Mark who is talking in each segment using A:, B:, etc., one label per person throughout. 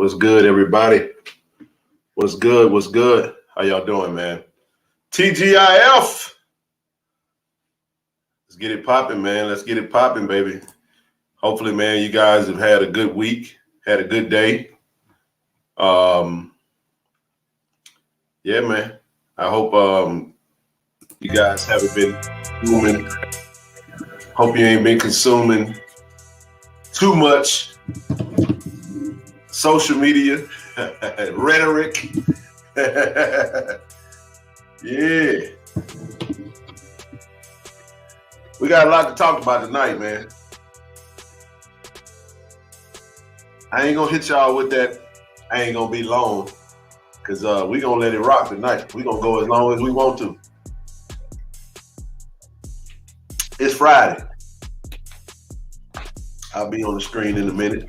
A: What's good, everybody? What's good? What's good? How y'all doing, man? TGIF. Let's get it popping, man. Let's get it popping, baby. Hopefully, man, you guys have had a good week, had a good day. Yeah, man. I hope you guys haven't been consuming. Hope you ain't been consuming too much social media rhetoric. Yeah. We got a lot to talk about tonight, man. I ain't gonna hit y'all with that. I ain't gonna be long, because we gonna let it rock tonight. We gonna go as long as we want to. It's Friday. I'll be on the screen in a minute.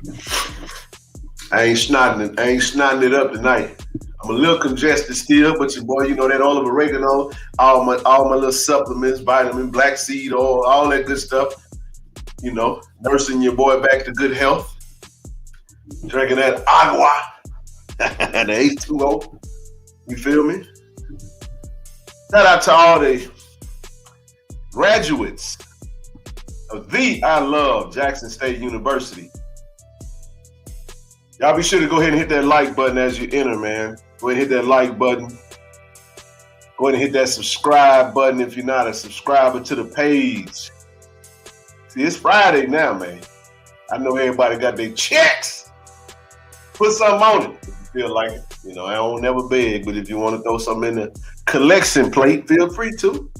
A: I ain't snotting it up tonight. I'm a little congested still, but your boy, you know that olive oregano, all my little supplements, vitamin, black seed oil, all that good stuff. You know, nursing your boy back to good health. Drinking that agua, the H2O. You feel me? Shout out to all the graduates of I love Jackson State University. Y'all be sure to go ahead and hit that like button as you enter, man. Go ahead and hit that like button. Go ahead and hit that subscribe button if you're not a subscriber to the page. See, it's Friday now, man. I know everybody got their checks. Put something on it if you feel like it. You know, I don't never beg, but if you want to throw something in the collection plate, feel free to.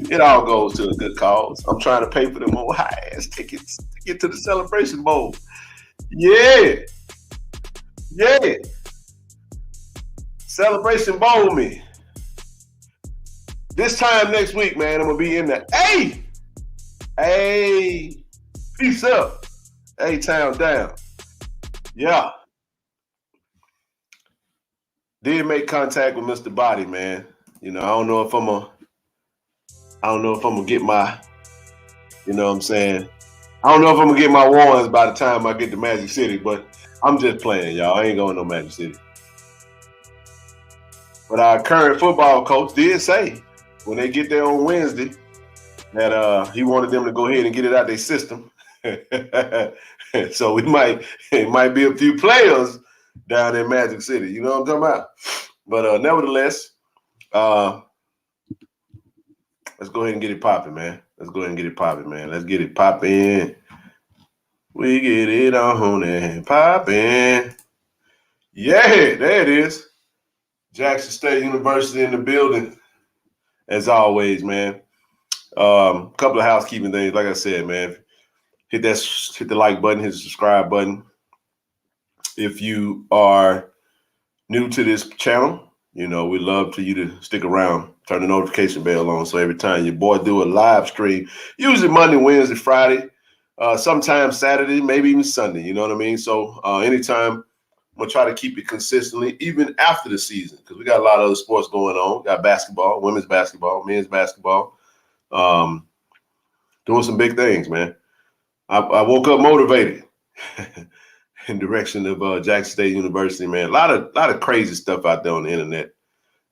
A: It all goes to a good cause. I'm trying to pay for them old high-ass tickets to get to the Celebration Bowl. Yeah. Yeah. Celebration Bowl me. This time next week, man, I'm going to be in the A. Hey. Peace up. A-Town down. Yeah. Did make contact with Mr. Body, man. You know, I don't know if I'm gonna get my, you know what I'm saying? I don't know if I'm gonna get my warrants by the time I get to Magic City, but I'm just playing, y'all. I ain't going to no Magic City. But our current football coach did say when they get there on Wednesday that he wanted them to go ahead and get it out their system. So it might be a few players down in Magic City. You know what I'm talking about? But nevertheless, let's go ahead and get it popping, man. Let's go ahead and get it popping, man. Let's get it popping. We get it on and popping. Yeah, there it is. Jackson State University in the building. As always, man. Couple of housekeeping things. Like I said, man, hit the like button, hit the subscribe button. If you are new to this channel, you know, we'd love for you to stick around, turn the notification bell on, so every time your boy do a live stream, usually Monday, Wednesday, Friday, sometimes Saturday, maybe even Sunday, you know what I mean? So anytime, I'm going to try to keep it consistently, even after the season, because we got a lot of other sports going on. Got basketball, women's basketball, men's basketball, doing some big things, man. I woke up motivated in direction of Jackson State University, man. A lot of crazy stuff out there on the internet.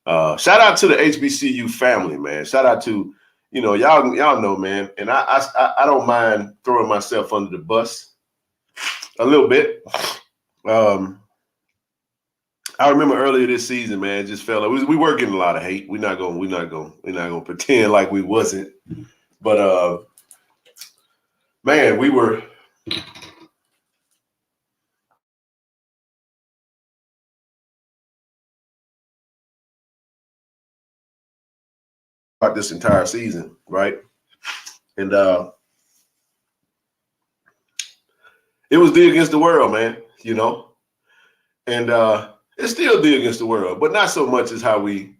A: Shout out to the HBCU family, man. Shout out to, you know, y'all know, man. And I don't mind throwing myself under the bus a little bit. I remember earlier this season, man, it just felt like we were getting a lot of hate. We're not gonna pretend like we wasn't. But man, we were. About this entire season, right? And it was D against the world, man, you know. And it's still D against the world, but not so much as how we,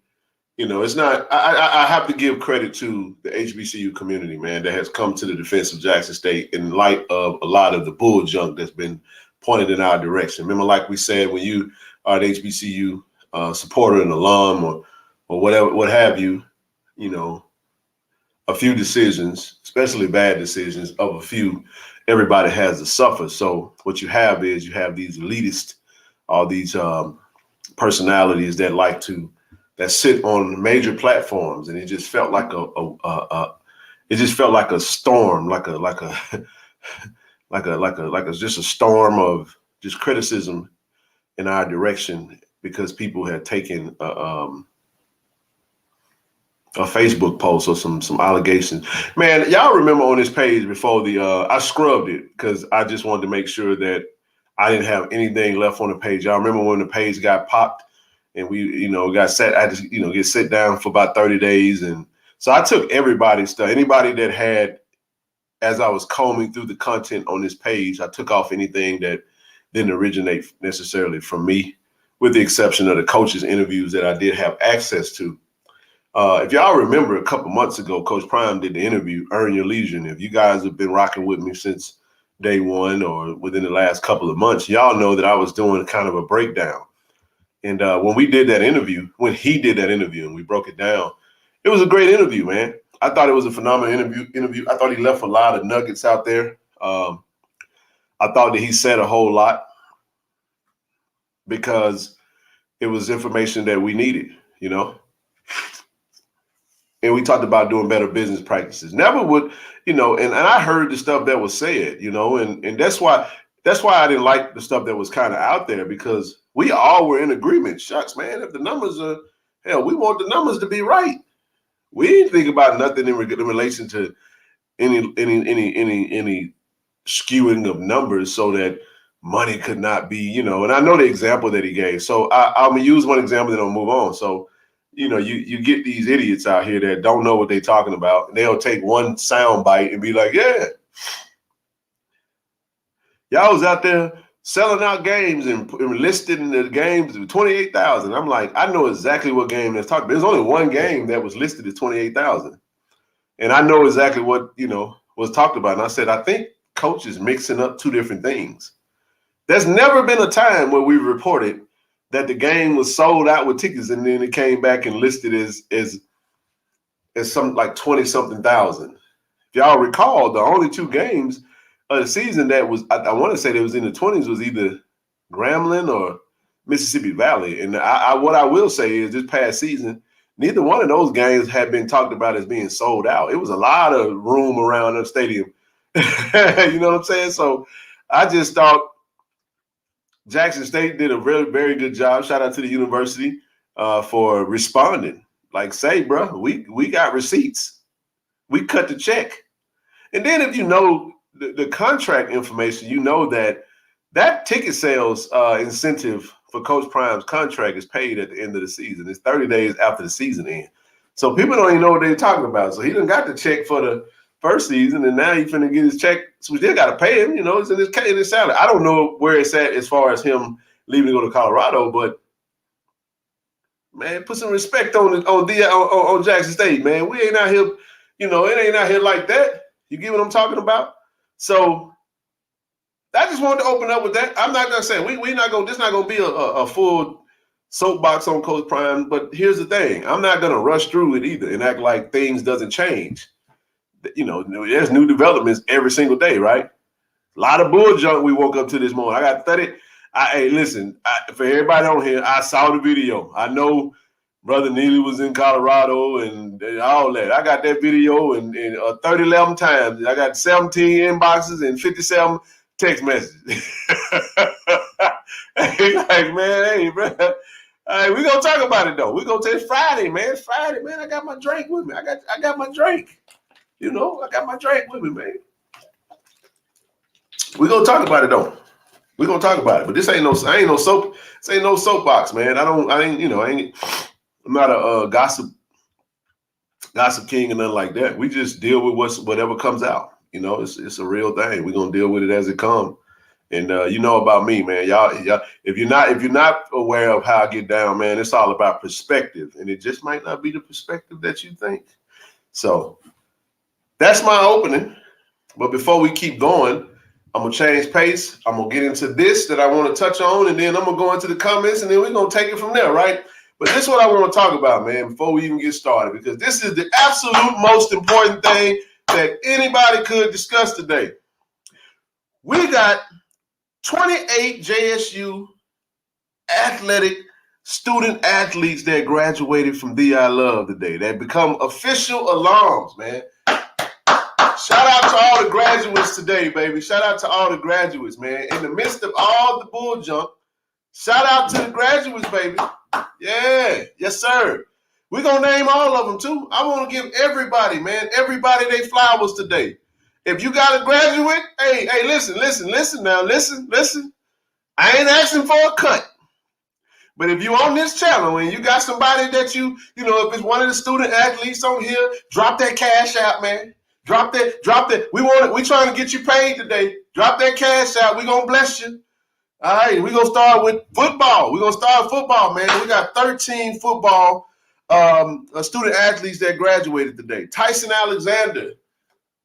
A: you know, it's not. I have to give credit to the HBCU community, man, that has come to the defense of Jackson State in light of a lot of the bull junk that's been pointed in our direction. Remember, like we said, when you are an HBCU supporter and alum or whatever, what have you, you know, a few decisions, especially bad decisions of a few, everybody has to suffer. So what you have is you have these elitist all these personalities that sit on major platforms, and it just felt like it just felt like a storm, like just a storm of just criticism in our direction because people had taken a Facebook post or some allegations. Man, y'all remember on this page before I scrubbed it because I just wanted to make sure that I didn't have anything left on the page. Y'all remember when the page got popped and we, got set, I just, get sit down for about 30 days. And so I took everybody's stuff, anybody that had, as I was combing through the content on this page, I took off anything that didn't originate necessarily from me, with the exception of the coaches' interviews that I did have access to. If y'all remember a couple months ago, Coach Prime did the interview, Earn Your Leisure. And if you guys have been rocking with me since day one or within the last couple of months, y'all know that I was doing kind of a breakdown. And when he did that interview and we broke it down, it was a great interview, man. I thought it was a phenomenal interview. I thought he left a lot of nuggets out there. I thought that he said a whole lot because it was information that we needed, And we talked about doing better business practices. Never would, and I heard the stuff that was said, and that's why I didn't like the stuff that was kind of out there, because we all were in agreement. Shucks, man, if the numbers are, hell, we want the numbers to be right. We didn't think about nothing in relation to any skewing of numbers so that money could not be, and I know the example that he gave. So I'm gonna use one example and I'll move on. So, you get these idiots out here that don't know what they're talking about. And they'll take one sound bite and be like, yeah, y'all was out there selling out games and listed in the games with 28,000. I'm like, I know exactly what game that's talking about. There's only one game that was listed as 28,000. And I know exactly what, was talked about. And I said, I think coach is mixing up two different things. There's never been a time where we reported that the game was sold out with tickets and then it came back and listed as something like 20-something thousand. If y'all recall, the only two games of the season that was, I want to say that was in the 20s, was either Grambling or Mississippi Valley. And what I will say is this past season, neither one of those games had been talked about as being sold out. It was a lot of room around the stadium. You know what I'm saying? So I just thought Jackson State did a very, very good job. Shout out to the university for responding. Like, say, bro, we got receipts. We cut the check. And then if you know the contract information, you know that ticket sales incentive for Coach Prime's contract is paid at the end of the season. It's 30 days after the season ends. So people don't even know what they're talking about. So he done got the check for the first season, and now he's finna get his check. So we still got to pay him, it's in his salary. I don't know where it's at as far as him leaving to go to Colorado, but man, put some respect on Jackson State, man. We ain't out here, it ain't out here like that. You get what I'm talking about? So I just wanted to open up with that. I'm not gonna say we not gonna. This not gonna be a full soapbox on Coach Prime. But here's the thing: I'm not gonna rush through it either and act like things doesn't change. There's new developments every single day, right? A lot of bull junk we woke up to this morning. I got 30. Hey, listen, for everybody on here, I saw the video. I know Brother Neely was in Colorado and all that. I got that video and 11 times. I got 17 inboxes and 57 text messages. Hey, like, man, hey, bro. Hey, we gonna talk about it though. We gonna take Friday, man. It's Friday, man. I got my drink with me. I got my drink. I got my drink with me, man. We gonna talk about it though. We gonna talk about it. But this ain't no soapbox, man. I'm not a gossip king or nothing like that. We just deal with whatever comes out. It's a real thing. We're gonna deal with it as it comes. And you know about me, man. Y'all, if you're not aware of how I get down, man, it's all about perspective. And it just might not be the perspective that you think. So that's my opening. But before we keep going, I'm going to change pace. I'm going to get into this that I want to touch on, and then I'm going to go into the comments, and then we're going to take it from there, right? But this is what I want to talk about, man, before we even get started, because this is the absolute most important thing that anybody could discuss today. We got 28 JSU athletic student athletes that graduated from DI Love today, that become official alums, man. Shout out to all the graduates today, baby. Shout out to all the graduates, man. In the midst of all the bull junk, shout out to the graduates, baby. Yeah, yes, sir. We're going to name all of them, too. I want to give everybody, man, everybody their flowers today. If you got a graduate, hey, listen now. Listen. I ain't asking for a cut. But if you on this channel and you got somebody that you know, if it's one of the student athletes on here, drop that cash out, man. Drop that. We trying to get you paid today. Drop that cash out. We gonna bless you. All right, we're gonna start with football. We're gonna start with football, man. We got 13 football student athletes that graduated today. Tyson Alexander,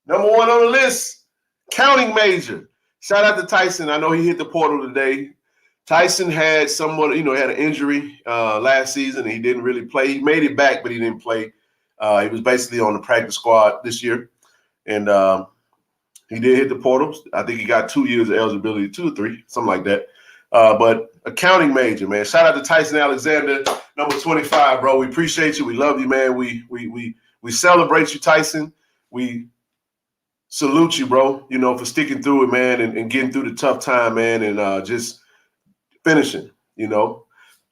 A: number 1 on the list, counting major. Shout out to Tyson. I know he hit the portal today. Tyson had had an injury last season, and he didn't really play. He made it back, but he didn't play. He was basically on the practice squad this year, and he did hit the portal. I think he got 2 years of eligibility, 2 or 3, something like that. But accounting major, man. Shout out to Tyson Alexander, number 25, bro. We appreciate you. We love you, man. We celebrate you, Tyson. We salute you, bro, for sticking through it, man, and getting through the tough time, man, and just finishing,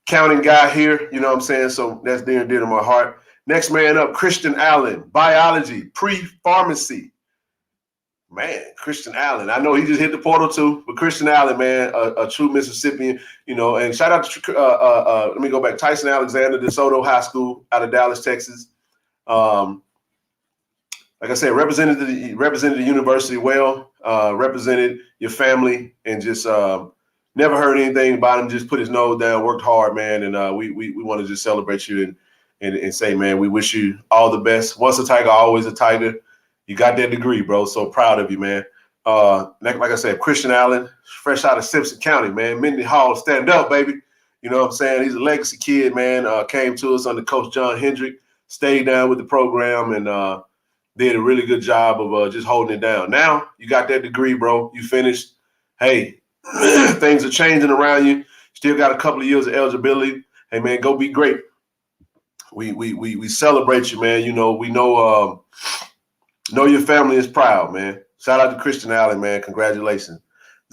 A: counting guy here, you know what I'm saying? So that's near and dear to my heart. Next man up, Christian Allen, biology, pre-pharmacy. Man, Christian Allen. I know he just hit the portal too, but Christian Allen, man, a true Mississippian, and shout out to, let me go back, Tyson Alexander, DeSoto High School out of Dallas, Texas. Like I said, represented the university well, represented your family, and just never heard anything about him. Just put his nose down, worked hard, man. And we want to just celebrate you and say, man, we wish you all the best. Once a Tiger, always a Tiger. You got that degree, bro. So proud of you, man. Like I said, Christian Allen, fresh out of Simpson County, man. Mindy Hall, stand up, baby. You know what I'm saying? He's a legacy kid, man. Came to us under Coach John Hendrick, stayed down with the program, and did a really good job of just holding it down. Now you got that degree, bro. You finished. Hey, things are changing around you. Still got a couple of years of eligibility. Hey, man, go be great. We celebrate you, man. We know your family is proud, man. Shout out to Christian Allen, man. Congratulations.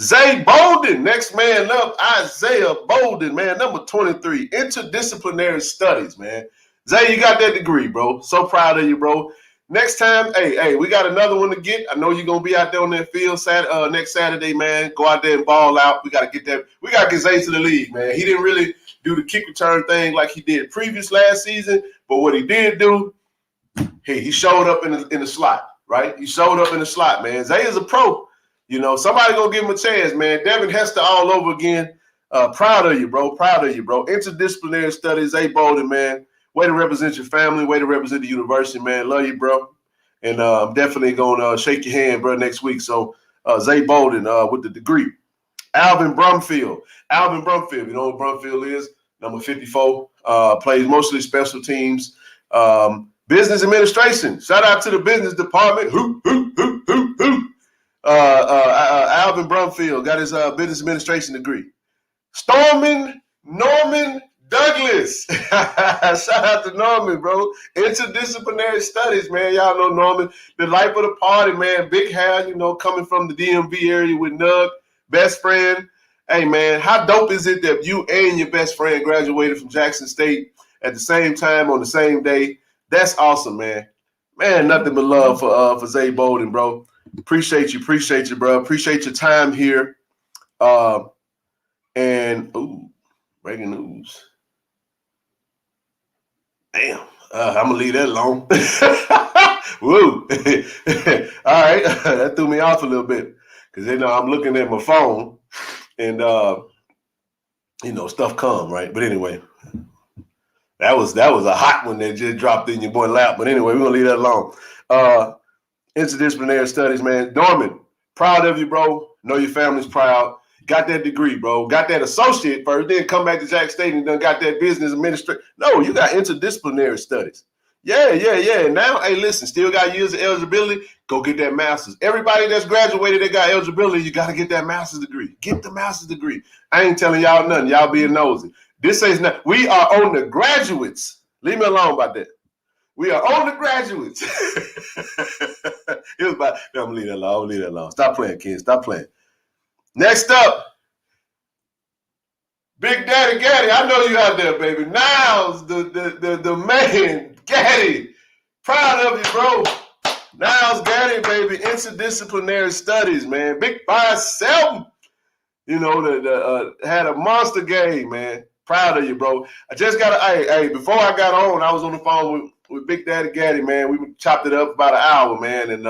A: Zay Bolden, next man up, Isaiah Bolden, man, number 23, interdisciplinary studies, man. Zay, you got that degree, bro. So proud of you, bro. Next time, hey, we got another one to get. I know you're going to be out there on that field next Saturday, man. Go out there and ball out. We got to get that. We got to get Zay to the league, man. He didn't really do the kick return thing like he did previous last season, but what he did do, he showed up in the slot, right? He showed up in the slot, man. Zay is a pro. Somebody going to give him a chance, man. Devin Hester all over again. Proud of you, bro. Proud of you, bro. Interdisciplinary studies, Zay Bolden, man. Way to represent your family. Way to represent the university, man. Love you, bro. And I'm definitely going to shake your hand, bro, next week. So Zay Bolden with the degree. Alvin Brumfield. You know what Brumfield is? Number 54. Plays mostly special teams. Business administration. Shout out to the business department. Alvin Brumfield got his business administration degree. Norman Douglas. Shout out to Norman, bro. Interdisciplinary studies, man. Y'all know Norman. The life of the party, man. Big hair, coming from the DMV area with Nug. Best friend. Hey, man, how dope is it that you and your best friend graduated from Jackson State at the same time on the same day? That's awesome, man. Man, nothing but love for Zay Bolden, bro. Appreciate you, bro. Appreciate your time here. Breaking news. Damn, I'm gonna leave that alone. Woo! All right, that threw me off a little bit because I'm looking at my phone and stuff come right. But anyway, that was a hot one that just dropped in your boy lap. But anyway, we're gonna leave that alone. Interdisciplinary studies, man. Norman, proud of you, bro. Know your family's proud. Got that degree, bro. Got that associate first, then come back to Jack State and done got that business administration. No, you got interdisciplinary studies. Yeah. Now, hey, listen, still got years of eligibility. Go get that master's. Everybody that's graduated that got eligibility, you got to get that master's degree. Get the master's degree. I ain't telling y'all nothing. Y'all being nosy. This ain't not. We are on the graduates. Leave me alone about that. We are on the graduates. It was about. I'm gonna leave that alone. I'm gonna leave that alone. Stop playing, kids. Stop playing. Next up, Big Daddy Gaddy. I know you out there, baby. Niles, the man, Gaddy. Proud of you, bro. Niles Gaddy, baby. Interdisciplinary studies, man. Big 5'7". You know, had a monster game, man. Proud of you, bro. I just got hey, before I got on, I was on the phone with Big Daddy Gaddy, man. We chopped it up about an hour, man, and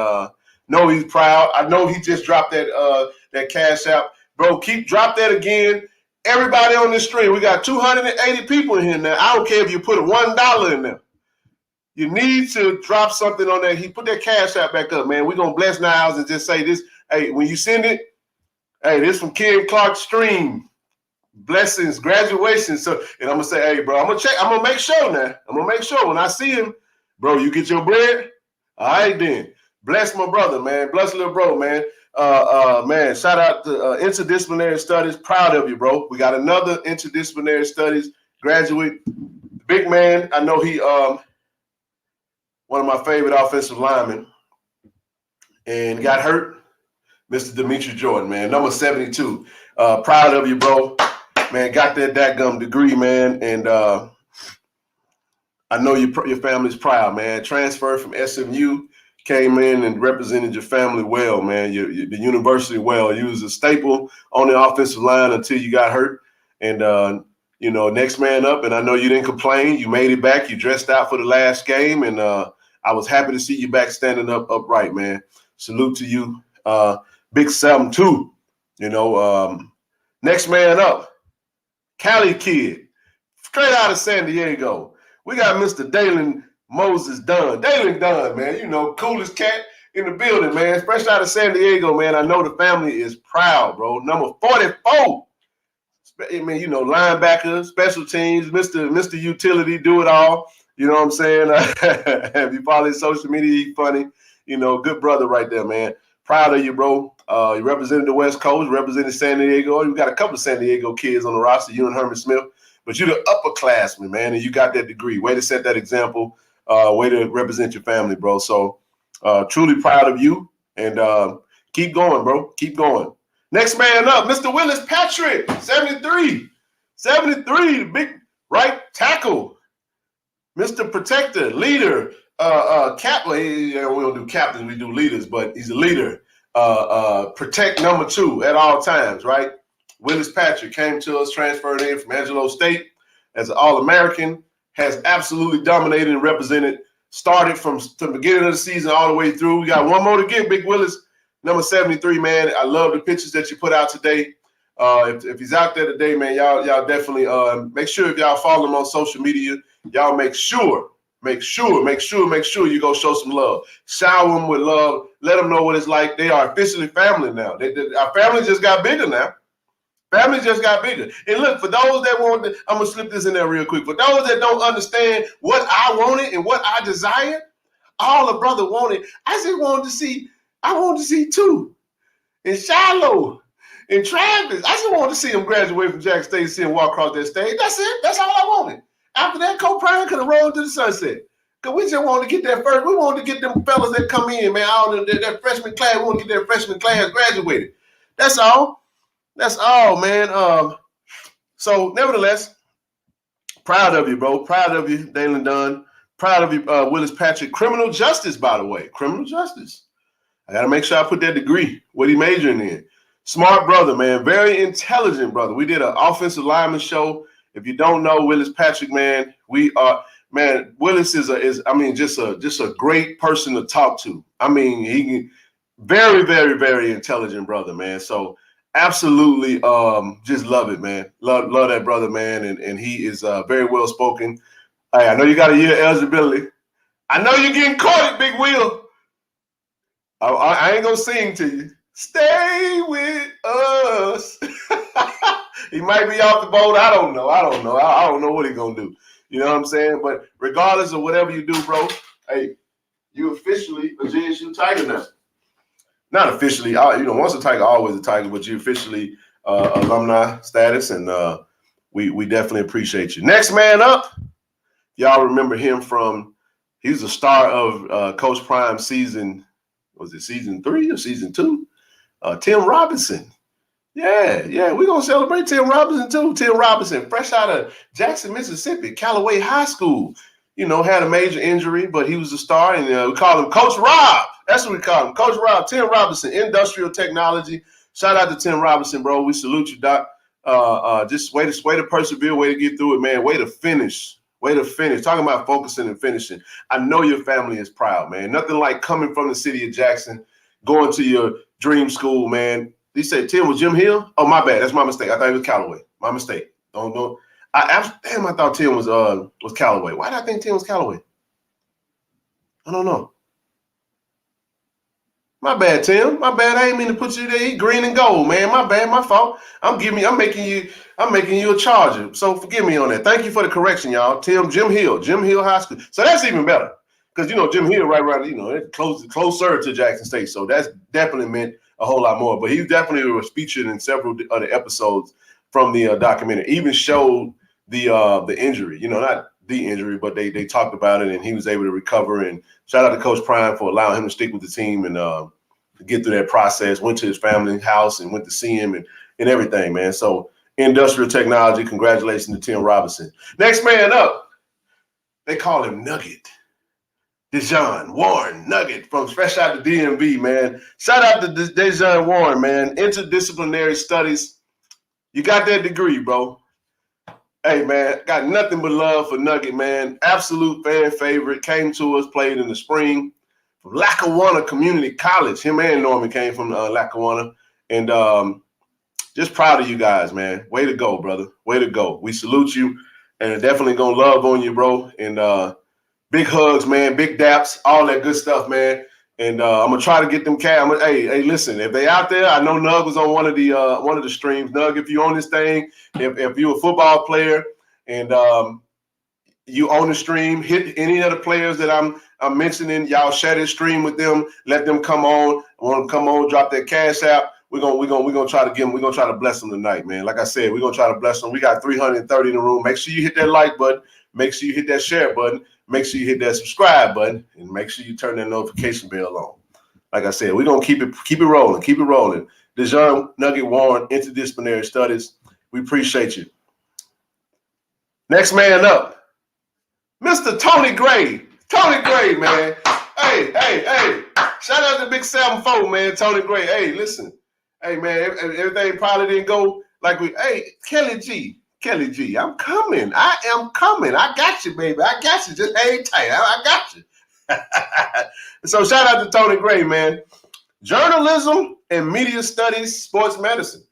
A: know he's proud. I know he just dropped that cash out. Bro, drop that again. Everybody on this stream, we got 280 people in here now. I don't care if you put $1 in there. You need to drop something on there. He put that cash out back up, man. We're going to bless Niles and just say this. Hey, when you send it, hey, this from Kim Clark Stream. Blessings, graduation. So, and I'm gonna say, hey, bro, I'm gonna check. I'm gonna make sure now. I'm gonna make sure when I see him, bro, you get your bread. All right, then. Bless my brother, man. Bless little bro, man. Man, shout out to interdisciplinary studies. Proud of you, bro. We got another interdisciplinary studies graduate. Big man. I know he one of my favorite offensive linemen, and got hurt. Mr. Demetri Jordan, man, number 72. Proud of you, bro. Man, got that dadgum degree, man, and I know your family's proud, man. Transferred from SMU, came in and represented your family well, man. The university well. You was a staple on the offensive line until you got hurt, and you know, next man up. And I know you didn't complain. You made it back. You dressed out for the last game, and I was happy to see you back standing upright, man. Salute to you, Big 7-2. You know, next man up. Cali kid, straight out of San Diego. We got Mr. Dalen Moses Dunn. Dalen Dunn, man, you know, coolest cat in the building, man. Fresh out of San Diego, man. I know the family is proud, bro. Number 44. I mean, you know, linebacker, special teams, Mr. Utility, do it all. You know what I'm saying? If you follow his social media, he's funny. You know, good brother right there, man. Proud of you, bro. You represented the West Coast, represented San Diego. You got a couple of San Diego kids on the roster, you and Herman Smith. But you're the upperclassman, man, and you got that degree. Way to set that example. Way to represent your family, bro. So truly proud of you. And keep going, bro. Keep going. Next man up, Mr. Willis Patrick, 73. 73, the big right tackle. Mr. Protector, leader. We don't do captains, we do leaders, but he's a leader. Protect number 2 at all times, right? Willis Patrick came to us, transferred in from Angelo State as an All-American, has absolutely dominated and represented, started from the beginning of the season all the way through. We got one more to get, Big Willis, number 73, man. I love the pictures that you put out today. If he's out there today, man, y'all definitely make sure if y'all follow him on social media, y'all make sure you go show some love. Shower them with love. Let them know what it's like. They are officially family now. Our family just got bigger now. Family just got bigger. And look, for those that want to, I'm going to slip this in there real quick. For those that don't understand what I wanted and what I desired, all the brother wanted, I wanted to see 2. And Shiloh and Travis. I just wanted to see him graduate from Jackson State, see him walk across that stage. That's it. That's all I wanted. After that, Cole Prime could have rolled to the sunset. Because we just wanted to get that first. We wanted to get them fellas that come in, man, all that freshman class. We want to get that freshman class graduated. That's all. That's all, man. So, nevertheless, proud of you, bro. Proud of you, Dalen Dunn. Proud of you, Willis Patrick. Criminal justice, by the way. Criminal justice. I got to make sure I put that degree, what he majoring in. Smart brother, man. Very intelligent brother. We did an offensive lineman show. If you don't know Willis Patrick, man, Willis is just a great person to talk to. I mean, he very, very, very intelligent brother, man. So absolutely just love it, man. Love that brother, man. And he is very well spoken. Hey, I know you got a year eligibility. I know you're getting caught, Big Will. I ain't gonna sing to you. Stay with us. He might be off the boat. I don't know. I don't know what he's gonna do. You know what I'm saying? But regardless of whatever you do, bro, hey, you officially a JSU Tiger now. Not officially, once a Tiger, always a Tiger, but you officially alumni status, and we definitely appreciate you. Next man up, y'all remember him from, he was the star of Coach Prime season, was it season 3 or season 2? Tim Robinson. Yeah, we're going to celebrate Tim Robinson too. Tim Robinson, fresh out of Jackson, Mississippi, Callaway High School. Had a major injury, but he was a star, and we call him Coach Rob. That's what we call him, Coach Rob. Tim Robinson, Industrial Technology. Shout out to Tim Robinson, bro. We salute you, Doc. Just way to persevere, way to get through it, man. Way to finish. Talking about focusing and finishing. I know your family is proud, man. Nothing like coming from the city of Jackson, going to your dream school, man. He said Tim was Jim Hill. Oh, my bad. That's my mistake. I thought it was Callaway. My mistake. Don't. I thought Tim was Callaway. Why did I think Tim was Callaway? I don't know. My bad, Tim. My bad. I ain't mean to put you there. He green and gold, man. My bad. My fault. I'm making you a Charger. So forgive me on that. Thank you for the correction, y'all. Jim Hill High School. So that's even better because Jim Hill right around it's closer to Jackson State. So that's definitely meant a whole lot more. But he definitely was featured in several other episodes from the documentary. Even showed the injury. Not the injury, but they talked about it, and he was able to recover. And shout out to Coach Prime for allowing him to stick with the team and get through that process. Went to his family's house and went to see him and everything, man. So Industrial Technology, congratulations to Tim Robinson. Next man up, they call him Nugget. Dejon Warren Nugget from fresh out the DMV, man. Shout out to Dejon Warren, man. Interdisciplinary studies. You got that degree, bro. Hey, man, got nothing but love for Nugget, man. Absolute fan favorite. Came to us, played in the spring. From Lackawanna Community College. Him and Norman came from Lackawanna. And just proud of you guys, man. Way to go, brother. Way to go. We salute you. And definitely going to love on you, bro. And big hugs, man. Big daps. All that good stuff, man. And I'm going to try to get them Hey, listen, if they out there, I know Nug was on one of the streams. Nug, if you own this thing, if you're a football player and you own the stream, hit any of the players that I'm mentioning, y'all share this stream with them, let them come on. I want them to come on, drop their cash app. We're gonna try to give them, we're gonna try to bless them tonight, man. Like I said, we're gonna try to bless them. We got 330 in the room. Make sure you hit that like button, make sure you hit that share button. Make sure you hit that subscribe button and make sure you turn that notification bell on. Like I said, we're going to keep it rolling. Dejon Nugget Warren, Interdisciplinary Studies. We appreciate you. Next man up, Mr. Tony Gray. Tony Gray, man. Hey. Shout out to Big 7-4, man. Tony Gray. Hey, listen. Hey, man, everything probably didn't go like Kelly G, I'm coming. I am coming. I got you, baby. I got you. Just hang tight. I got you. So shout out to Tony Gray, man. Journalism and media studies, sports medicine.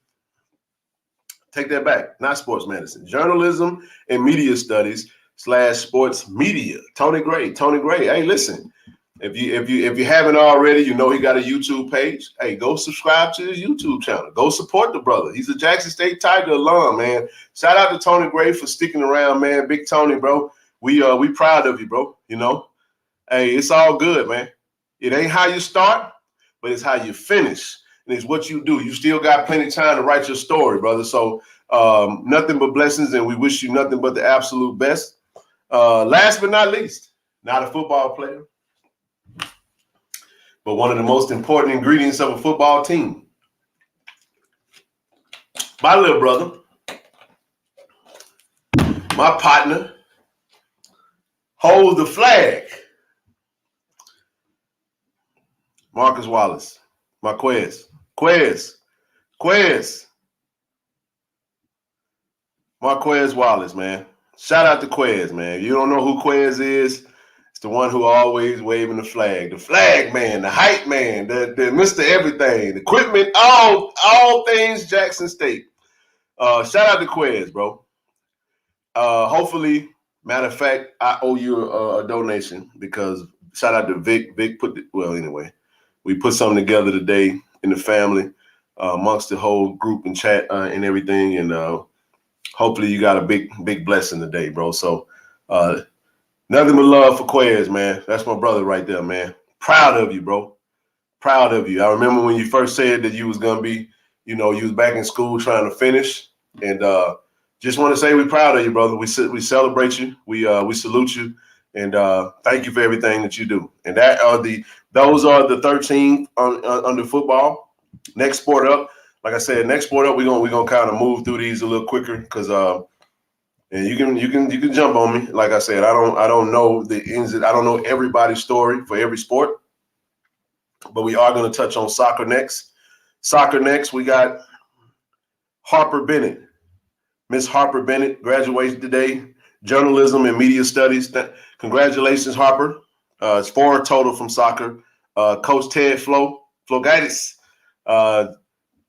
A: Take that back. Not sports medicine. Journalism and media studies / sports media. Tony Gray. Hey, listen. If you haven't already, he got a YouTube page. Hey, go subscribe to his YouTube channel. Go support the brother. He's a Jackson State Tiger alum, man. Shout out to Tony Gray for sticking around, man. Big Tony, bro. We proud of you, bro. Hey, it's all good, man. It ain't how you start, but it's how you finish. And it's what you do. You still got plenty of time to write your story, brother. So nothing but blessings, and we wish you nothing but the absolute best. Last but not least, not a football player, but one of the most important ingredients of a football team. My little brother, my partner, holds the flag. Marcus Wallace, Marquez. Marquez Wallace, man. Shout out to Quez, man. If you don't know who Quez is, it's the one who always waving the flag. The flag man, the hype man, the Mr. Everything, the equipment, all things Jackson State. Shout out to Quez, bro. Hopefully, matter of fact, I owe you a donation because shout out to Vic. Vic anyway, we put something together today in the family amongst the whole group and chat and everything. And hopefully you got a big blessing today, bro. So Nothing but love for Quez, man. That's my brother right there, man. Proud of you, bro. Proud of you. I remember when you first said that you was gonna be, you was back in school trying to finish, and just want to say we're proud of you, brother. We celebrate you. We salute you, and thank you for everything that you do. And those are the 13 under football. Next sport up, like I said, next sport up. We're gonna kind of move through these a little quicker because and you can jump on me. Like I said, I don't know the ins. I don't know everybody's story for every sport, but we are going to touch on soccer next. Soccer next. We got Harper Bennett. Miss Harper Bennett graduated today. Journalism and media studies. Congratulations, Harper. It's 4 total from soccer. Coach Ted Flogaitis.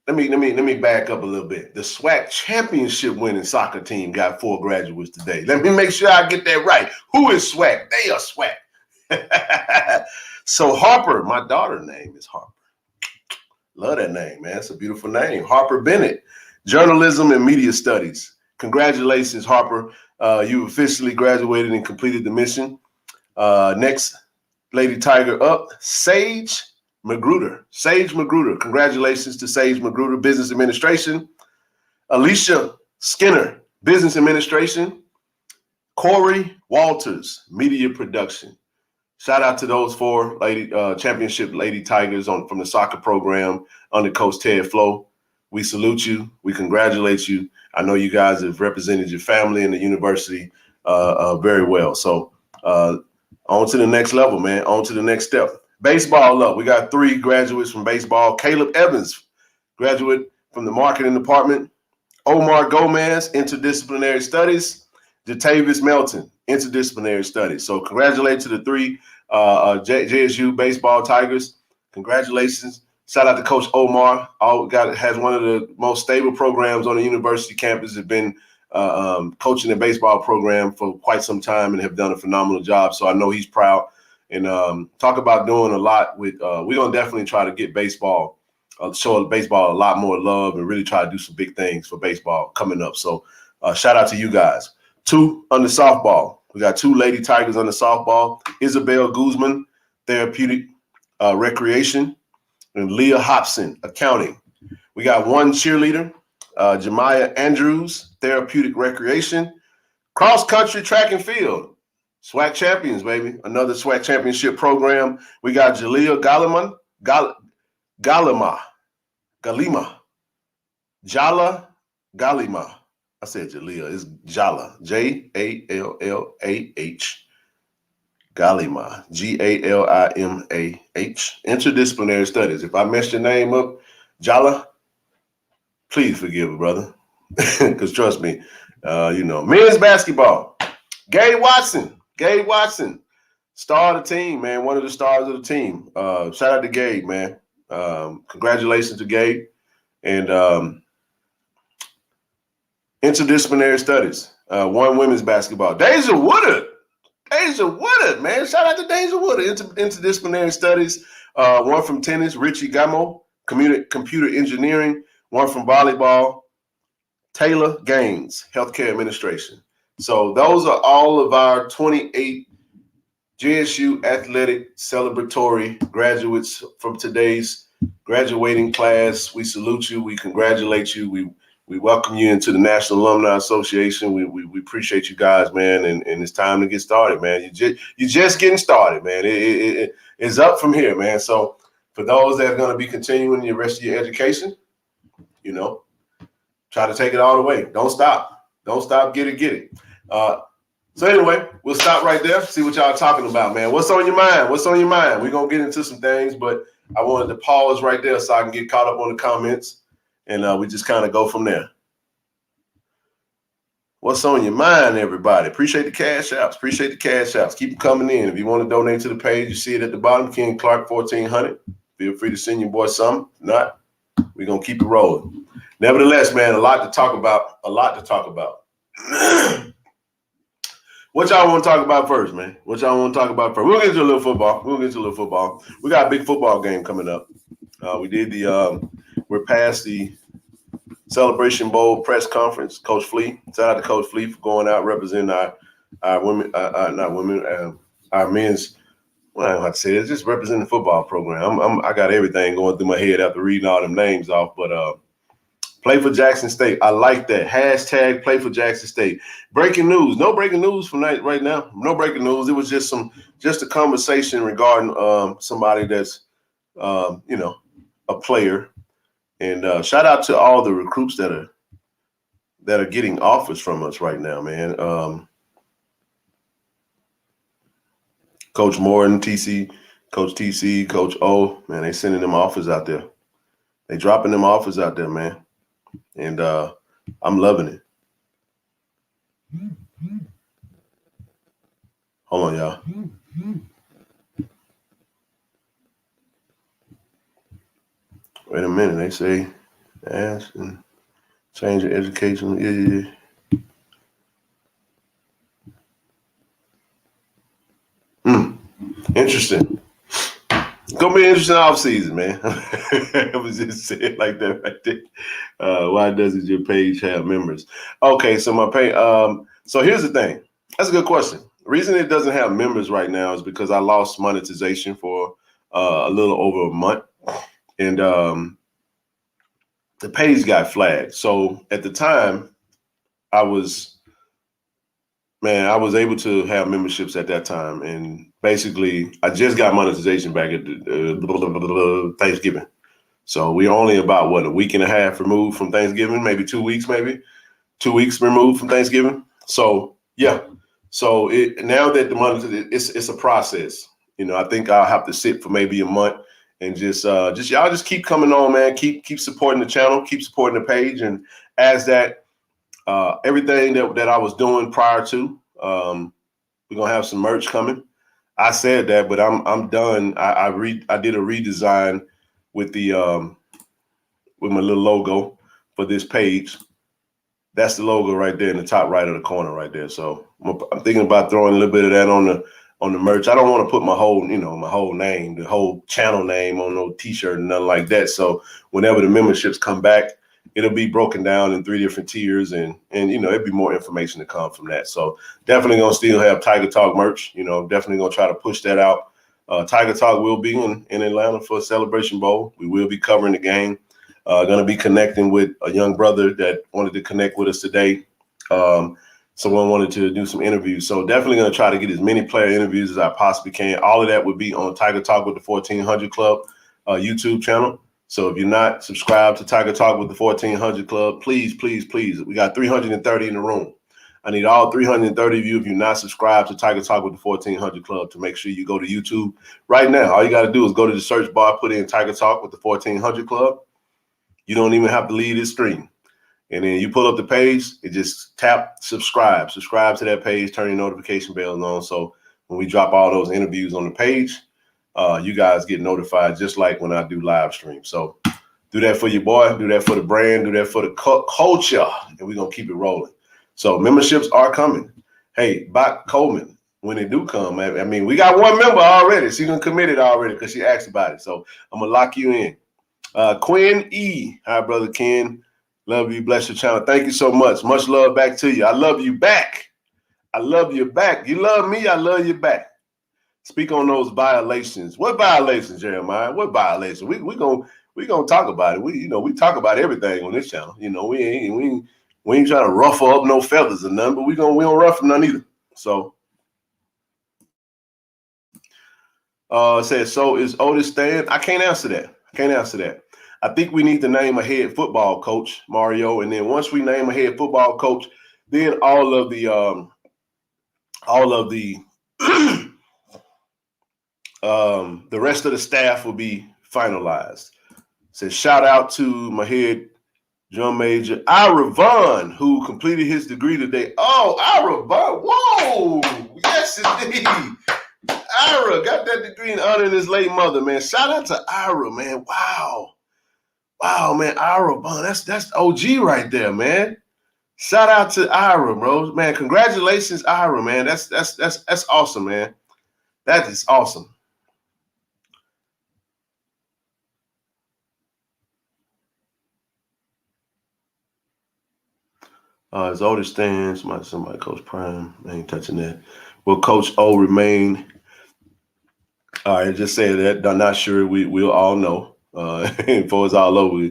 A: Let me back up a little bit. The SWAC championship winning soccer team got 4 graduates today. Let me make sure I get that right. Who is SWAC? They are SWAC. So Harper, my daughter's name is Harper. Love that name, man. It's a beautiful name. Harper Bennett, journalism and media studies. Congratulations, Harper. You officially graduated and completed the mission. Next Lady Tiger up, Sage Magruder. Sage Magruder. Congratulations to Sage Magruder, Business Administration. Alicia Skinner, Business Administration. Corey Walters, Media Production. Shout out to those 4 championship Lady Tigers from the soccer program under Coach Ted Flo. We salute you. We congratulate you. I know you guys have represented your family and the university very well. So on to the next level, man. On to the next step. Baseball up. We got 3 graduates from baseball. Caleb Evans, graduate from the marketing department. Omar Gomez, interdisciplinary studies. Jatavis Melton, interdisciplinary studies. So congratulations to the 3 JSU baseball Tigers. Congratulations. Shout out to Coach Omar. Has one of the most stable programs on the university campus. Has been coaching the baseball program for quite some time and have done a phenomenal job. So I know he's proud. And talk about doing a lot with we're going to definitely try to get baseball, show baseball a lot more love and really try to do some big things for baseball coming up. So shout out to you guys. 2 on the softball. We got 2 Lady Tigers on the softball. Isabel Guzman, therapeutic recreation, and Leah Hobson, accounting. We got 1 cheerleader, Jemiah Andrews, therapeutic recreation. Cross country, track and field. SWAC champions, baby. Another SWAC championship program. We got Jalea Galima. I said Jalea. It's Jala. Jallah. Galima. Galimah. Interdisciplinary studies. If I messed your name up, Jala, please forgive me, brother. Because trust me, men's basketball. Gabe Watson, star of the team, man. One of the stars of the team. Shout out to Gabe, man. Congratulations to Gabe. And interdisciplinary studies. 1 women's basketball. Deja Woodard, man. Shout out to Deja Woodard. Interdisciplinary studies. 1 from tennis, Richie Gamo. Computer engineering. 1 from volleyball, Taylor Gaines, healthcare administration. So those are all of our 28 JSU athletic celebratory graduates from today's graduating class. We salute you. We congratulate you. We welcome you into the National Alumni Association. We appreciate you guys, man. And it's time to get started, man. You're just getting started, man. It's up from here, man. So for those that are going to be continuing the rest of your education, try to take it all the way. Don't stop. Get it. So anyway, we'll stop right there. See what y'all talking about, man. What's on your mind? We're going to get into some things, but I wanted to pause right there so I can get caught up on the comments, and we just kind of go from there. What's on your mind, everybody? Appreciate the cash outs. Keep them coming in. If you want to donate to the page, you see it at the bottom, King Clark 1400. Feel free to send your boy something. If not, we're going to keep it rolling. Nevertheless, man, a lot to talk about. What y'all want to talk about first, man? We'll get into a little football. We got a big football game coming up. We're past the Celebration Bowl press conference. Coach Flea, shout out to Coach Flea for going out representing our women, not women, our men's. Well, I don't have to say it. It's just representing the football program. I got everything going through my head after reading all them names off. But play for Jackson State. I like that. Hashtag play for Jackson State. Breaking news. No breaking news from right now. No breaking news. It was just a conversation regarding somebody that's a player. And shout out to all the recruits that are getting offers from us right now, man. Coach Morton, Coach TC, Coach O, man, they sending them offers out there. They dropping them offers out there, man. And I'm loving it. Hold on, y'all. Wait a minute. They say ask and change your education. Yeah. Interesting. It's gonna be an interesting offseason, man. I was just saying like that right there. Why doesn't your page have members? Okay, so my page. So here's the thing. That's a good question. The reason it doesn't have members right now is because I lost monetization for a little over a month, and the page got flagged. So at the time, I was able to have memberships at that time, and basically, I just got monetization back at Thanksgiving. So we're only about a week and a half removed from Thanksgiving, maybe 2 weeks, maybe 2 weeks removed from Thanksgiving. So yeah, so now that the monetization, it's a process. I think I'll have to sit for maybe a month and just y'all just keep coming on, man. Keep supporting the channel, keep supporting the page, and as that. Everything that I was doing prior to, we're gonna have some merch coming. I said that, but I'm done. I did a redesign with the with my little logo for this page. That's the logo right there in the top right of the corner right there. So I'm thinking about throwing a little bit of that on the merch. I don't want to put my whole name, the whole channel name on no t-shirt and nothing like that. So whenever the memberships come back, it'll be broken down in 3 different tiers, and it'd be more information to come from that. So definitely gonna still have Tiger Talk merch. Definitely gonna try to push that out. Tiger Talk will be in Atlanta for a Celebration Bowl. We will be covering the game. Going to be connecting with a young brother that wanted to connect with us today. Someone wanted to do some interviews. So definitely going to try to get as many player interviews as I possibly can. All of that would be on Tiger Talk with the 1400 Club YouTube channel. So if you're not subscribed to Tiger Talk with the 1400 Club, please, please, please. We got 330 in the room. I need all 330 of you, if you're not subscribed to Tiger Talk with the 1400 Club, to make sure you go to YouTube right now. All you got to do is go to the search bar, put in Tiger Talk with the 1400 Club. You don't even have to leave this stream. And then you pull up the page, it just tap subscribe to that page, turn your notification bells on. So when we drop all those interviews on the page, you guys get notified just like when I do live stream. So do that for your boy, do that for the brand, do that for the culture, and we're going to keep it rolling. So memberships are coming. Hey, Bach Coleman, when they do come, I mean, we got one member already. She done committed already because she asked about it. So I'm going to lock you in. Quinn E. Hi, brother Ken. Love you. Bless your channel. Thank you so much. Much love back to you. I love you back. I love you back. You love me. I love you back. Speak on those violations. What violations, Jeremiah? What violations? We gonna talk about it. We talk about everything on this channel. We ain't trying to ruffle up no feathers or nothing, but we don't ruffle none either. So says, so is Otis staying? I can't answer that. I think we need to name a head football coach, Mario, and then once we name a head football coach, then all of the the rest of the staff will be finalized. Says, shout out to my head drum major, Ira Vaughn, who completed his degree today. Oh, Ira Vaughn. Whoa. Yes, indeed. Ira got that degree in honor of his late mother, man. Shout out to Ira, man. Wow, man. Ira Vaughn. That's OG right there, man. Shout out to Ira, bro. Man, congratulations, Ira, man. That's awesome, man. That is awesome. His oldest stand, somebody Coach Prime. I ain't touching that. Will Coach O remain? All right, just say that. I'm not sure. We'll all know. Before it's all over.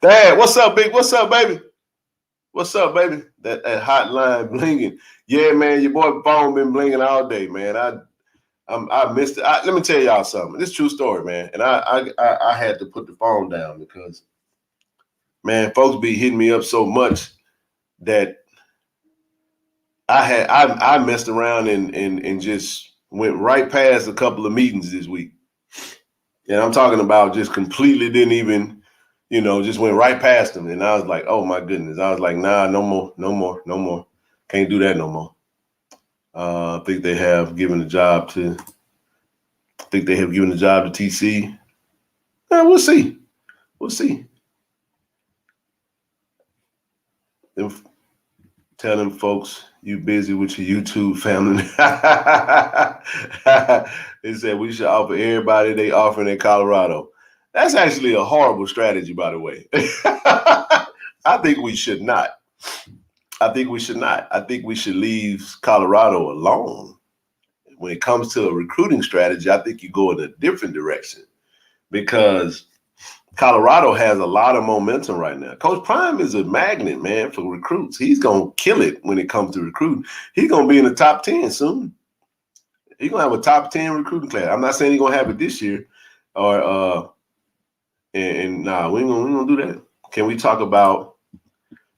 A: Dad, what's up, big? What's up, baby? What's up, baby? That hotline blinging. Yeah, man, your boy phone been blinging all day, man. I missed it. Let me tell y'all something. This is a true story, man. And I had to put the phone down because, man, folks be hitting me up so much that I messed around and just went right past a couple of meetings this week. And I'm talking about just completely didn't even, just went right past them. And I was like, oh my goodness. I was like, nah, no more. Can't do that no more. I think they have given the job to TC. Yeah, we'll see. Tell them folks you busy with your YouTube family. They said we should offer everybody they offering in Colorado. That's actually a horrible strategy, by the way. I think we should not. I think we should leave Colorado alone. When it comes to a recruiting strategy, I think you go in a different direction because Colorado has a lot of momentum right now. Coach Prime is a magnet, man, for recruits. He's going to kill it when it comes to recruiting. He's going to be in the top 10 soon. He's going to have a top 10 recruiting class. I'm not saying he's going to have it this year. Nah, we ain't gonna do that. Can we talk about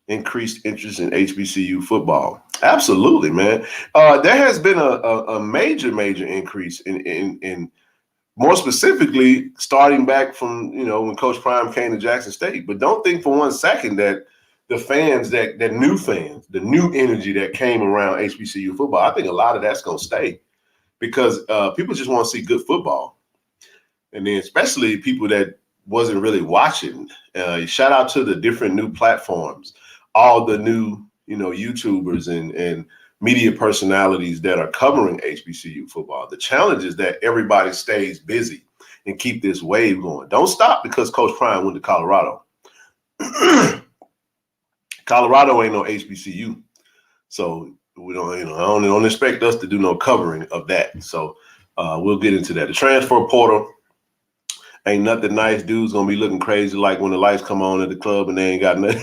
A: increased interest in HBCU football? Absolutely, man. There has been a major increase in more specifically, starting back from, when Coach Prime came to Jackson State. But don't think for one second that the fans, the new energy that came around HBCU football, I think a lot of that's going to stay because people just want to see good football. And then especially people that wasn't really watching. Shout out to the different new platforms, all the new, YouTubers and media personalities that are covering HBCU football. The challenge is that everybody stays busy and keep this wave going. Don't stop because Coach Prime went to Colorado. Colorado ain't no HBCU. So we don't expect us to do no covering of that. So we'll get into that. The transfer portal ain't nothing nice. Dudes gonna be looking crazy like when the lights come on at the club and they ain't got nothing.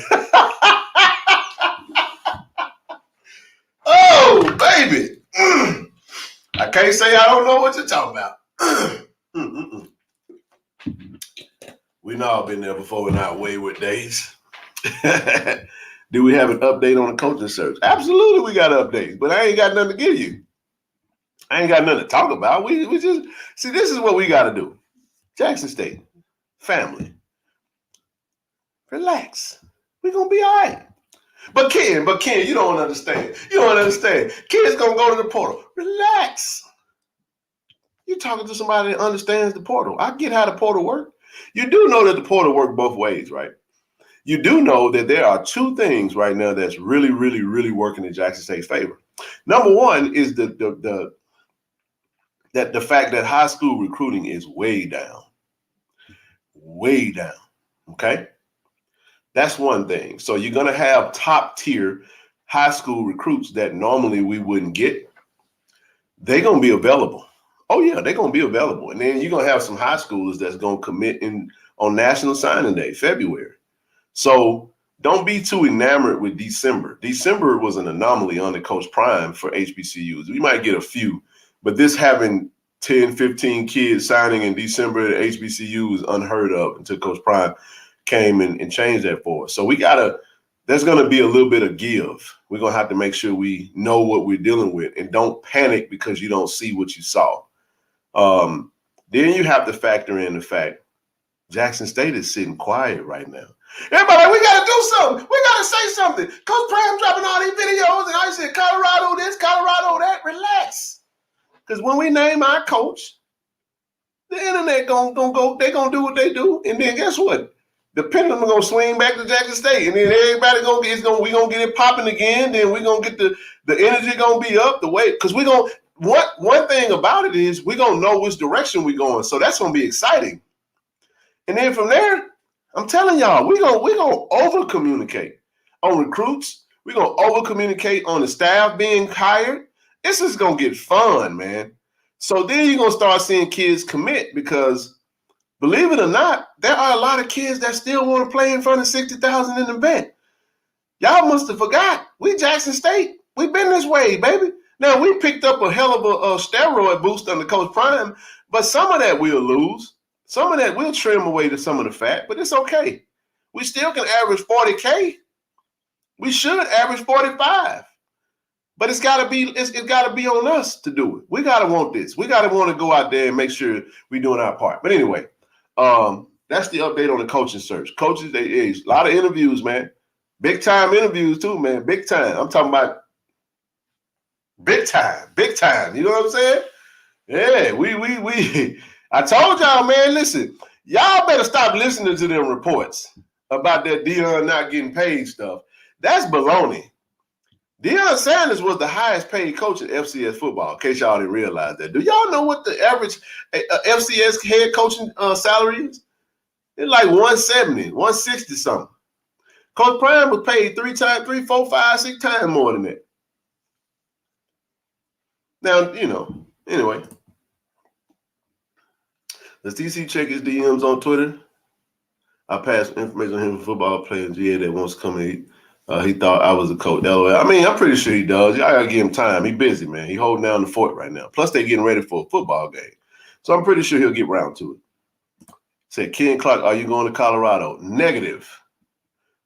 A: Oh, baby. I can't say I don't know what you're talking about. We've all been there before in our wayward days. Do we have an update on the coaching search? Absolutely, we got updates, but I ain't got nothing to give you. I ain't got nothing to talk about. We just see, this is what we got to do. Jackson State, family, relax. We're gonna be all right. But Ken, you don't understand. Kids gonna go to the portal. Relax. You're talking to somebody that understands the portal. I get how the portal works. You do know that the portal works both ways, right? You do know that there are two things right now that's really, really, really working in Jackson State's favor. Number one is the fact that high school recruiting is way down. Way down. Okay? That's one thing. So you're going to have top tier high school recruits that normally we wouldn't get. They're going to be available. Oh, yeah, they're going to be available. And then you're going to have some high schoolers that's going to commit on National Signing Day, February. So don't be too enamored with December. December was an anomaly under Coach Prime for HBCUs. We might get a few, but this having 10, 15 kids signing in December at HBCU is unheard of until Coach Prime came and changed that for us. So there's going to be a little bit of give. We're going to have to make sure we know what we're dealing with and don't panic because you don't see what you saw. Then you have to factor in the fact Jackson State is sitting quiet right now. Everybody, we got to do something. We got to say something. Coach Prime dropping all these videos and I said, Colorado this, Colorado that. Relax. Because when we name our coach, the internet gonna go, they going to do what they do. And then guess what? The pendulum gonna swing back to Jackson State, and then everybody we gonna get it popping again. Then we gonna get the energy gonna be up the way because we gonna one thing about it is we gonna know which direction we going, so that's gonna be exciting. And then from there, I'm telling y'all, we gonna over communicate on recruits. We're going to over-communicate on the staff being hired. This is going to get fun, man. So then you're going to start seeing kids commit because, believe it or not, there are a lot of kids that still want to play in front of 60,000 in the event. Y'all must have forgot. We Jackson State. We've been this way, baby. Now, we picked up a hell of a steroid boost under Coach Prime, but some of that we'll lose. Some of that we'll trim away to some of the fat, but it's okay. We still can average 40K. We should average 45. But it's gotta be on us to do it. We gotta want this. We gotta want to go out there and make sure we're doing our part. But anyway, that's the update on the coaching search. Coaches, a lot of interviews, man. Big time interviews too, man. Big time. I'm talking about big time. You know what I'm saying? Yeah, we. I told y'all, man. Listen, y'all better stop listening to them reports about that Deion not getting paid stuff. That's baloney. Deion Sanders was the highest paid coach in FCS football, in case y'all didn't realize that. Do y'all know what the average FCS head coaching salary is? It's like 170, 160 something. Coach Prime was paid 3, 4, 5, 6 times more than that. Now, anyway. Does TC check his DMs on Twitter? I passed information on him for football players GA that wants to come in. He thought I was a coach. LOL. I mean, I'm pretty sure he does. I gotta give him time. He busy, man. He holding down the fort right now. Plus, they getting ready for a football game. So I'm pretty sure he'll get around to it. Said, Ken Clark, are you going to Colorado? Negative.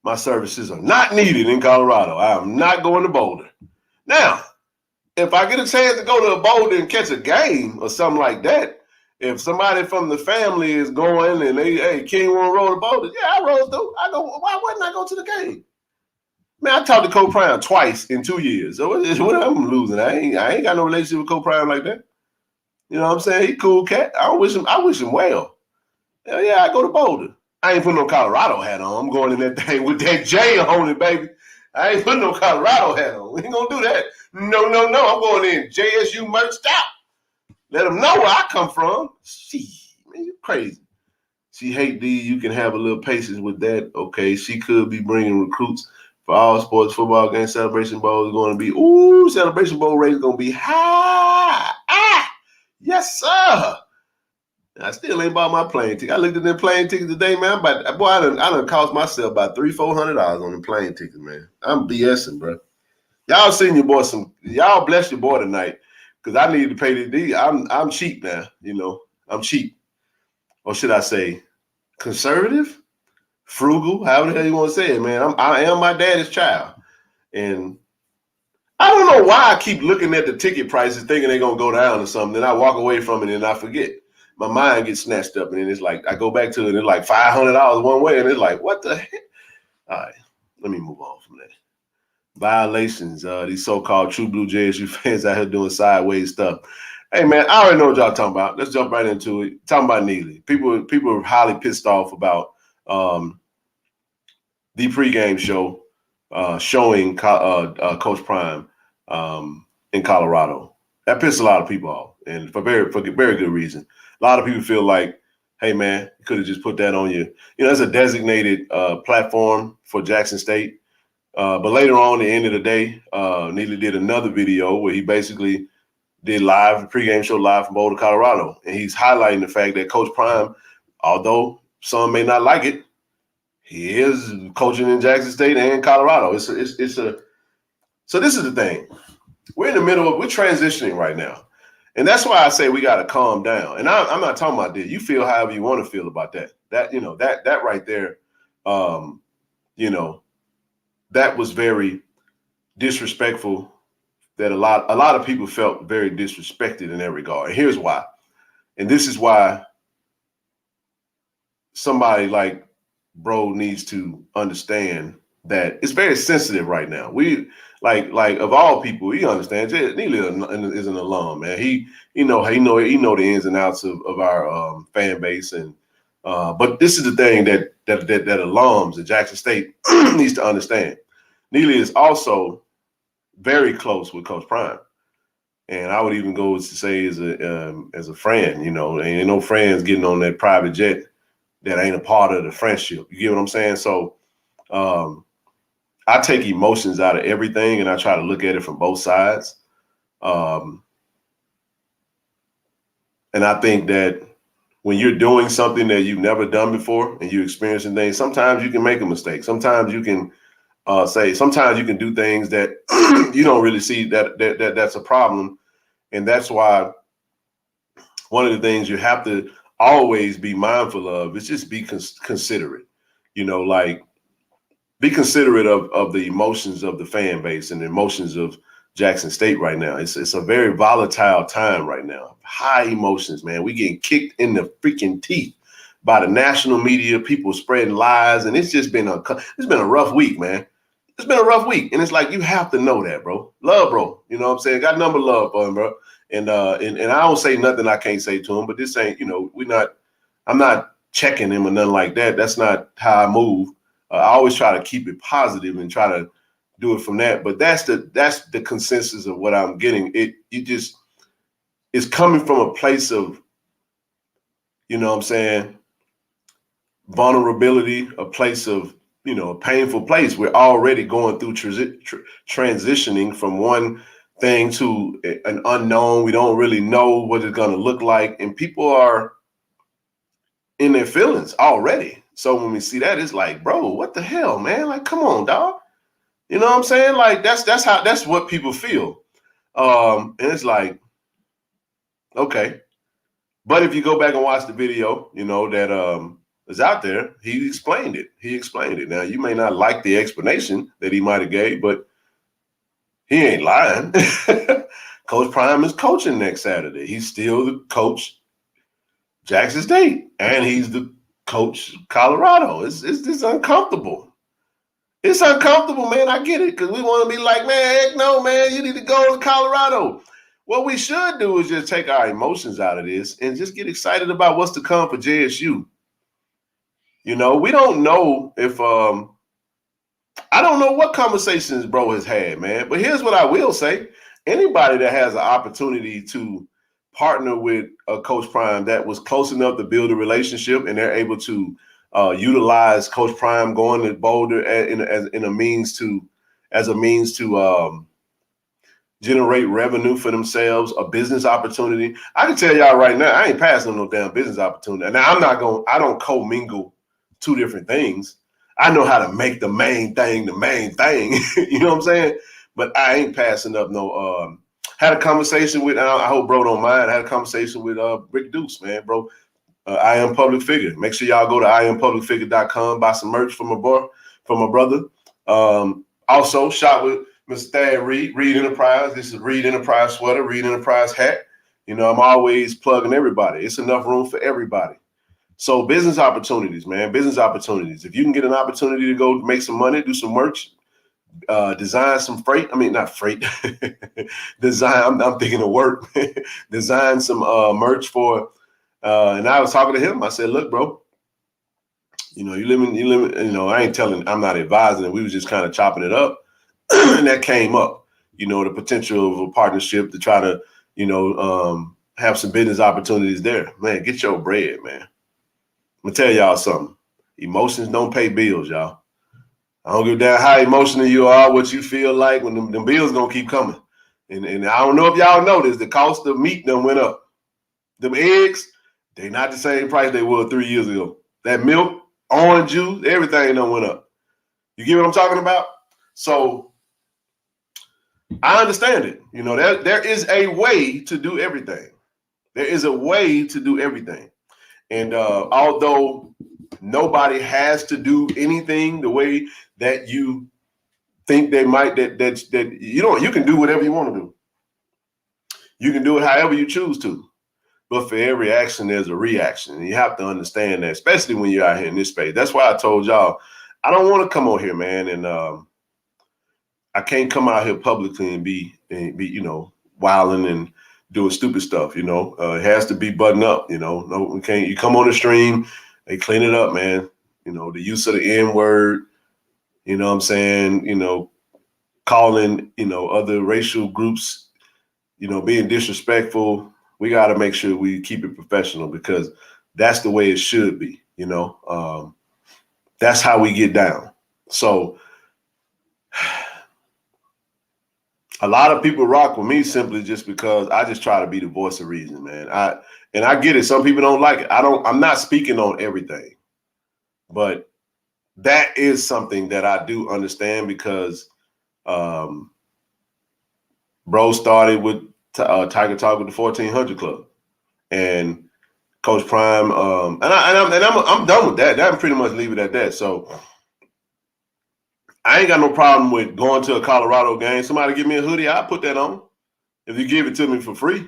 A: My services are not needed in Colorado. I am not going to Boulder. Now, if I get a chance to go to a Boulder and catch a game or something like that, if somebody from the family is going and hey, King want to roll the Boulder, yeah, I roll through. I go, why wouldn't I go to the game? Man, I talked to Coach Prime twice in 2 years. So what I'm losing. I ain't got no relationship with Coach Prime like that. You know what I'm saying? He cool cat. I wish him well. Hell yeah, I go to Boulder. I ain't putting no Colorado hat on. I'm going in that thing with that J on it, baby. I ain't putting no Colorado hat on. We ain't gonna do that. No. I'm going in JSU merched out. Let them know where I come from. She, man, you crazy. She hate D. You can have a little patience with that. Okay, she could be bringing recruits for all sports football games. Celebration Bowl is going to be, Celebration Bowl rate is going to be high. Yes, sir. I still ain't bought my plane ticket. I looked at that plane ticket today, man. I done cost myself about $300-400 on the plane ticket, man. I'm BSing, bro. Y'all seen your boy y'all bless your boy tonight because I need to pay the D. I'm cheap now, I'm cheap. Or should I say conservative? Frugal, however the hell you want to say it, man. I am my daddy's child. And I don't know why I keep looking at the ticket prices thinking they're going to go down or something. Then I walk away from it and I forget. My mind gets snatched up and then it's like I go back to it and it's like $500 one way and it's like, what the heck? All right, let me move on from that. Violations, these so-called true blue JSU fans out here doing sideways stuff. Hey, man, I already know what y'all talking about. Let's jump right into it. Talking about Neely. People are highly pissed off about the pregame show showing Coach Prime in Colorado. That pissed a lot of people off, and for very good reason. A lot of people feel like, hey, man, you could have just put that on you. It's a designated platform for Jackson State. But later on, at the end of the day, Neely did another video where he basically did pregame show live from Boulder, Colorado. And he's highlighting the fact that Coach Prime, although some may not like it, he is coaching in Jackson State and Colorado. So this is the thing. We're in the middle of, we're transitioning right now. And that's why I say we got to calm down. And I'm not talking about this. You feel however you want to feel about that. That right there, that was very disrespectful. That a lot of people felt very disrespected in that regard. And here's why. And this is why somebody like Bro needs to understand that it's very sensitive right now. We like of all people, he understands. Neely is an alum, man. He know the ins and outs of our fan base, and but this is the thing that alums at Jackson State needs to understand. Neely is also very close with Coach Prime, and I would even go to say as a friend. Ain't no friends getting on that private jet that ain't a part of the friendship. You get what I'm saying? So I take emotions out of everything and I try to look at it from both sides. And I think that when you're doing something that you've never done before and you're experiencing things, sometimes you can make a mistake. Sometimes you can sometimes you can do things that you don't really see that's a problem. And that's why one of the things you have to always be mindful of is just be considerate, like be considerate of the emotions of the fan base and the emotions of Jackson State right now. It's a very volatile time right now. High emotions, man. We getting kicked in the freaking teeth by the national media, people spreading lies, and it's been a rough week, man. It's been a rough week, and it's like you have to know that, bro. Love, bro. You know what I'm saying? Got number love for him, bro. And I don't say nothing I can't say to him, but this ain't, I'm not checking him or nothing like that. That's not how I move. I always try to keep it positive and try to do it from that. But that's the consensus of what I'm getting. It's coming from a place of, you know what I'm saying, vulnerability, a place of, a painful place. We're already going through transitioning from one thing to an unknown. We don't really know what it's going to look like. And people are in their feelings already. So when we see that, it's like, bro, what the hell, man? Like, come on, dog. You know what I'm saying? Like, that's what people feel. And it's like, okay. But if you go back and watch the video, that is out there, he explained it. Now, you may not like the explanation that he might have gave, but he ain't lying. Coach Prime is coaching next Saturday. He's still the coach Jackson State, and he's the coach Colorado. It's uncomfortable. It's uncomfortable, man. I get it, because we want to be like, man, heck no, man, you need to go to Colorado. What we should do is just take our emotions out of this and just get excited about what's to come for JSU. We don't know if I don't know what conversations bro has had, man. But here's what I will say. Anybody that has an opportunity to partner with a Coach Prime that was close enough to build a relationship and they're able to utilize Coach Prime going to Boulder as a means to generate revenue for themselves, a business opportunity. I can tell y'all right now, I ain't passing on no damn business opportunity. Now I don't commingle two different things. I know how to make the main thing the main thing. You know what I'm saying? But I ain't passing up no. Had a conversation with, I hope bro don't mind. I had a conversation with Rick Deuce, man, bro. I am public figure. Make sure y'all go to iampublicfigure.com, buy some merch from my brother. Also shot with Mr. Thad Reed Enterprise. This is Reed Enterprise sweater, Reed Enterprise hat. I'm always plugging everybody. It's enough room for everybody. So business opportunities, man, business opportunities. If you can get an opportunity to go make some money, do some merch, design some freight. I mean, not freight. Design. I'm thinking of work. Design some merch for. And I was talking to him. I said, look, bro, you live. I'm not advising it. We was just kind of chopping it up. And that came up, the potential of a partnership to try to, have some business opportunities there. Man, get your bread, man. I'm gonna tell y'all something. Emotions don't pay bills, y'all. I don't give a damn how emotional you are, what you feel like when them bills gonna keep coming. And I don't know if y'all noticed, the cost of meat done went up. Them eggs, they not the same price they were 3 years ago. That milk, orange juice, everything done went up. You get what I'm talking about? So I understand it. There is a way to do everything. There is a way to do everything. And although nobody has to do anything the way that you think they might, that you can do whatever you want to do. You can do it however you choose to. But for every action, there's a reaction. And you have to understand that, especially when you're out here in this space. That's why I told y'all, I don't want to come on here, man, and I can't come out here publicly and be wilding and doing stupid stuff. It has to be buttoned up. No, we can't. You come on the stream, they clean it up, man. The use of the N word. You know what I'm saying? Calling other racial groups, being disrespectful. We got to make sure we keep it professional, because that's the way it should be. That's how we get down. So A lot of people rock with me simply just because I just try to be the voice of reason, man. I get it. Some people don't like it. I'm not speaking on everything, but that is something that I do understand because bro started with Tiger Talk with the 1400 Club, and Coach Prime, I'm done with that. That can pretty much leave it at that. So I ain't got no problem with going to a Colorado game. Somebody give me a hoodie, I'll put that on if you give it to me for free.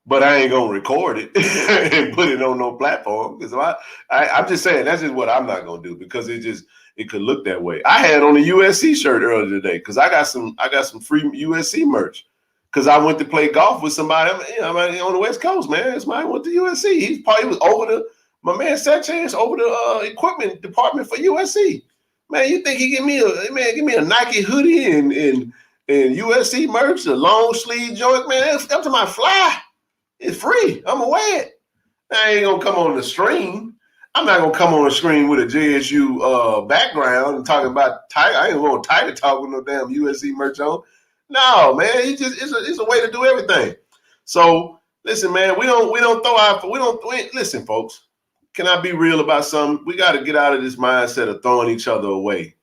A: But I ain't gonna record it and put it on no platform because I'm just saying that's just what I'm not gonna do because it could look that way. I had on a USC shirt earlier today because I got some free USC merch because I went to play golf with somebody. I'm on the West Coast, man. Somebody went to USC. He was over my man Sanchez over the equipment department for USC. Man, you think he give me a Nike hoodie and USC merch, a long sleeve joint, man? That's up to my fly. It's free. I'm gonna wear it. I ain't gonna come on the screen. I'm not gonna come on the screen with a JSU background and talking about Tiger. I ain't going Tiger Talk with no damn USC merch on. No, man. It's a way to do everything. So listen, man. Listen, folks. Can I be real about something? We got to get out of this mindset of throwing each other away.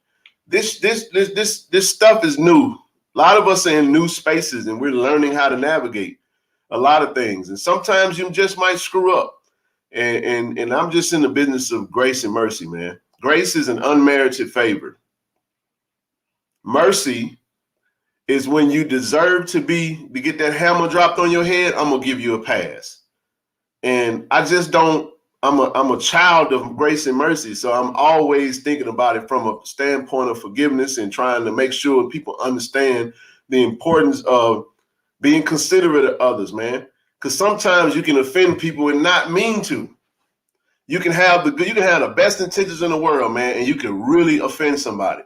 A: This stuff is new. A lot of us are in new spaces and we're learning how to navigate a lot of things. And sometimes you just might screw up. And I'm just in the business of grace and mercy, man. Grace is an unmerited favor. Mercy is when you deserve to get that hammer dropped on your head, I'm going to give you a pass. And I just don't, I'm a child of grace and mercy. So I'm always thinking about it from a standpoint of forgiveness and trying to make sure people understand the importance of being considerate of others, man. Because sometimes you can offend people and not mean to. You can have the best intentions in the world, man, and you can really offend somebody.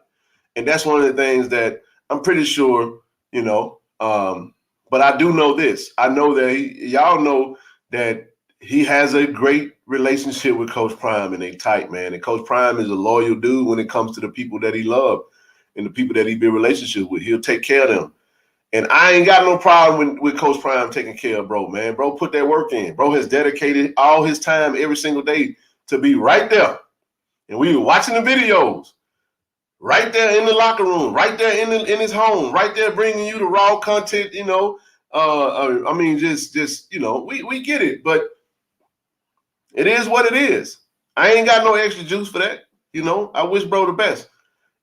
A: And that's one of the things that I'm pretty sure, but I do know this. I know that y'all know that he has a great relationship with Coach Prime and they tight, man. And Coach Prime is a loyal dude when it comes to the people that he loves and the people that he built relationships with. He'll take care of them. And I ain't got no problem with Coach Prime taking care of bro, man. Bro put that work in. Bro has dedicated all his time every single day to be right there. And we were watching the videos right there in the locker room, right there in his home, right there bringing you the raw content, we get it. But it is what it is. I ain't got no extra juice for that. I wish bro the best.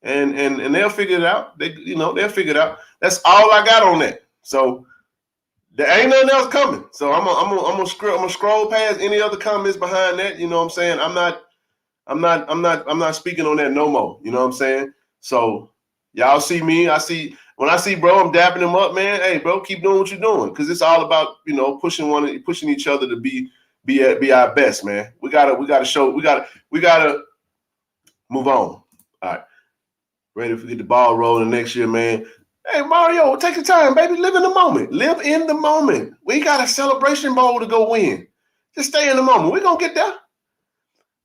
A: And they'll figure it out. They'll figure it out. That's all I got on that. So there ain't nothing else coming. So I'm gonna scroll past any other comments behind that. You know what I'm saying? I'm not speaking on that no more. You know what I'm saying? So y'all see me. When I see bro, I'm dapping him up, man. Hey, bro, keep doing what you're doing. Cause it's all about, pushing each other to be our best, man. We gotta move on. All right. Ready to get the ball rolling next year, man. Hey, Mario, take your time, baby. Live in the moment. Live in the moment. We got a celebration bowl to go win. Just stay in the moment. We're going to get there.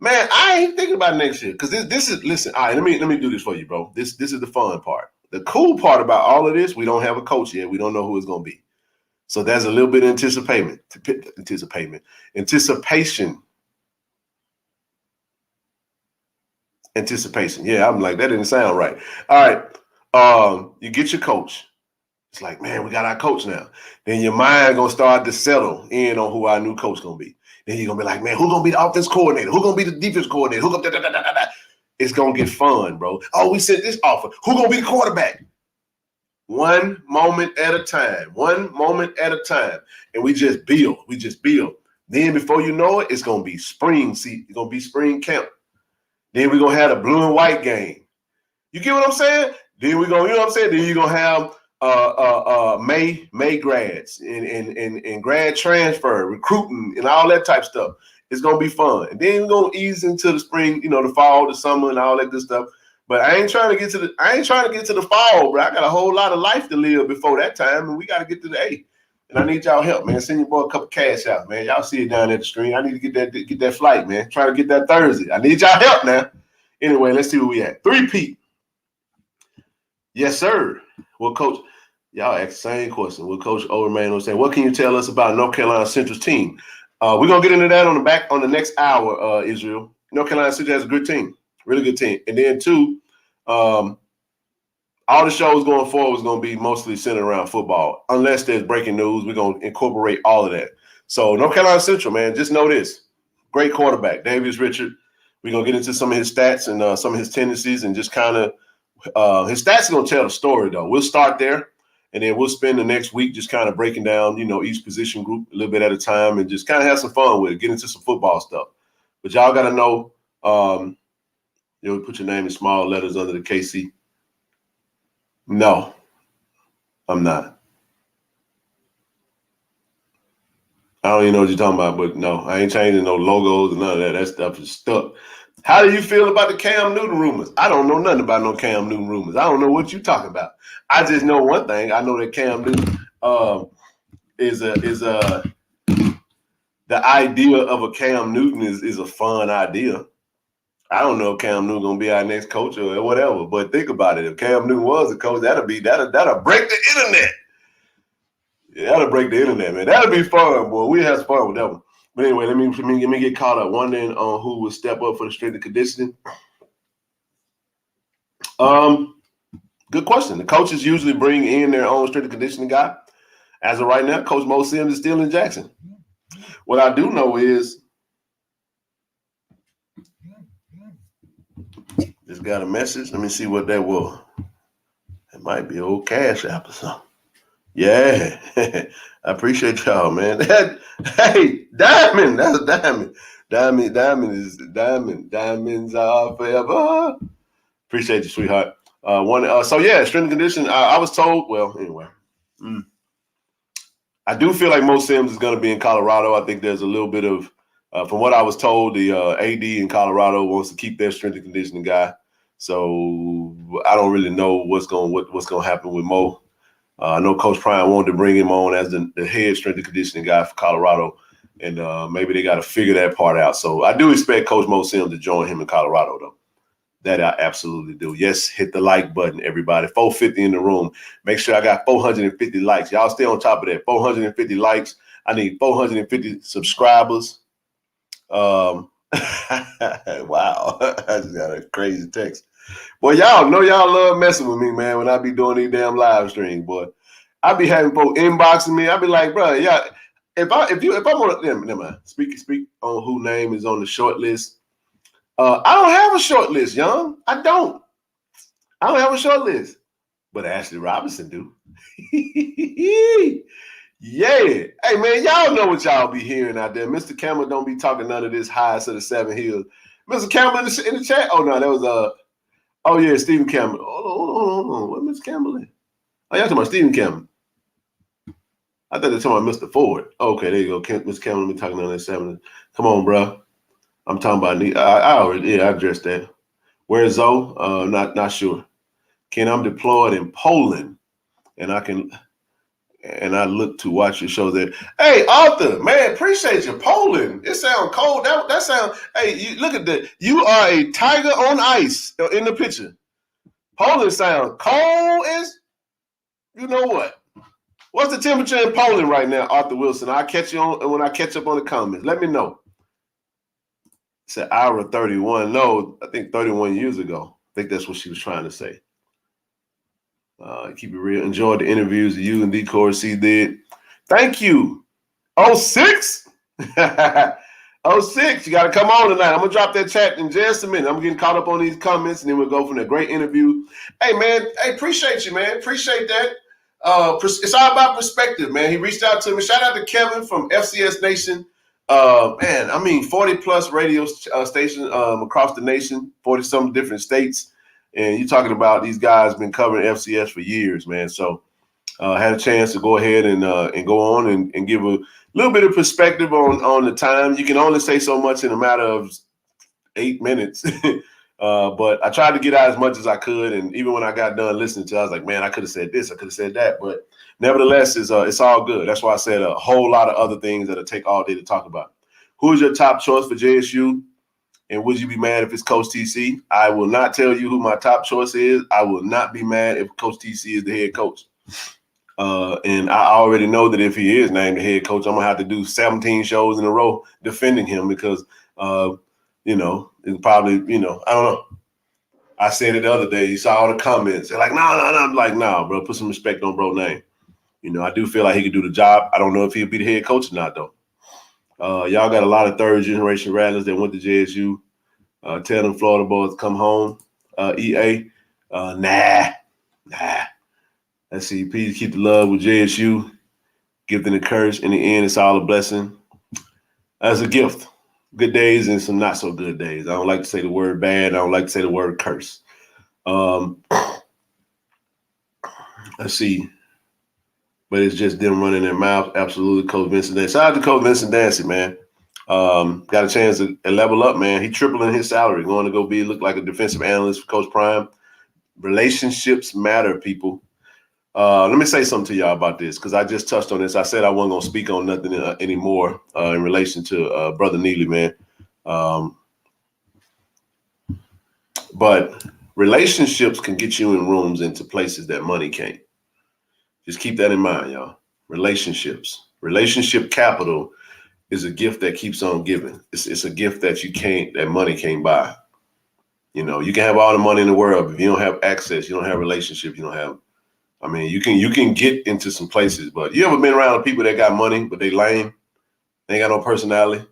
A: Man, I ain't thinking about next year because this is, listen, all right, let me do this for you, bro. This is the fun part. The cool part about all of this, we don't have a coach yet. We don't know who it's going to be. So there's a little bit of anticipation. Yeah, I'm like, that didn't sound right. All right. You get your coach. It's like, man, we got our coach now. Then your mind gonna start to settle in on who our new coach gonna be. Then you're gonna be like, man, who's gonna be the offense coordinator? Who's gonna be the defense coordinator? It's gonna get fun, bro. Oh, we sent this offer. Who's gonna be the quarterback? One moment at a time. And we just build. Then before you know it, it's gonna be spring. See, it's gonna be spring camp. Then we're going to have a blue and white game. You get what I'm saying? Then we're going, Then you're going to have May grads and grad transfer, recruiting, and all that type stuff. It's going to be fun. And then we're going to ease into the spring, the fall, the summer, and all that good stuff. But I ain't trying to get to the fall, bro. I got a whole lot of life to live before that time, and we got to get to the A. And I need y'all help, man. Send your boy a couple cash out, man. Y'all see it down at the screen. I need to get that flight, man. Trying to get that Thursday. I need y'all help now. Anyway, let's see where we at. 3-peat. Yes, sir. Well, Coach Y'all ask the same question. What Coach Overman was saying. What can you tell us about North Carolina Central's team? We're gonna get into that on the next hour, Israel. North Carolina Central has a good team, really good team. And then two, all the shows going forward is gonna be mostly centered around football. Unless there's breaking news, we're gonna incorporate all of that. So North Carolina Central, man, just know this. Great quarterback, Davius Richard. We're gonna get into some of his stats and some of his tendencies and just kind of his stats are gonna tell the story though. We'll start there. And then we'll spend the next week just kind of breaking down, each position group a little bit at a time and just kind of have some fun with it, get into some football stuff. But y'all got to know, put your name in small letters under the KC. No, I'm not. I don't even know what you're talking about, but no, I ain't changing no logos and none of that. That stuff is stuck. How do you feel about the Cam Newton rumors? I don't know nothing about no Cam Newton rumors. I don't know what you're talking about. I just know one thing. I know that Cam Newton is the idea of a Cam Newton is a fun idea. I don't know if Cam Newton gonna be our next coach or whatever, but think about it. If Cam Newton was a coach, that'll break the internet. Yeah, that'll break the internet, man. That'll be fun, boy. We have fun with that one. But anyway, let me get caught up wondering on who will step up for the strength and conditioning. Good question. The coaches usually bring in their own strength and conditioning guy. As of right now, Coach Mo Sims is still in Jackson. What I do know is just got a message. Let me see what that was. It might be old Cash App or something. Yeah, I appreciate y'all, man. Hey, Diamond, that's a diamond. Diamond is diamond. Diamonds are forever. Appreciate you, sweetheart. So yeah, strength and conditioning. I was told. Well, anyway, I do feel like Mo Sims is going to be in Colorado. I think there's a little bit of, from what I was told, the AD in Colorado wants to keep their strength and conditioning guy. So I don't really know what's going to happen with Mo. I know Coach Prime wanted to bring him on as the head strength and conditioning guy for Colorado, and maybe they got to figure that part out. So I do expect Coach Mo Sims to join him in Colorado, though. That I absolutely do. Yes, hit the like button, everybody. 450 in the room. Make sure I got 450 likes. Y'all stay on top of that. 450 likes. I need 450 subscribers. Wow. I just got a crazy text. Boy, y'all know y'all love messing with me, man, when I be doing these damn live streams, boy. I be having folks inboxing me. I be like, bro, yeah, if I'm on, never mind. Speak on who name is on the short list. I don't have a short list, young. I don't have a short list. But Ashley Robinson do. Yeah. Hey, man, y'all know what y'all be hearing out there. Mr. Campbell don't be talking none of this high to the 7 hills. Mr. Campbell in the chat? Oh, no, that was oh, yeah, Stephen Campbell. Hold on. What Mr. Campbell in? Oh, y'all talking about Stephen Campbell. I thought they were talking about Mr. Ford. Okay, there you go. Mr. Campbell be talking on that 7. Come on, bro. I'm talking about I addressed that. Where's Zoe? Not sure. Ken, I'm deployed in Poland, and I look to watch your show there. Hey, Arthur, man, appreciate you. Poland. It sounds cold. That sounds. Hey, you look at that. You are a tiger on ice in the picture. Poland sounds cold as you know what. What's the temperature in Poland right now, Arthur Wilson? I'll catch you on when I catch up on the comments. Let me know. It's an hour 31. No, I think 31 years ago. I think that's what she was trying to say. Keep it real. Enjoyed the interviews that you and D. Corsi did. Thank you. 06? 06. You got to come on tonight. I'm going to drop that chat in just a minute. I'm getting caught up on these comments, and then we'll go from a great interview. Hey, man. Hey, appreciate you, man. Appreciate that. It's all about perspective, man. He reached out to me. Shout out to Kevin from FCS Nation. 40-plus radio stations across the nation, 40-some different states. And you're talking about these guys been covering FCS for years, man. So had a chance to go ahead and go on and give a little bit of perspective on the time. You can only say so much in a matter of 8 minutes. But I tried to get out as much as I could. And even when I got done listening to it, I was like, man, I could have said this. I could have said that. But nevertheless, it's all good. That's why I said a whole lot of other things that'll take all day to talk about. Who is your top choice for JSU? And would you be mad if it's Coach TC? I will not tell you who my top choice is. I will not be mad if Coach TC is the head coach. And I already know that if he is named the head coach, I'm gonna have to do 17 shows in a row defending him because, it's probably, I don't know. I said it the other day. You saw all the comments. They're like, no. I'm like, no, bro. Put some respect on bro name. I do feel like he could do the job. I don't know if he'll be the head coach or not, though. Y'all got a lot of third-generation Rattlers that went to JSU. Tell them Florida boys to come home. EA, nah. Let's see. Please keep the love with JSU. Gift and a curse. In the end, it's all a blessing. As a gift. Good days and some not so good days. I don't like to say the word bad. I don't like to say the word curse. Let's see. But it's just them running their mouth. Absolutely, Coach Vincent Dancy. Shout out to Coach Vincent Dancy, man. Got a chance to level up, man. He tripling his salary, going to go look like a defensive analyst for Coach Prime. Relationships matter, people. Let me say something to y'all about this because I just touched on this. I said I wasn't going to speak on nothing anymore in relation to Brother Neely, man. But relationships can get you in rooms into places that money can't. Just keep that in mind, y'all. Relationships. Relationship capital is a gift that keeps on giving. It's a gift that money can't buy. You can have all the money in the world, but if you don't have access, you don't have relationship, you don't have. I mean, you can get into some places, but you ever been around people that got money, but they lame? They ain't got no personality.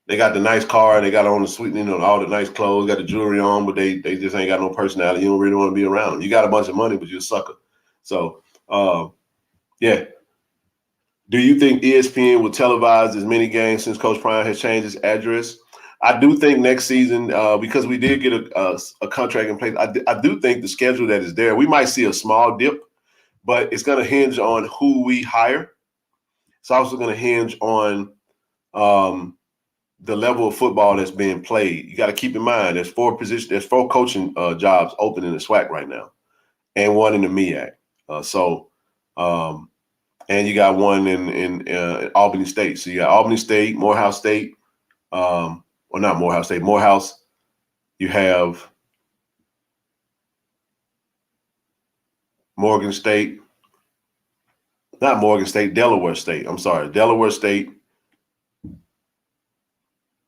A: They got the nice car, they got on the sweet, all the nice clothes, got the jewelry on, but they just ain't got no personality. You don't really want to be around them. You got a bunch of money, but you're a sucker. So, yeah. Do you think ESPN will televise as many games since Coach Prime has changed his address? I do think next season, because we did get a contract in place, I do think the schedule that is there, we might see a small dip, but it's going to hinge on who we hire. It's also going to hinge on the level of football that's being played. You got to keep in mind there's four coaching jobs open in the SWAC right now, and one in the MEAC. And you got one in Albany State. So you got Albany State, Morehouse State, or not Morehouse State, Morehouse. You have Morgan State, not Morgan State, Delaware State. I'm sorry, Delaware State,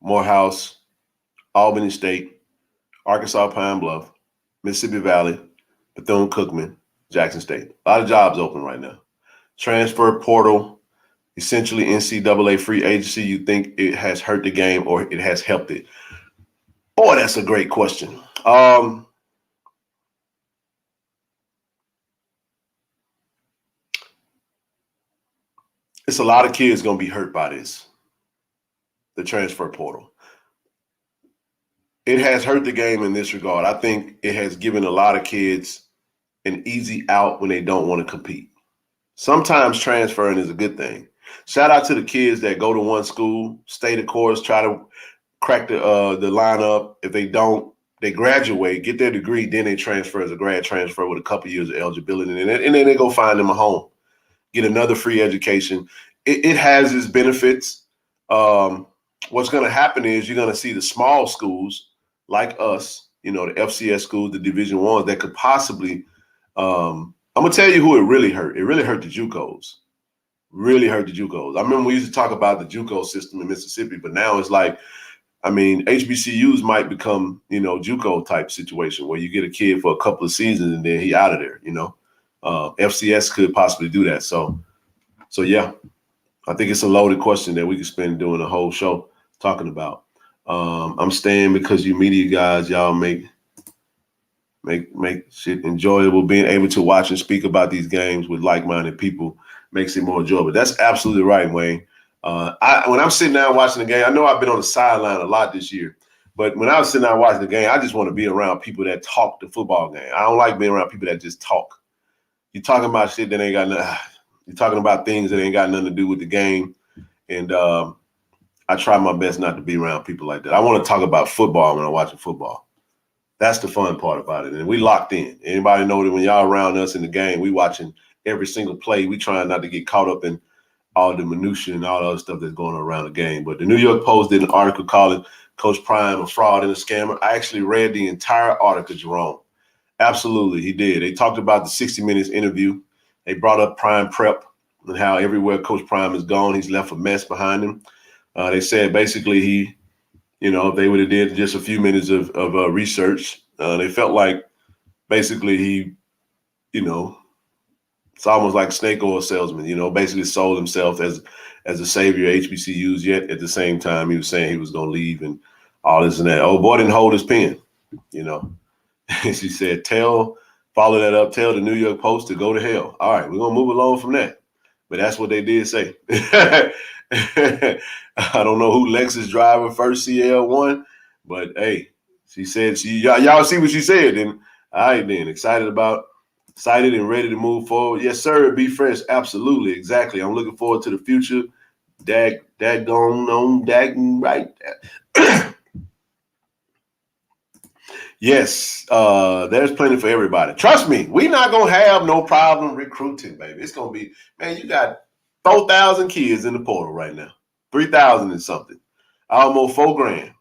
A: Morehouse, Albany State, Arkansas Pine Bluff, Mississippi Valley, Bethune-Cookman, Jackson State. A lot of jobs open right now. Transfer portal, essentially NCAA free agency. You think it has hurt the game or it has helped it? Boy, that's a great question. It's a lot of kids going to be hurt by this, the transfer portal. It has hurt the game in this regard. I think it has given a lot of kids an easy out when they don't want to compete. Sometimes transferring is a good thing. Shout out to the kids that go to one school, stay the course, try to crack the lineup. If they don't, they graduate, get their degree, then they transfer as a grad transfer with a couple years of eligibility, and then they go find them a home, get another free education. It has its benefits. What's going to happen is you're going to see the small schools like us, the FCS schools, the Division Ones that could possibly. I'm gonna tell you who it really hurt. It really hurt the JUCOs. Really hurt the JUCOs. I remember we used to talk about the JUCO system in Mississippi, but now it's like, HBCUs might become, JUCO type situation where you get a kid for a couple of seasons and then he out of there. FCS could possibly do that. So yeah, I think it's a loaded question that we could spend doing a whole show talking about. I'm staying because you media guys, y'all make shit enjoyable. Being able to watch and speak about these games with like-minded people makes it more enjoyable. That's absolutely right, Wayne. When I'm sitting down watching the game, I know I've been on the sideline a lot this year, but when I was sitting down watching the game, I just want to be around people that talk the football game. I don't like being around people that just talk. You're talking about shit that ain't got nothing. You're talking about things that ain't got nothing to do with the game, and I try my best not to be around people like that. I want to talk about football when I'm watching football. That's the fun part about it. And we locked in. Anybody know that when y'all around us in the game, we watching every single play. We trying not to get caught up in all the minutia and all the other stuff that's going on around the game. But the New York Post did an article calling Coach Prime a fraud and a scammer. I actually read the entire article, Jerome. Absolutely, he did. They talked about the 60 Minutes interview. They brought up Prime Prep and how everywhere Coach Prime is gone, he's left a mess behind him. They said basically he, if they would have did just a few minutes of research, they felt like basically he, it's almost like snake oil salesman, basically sold himself as a savior of HBCUs, yet at the same time he was saying he was going to leave and all this and that. Oh, boy didn't hold his pen, She said, follow that up, tell the New York Post to go to hell. All right, we're going to move along from that. But that's what they did say. I don't know who Lexus driver first CL1, but hey, she said y'all see what she said. And all right, then excited and ready to move forward. Yes, sir. Be fresh. Absolutely. Exactly. I'm looking forward to the future. Right. Yes, there's plenty for everybody. Trust me, we're not going to have no problem recruiting, baby. It's going to be, man, you got 4,000 kids in the portal right now. 3,000 and something. Almost $4,000.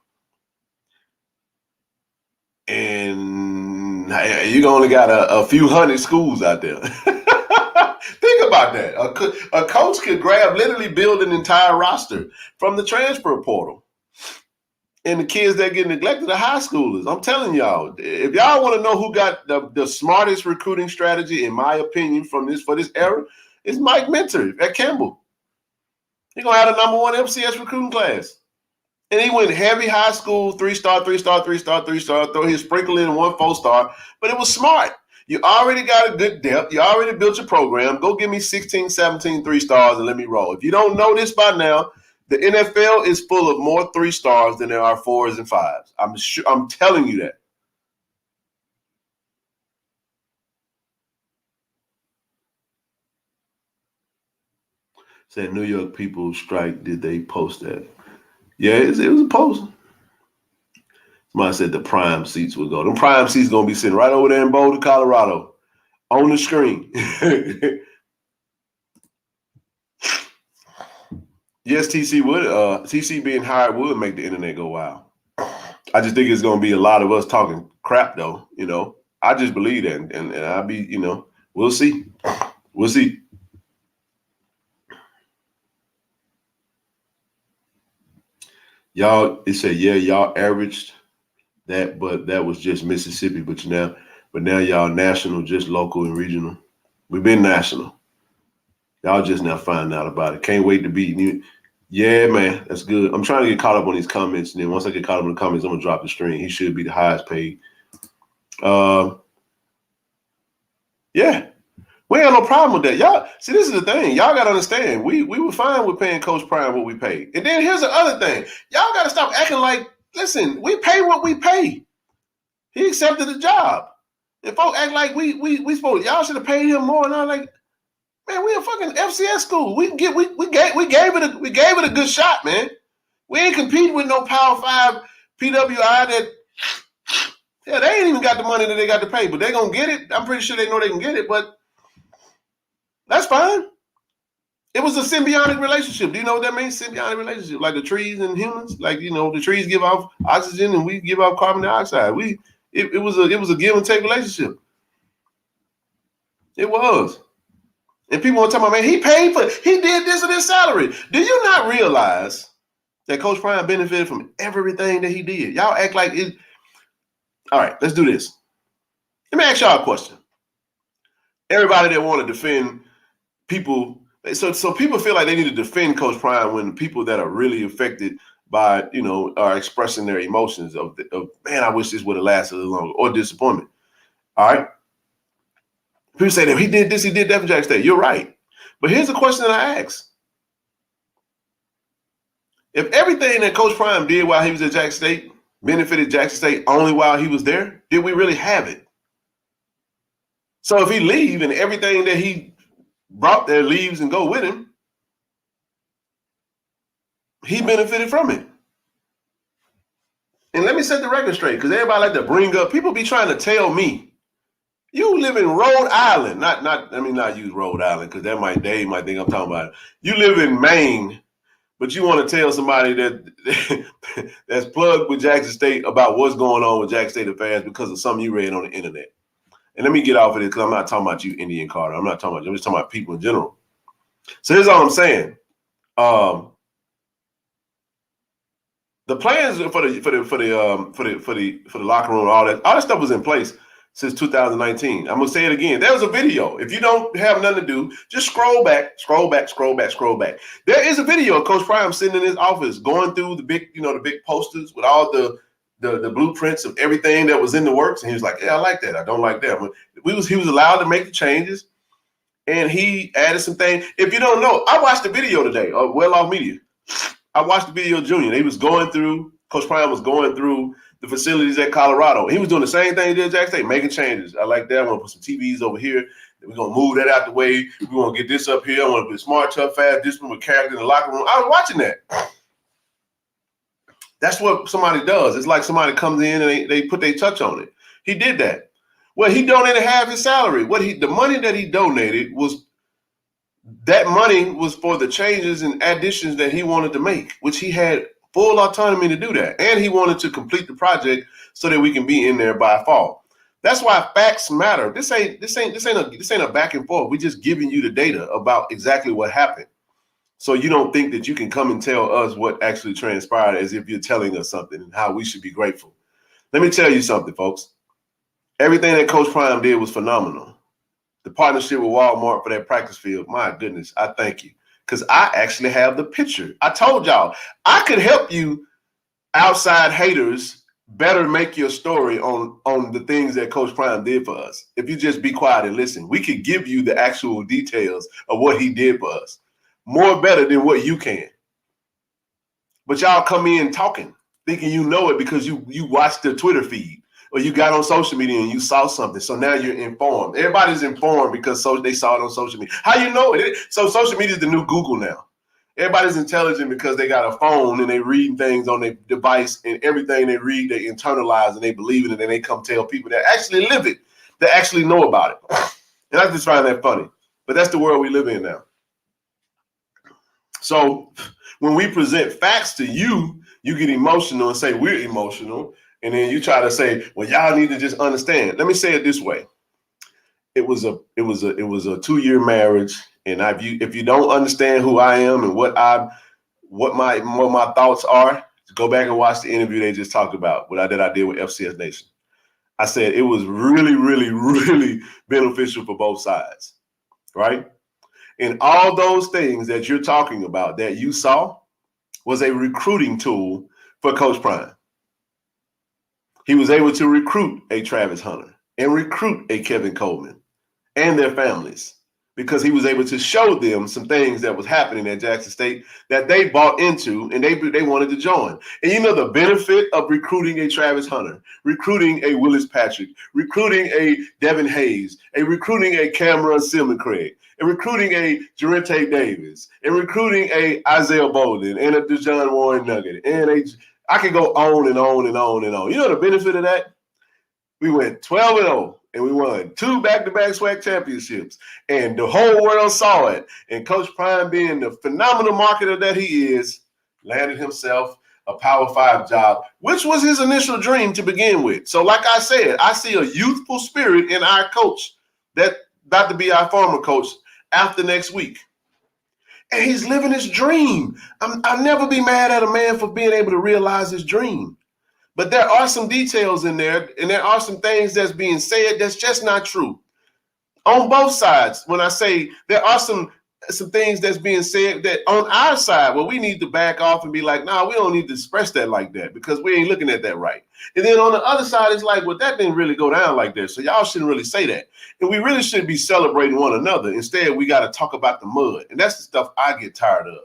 A: And you only got a few hundred schools out there. Think about that. A coach could build an entire roster from the transfer portal. And the kids that get neglected are high schoolers. I'm telling y'all, if y'all want to know who got the smartest recruiting strategy, in my opinion, for this era, it's Mike Minter at Campbell. He's going to have the #1 FCS recruiting class. And he went heavy high school, 3-star, 3-star, 3-star, 3-star, throw his sprinkle in 1 4-star. But it was smart. You already got a good depth. You already built your program. Go give me 16, 17 3-stars and let me roll. If you don't know this by now, the NFL is full of more 3-stars than there are 4s and 5s. I'm telling you that. Said New York people strike. Did they post that? Yeah, it was a post. Somebody said the prime seats would go. Them prime seats going to be sitting right over there in Boulder, Colorado, on the screen. Yes, TC would. TC being hired would make the internet go wild. I just think it's going to be a lot of us talking crap, though. I just believe that, and I'll be, we'll see. We'll see. Y'all, it said, yeah, y'all averaged that, but that was just Mississippi. But now y'all national, just local and regional. We've been national. Y'all just now finding out about it. Can't wait to beat you. Yeah, man, that's good. I'm trying to get caught up on these comments, and then once I get caught up in the comments, I'm gonna drop the stream. He should be the highest paid. Yeah, we ain't got no problem with that. Y'all see, this is the thing. Y'all gotta understand. We were fine with paying Coach Prime what we paid. And then here's the other thing. Y'all gotta stop acting like, listen, we pay what we pay. He accepted the job. And folks act like we supposed, y'all should have paid him more. And I'm like, man, we a fucking FCS school. We gave it a good shot, man. We ain't competing with no Power 5 PWI that, yeah, they ain't even got the money that they got to pay, but they gonna get it. I'm pretty sure they know they can get it, but that's fine. It was a symbiotic relationship. Do you know what that means? Symbiotic relationship, like the trees and humans. Like, the trees give off oxygen and we give off carbon dioxide. It was a give and take relationship. It was. And people want to talk about, man, he did this and his salary. Do you not realize that Coach Prime benefited from everything that he did? Y'all act like it. All right, let's do this. Let me ask y'all a question. Everybody that want to defend people, so people feel like they need to defend Coach Prime when the people that are really affected by, are expressing their emotions of man, I wish this would have lasted a little longer, or disappointment. All right. People say that he did this, he did that for Jackson State. You're right. But here's the question that I ask. If everything that Coach Prime did while he was at Jackson State benefited Jackson State only while he was there, did we really have it? So if he leaves and everything that he brought there leaves and go with him, he benefited from it. And let me set the record straight, because everybody like to bring up, people be trying to tell me, you live in Rhode Island, let me not use Rhode Island, because Dave might think I'm talking about it. You live in Maine, but you want to tell somebody that that's plugged with Jackson State about what's going on with Jackson State affairs because of something you read on the internet. And let me get off of this because I'm not talking about you, Indian Carter. I'm not talking about you. I'm just talking about people in general. So here's all I'm saying. The plans for the locker room, all that stuff was in place since 2019. I'm gonna say it again. There was a video. If you don't have nothing to do, just scroll back. There is a video of Coach Prime sitting in his office going through the big posters with all the blueprints of everything that was in the works, and he was like, "Yeah, I like that. I don't like that." But he was allowed to make the changes, and he added some things. If you don't know, I watched the video today of Well Off Media. I watched the video of Junior. Coach Prime was going through the facilities at Colorado. He was doing the same thing he did at Jackson State, making changes. I like that. I'm going to put some TVs over here. We're going to move that out the way. We're going to get this up here. I want to put smart, tough, fast, discipline with character in the locker room. I was watching that. That's what somebody does. It's like somebody comes in and they put their touch on it. He did that. Well, he donated half his salary. The money that he donated was for the changes and additions that he wanted to make, which he had full autonomy to do that. And he wanted to complete the project so that we can be in there by fall. That's why facts matter. This ain't a back and forth. We're just giving you the data about exactly what happened. So you don't think that you can come and tell us what actually transpired as if you're telling us something and how we should be grateful. Let me tell you something, folks. Everything that Coach Prime did was phenomenal. The partnership with Walmart for that practice field, my goodness, I thank you. Because I actually have the picture. I told y'all, I could help you outside haters better make your story on the things that Coach Prime did for us. If you just be quiet and listen, we could give you the actual details of what he did for us. More better than what you can. But y'all come in talking, thinking you know it because you watched the Twitter feed. Or you got on social media and you saw something, so now you're informed. Everybody's informed because they saw it on social media. How you know it? So social media is the new Google now. Everybody's intelligent because they got a phone and they read things on their device, and everything they read, they internalize and they believe in it, and they come tell people that actually live it, that actually know about it. And I just find that funny. But that's the world we live in now. So when we present facts to you, you get emotional and say we're emotional. And then you try to say, well, y'all need to just understand. Let me say it this way. It was a 2-year marriage. And if you don't understand who I am and what my thoughts are, go back and watch the interview they just talked about, what I did with FCS Nation. I said it was really, really, really beneficial for both sides, right? And all those things that you're talking about that you saw was a recruiting tool for Coach Prime. He was able to recruit a Travis Hunter and recruit a Kevin Coleman and their families because he was able to show them some things that was happening at Jackson State that they bought into and they wanted to join. And you know the benefit of recruiting a Travis Hunter, recruiting a Willis Patrick, recruiting a Devin Hayes, recruiting a Cameron Silman-Craig, and recruiting a Jarente Davis, and recruiting a Isaiah Bolden and a DeJohn Warren Nugget, and I could go on and on and on and on. You know the benefit of that? We went 12-0 and we won 2 back-to-back SWAC championships. And the whole world saw it. And Coach Prime, being the phenomenal marketer that he is, landed himself a Power 5 job, which was his initial dream to begin with. So like I said, I see a youthful spirit in our coach that about to be our former coach after next week. And he's living his dream. I'll never be mad at a man for being able to realize his dream. But there are some details in there, and there are some things that's being said that's just not true. On both sides, when I say there are some things that's being said that on our side, well, we need to back off and be like, nah, we don't need to express that like that because we ain't looking at that right. And then on the other side, it's like, well, that didn't really go down like that. So y'all shouldn't really say that. And we really shouldn't be celebrating one another. Instead, we got to talk about the mud. And that's the stuff I get tired of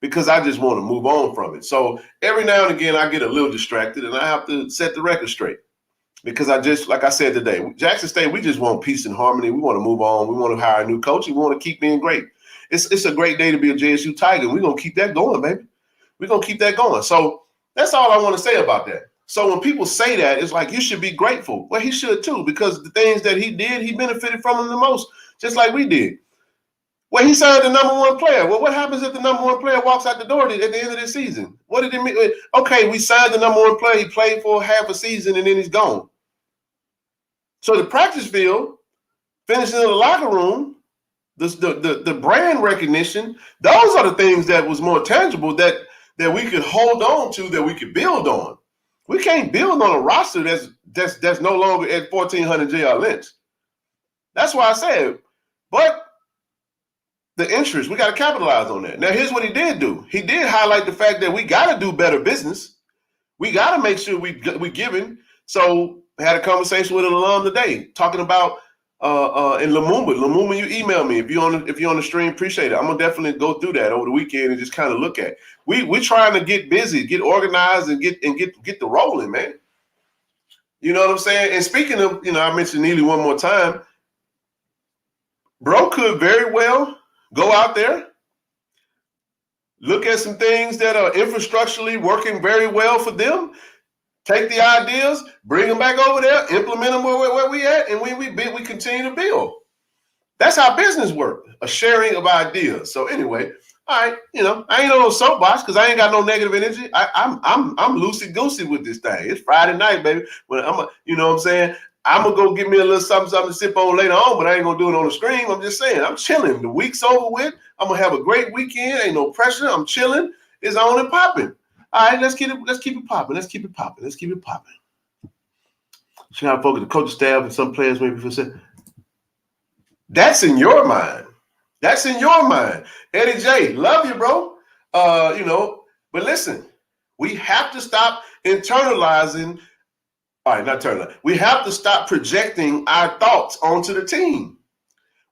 A: because I just want to move on from it. So every now and again, I get a little distracted and I have to set the record straight. Because like I said today, Jackson State, we just want peace and harmony. We want to move on. We want to hire a new coach. And we want to keep being great. It's a great day to be a JSU Tiger. We're going to keep that going, baby. We're going to keep that going. So that's all I want to say about that. So when people say that, it's like, you should be grateful. Well, he should too, because the things that he did, he benefited from them the most, just like we did. Well, he signed the number 1 player. Well, what happens if the number 1 player walks out the door at the end of this season? What did it mean? Okay, we signed the number 1 player. He played for half a season, and then he's gone. So the practice field, finishing in the locker room, the brand recognition, those are the things that was more tangible that we could hold on to, that we could build on. We can't build on a roster that's no longer at 1,400 JR Lynch. That's why I said, but the interest, we got to capitalize on that. Now, here's what he did do. He did highlight the fact that we got to do better business. We got to make sure we giving. So I had a conversation with an alum today talking about in Lumumba, you email me if you're on the stream. Appreciate it. I'm gonna definitely go through that over the weekend and just kind of look at. We're trying to get busy, get organized, and get the rolling, man. You know what I'm saying? And speaking of, I mentioned Neely one more time. Bro could very well go out there, look at some things that are infrastructurally working very well for them. Take the ideas, bring them back over there, implement them where we at, and we continue to build. That's how business works, a sharing of ideas. So anyway, all right, I ain't on no soapbox because I ain't got no negative energy. I'm loosey goosey with this thing. It's Friday night, baby. When you know what I'm saying? I'm gonna go get me a little something to sip on later on, but I ain't gonna do it on the stream. I'm just saying, I'm chilling. The week's over with. I'm gonna have a great weekend. Ain't no pressure. I'm chilling. It's on and popping. All right, let's keep it popping. Let's keep it popping. See how I focus the coaching staff and some players maybe for saying that's in your mind. That's in your mind. Eddie J, love you, bro. But listen, we have to stop internalizing. All right, not internalizing. We have to stop projecting our thoughts onto the team.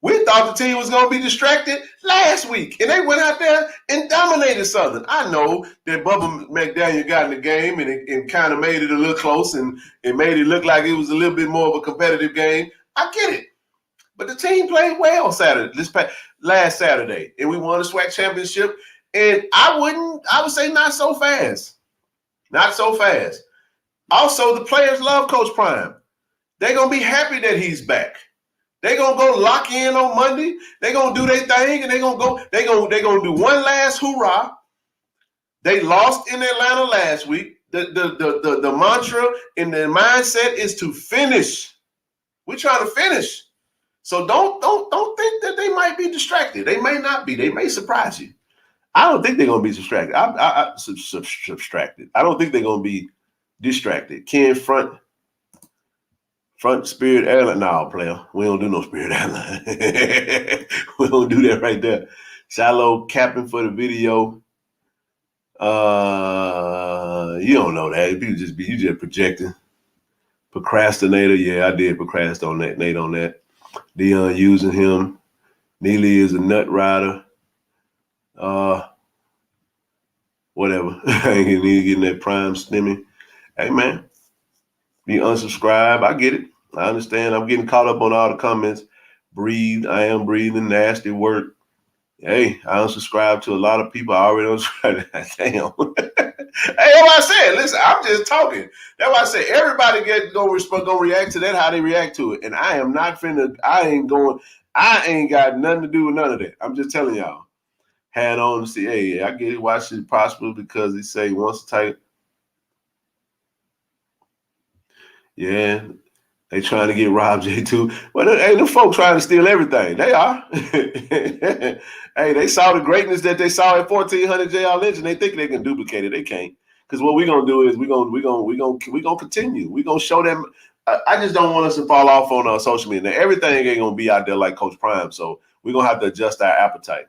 A: We thought the team was going to be distracted last week, and they went out there and dominated Southern. I know that Bubba McDaniel got in the game and kind of made it a little close and made it look like it was a little bit more of a competitive game. I get it. But the team played well last Saturday, and we won the SWAC championship. And I would say not so fast. Not so fast. Also, the players love Coach Prime. They're going to be happy that he's back. They're going to go lock in on Monday. They're going to do their thing, and they're going to do one last hoorah. They lost in Atlanta last week. The mantra and the mindset is to finish. We're trying to finish. So don't think that they might be distracted. They may not be. They may surprise you. I don't think they're going to be distracted. Subtracted. I don't think they're going to be distracted. Ken Front Spirit Airline. No, player. We don't do no Spirit Airline. We don't do that right there. Shallow capping for the video. You don't know that. You just projecting. Procrastinator. Yeah, I did procrastinate on that. Dion using him. Neely is a nut rider. Whatever. I ain't getting that prime stimming. Hey, man. You unsubscribe. I get it. I understand. I'm getting caught up on all the comments. Breathe. I am breathing. Nasty work. Hey, I unsubscribe to a lot of people. I already unsubscribed. Damn. Hey, that's what I said. Listen, I'm just talking. That's why I said everybody gonna react to that how they react to it. And I am not finna. I ain't got nothing to do with none of that. I'm just telling y'all. Had on to see. Hey, I get it. Why should it possible? Because he say he wants to type. Yeah, they trying to get Rob J too. Well, ain't them folks trying to steal everything. They are. Hey, they saw the greatness that they saw at 1,400 JR Lynch, and they think they can duplicate it. They can't. Because what we're gonna do is we're gonna continue. We're gonna show them. I just don't want us to fall off on social media. Now, everything ain't gonna be out there like Coach Prime, so we're gonna have to adjust our appetite.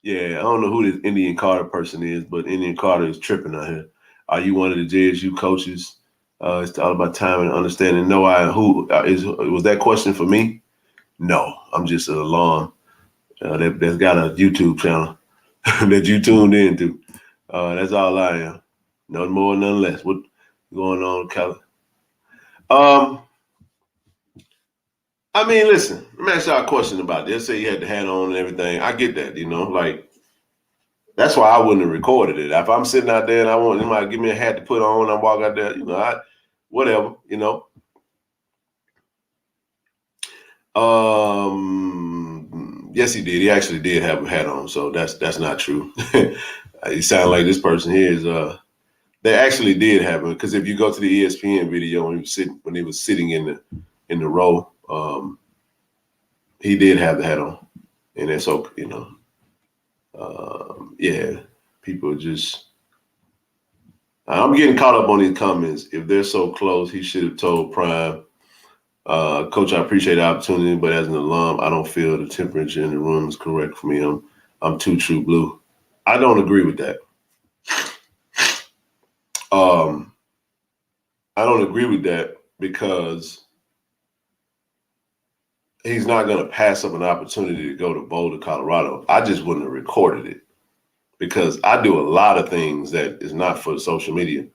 A: Yeah, I don't know who this Indian Carter person is, but Indian Carter is tripping out here. Are you one of the JSU coaches? It's all about time and understanding. No, was that question for me? No, I'm just an alum that's got a YouTube channel that you tuned into. That's all I am. Nothing more, nothing less. What going on, Kelly? I mean, listen, let me ask y'all a question about this. Say you had the hat on and everything. I get that, like that's why I wouldn't have recorded it. If I'm sitting out there and I want somebody to give me a hat to put on, I walk out there, whatever. Yes, he did. He actually did have a hat on, so that's not true. He sounded like this person here is They actually did have it, because if you go to the ESPN video when he was sitting in the row, he did have the hat on, and it's okay, yeah, people just. I'm getting caught up on these comments. If they're so close, he should have told Prime, Coach, I appreciate the opportunity, but as an alum, I don't feel the temperature in the room is correct for me. I'm too true blue. I don't agree with that. I don't agree with that because he's not going to pass up an opportunity to go to Boulder, Colorado. I just wouldn't have recorded it because I do a lot of things that is not for social media,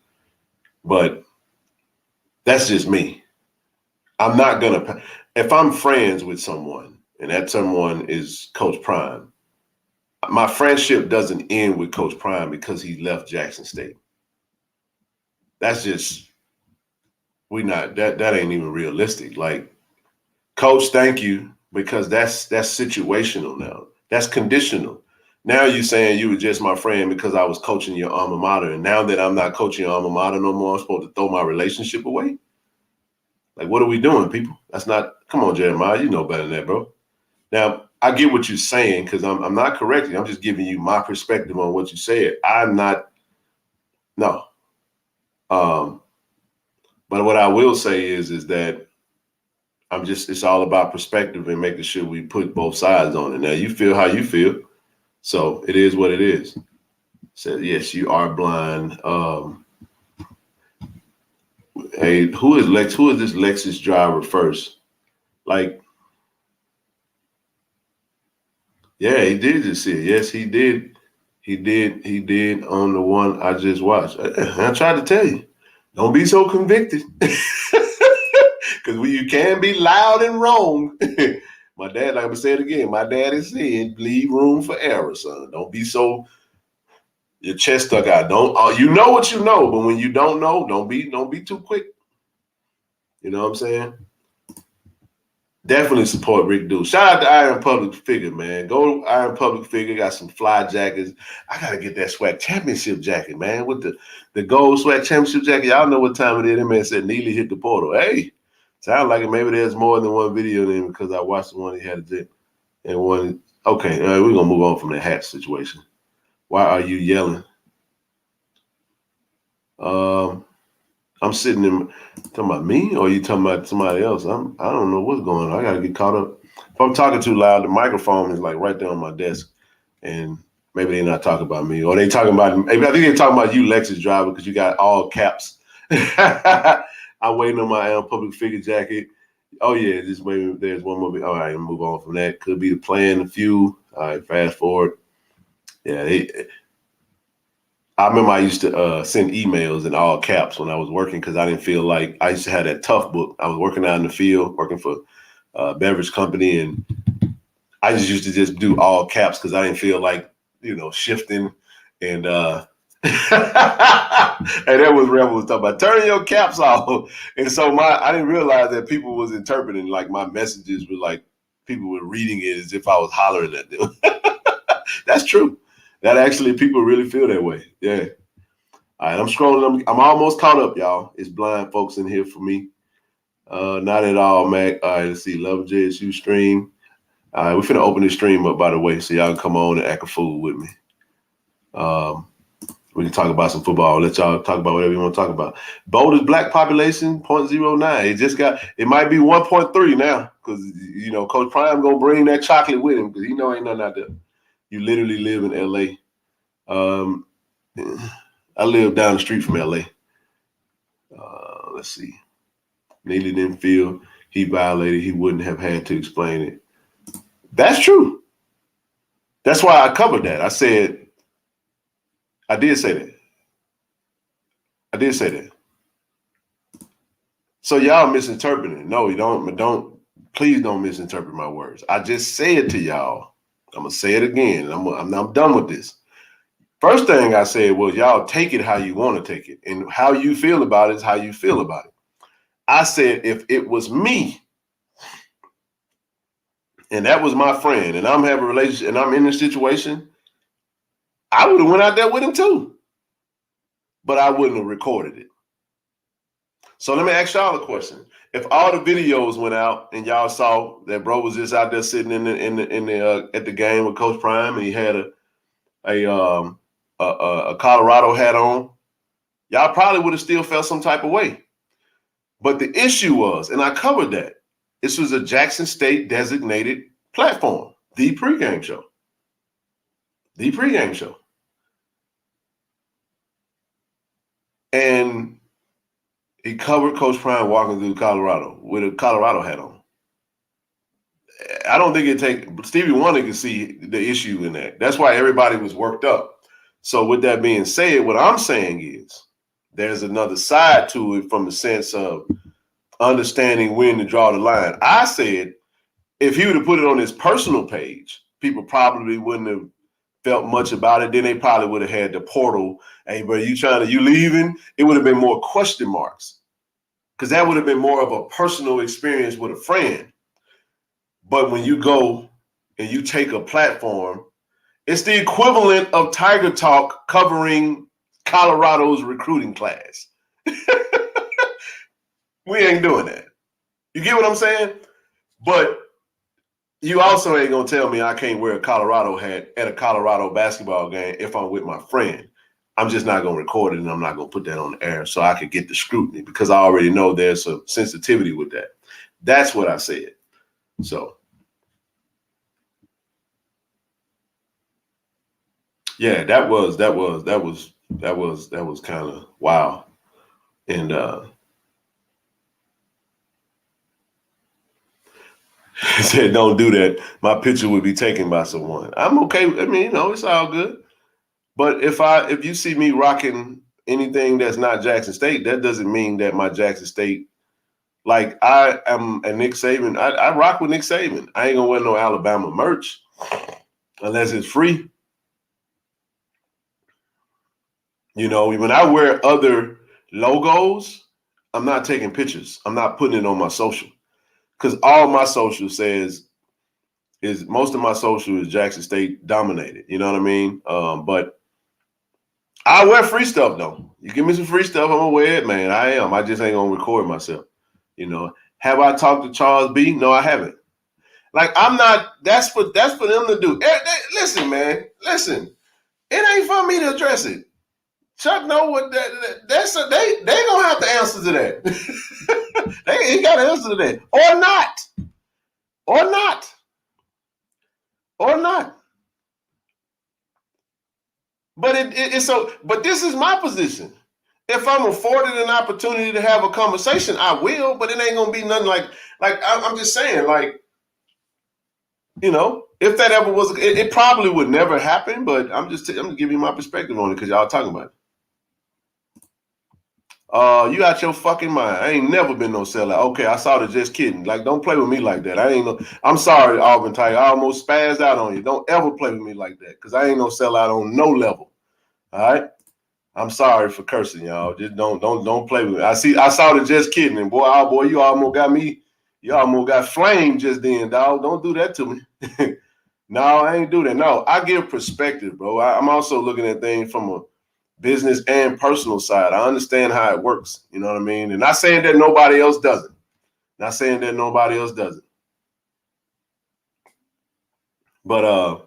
A: but that's just me. I'm not going to, if I'm friends with someone and that someone is Coach Prime, my friendship doesn't end with Coach Prime because he left Jackson State. That's just, that ain't even realistic. Like, Coach, thank you, because that's situational now. That's conditional. Now you're saying you were just my friend because I was coaching your alma mater, and now that I'm not coaching your alma mater no more, I'm supposed to throw my relationship away? Like, what are we doing, people? That's not. Come on, Jeremiah, you know better than that, bro. Now I get what you're saying because I'm not correcting. I'm just giving you my perspective on what you said. I'm not. No. But what I will say is that it's all about perspective and making sure we put both sides on it. Now you feel how you feel. So it is what it is. Said, yes, you are blind. Hey, who is Lex? Who is this Lexus driver first? Like, yeah, he did just see it. Yes, he did. He did on the one I just watched. I tried to tell you, don't be so convicted. Because you can be loud and wrong. My dad, like I said again, my dad is saying, leave room for error, son. Don't be so your chest stuck out. Don't you know what you know, but when you don't know, don't be too quick. You know what I'm saying? Definitely support Rick Dude. Shout out to Iron Public Figure, man. Go to Iron Public Figure. Got some fly jackets. I gotta get that swag championship jacket, man. With the gold swag championship jacket. Y'all know what time it is. That man said Neely hit the portal. Hey, sound like it. Maybe there's more than one video then because I watched the one he had a and one. Okay, we're gonna move on from the hat situation. Why are you yelling? I'm sitting in talking about me, or are you talking about somebody else? I don't know what's going on. I gotta get caught up. If I'm talking too loud, the microphone is like right there on my desk, and maybe they're not talking about me, or they talking about. Maybe I think they're talking about you, Lexus driver, because you got all caps. I'm waiting on my public figure jacket. Oh yeah, just maybe there's one more. All right, move on from that. Could be the plan. A few. All right, fast forward. Yeah, I remember I used to send emails in all caps when I was working because I didn't feel like I used to have that tough book. I was working out in the field, working for a beverage company, and I just used to just do all caps because I didn't feel like, shifting. And and that was Rebel was talking about turning your caps off. And so I didn't realize that people was interpreting like my messages were like people were reading it as if I was hollering at them. That's true. That actually people really feel that way. Yeah. All right, I'm scrolling. I'm almost caught up, y'all. It's blind folks in here for me. Not at all, Mac. All right, let's see. Love JSU stream. All right, we're finna open this stream up, by the way, so y'all can come on and act a fool with me. We can talk about some football. Let y'all talk about whatever you want to talk about. Boulder's black population, 0.09. It might be 1.3 now because, Coach Prime going to bring that chocolate with him because he know ain't nothing out there. You literally live in L.A. I live down the street from L.A. Let's see. Neely didn't feel he violated. He wouldn't have had to explain it. That's true. That's why I covered that. I did say that. So y'all misinterpreting. No, you don't. Please don't misinterpret my words. I just said to y'all. I'm gonna say it again. I'm done with this. First thing I said was y'all take it how you want to take it, and how you feel about it is how you feel about it. I said if it was me, and that was my friend, and I'm having a relationship, and I'm in this situation, I would have went out there with him too. but I wouldn't have recorded it. So let me ask y'all a question. If all the videos went out and y'all saw that bro was just out there sitting at the game with Coach Prime and he had a Colorado hat on, y'all probably would have still felt some type of way. But the issue was, and I covered that, this was a Jackson State designated platform, the pregame show. The pregame show. And he covered Coach Prime walking through Colorado with a Colorado hat on. I don't think it take Stevie Wonder can see the issue in that. That's why everybody was worked up. So with that being said, what I'm saying is there's another side to it from the sense of understanding when to draw the line. I said if he would have put it on his personal page, people probably wouldn't have felt much about it. Then they probably would have had the portal. Hey, bro, you leaving? It would have been more question marks because that would have been more of a personal experience with a friend. But when you go and you take a platform, it's the equivalent of Tiger Talk covering Colorado's recruiting class. We ain't doing that. You get what I'm saying? But you also ain't going to tell me I can't wear a Colorado hat at a Colorado basketball game if I'm with my friend. I'm just not going to record it and I'm not going to put that on the air so I could get the scrutiny because I already know there's a sensitivity with that. That's what I said. So, yeah, that was kind of wow. And he said, don't do that. My picture would be taken by someone. I'm okay. I mean, it's all good. But if you see me rocking anything that's not Jackson State, that doesn't mean that my Jackson State, like I am a Nick Saban. I rock with Nick Saban. I ain't gonna wear no Alabama merch unless it's free. When I wear other logos, I'm not taking pictures. I'm not putting it on my social because all my social says is most of my social is Jackson State dominated. You know what I mean? But I wear free stuff though. You give me some free stuff, I'm gonna wear it, man. I am. I just ain't gonna record myself. Have I talked to Charles B? No, I haven't. Like I'm not. That's for them to do. Listen, man. Listen. It ain't for me to address it. Chuck know what that's. They gonna have to answer to that. He got to answer to that, or not, or not, or not. But it's so. But this is my position. If I'm afforded an opportunity to have a conversation, I will. But it ain't gonna be nothing like I'm just saying, like, if that ever was, it probably would never happen. But I'm just giving you my perspective on it because y'all talking about it. You out your fucking mind. I ain't never been no sellout. Okay, I saw it. Just kidding. Like, don't play with me like that. I'm sorry, Auburn Tiger. I almost spazzed out on you. Don't ever play with me like that because I ain't no sellout on no level. All right. I'm sorry for cursing, y'all. Just don't play with me. I saw the just kidding, and boy, you almost got me. You almost got flamed just then, dog. Don't do that to me. No, I ain't do that. No, I give perspective, bro. I'm also looking at things from a business and personal side. I understand how it works. You know what I mean? And not saying that nobody else doesn't. Not saying that nobody else doesn't. But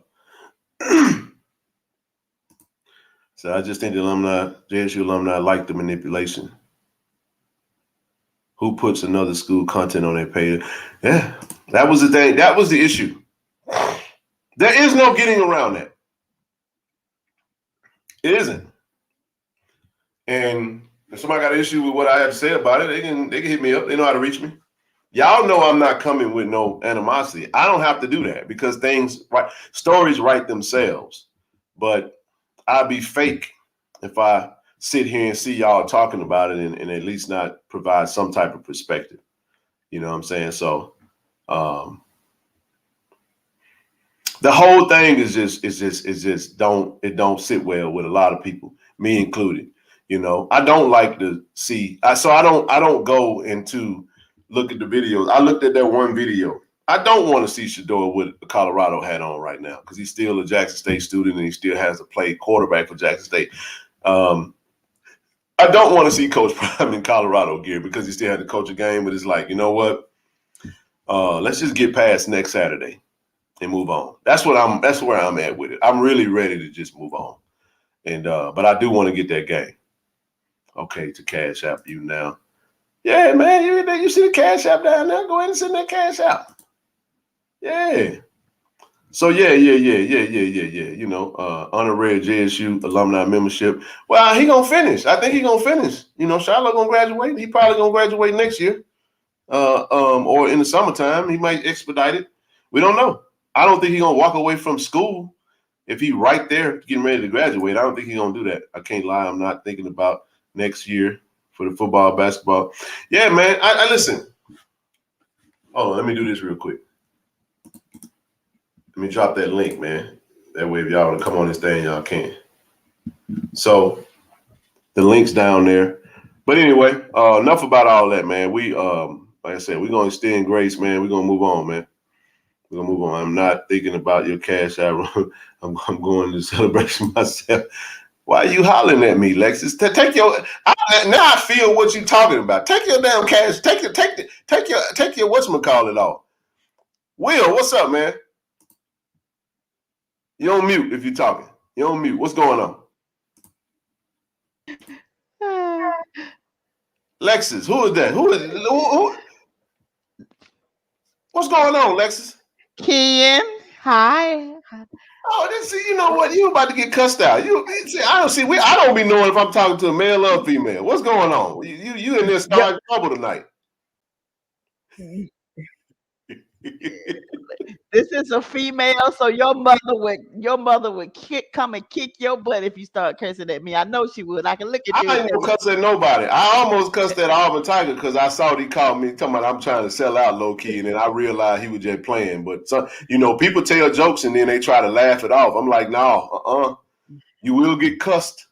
A: so I just think the JSU alumni like the manipulation. Who puts another school content on their page? Yeah, that was the thing. That was the issue. There is no getting around that. It isn't. And if somebody got an issue with what I have to say about it, they can hit me up. They know how to reach me. Y'all know I'm not coming with no animosity. I don't have to do that because stories write themselves. But I'd be fake if I sit here and see y'all talking about it and at least not provide some type of perspective. You know what I'm saying? So the whole thing is just don't sit well with a lot of people, me included. I don't like to see. I don't go into look at the videos. I looked at that one video. I don't want to see Shedeur with a Colorado hat on right now because he's still a Jackson State student and he still has to play quarterback for Jackson State. I don't want to see Coach Prime in Colorado gear because he still had to coach a game. But it's like, you know what? Let's just get past next Saturday and move on. That's what I'm. That's where I'm at with it. I'm really ready to just move on. And but I do want to get that game. Okay, to cash app you now. Yeah, man, you see the cash app down there? Go ahead and send that cash out. Yeah. So yeah. Honorary JSU alumni membership. Well, he gonna finish. I think he gonna finish. Charlotte gonna graduate. He probably gonna graduate next year. Or in the summertime, he might expedite it. We don't know. I don't think he gonna walk away from school if he right there getting ready to graduate. I don't think he gonna do that. I can't lie. I'm not thinking about next year for the football, basketball. Yeah, man. I listen. Oh, let me do this real quick. Let me drop that link, man. That way, if y'all want to come on this thing, y'all can. So the link's down there. But anyway, enough about all that, man. We like I said, we're gonna extend grace, man. We're gonna move on, man. We're gonna move on. I'm not thinking about your cash out. I'm going to celebration myself. Why are you hollering at me, Lexus? Take your now I feel what you're talking about. Take your damn cash. Take your whatchamacallit off. Will, what's up, man? You on mute if you're talking. You on mute. What's going on? Lexus, who is that? Who? What's going on, Lexus?
B: Ken, hi.
A: Oh, you know what? You about to get cussed out. You see, I don't see. I don't be knowing if I'm talking to a male or a female. What's going on? You in there
B: Yep.
A: starting trouble tonight?
B: This is a female, so your mother would come and kick your butt if you start cursing at me. I know she would. I can look at you
A: I
B: and
A: ain't
B: tell
A: gonna
B: you.
A: cuss at nobody. I almost cussed at Auburn Tiger because I saw he called me talking about I'm trying to sell out low key, and then I realized he was just playing. But people tell jokes and then they try to laugh it off. I'm like, no, you will get cussed.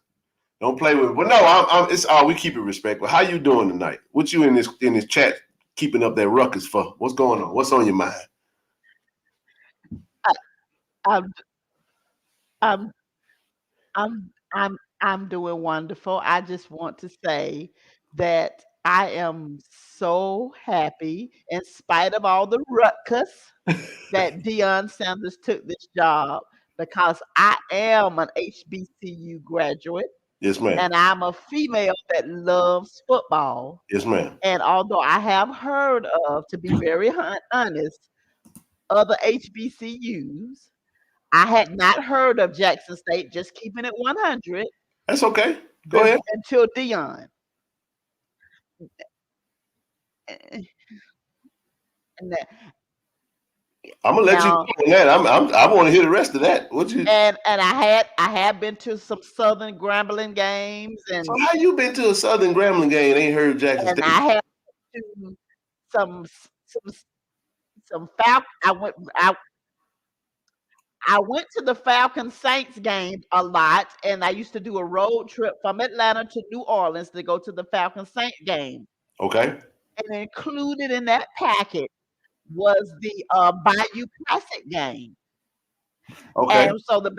A: Don't play with it. But no, it's all we keep it respectful. How you doing tonight? What you in this chat keeping up that ruckus for? What's going on? What's on your mind?
B: I, I'm, I'm, I'm doing wonderful. I just want to say that I am so happy, in spite of all the ruckus, that Deion Sanders took this job because I am an HBCU graduate.
A: Yes, ma'am.
B: And I'm a female that loves football.
A: Yes, ma'am.
B: And although I have heard of, to be very honest, other HBCUs, I had not heard of Jackson State, just keeping it 100,
A: That's okay. Go ahead.
B: until Dion. And that-
A: I'm gonna let you
B: now,
A: go on that. I want to hear the rest of that. What you?
B: and I have been to some Southern Grambling games,
A: So how you been to a Southern Grambling game and ain't heard Jackson
B: and
A: State?
B: I have to some some some Falcon. I went to the Falcon Saints game a lot, and I used to do a road trip from Atlanta to New Orleans to go to the Falcon Saint game.
A: Okay.
B: And included in that packet was the Bayou Classic game.
A: Okay.
B: And so the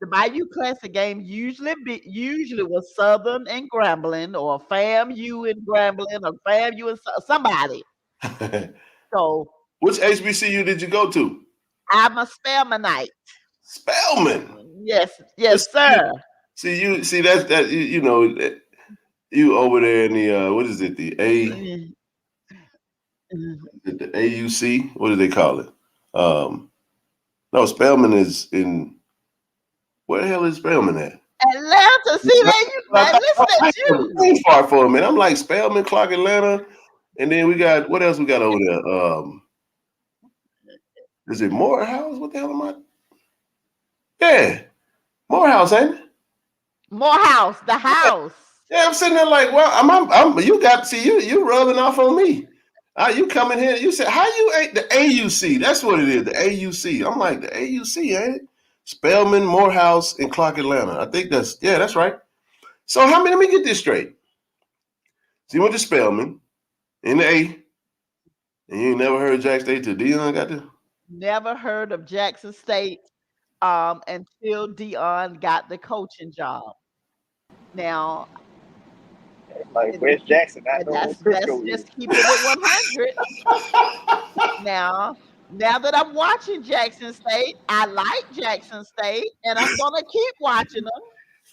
B: Bayou Classic game usually was Southern and Grambling, or FAMU and Grambling, or FAMU and somebody. So
A: Which HBCU did you go to?
B: I'm a Spelmanite.
A: Spelman.
B: Yes,
A: Just
B: yes, sir.
A: see that you over there in the what is it,
B: Mm, mm.
A: the AUC? What do they call it? Um, no, Spelman is in where the hell is Spelman at?
B: Atlanta, see that you
A: I
B: man,
A: thought
B: listen
A: I
B: at
A: heard
B: you.
A: the far for a minute. I'm like Spelman, Clark, Atlanta, and then we got what else we got over there? Is it Morehouse? What the hell am I? Yeah, Morehouse, ain't it?
B: Morehouse, the
A: Yeah,
B: house.
A: yeah. I'm sitting there like, well, you got see you rubbing off on me. You come in here, you said, how you ain't the AUC? That's what it is, the AUC. I'm like, the AUC, ain't it? Spelman, Morehouse, and Clark, Atlanta. I think that's right. So how many? Let me get this straight. So you went to Spelman in the A, and you ain't never heard Jack State till Dion got there.
B: Never heard of Jackson State until Dion got the coaching job. Now,
C: Like West Jackson not
B: and
C: knowing what
B: that's
C: Crisco is.
B: just keeping it 100. Now, now that I'm watching Jackson State, I like Jackson State, and I'm gonna keep watching them.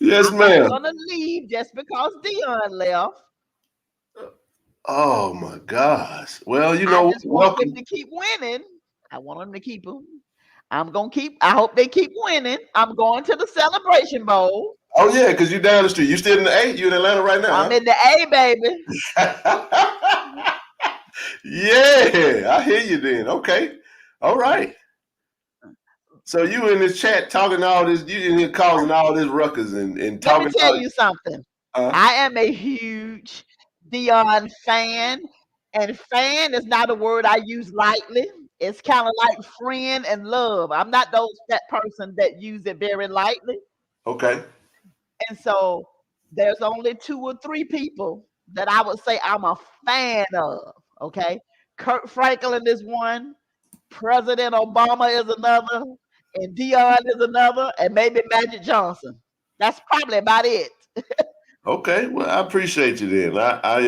A: Yes,
B: I'm not
A: ma'am.
B: gonna leave just because Dion left.
A: Oh my gosh. Well,
B: I just want them
A: welcome.
B: to keep winning. I want them to keep them. I'm gonna keep. I hope they keep winning. I'm going to the Celebration Bowl.
A: Oh yeah, because you down the street. You still in the A? You in Atlanta right
B: I'm
A: now,
B: in the A, baby.
A: huh? Yeah, I hear you then. Okay. All right. So you in this chat talking all this, you in here causing all this ruckus and
B: Let me
A: talking
B: tell
A: all
B: you something.
A: uh,
B: I am a huge Dion fan, and fan is not a word I use lightly. It's kind of like friend and love. I'm not that person that use it very lightly.
A: okay.
B: And so there's only two or three people that I would say I'm a fan of. Okay. Kurt Franklin is one, President Obama is another, and Dion is another, and maybe Magic Johnson. That's probably about it.
A: Okay. Well, I appreciate you then. I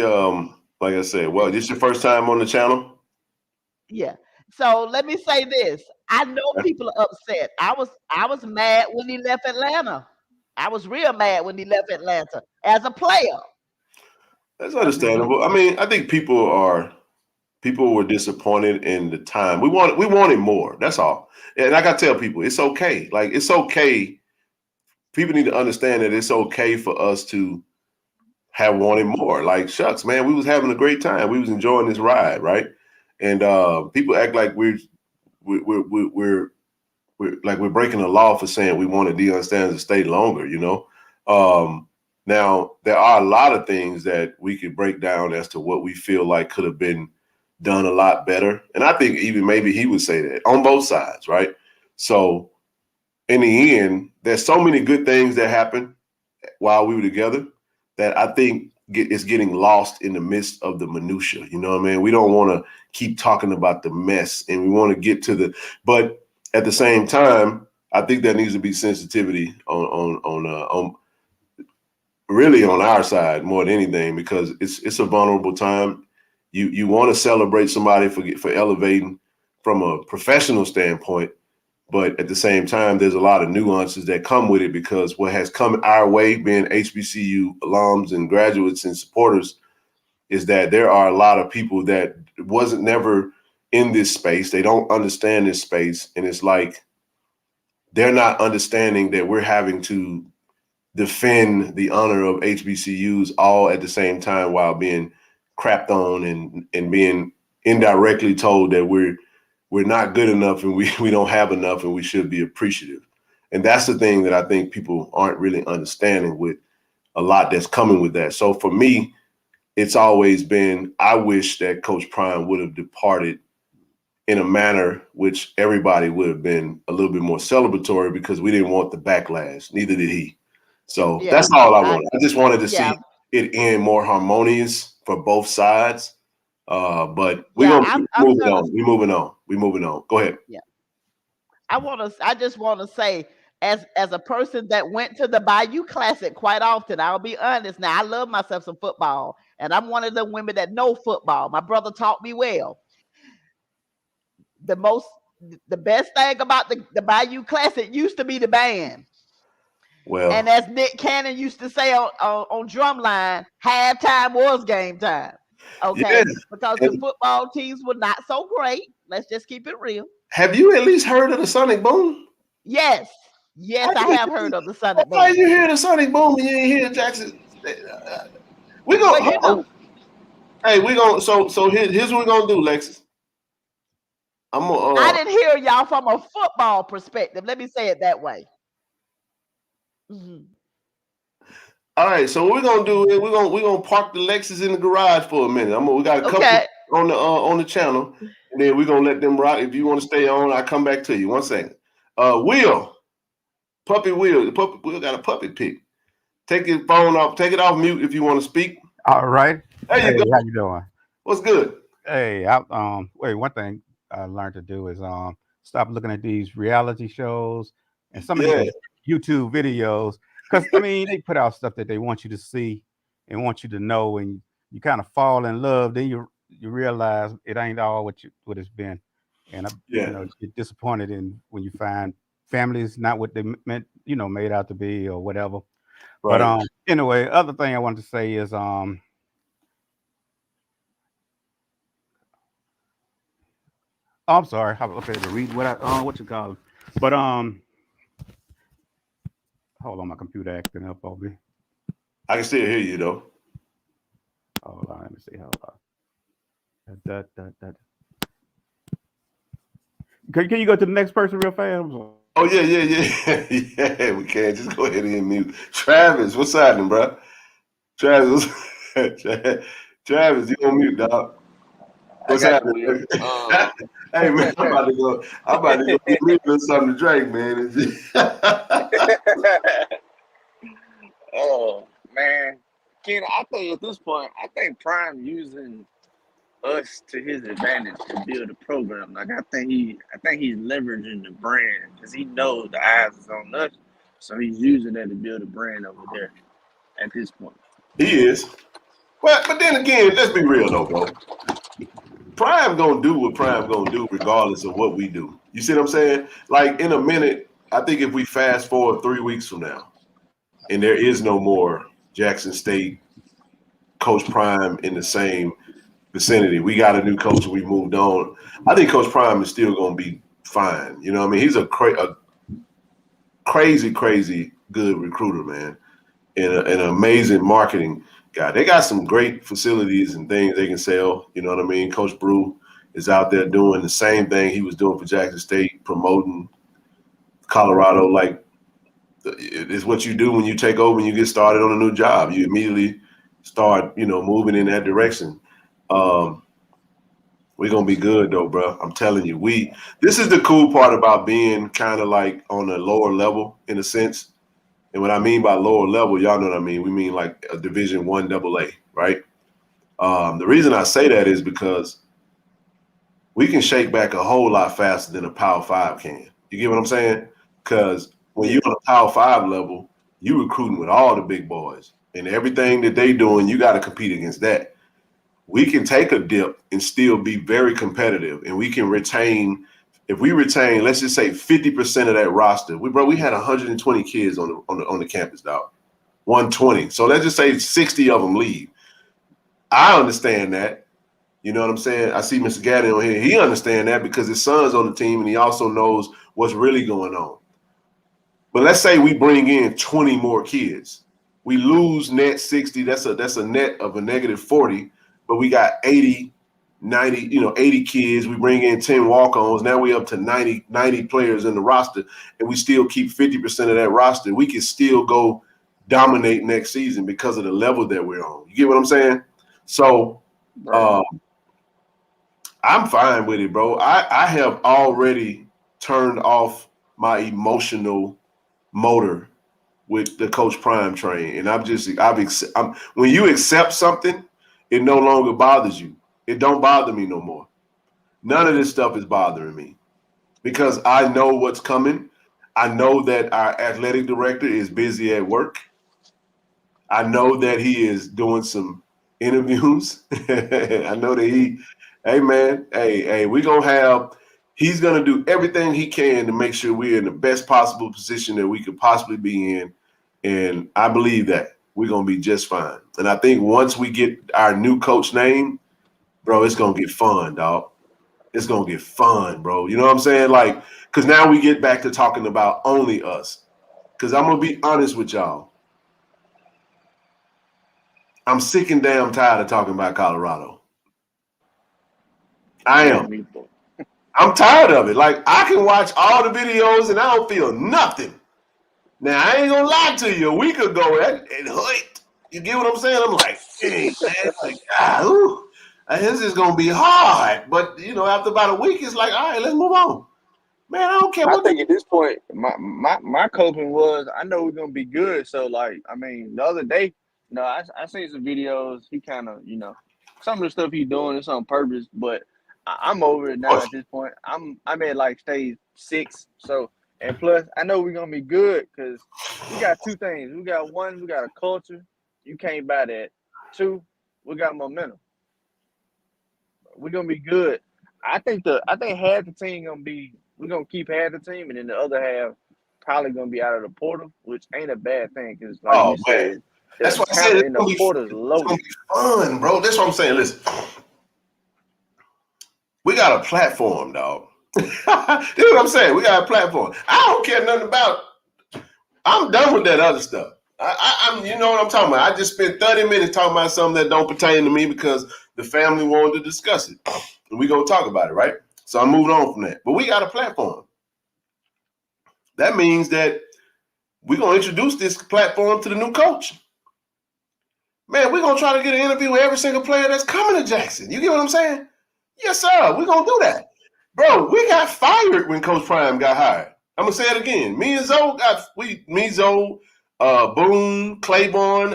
A: like I said, well, this your first time on the channel?
B: Yeah. So let me say this. I know people are upset. I was mad when he left Atlanta. I was real mad when he left Atlanta as a player.
A: That's
B: Hmm.
A: understandable. I mean, I think people were disappointed in the time. We wanted more. That's all. And I gotta tell people, it's okay. Like it's okay. People need to understand that it's okay for us to have wanted more. Like shucks, man, we was having a great time. We was enjoying this ride, right? And people act like we're like we're breaking the law for saying we wanted Deion Sanders to stay longer. Um, now there are a lot of things that we could break down as to what we feel like could have been done a lot better, and I think even maybe he would say that on both sides, right? So in the end, there's so many good things that happened while we were together that I think is getting lost in the midst of the minutia. You know what I mean? We don't want to keep talking about the mess, and we want to get to but at the same time, I think there needs to be sensitivity on really on our side more than anything because it's a vulnerable time. You want to celebrate somebody for elevating from a professional standpoint, but at the same time, there's a lot of nuances that come with it because what has come our way, being HBCU alums and graduates and supporters, is that there are a lot of people that wasn't never in this space. They don't understand this space. And it's like they're not understanding that we're having to defend the honor of HBCUs all at the same time while being crapped on and being indirectly told that we're not good enough and we don't have enough and we should be appreciative. And that's the thing that I think people aren't really understanding with a lot that's coming with that. So for me, it's always been I wish that Coach Prime would have departed in a manner which everybody would have been a little bit more celebratory because we didn't want the backlash. Neither did he. So
B: Yeah.
A: that's all I
B: I
A: wanted. I just wanted to see
B: yeah.
A: it end more harmonious for both sides. But we're
B: Yeah,
A: gonna keep
B: I'm
A: moving
B: gonna
A: on. We're moving on. We're moving on. Go ahead.
B: yeah. I just want to say as a person that went to the Bayou Classic quite often, I'll be honest. Now I love myself some football, and I'm one of the women that know football. My brother taught me well. The most the best thing about the Bayou Classic used to be the band.
A: Well,
B: And as Nick Cannon used to say on Drumline, halftime was game time.
A: yeah.
B: Okay, because the
A: And
B: football teams were not so great. Let's just keep it real.
A: have you at least heard of the Sonic Boom?
B: Yes, yes, I have heard of the Sonic
A: Why
B: Boom.
A: you hear the Sonic Boom and you ain't hear Jackson? We
B: Well,
A: gonna
B: you know,
A: hey, we gonna here's what we're gonna do, Lexus. I'm
B: I
A: gonna
B: didn't hear y'all from a football perspective. Let me say it that way. Mhm.
A: all right, so what we're gonna do is we're gonna park the Lexus in the garage for a minute. We got a couple
B: Okay,
A: on the channel, and then we're gonna let them rock. If you want to stay on, I'll come back to you. 1 second. Will, puppy Will, the puppy Will got a puppy pick. Take your phone off, take it off mute if you want to speak.
D: All right.
A: There
D: Hey,
A: you go.
D: how you doing?
A: What's good?
D: Hey, wait, one thing I learned to do is stop looking at these reality shows and some of
A: Yeah,
D: these YouTube videos because I mean they put out stuff that they want you to see, and want you to know, and you kind of fall in love, then you realize it ain't all what it's been, and
A: Yeah.
D: get disappointed in when you find family is not what they meant, made out to be or whatever. But
A: Right.
D: anyway, other thing I wanted to say is I'm sorry, I was okay to read what you call it, but hold on, my computer acting up on me.
A: I can still hear you though.
D: Hold on, let me see. Hold on. Da. Can you go to the next person real fast?
A: Oh yeah. Yeah, we can. Just go ahead and mute. Travis, what's happening, bro? Travis, Travis, you on mute, dog.
C: I
A: What's
C: got you,
A: happening?
C: Will.
A: Hey man, I'm about to go. I'm about to go get me a little something to drink, man.
C: Oh man, Ken, I think at this point, I think Prime using us to his advantage to build a program. Like I think he's leveraging the brand because he knows the eyes is on us, so he's using that to build a brand over there. At this point,
A: He is. Well, but then again, let's be real though, bro. Prime gonna do what Prime gonna do regardless of what we do. You see what I'm saying? Like in a minute, I think if we fast forward 3 weeks from now, and there is no more Jackson State Coach Prime in the same vicinity. We got a new coach and we moved on. I think Coach Prime is still gonna be fine. You know what I mean? He's a crazy good recruiter, man, and an amazing marketing guy. They got some great facilities and things they can sell. You know what I mean? Coach Brew is out there doing the same thing he was doing for Jackson State, promoting Colorado. Like it's what you do when you take over and you get started on a new job. You immediately start, moving in that direction. We're gonna be good though, bro. I'm telling you. This is the cool part about being kind of like on a lower level in a sense. And what I mean by lower level, y'all know what I mean. We mean like a Division I AA, right? The reason I say that is because we can shake back a whole lot faster than a Power 5 can. You get what I'm saying? Because when
C: yeah,
A: you're on a Power 5 level, you recruiting with all the big boys. And everything that they doing, you got to compete against that. We can take a dip and still be very competitive. And we can retain, if we retain, let's just say 50% of that roster. We had 120 kids on the campus, dog. 120. So let's just say 60 of them leave. I understand that. You know what I'm saying? I see Mr. Gaddy on here. He understands that because his son's on the team and he also knows what's really going on. But let's say we bring in 20 more kids. We lose net 60. That's a net of a negative 40, but we got 80, 90, 80 kids. We bring in 10 walk-ons. Now we're up to 90 players in the roster, and we still keep 50% of that roster. We can still go dominate next season because of the level that we're on. You get what I'm saying? So
C: right.
A: I'm fine with it, bro. I have already turned off my emotional motor with the Coach Prime train, and when you accept something, it no longer bothers you. It don't bother me no more. None of this stuff is bothering me because I know what's coming. I know that our athletic director is busy at work. I know that he is doing some interviews. I know that hey man, he's gonna do everything he can to make sure we're in the best possible position that we could possibly be in. And I believe that we're gonna be just fine. And I think once we get our new coach name, bro, it's gonna get fun, dog. It's gonna get fun, bro. You know what I'm saying? Like, because now we get back to talking about only us. Because I'm gonna be honest with y'all. I'm sick and damn tired of talking about Colorado. I
C: Yeah,
A: am.
C: me too.
A: I'm tired of it. Like, I can watch all the videos and I don't feel nothing. Now, I ain't gonna lie to you. A week ago, it hurt. You get what I'm saying? I'm like, dang, man. Like, this is gonna be hard. But after about a week, it's like, all right, let's move on. Man, I don't care
C: I
A: what
C: think at this point, my coping was I know we're gonna be good. So like, I mean, the other day, I seen some videos. He kind of, some of the stuff he's doing is on purpose, but I'm over it now
A: the
C: at this point. I'm at like stage 6. So and plus, I know we're gonna be good because we got two things. We got a culture. You can't buy that, 2, we got momentum. We're gonna be good. I think half the team we're gonna keep half the team, and then the other half probably gonna be out of the portal, which ain't a bad thing because, like
A: Oh
C: you
A: man,
C: said,
A: that's
C: the
A: what I said.
C: talent in the portal is
A: It's gonna
C: loaded.
A: be fun, bro. That's what I'm saying. Listen, we got a platform, dog. This is what I'm saying. We got a platform. I don't care nothing about. I'm done with that other stuff. I'm, you know what I'm talking about. I just spent 30 minutes talking about something that don't pertain to me because the family wanted to discuss it, and we gonna talk about it, right? So I'm moving on from that. But we got a platform. That means that we're gonna introduce this platform to the new coach. Man, we're gonna try to get an interview with every single player that's coming to Jackson. You get what I'm saying? Yes, sir. We're gonna do that. Bro, we got fired when Coach Prime got hired. I'm gonna say it again. Me and Zoe Boone, Claiborne,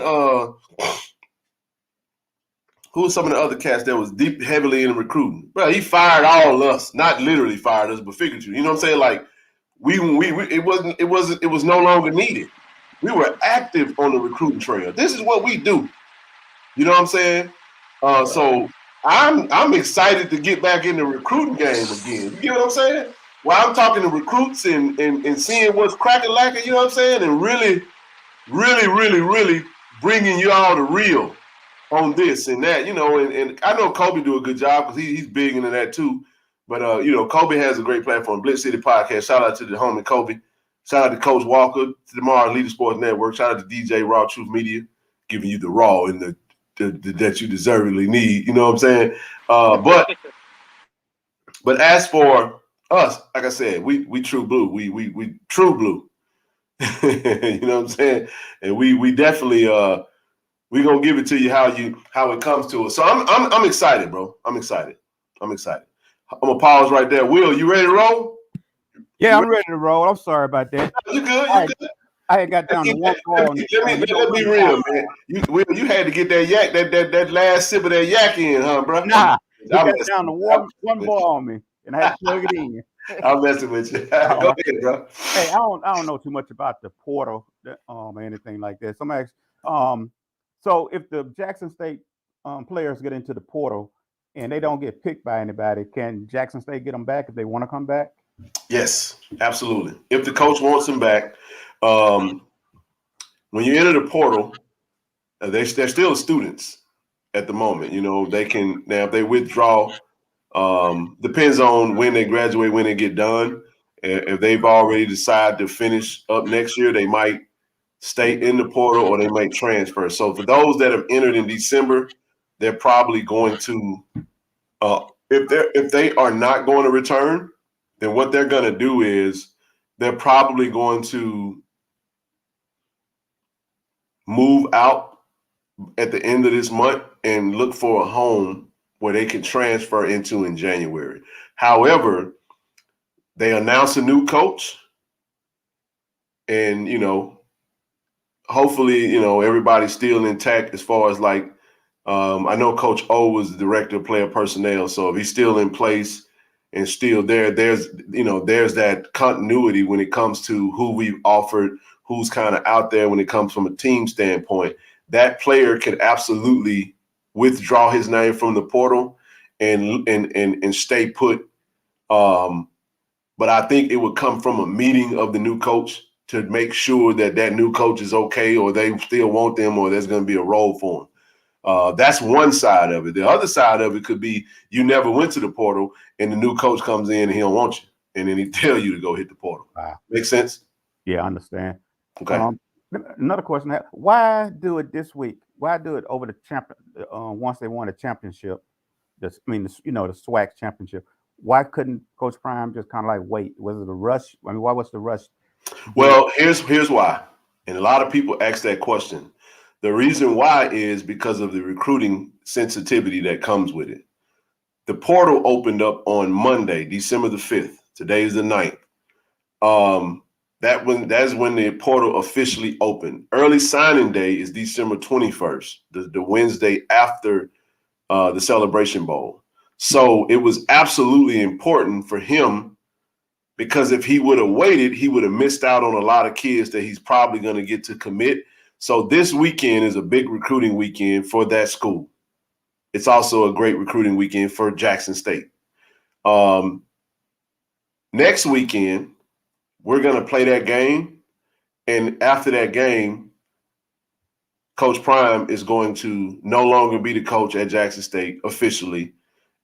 A: who was some of the other cats that was deep heavily in recruiting? Bro, he fired all of us. Not literally fired us, but figuratively. You know what I'm saying? Like it was no longer needed. We were active on the recruiting trail. This is what we do. You know what I'm saying? So I'm excited to get back in the recruiting game again. You get what I'm saying? While I'm talking to recruits and seeing what's cracking lacking, you know what I'm saying? And really, really, really, really bringing you all the real on this and that, you know. And I know Kobe do a good job because he's big into that too. But, you know, Kobe has a great platform, Blitz City Podcast. Shout out to the homie Kobe. Shout out to Coach Walker, to the Mars Leader Sports Network. Shout out to DJ Raw Truth Media, giving you the raw and the that you deservedly need. You know what I'm saying? But as for us, like I said, we true blue. We true blue. You know what I'm saying? And we definitely we gonna give it to you how it comes to us. So I'm excited, bro. I'm excited. I'm gonna pause right there. Will, you ready to roll?
D: Yeah, I'm ready to roll. I'm sorry about that.
A: You good? You good?
D: I had got down to one ball.
A: Let me be real, man. You had to get that yak, that last sip of that yak in, huh, bro?
D: Nah, he got down to one ball on me, and I had to plug it in.
A: I'm messing with you. Go ahead, bro.
D: Hey, I don't know too much about the portal, or anything like that. Somebody, so if the Jackson State players get into the portal and they don't get picked by anybody, can Jackson State get them back if they want to come back?
A: Yes, absolutely. If the coach wants them back, when you enter the portal, they're still students at the moment. You know, they can now if they withdraw. Depends on when they graduate, when they get done. If they've already decided to finish up next year, they might stay in the portal or they might transfer. So for those that have entered in December, they're probably going to if they are not going to return, then what they're going to do is they're probably going to move out at the end of this month and look for a home where they can transfer into in January. However, they announced a new coach, and, you know, hopefully, you know, everybody's still intact as far as like, I know Coach O was the director of player personnel. So if he's still in place and still there's that continuity when it comes to who we've offered, who's kind of out there when it comes from a team standpoint. That player can absolutely withdraw his name from the portal and stay put. But I think it would come from a meeting of the new coach to make sure that new coach is okay, or they still want them, or there's going to be a role for them. That's one side of it. The other side of it could be you never went to the portal and the new coach comes in and he don't want you, and then he tell you to go hit the portal.
D: Wow.
A: Make sense?
D: Yeah, I understand.
A: Okay.
D: Another question: why do it this week? Why do it over the champion? Once they won a championship, the SWAC championship. Why couldn't Coach Prime just kind of like wait? Was it a rush? I mean, why was the rush?
A: Well, here's why, and a lot of people ask that question. The reason why is because of the recruiting sensitivity that comes with it. The portal opened up on Monday, December the 5th. Today is the 9th. That's when the portal officially opened. Early signing day is December 21st, the Wednesday after the Celebration Bowl. So it was absolutely important for him, because if he would have waited, he would have missed out on a lot of kids that he's probably going to get to commit. So this weekend is a big recruiting weekend for that school. It's also a great recruiting weekend for Jackson State. Next weekend, we're going to play that game. And after that game, Coach Prime is going to no longer be the coach at Jackson State officially.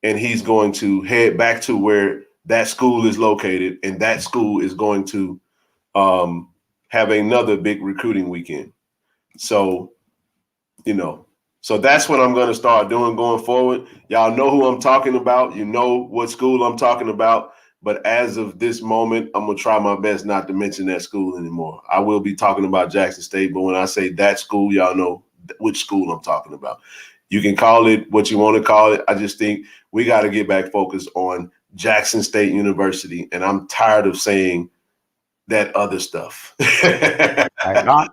A: And he's going to head back to where that school is located. And that school is going to have another big recruiting weekend. So, so that's what I'm going to start doing going forward. Y'all know who I'm talking about. You know what school I'm talking about. But as of this moment, I'm going to try my best not to mention that school anymore. I will be talking about Jackson State, but when I say that school, y'all know which school I'm talking about. You can call it what you want to call it. I just think we got to get back focused on Jackson State University, and I'm tired of saying that other stuff.
D: I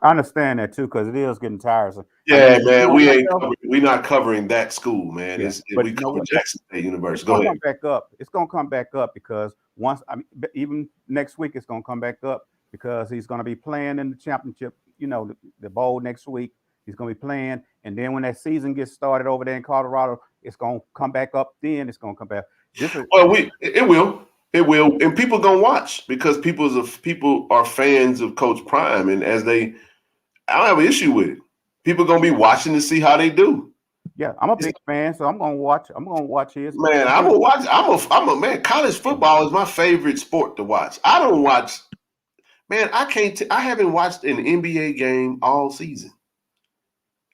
D: understand that too, because it is getting tiresome.
A: Yeah, man, we're not covering that school, man.
D: Yeah,
A: we cover Jackson State University. Go ahead.
D: Come back up. It's gonna come back up because even next week it's gonna come back up because he's gonna be playing in the championship. The bowl next week. He's gonna be playing, and then when that season gets started over there in Colorado, it's gonna come back up. Then it's gonna come back.
A: It will, and people gonna watch because people are fans of Coach Prime, and I don't have an issue with it. People gonna be watching to see how they do.
D: Yeah, I'm a big fan, so I'm gonna watch. I'm gonna watch his.
A: Man, I'm gonna watch. I'm a man. College football is my favorite sport to watch. I don't watch. Man, I haven't watched an NBA game all season.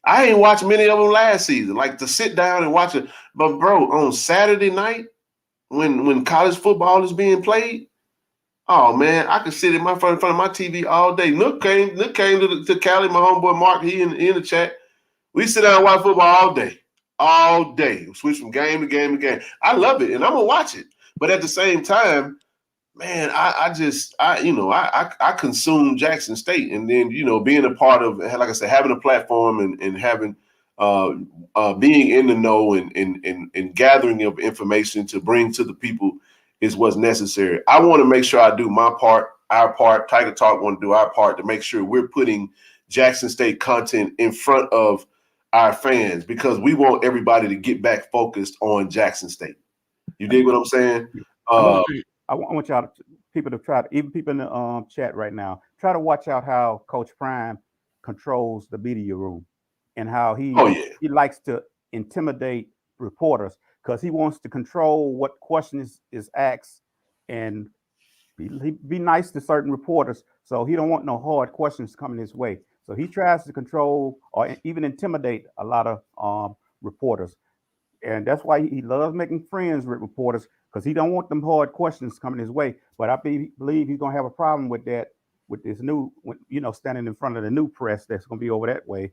A: I ain't watched many of them last season. Like to sit down and watch it, but bro, on Saturday night when college football is being played, oh man, I could sit in front of my TV all day. Nook came to Cali. My homeboy Mark, he in the chat. We sit down and watch football all day. Switch from game to game to game. I love it, and I'm gonna watch it. But at the same time, man, I consume Jackson State, and then being a part of, like I said, having a platform and having being in the know and gathering of information to bring to the people is what's necessary. I want to make sure I do my part, our part. Tiger Talk want to do our part to make sure we're putting Jackson State content in front of our fans because we want everybody to get back focused on Jackson State. You dig what I'm saying?
D: I want y'all people to try to, even people in the chat right now, try to watch out how Coach Prime controls the media room and how he likes to intimidate reporters because he wants to control what questions is asked and be nice to certain reporters. So he don't want no hard questions coming his way. So he tries to control or even intimidate a lot of reporters. And that's why he loves making friends with reporters because he don't want them hard questions coming his way. But I believe he's going to have a problem with that, with this new, standing in front of the new press that's going to be over that way,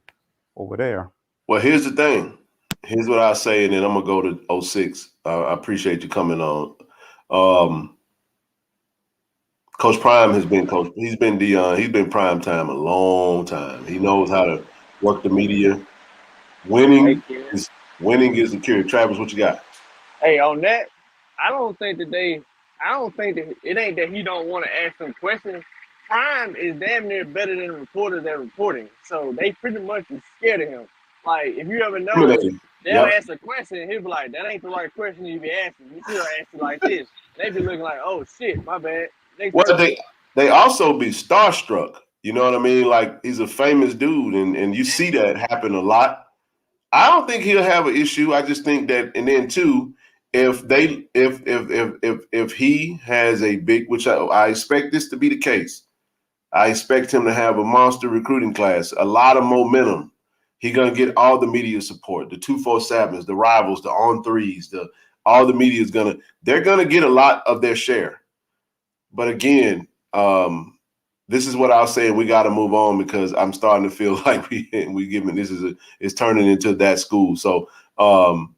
D: over there.
A: Well, here's the thing. Here's what I say, and then I'm going to go to 06. I appreciate you coming on. Coach Prime has been coach. He's been Dion. He's been prime time a long time. He knows how to work the media. Winning is the cure. Travis, what you got?
C: Hey, on that, I don't think that it ain't that he don't want to ask them questions. Prime is damn near better than reporters that reporting. So they pretty much is scared of him. Like, if you ever know, they'll ask a question, he'll be like, that ain't the right question you be asking. You should ask it like this. They be looking like, oh shit, my bad.
A: They also be starstruck. You know what I mean? Like, he's a famous dude, and you see that happen a lot. I don't think he'll have an issue. I just think that, and then too, if he has a big, which I expect this to be the case, I expect him to have a monster recruiting class, a lot of momentum. He's gonna get all the media support, the 247s, the rivals, the on-3s, all the media is they're gonna get a lot of their share. But again, this is what I'll say, and we got to move on because I'm starting to feel like it's turning into that school. So I'll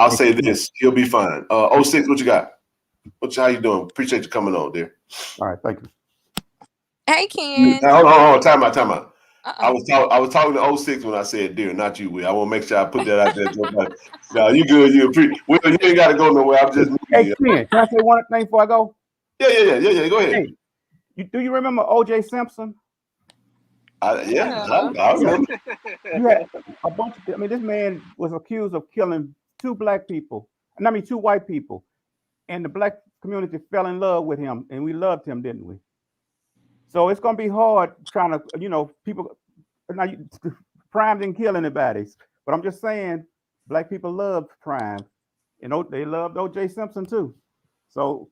A: say this: he'll be fine. 06, what you got? How you doing? Appreciate you coming on, dear.
D: All right, thank you.
E: Hey, Ken.
A: Hold on. Time out. I was talking to 06 when I said dear, not you, Will. I want to make sure I put that out there. No, you good. Will, you ain't got to go nowhere. I'm just.
D: Hey, Ken, can I say one thing before I go?
A: Yeah. Go ahead.
D: Hey, do you remember O.J. Simpson?
A: I remember.
D: You had a bunch of. I mean, this man was accused of killing 2 black people. I mean, 2 white people, and the black community fell in love with him, and we loved him, didn't we? So it's gonna be hard trying to, people. Now, Prime didn't kill anybody, but I'm just saying, black people loved Prime, they loved O.J. Simpson too. So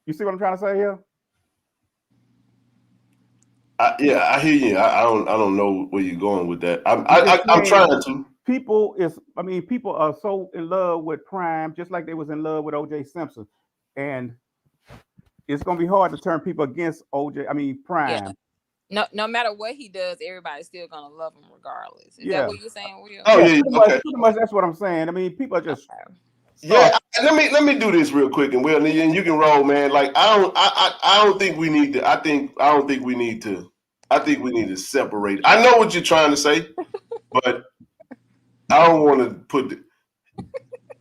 D: you see what I'm trying to say here?
A: I hear you. I don't know where you're going with that. I'm
D: saying,
A: trying to.
D: People are so in love with Prime, just like they was in love with O.J. Simpson, and it's gonna be hard to turn people against Prime.
E: Yeah. No matter what he does, everybody's still gonna love him regardless. Is that what you're saying, Will?
A: Oh yeah,
D: pretty much that's what I'm saying. I mean, people are just
A: let me do this real quick, and you can roll, man. Like I don't think we need to. I don't think we need to. I think we need to separate. I know what you're trying to say, but I don't want to put.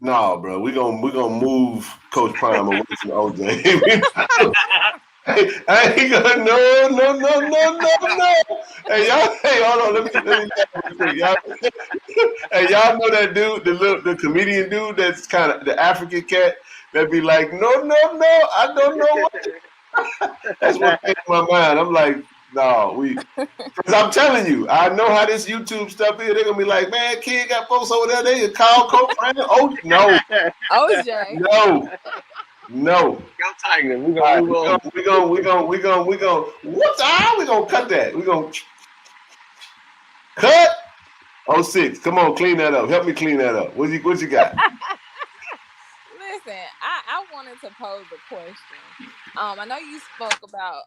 A: No, bro, we're gonna move Coach Prime away from OJ. I ain't gonna no. Hey y'all, hold on, let me y'all. Hey, y'all know that dude, the comedian dude that's kind of the African cat that be like, no, I don't know what. That's what came to my mind. I'm like, no, because I'm telling you, I know how this YouTube stuff is. They're gonna be like, man, kid got folks over there. They call Coach Prime. Oh no,
E: OJ.
A: No.
C: Go Tiger. We're gonna move on.
A: We're gonna what's we gonna cut that. We're gonna cut 06. Come on, clean that up. Help me clean that up. What you got?
E: Listen, I wanted to pose a question. I know you spoke about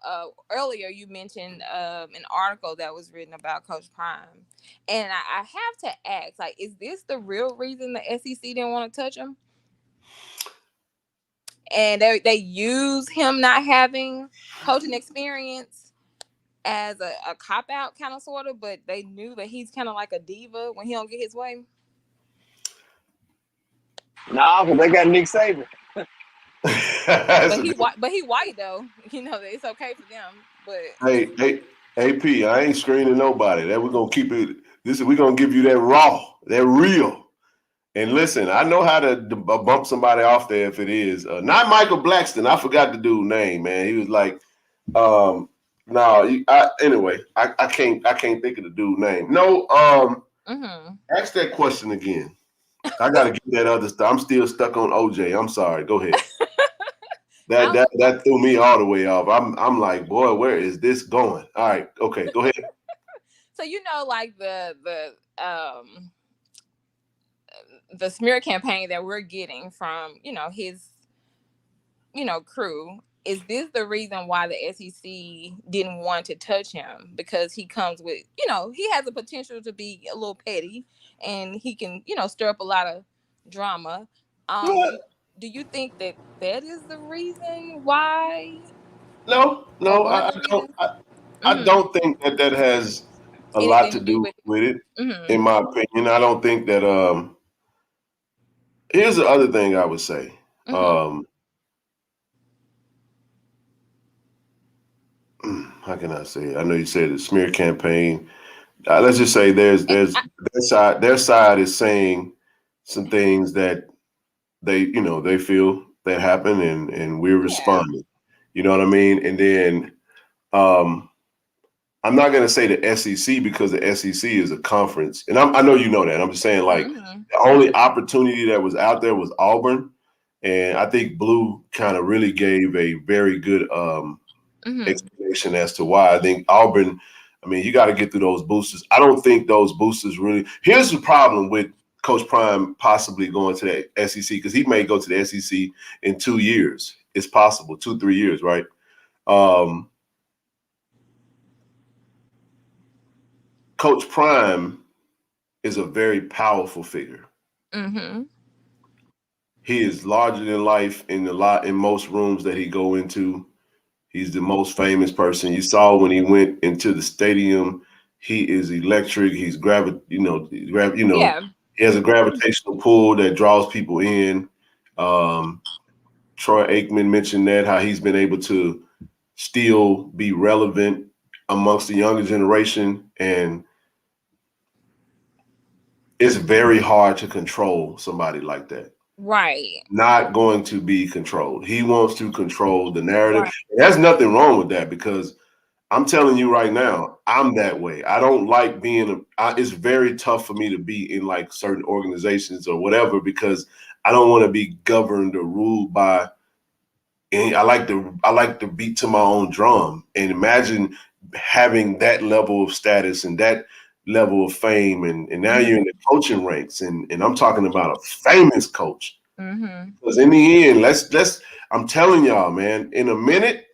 E: earlier. You mentioned an article that was written about Coach Prime, and I have to ask, like, is this the real reason the SEC didn't want to touch him? And they use him not having coaching experience as a cop out, kind of sort of, but they knew that he's kind of like a diva when he don't get his way.
C: Nah, because they got Nick Saban.
E: but he white though. It's okay for them. But
A: hey, AP, I ain't screening nobody. That we're gonna keep it. We're gonna give you that raw, that real. And listen, I know how to bump somebody off there if it is. Not Michael Blackston. I forgot the dude's name, man. He was like, anyway, I can't think of the dude's name. No, ask that question again. I gotta get that other stuff. I'm still stuck on OJ. I'm sorry. Go ahead. That threw me all the way off. I'm like, boy, where is this going? All right, okay, go ahead.
E: So like the smear campaign that we're getting from his crew, is this the reason why the SEC didn't want to touch him? Because he comes with he has the potential to be a little petty, and he can stir up a lot of drama. Do you think that is the reason why?
A: No, I don't think that has a lot to do with it.
E: Mm-hmm.
A: In my opinion, I don't think that. Here's the other thing I would say.
E: Mm-hmm.
A: How can I say it? I know you said the smear campaign. Let's just say there's their side is saying some things that they feel that happen, and we're responding. You know what I mean? And then I'm not going to say the SEC because the SEC is a conference, and I know you know that. I'm just saying, like, the only opportunity that was out there was Auburn, and I think Blue kind of really gave a very good explanation as to why. I think Auburn, I mean, you got to get through those boosters. I don't think those boosters really. Here's the problem with Coach Prime possibly going to the SEC, because he may go to the SEC in 2 years. It's possible, 2-3 years, right? Coach Prime is a very powerful figure.
E: Mm-hmm.
A: He is larger than life in most rooms that he go into. He's the most famous person. You saw when he went into the stadium. He is electric. He's he has a gravitational pull that draws people in. Troy Aikman mentioned that, how he's been able to still be relevant amongst the younger generation And it's very hard to control somebody like that.
E: Right.
A: Not going to be controlled. He wants to control the narrative.
E: Right.
A: There's nothing wrong with that, because I'm telling you right now, I'm that way. I don't like being it's very tough for me to be in like certain organizations or whatever, because I don't want to be governed or ruled by. And I like to beat to my own drum. And imagine having that level of status and that level of fame, and now you're in the coaching ranks, and I'm talking about a famous coach. Because in the end, let's I'm telling y'all, man, in a minute,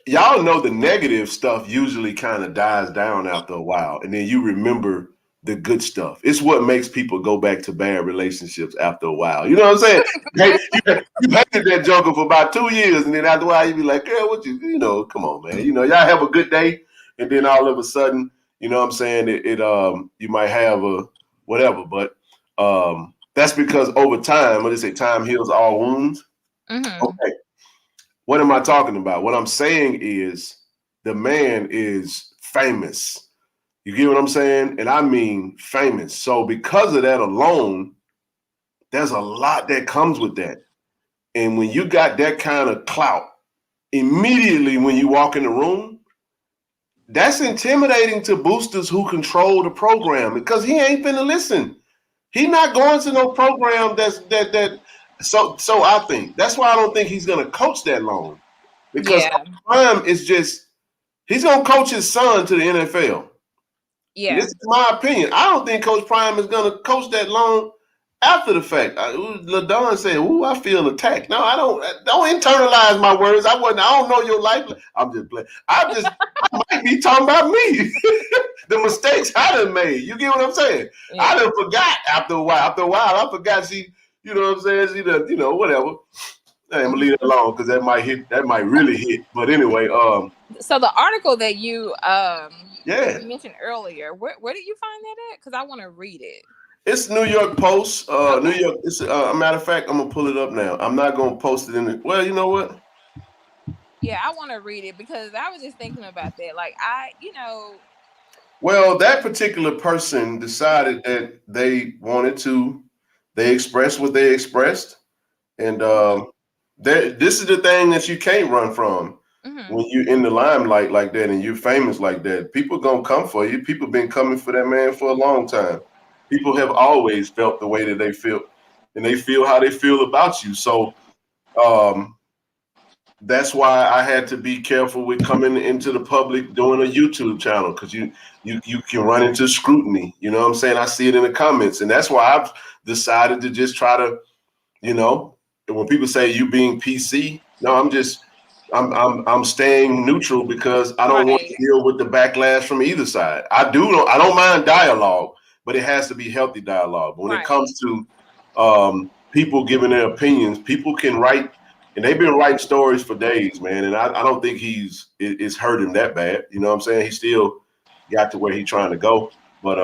A: y'all know the negative stuff usually kind of dies down after a while, and then you remember the good stuff. It's what makes people go back to bad relationships after a while. You know what I'm saying? You hated that joker for about 2 years, and then after a while you be like, girl, what you know, come on, man. You know, y'all have a good day, and then all of a sudden, you know what I'm saying, you might have a whatever, but that's because over time, what they say, time heals all wounds. Okay. What am I talking about? What I'm saying is the man is famous. You get what I'm saying? And I mean famous. So because of that alone, there's a lot that comes with that. And when you got that kind of clout, immediately when you walk in the room, that's intimidating to boosters who control the program, because he ain't finna listen. He's not going to no program so I think that's why I don't think he's gonna coach that long. Because Prime is just, he's gonna coach his son to the NFL.
E: Yeah.
A: And this is my opinion. I don't think Coach Prime is gonna coach that long after the fact. LaDon said, "Ooh, I feel attacked." No, I don't internalize my words. I don't know your life. I'm just playing. I might be talking about me. The mistakes I done made. You get what I'm saying? Yeah. I done forgot after a while. After a while, I forgot you know what I'm saying? She done, you know, whatever. I'm gonna leave it alone because that might really hit. But anyway,
E: so the article that you mentioned earlier, where did you find that at? Because I want to read it.
A: It's New York Post. New York. It's a matter of fact, I'm gonna pull it up now. I'm not gonna post it in the. Well, you know what?
E: Yeah, I want to read it because I was just thinking about that. Like
A: Well, that particular person decided that they wanted to. They expressed what they expressed, and this is the thing that you can't run from. When you're in the limelight like that and you're famous like that, people gonna come for you. People been coming for that man for a long time. People have always felt the way that they feel, and they feel how they feel about you. So that's why I had to be careful with coming into the public doing a YouTube channel, because you can run into scrutiny. You know what I'm saying? I see it in the comments, and that's why I've decided to just try to, you know, when people say you being PC, no, I'm staying neutral because I don't want to deal with the backlash from either side. I don't mind dialogue, but it has to be healthy dialogue. But when it comes to people giving their opinions, people can write, and they've been writing stories for days, man. And I don't think it's hurt him that bad. You know what I'm saying? He still got to where he's trying to go. But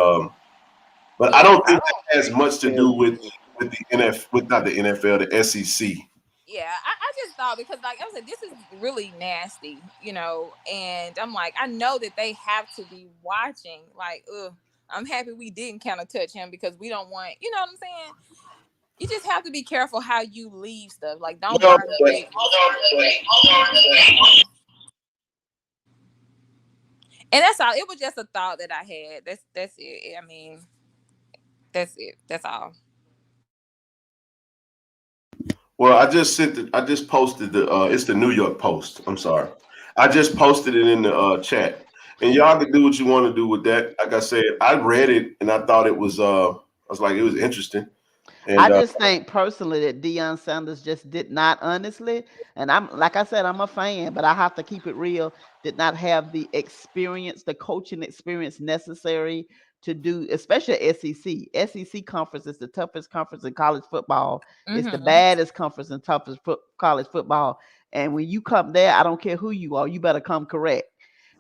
A: I don't think that has much to do with the not the NFL, the SEC.
E: Yeah, I just thought, because like I said, this is really nasty, you know, and I'm like, I know that they have to be watching. Like, I'm happy we didn't kind of touch him because we don't want, you know what I'm saying? You just have to be careful how you leave stuff. Like, don't burn the bridge. And that's all. It was just a thought that I had. That's it. I mean, that's it. That's all.
A: Well, I just posted it's the New York Post. I'm sorry. I just posted it in the chat. And y'all can do what you want to do with that. Like I said, I read it and I thought it was I was like, it was interesting. And
B: I just think personally that Deion Sanders just did not, honestly, and I'm like I said, I'm a fan, but I have to keep it real, did not have the experience, the coaching experience necessary to do, especially SEC. SEC conference is the toughest conference in college football. It's the baddest conference in toughest college football. And when you come there, I don't care who you are, you better come correct,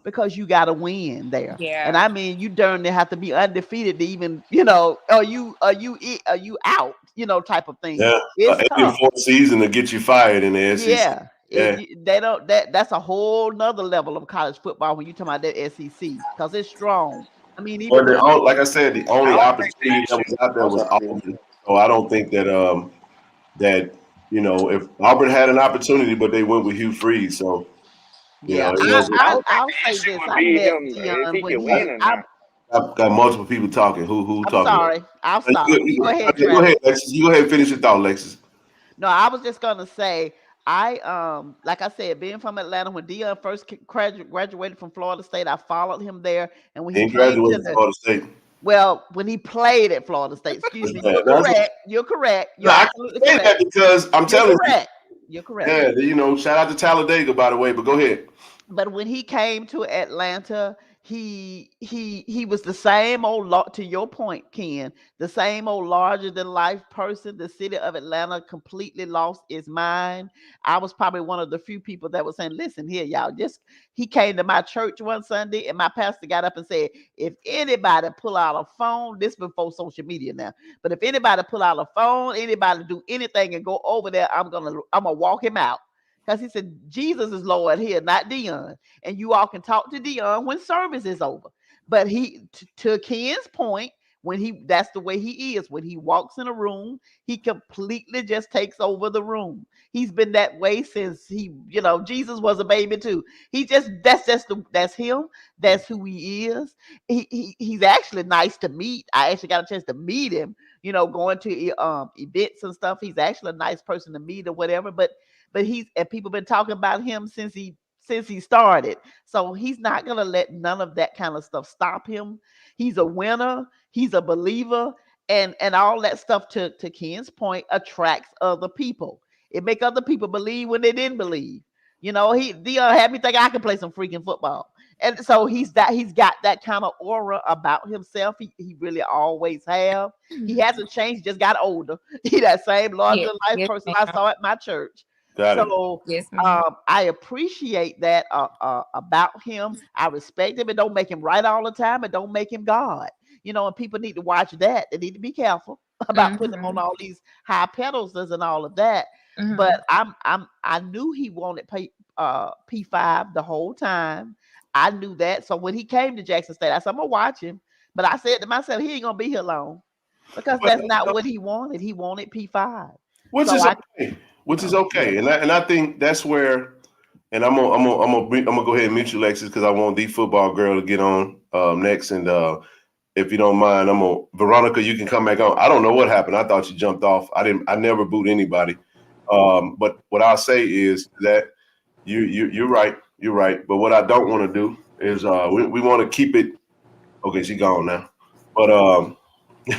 B: because you got to win there.
E: Yeah.
B: And I mean, you darn near have to be undefeated to even, you know, are you out, you know, type of thing.
A: Yeah,
B: it's tough.
A: Fourth season to get you fired in the SEC.
B: Yeah,
A: Yeah.
B: They don't. That's a whole nother level of college football when you talking about that SEC because it's strong. I mean, even
A: But like I said, the
C: I
A: only
C: don't think
A: opportunity that was out there
C: I'm
A: was
C: sorry.
A: Auburn. So I don't think that that if Auburn had an opportunity, but they went with Hugh Freeze. So
B: yeah,
A: it wasn't.
C: I don't think
B: I'll
C: the
B: say
C: issue
B: this.
C: would
B: I
C: be
B: met
C: him if
B: Dion
C: he
B: when
C: could win
B: he.
C: or not.
A: I've got multiple people talking. Who
B: I'm
A: talking?
B: sorry. I'll
A: You
B: stop.
A: go,
B: You go ahead,
A: go
B: Travis.
A: ahead, Lexus. You go ahead and finish your thought, Lexus.
B: No, I was just gonna say like I said, being from Atlanta, when Dion first graduated from Florida State, I followed him there, and when
A: He
B: he
A: ain't
B: came to
A: graduated from
B: the
A: Florida State.
B: when he played at Florida State, excuse me,
A: Yeah, that's what,
B: you're correct,
A: no,
B: you're
A: I
B: absolutely
A: can say
B: correct,
A: that because I'm
B: you're
A: telling you.
B: correct, you're correct.
A: Yeah, shout out to Talladega, by the way. But go ahead.
B: But when he came to Atlanta, he was the same old to your point, Ken, the same old larger than life person. The city of Atlanta completely lost its mind. I was probably one of the few people that was saying, listen here, y'all, just he came to my church one Sunday and my pastor got up and said, if anybody pull out a phone, this before social media now, but if anybody pull out a phone, anybody do anything and go over there, I'm gonna walk him out. Because he said, Jesus is Lord here, not Dion. And you all can talk to Dion when service is over. But to Ken's point, that's the way he is. When he walks in a room, he completely just takes over the room. He's been that way since Jesus was a baby too. That's him. That's who he is. He's actually nice to meet. I actually got a chance to meet him, going to events and stuff. He's actually a nice person to meet or whatever. But people been talking about him since he started. So he's not gonna let none of that kind of stuff stop him. He's a winner, he's a believer, and all that stuff to Ken's point attracts other people. It make other people believe when they didn't believe. Dion had me think I could play some freaking football. And so he's got that kind of aura about himself. He really always have. He hasn't changed, just got older. He that same larger
E: Yes,
B: life
E: yes,
B: person I
E: ma'am.
B: saw at my church.
A: Got it.
B: So
E: Yes, ma'am.
B: I appreciate that about him. I respect him. It don't make him right all the time. It don't make him God. And people need to watch that. They need to be careful about putting him on all these high pedestals and all of that. But I knew he wanted P5 the whole time. I knew that. So when he came to Jackson State, I said, I'm gonna watch him. But I said to myself, he ain't gonna be here long because
A: But,
B: that's not what he wanted. He wanted P5.
A: which
B: So
A: is okay. Which is okay. And I think that's where. And I'm gonna go ahead and mute you, Lexus, because I want the football girl to get on next. And if you don't mind, Veronica. You can come back on. I don't know what happened. I thought you jumped off. I never boot anybody. But what I'll say is that you're right. You're right. But what I don't want to do is we want to keep it. Okay, she gone now. But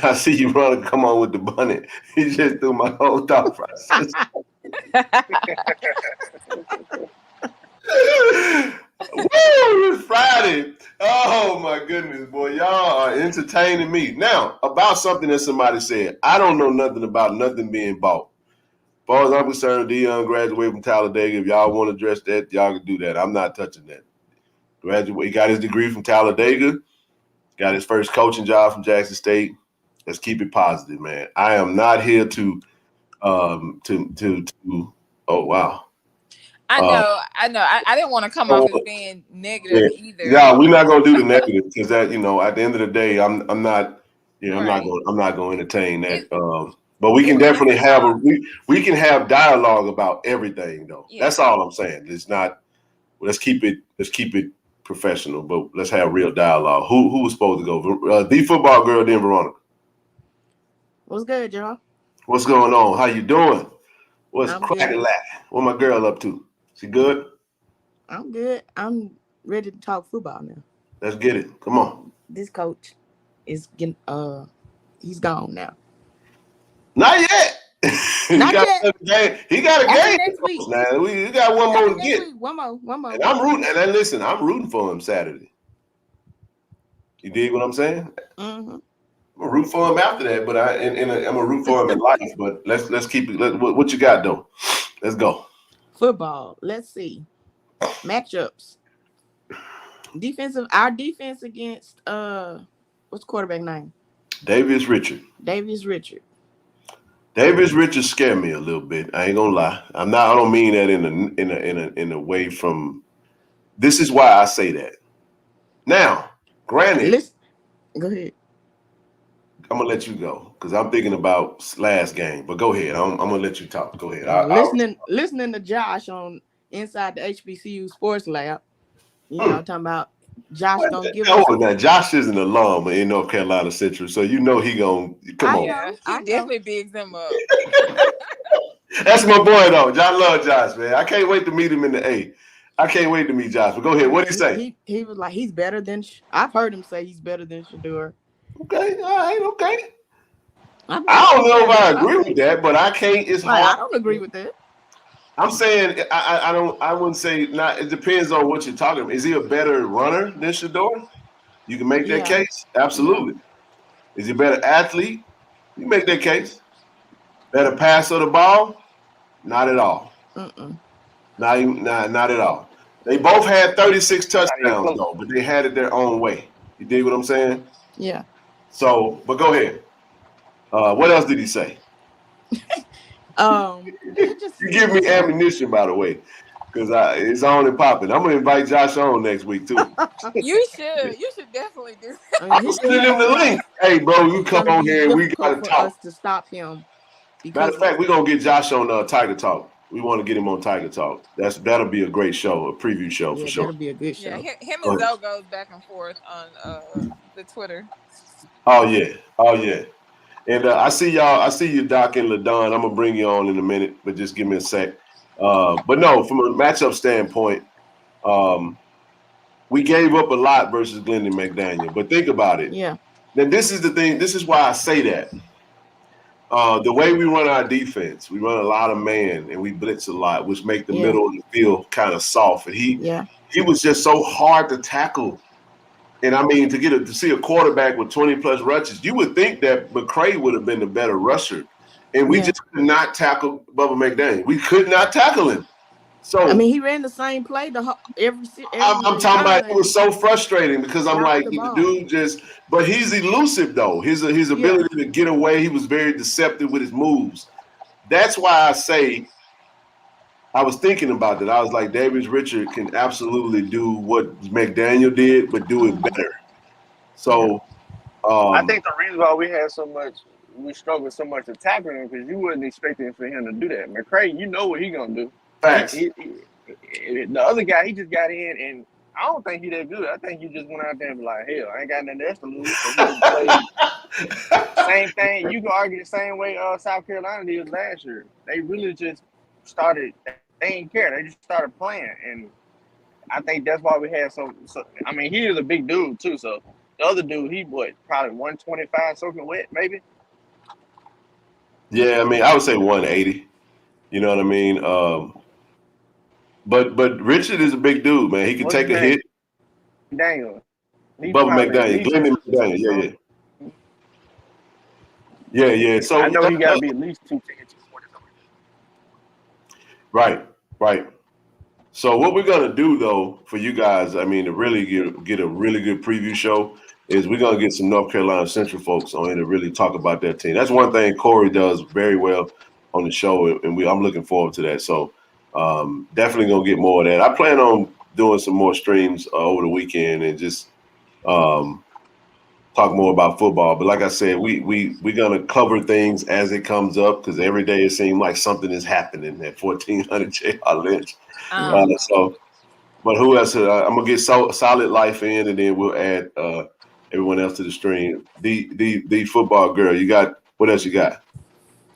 A: I see you running. Come on with the bunny. He just threw my whole thought process. Woo! It's Friday. Oh my goodness, boy. Y'all are entertaining me. Now, about something that somebody said. I don't know nothing about nothing being bought. As far as I'm concerned, Dion graduated from Talladega. If y'all want to address that, y'all can do that. I'm not touching that. He got his degree from Talladega, got his first coaching job from Jackson State. Let's keep it positive, man. I am not here to oh wow.
E: I
A: Uh,
E: know. I didn't want to come off as being negative
A: Yeah,
E: either.
A: yeah, we're not gonna do the negative because that, at the end of the day, I'm not,
E: Right.
A: I'm not gonna entertain that. But we can
E: It's
A: definitely have
E: all,
A: we can have dialogue about everything though.
E: yeah.
A: That's all I'm saying. It's not. Let's keep it professional, but let's have real dialogue. Who was supposed to go? The football girl, then Veronica.
F: What's good, y'all?
A: What's going on? How you doing? What's
F: I'm
A: cracking
F: good.
A: lack? What my girl up to? She good?
F: I'm good. I'm ready to talk football now.
A: Let's get it. Come on.
F: This coach is getting he's gone now.
A: Not yet. he
F: Not
A: got
F: yet.
A: a game. He got a
F: After
A: game.
F: next week.
A: Now we got one
F: After
A: more to
F: next
A: get.
F: week. One more.
A: And I'm rooting. And then listen, I'm rooting for him Saturday. You dig what I'm saying?
F: Mm-hmm.
A: I'm gonna root for him after that, but I'm gonna root for him in life. But let's keep it. What you got though? Let's go.
F: Football. Let's see. Matchups. Our defense against what's quarterback name?
A: Davis Richard.
F: Davis Richard.
A: Davis Richards scare me a little bit. I ain't gonna lie. I don't mean that in a way from. This is why I say that. Now, granted,
F: Listen, go ahead.
A: I'm gonna let you go because I'm thinking about last game. But go ahead. I'm gonna let you talk. Go ahead.
F: Listening to Josh on Inside the HBCU Sports Lab, talking about Josh gonna give us.
A: Oh, now Josh is an alum in North Carolina Central, so you know he gonna come on.
E: Yeah, he definitely bigs them up.
A: That's my boy though. I love Josh, man. I can't wait to meet him in the A. I can't wait to meet Josh. But go ahead. What did he say?
F: He was like, he's better than. I've heard him say he's better than Shedeur.
A: Okay, all right, okay. I don't know if I agree with that, but I can't. It's hard.
F: I don't agree with that.
A: I'm saying I don't. I wouldn't say not. It depends on what you're talking about. Is he a better runner than Shedeur? You can make that case. Absolutely. Yeah. Is he a better athlete? You make that case. Better passer of the ball? Not at all. Not at all. They both had 36 touchdowns though, but they had it their own way. You dig what I'm saying?
F: Yeah.
A: So, but go ahead. What else did he say? You give me ammunition, by the way, because it's on and popping. I'm gonna invite Josh on next week too.
E: You should definitely do.
A: I'm sending him the link. Hey, bro, you come on here and we gotta talk.
F: Us to stop him.
A: Matter of fact, we're gonna get Josh on Tiger Talk. We want to get him on Tiger Talk. That'll be a great show, a preview show for sure.
F: That'll be a good show.
E: Yeah, him and Zoe goes back and forth on the Twitter.
A: Oh yeah. And I see y'all. I see you, Doc and LaDon. I'm gonna bring you on in a minute, but just give me a sec. But no, from a matchup standpoint, we gave up a lot versus Glendon McDaniel. But think about it.
F: Yeah.
A: Then this is the thing. This is why I say that. The way we run our defense, we run a lot of man and we blitz a lot, which make the middle of the field kind of soft. And he was just so hard to tackle. And I mean, to see a quarterback with 20 plus rushes, you would think that McCray would have been the better rusher. And we just could not tackle Bubba McDaniel. We could not tackle him. So
F: I mean, he ran the same play every
A: I'm talking about it was so frustrating because I'm like, the dude just, but he's elusive though. His ability to get away, he was very deceptive with his moves. That's why I say, I was thinking about that. I was like, Davis Richard can absolutely do what McDaniel did, but do it better. So
C: I think the reason why we struggled so much to tackle him because you wasn't expecting for him to do that. McCray, you know what he gonna do.
A: Facts.
C: The other guy, he just got in, and I don't think he that good. I think he just went out there and be like, hell, I ain't got nothing else to lose. So same thing. You can argue the same way South Carolina did last year. They really just started. They didn't care. They just started playing, and I think that's why we had so. I mean, he is a big dude too. So the other dude, he probably 125 soaking wet, maybe.
A: Yeah, I mean, I would say 180. You know what I mean? But Richard is a big dude, man. He can take a hit.
C: Daniel.
A: Bubba McDaniel. Glendon McDaniel. Yeah. So
C: I know he got to be at least 210.
A: Right. So what we're gonna do though for you guys, I mean, to really get a really good preview show, is we're gonna get some North Carolina Central folks on here to really talk about their team. That's one thing Corey does very well on the show, and I'm looking forward to that. So definitely gonna get more of that. I plan on doing some more streams over the weekend and just talk more about football. But like I said, we're gonna cover things as it comes up because every day it seems like something is happening at 1400 J.R. Lynch. But who else? I'm gonna get Solid Life in, and then we'll add everyone else to the stream. The football girl, you got what else you got?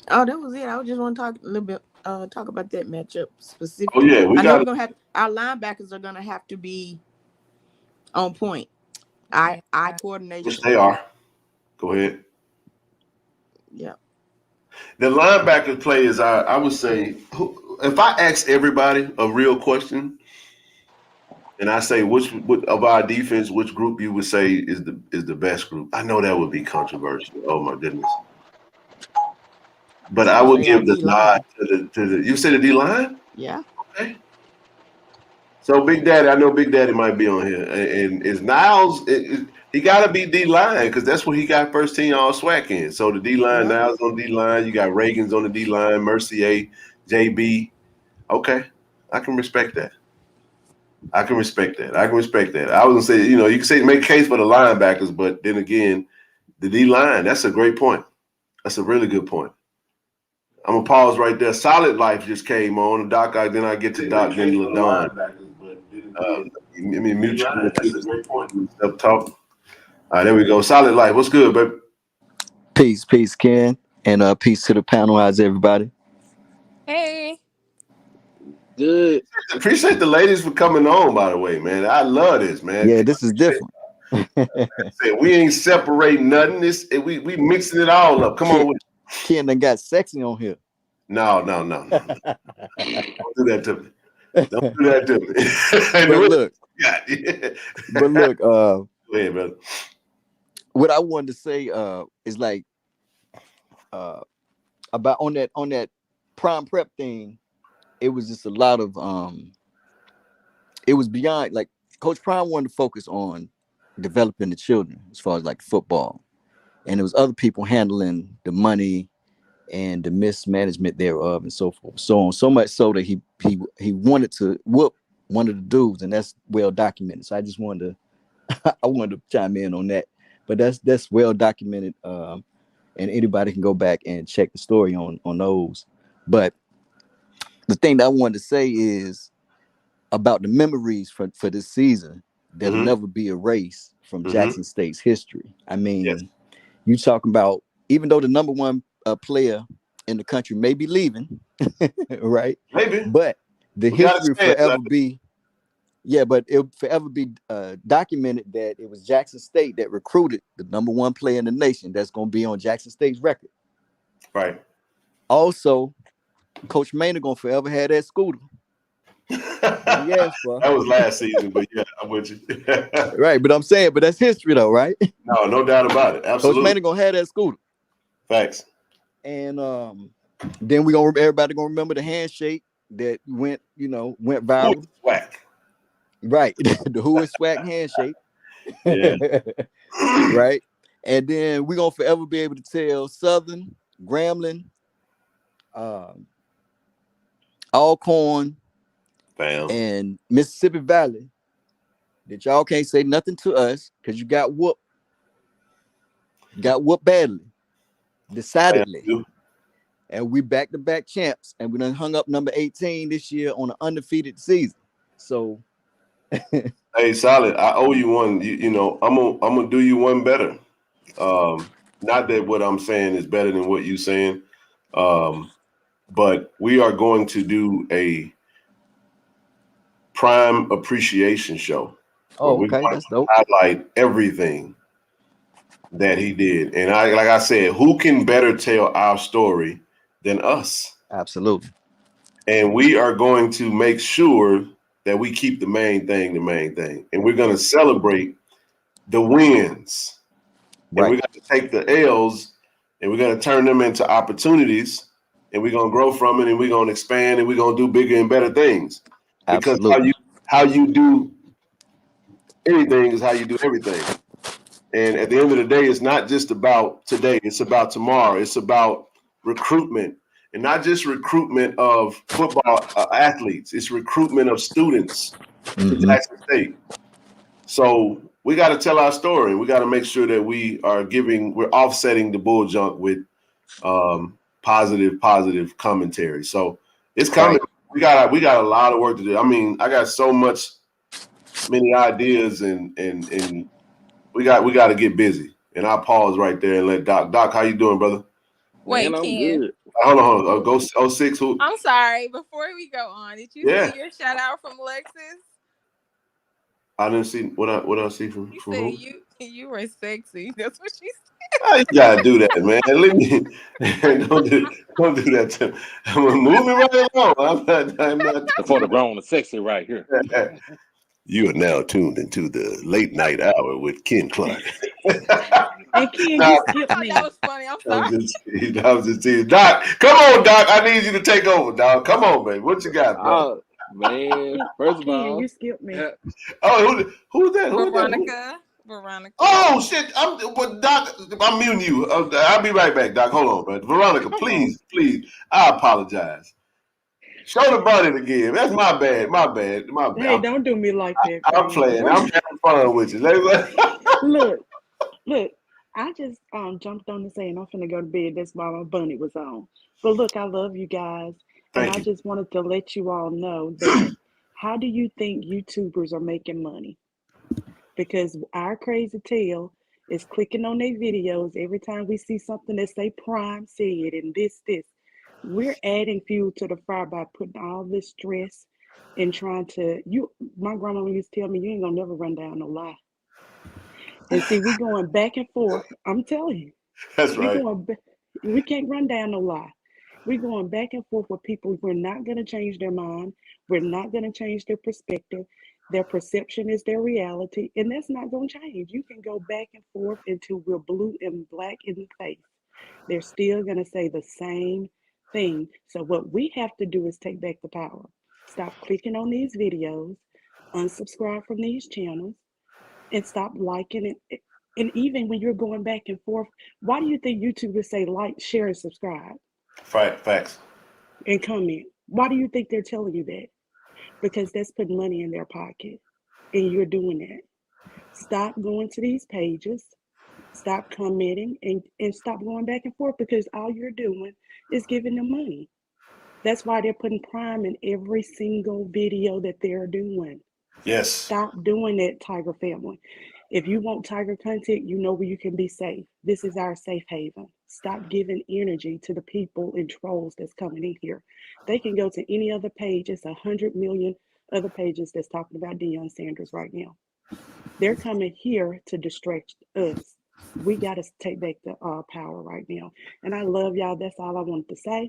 F: Oh, that was it. I just want to talk a little bit, talk about that matchup specifically.
A: Oh yeah,
F: I know we're gonna have our linebackers are gonna have to be on point. Eye coordination.
A: Which they are. Go ahead.
F: Yeah.
A: The linebacker players, I would say, if I ask everybody a real question, and I say which of our defense, which group you would say is the best group, I know that would be controversial. Oh my goodness. But I would give the nod to the. You say the D line?
F: Yeah.
A: Okay. So Big Daddy, I know Big Daddy might be on here, and is Niles? He got to be D-line because that's what he got first team all SWAC in. So the D-line
F: Yeah.
A: now is on D-line. You got Reagan's on the D-line, Mercier, JB. Okay, I can respect that. I can respect that. I was going to say, you can say make case for the linebackers, but then again, the D-line, that's a great point. That's a really good point. I'm going to pause right there. Solid Life just came on. Doc, then I get to Doc, then LaDon. Mutual. That's a great point. Up top. All right, there we go. Solid Life. What's good, baby?
G: Peace, Ken, and peace to the panel. How's everybody?
E: Hey.
C: Good.
A: Appreciate the ladies for coming on, by the way, man. I love this, man.
G: Yeah, this is different.
A: We ain't separating nothing. We mixing it all up. Come on with it.
G: Ken done got sexy on here.
A: No. Don't do that to me. Don't do that to me.
G: But look,
A: go ahead, brother.
G: What I wanted to say is like about on that prime prep thing, it was just a lot of it was beyond, like, Coach Prime wanted to focus on developing the children as far as like football, and there was other people handling the money and the mismanagement thereof and so forth, so on, so much so that he wanted to whoop one of the dudes, and that's well documented. So I just wanted to I wanted to chime in on that, but that's well documented, and anybody can go back and check the story on those. But the thing that I wanted to say is about the memories for this season that'll never be erased from Jackson State's history. I mean, you talking about, even though the number one player in the country may be leaving, right?
A: Maybe.
G: But the history forever be, but it'll forever be documented that it was Jackson State that recruited the number one player in the nation. That's going to be on Jackson State's record.
A: Right.
G: Also, Coach Maynard going to forever have that scooter. Yes, bro.
A: That was last season, but yeah, I'm with you.
G: Right, but I'm saying, but that's history though, right?
A: No doubt about it. Absolutely.
G: Coach Maynard gonna have that scooter.
A: Facts.
G: And then everybody gonna remember the handshake that went viral.
A: SWAC.
G: Right. The who is SWAC handshake.
A: Yeah.
G: Right. And then we're gonna forever be able to tell Southern, Grambling, Alcorn, and Mississippi Valley that y'all can't say nothing to us because you got whooped. You got whooped badly, decidedly. And we back-to-back champs, and we done hung up number 18 this year on an undefeated season. So
A: hey, Solid, I owe you one. I'm gonna do you one better. Not that what I'm saying is better than what you're saying, but we are going to do a Prime appreciation show.
G: Oh, okay, that's dope.
A: Highlight everything that he did, and like I said, who can better tell our story than us?
G: Absolutely. And
A: we are going to make sure that we keep the main thing, and we're going to celebrate the wins. Right. And we're going to take the L's, and we're going to turn them into opportunities, and we're going to grow from it, and we're going to expand, and we're going to do bigger and better things. Because how you do anything is how you do everything. And at the end of the day, it's not just about today. It's about tomorrow. It's about recruitment, and not just recruitment of football athletes. It's recruitment of students to Jackson State. So we got to tell our story. We got to make sure that we're offsetting the bull junk with positive commentary. So it's coming. Right. We got a lot of work to do. I mean, I got many ideas, and we got to get busy. And I'll pause right there and let Doc. Doc, how you doing, brother?
E: Wait,
C: man, I'm
E: Ken.
C: good.
A: Hold on. Go 06. Who?
E: I'm sorry. Before we go on, did you see your shout out from Alexis? I
A: didn't see what I see from
E: said
A: who?
E: You were sexy. That's what she said.
A: You gotta do that, man. Let me don't do that to me. I'm moving right along. I'm not
H: for the grown and sexy right here.
A: You are now tuned into the late night hour with Ken Clark.
F: And Ken, you skipped me.
E: That was funny. I'm sorry.
A: I was just teasing. Doc, come on, Doc. I need you to take over, Doc. Come on, man. What you got, bro?
C: Man, first of all,
F: you skipped me.
A: Oh, who's that?
E: Veronica. Veronica.
A: Oh shit! Doc, I'm muting you. I'll be right back, Doc. Hold on, bro. Veronica, please. I apologize. Show the bunny again. That's my bad.
F: Hey, don't do me like that,
A: I'm
F: Craig.
A: playing. I'm having fun with you.
F: Look, look. I just jumped on to saying I'm finna go to bed. That's why my bunny was on. But look, I love you guys, and
A: Thank
F: I
A: you.
F: just wanted to let you all know that how do you think YouTubers are making money? Because our crazy tail is clicking on their videos every time we see something that say Prime said and this. We're adding fuel to the fire by putting all this stress and trying to my grandma used to tell me you ain't gonna never run down no lie. And see, we going back and forth. I'm telling you,
A: That's
F: we
A: right.
F: going we can't run down no lie. We're going back and forth with people. We're not going to change their mind. We're not going to change their perspective. Their perception is their reality, and that's not going to change. You can go back and forth until we're blue and black in the face. They're still going to say the same thing. So, what we have to do is take back the power. Stop clicking on these videos, unsubscribe from these channels, and stop liking it. And even when you're going back and forth, why do you think YouTubers say like, share, and subscribe
A: Facts.
F: and comment? Why do you think they're telling you that? Because that's putting money in their pocket and you're doing that. Stop going to these pages, stop commenting, and stop going back and forth because all you're doing is giving them money. That's why they're putting Prime in every single video that they're doing.
A: Yes.
F: Stop doing that, Tiger family. If you want Tiger content, you know where you can be safe. This is our safe haven. Stop giving energy to the people and trolls that's coming in here. They can go to any other page. It's 100 million other pages that's talking about Deion Sanders right now. They're coming here to distract us. We got to take back the power right now. And I love y'all. That's all I wanted to say.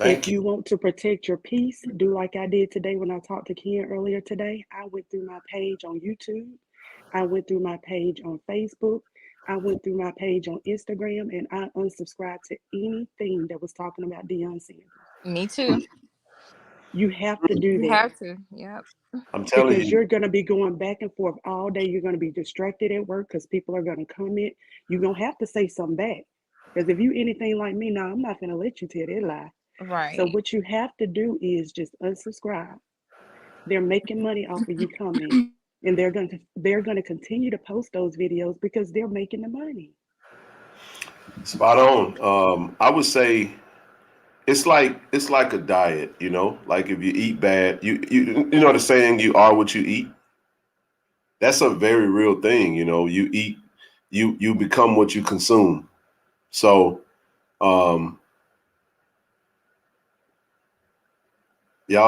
F: If you want to protect your peace, do like I did today when I talked to Ken earlier today. I went through my page on YouTube. I went through my page on Facebook. I went through my page on Instagram, and I unsubscribed to anything that was talking about Deion Sanders.
E: Me too.
F: You have to do
E: You
F: that.
E: have to. Yep.
A: I'm telling
F: Because
A: you.
F: you're going to be going back and forth all day. You're going to be distracted at work because people are going to comment. You're going to have to say something back. Because if you anything like me, now I'm not going to let you tell that lie.
E: Right.
F: So what you have to do is just unsubscribe. They're making money off of you commenting, and they're going to continue to post those videos because they're making the money.
A: Spot on. I would say it's like a diet, you know. Like if you eat bad, you know the saying, you are what you eat. That's a very real thing, you know. You eat, you become what you consume. So, y'all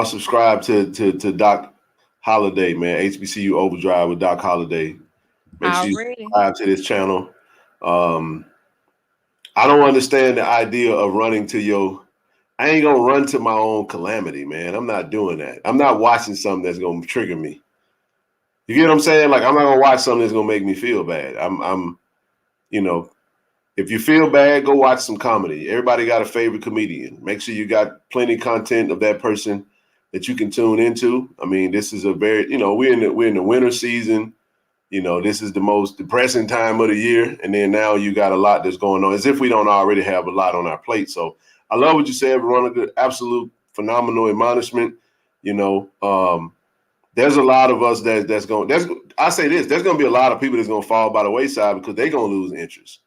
A: subscribe to Doc Holiday, man. HBCU Overdrive with Doc Holiday. Make sure you
E: Already.
A: subscribe to this channel. I don't understand the idea of running to your. I ain't gonna run to my own calamity, man. I'm not doing that. I'm not watching something that's gonna trigger me. You get what I'm saying? Like I'm not gonna watch something that's gonna make me feel bad. You know, if you feel bad, go watch some comedy. Everybody got a favorite comedian. Make sure you got plenty of content of that person that you can tune into. I mean, this is a very, you know, we're in the winter season. You know, this is the most depressing time of the year. And then now you got a lot that's going on, as if we don't already have a lot on our plate. So I love what you said, Veronica. Absolute phenomenal admonishment. You know, there's a lot of us I say this, there's gonna be a lot of people that's gonna fall by the wayside because they're gonna lose interest.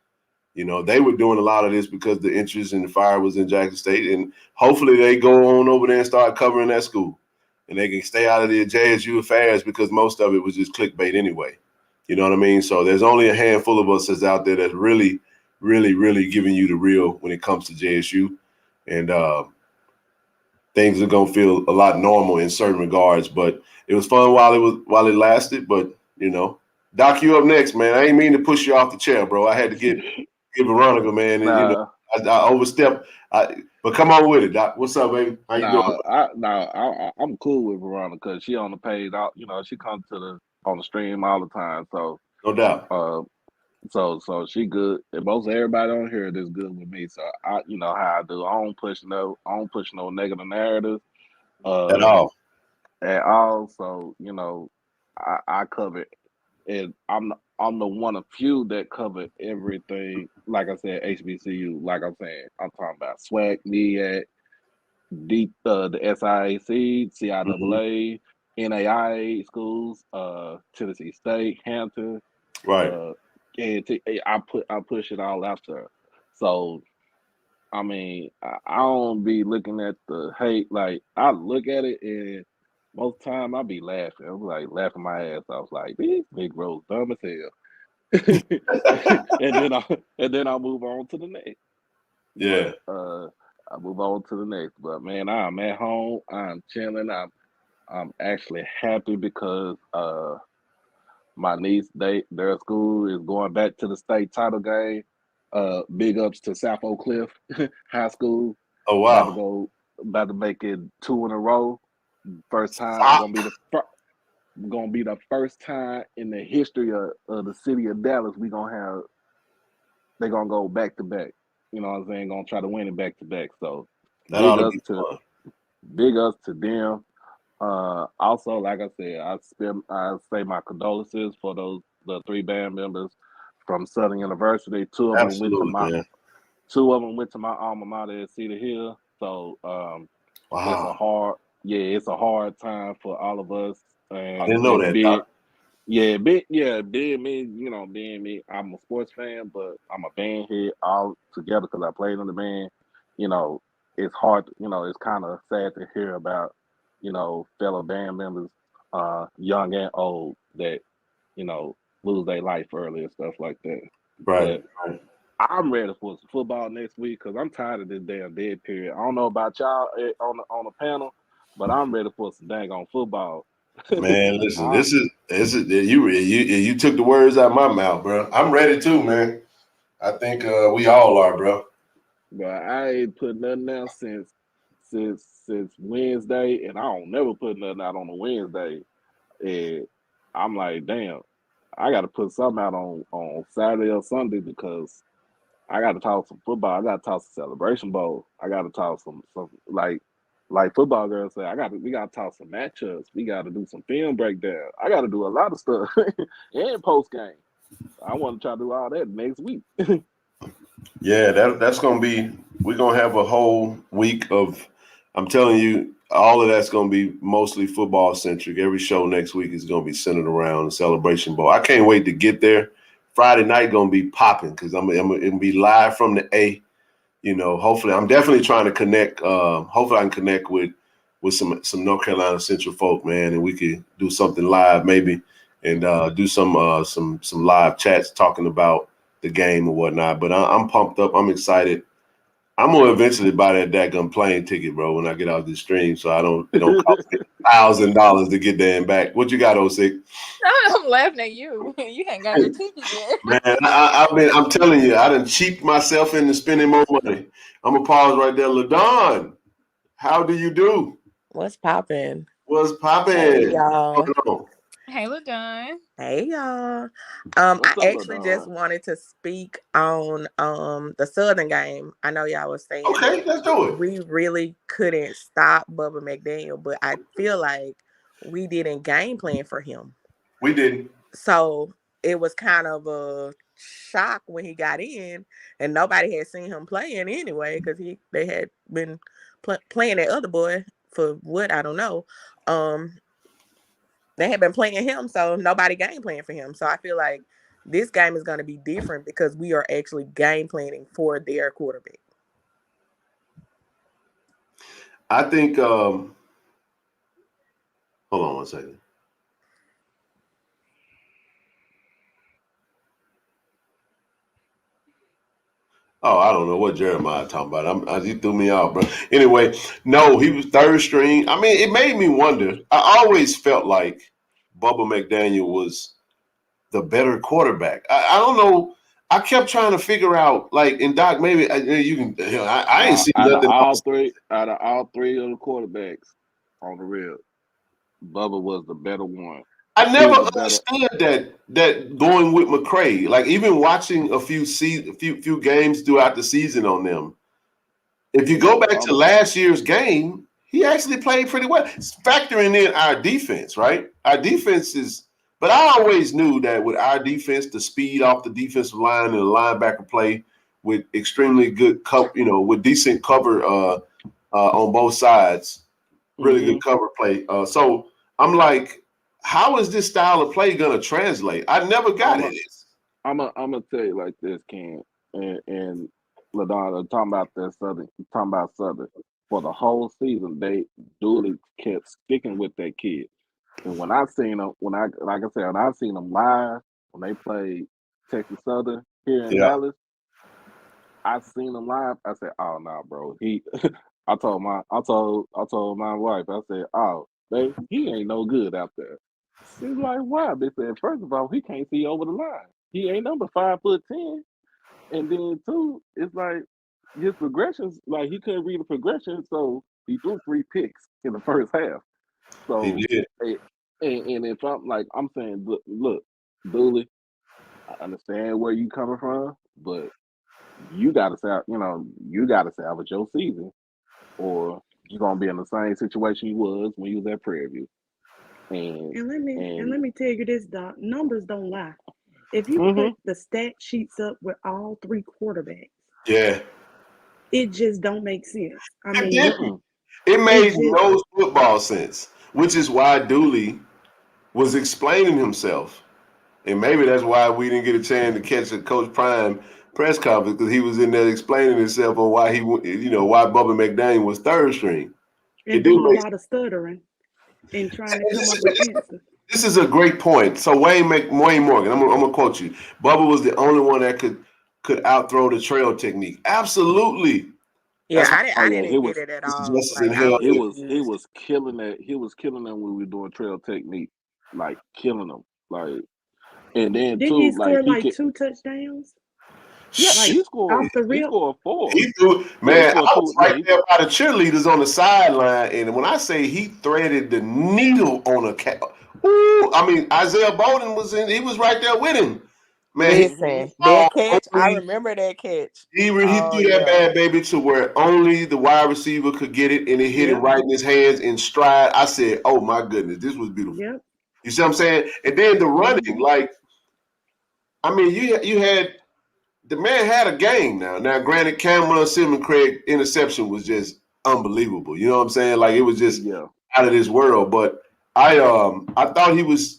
A: You know, they were doing a lot of this because the interest in the fire was in Jackson State. And hopefully they go on over there and start covering that school. And they can stay out of the JSU affairs because most of it was just clickbait anyway. You know what I mean? So there's only a handful of us that's out there that's really, really, really giving you the real when it comes to JSU. And things are gonna feel a lot normal in certain regards. But it was fun while it lasted. But you know, Doc, you up next, man. I ain't mean to push you off the chair, bro. I had to give Veronica, man, and you know, I overstepped. But come on with it, Doc. What's up, baby? How you doing?
H: I'm cool with Veronica because she on the page. You know, she comes on the stream all the time. So
A: no doubt.
H: So she good. And most everybody on here is good with me. So you know how I do. I don't push no negative narrative.
A: At all.
H: At all. So you know, I cover and I'm the one of few that cover everything. Like I said, HBCU. Like I'm saying, I'm talking about SWAC, MEAC, the SIAC,
A: Mm-hmm.
H: CIAA, NAIA schools, Tennessee State, Hampton,
A: Right.
H: I push it all out there. So I mean, I don't be looking at the hate. Like I look at it, and most time I be laughing. I'm like laughing my ass off. Like these Negroes dumb as hell. And then I move on to the next.
A: Yeah.
H: But I move on to the next. But man, I'm at home. I'm chilling. I'm actually happy because my niece, their school is going back to the state title game. Big ups to South Oak Cliff High School.
A: Oh
H: About to
A: wow.
H: go, about to make it 2 in a row. First time
A: Fuck.
H: gonna be the first time in the history of the city of Dallas they're gonna go back to back. You know what I'm saying? Gonna try to win it back to back. So
A: That ought
H: big
A: to
H: ups
A: be
H: to
A: fun.
H: big ups to them. Also, like I said, I say my condolences for the 3 band members from Southern University.
A: Absolutely, man.
H: 2 of them went to my alma mater at Cedar Hill. So it's a
A: Wow.
H: hard it's a hard time for all of us.
A: I didn't know that, Doc.
H: Being me, being me, I'm a sports fan, but I'm a band head all together because I played in the band. You know, it's hard. It's kind of sad to hear about, fellow band members, young and old, that lose their life early and stuff like that.
A: Right.
H: But I'm ready for some football next week because I'm tired of this damn dead period. I don't know about y'all on the panel, but I'm ready for some dang on football.
A: Man, listen,
H: I,
A: this is you took the words out of my mouth, bro. I'm ready too, man. I think we all are, bro.
H: but I ain't put nothing out since Wednesday, and I don't never put nothing out on a Wednesday. And I'm like, damn, I got to put something out on Saturday or Sunday because I got to talk some football. I got to talk some Celebration Bowl. I got to talk some like football girls say. We got to talk some matchups. We got to do some film breakdown. I got to do a lot of stuff and post game. I want to try to do all that next week.
A: Yeah, that's gonna be. We're gonna have a whole week of. I'm telling you, all of that's gonna be mostly football centric. Every show next week is gonna be centered around the Celebration Bowl. I can't wait to get there. Friday night gonna be popping because I'm gonna be live from the A. Hopefully, I'm definitely trying to connect. Hopefully, I can connect with some North Carolina Central folk, man, and we could do something live maybe, and do some live chats talking about the game or whatnot. But I'm pumped up. I'm excited. I'm gonna eventually buy that daggum plane ticket, bro, when I get out this stream, so it don't cost me $1,000 to get there and back. What you got, O6?
E: I'm laughing at you. You ain't got your ticket yet.
A: Man, I'm telling you, I done cheaped myself into spending more money. I'm gonna pause right there. LaDon, how do you do?
I: What's popping?
A: What's
I: Hey
A: popping?
I: y'all.
E: Hey, LaDon.
I: Hey y'all. I
H: What's up,
I: actually just
H: LaDon?
I: wanted to speak on the Southern game. I know y'all was saying
A: Okay,
I: that
A: let's do it.
I: we really couldn't stop Bubba McDaniel, but I feel like we didn't game plan for him.
A: We didn't.
I: So it was kind of a shock when he got in, and nobody had seen him playing anyway because they had been playing that other boy for what I don't know. They had been playing him, so nobody game playing for him. So I feel like this game is going to be different because we are actually game planning for their quarterback.
A: I think. Hold on one second. Oh, I don't know what Jeremiah talking about. He threw me off, bro. Anyway, no, he was third string. I mean, it made me wonder. I always felt like Bubba McDaniel was the better quarterback. I don't know. I kept trying to figure out, like, and Doc, maybe you can. I ain't seen
H: Out of
A: nothing else.
H: all three of the quarterbacks on the real, Bubba was the better one.
A: I
H: He
A: never
H: was the better.
A: understood that going with McCray. Like even watching a few games throughout the season on them. If you go back to
H: Bubba,
A: last year's game, he actually played pretty well. Factoring in our defense, right? Our defense is But I always knew that with our defense, the speed off the defensive line and the linebacker play with extremely good with decent cover on both sides, really good cover play. So I'm like, how is this style of play going to translate? I never got it.
H: I'm gonna tell you like this, Ken, and LaDon, talking about Southern. For the whole season, they duly kept sticking with that kid. And when I seen them, when I seen them live when they played Texas Southern here in Dallas, I seen them live. I said, "Oh no, nah, bro." I told my wife, I said, "Oh, he ain't no good out there." She's like, "Why?" They said, "First of all, he can't see over the line. He ain't number 5'10", and then two, it's like his progressions, like he couldn't read the progression, so he threw 3 picks in the first half. So,
A: he did.
H: And if I'm saying, look, Dooley, I understand where you coming from, but you got to salvage your season, or you're gonna be in the same situation you was when you was at Prairie View."
F: And let me tell you this, Doc. Numbers don't lie. If you put the stat sheets up with all 3 quarterbacks, it just don't make sense. I mean,
A: it made no football sense, which is why Dooley was explaining himself. And maybe that's why we didn't get a chance to catch a Coach Prime press conference, because he was in there explaining himself on why why Bubba McDaniel was third string.
F: And doing a lot of stuttering and trying to come up with answers.
A: This is a great point. So Wayne Morgan, I'm gonna quote you. Bubba was the only one that could outthrow the trail technique. Absolutely.
I: Yeah, I didn't get it at all. Like,
H: he was killing that. He was killing them when we were doing trail technique, like killing them. Like, and then
F: did he score like 2 touchdowns?
H: Yeah,
F: like,
H: he scored.
F: Off the rip?
H: He scored 4.
A: He threw, man. I was right there by the cheerleaders on the sideline, and when I say he threaded the needle on a cat, I mean Isaiah Bowden was in. He was right there with him. Man,
I: listen, that catch, I remember that catch.
A: He threw that bad baby to where only the wide receiver could get it, and it hit him right in his hands in stride. I said, "Oh my goodness, this was beautiful."
F: Yep.
A: You see what I'm saying? And then the running, like, I mean, you had the man had a game now. Now, granted, Cameron Simon Craig interception was just unbelievable. You know what I'm saying? Like, it was just out of this world. But I thought he was.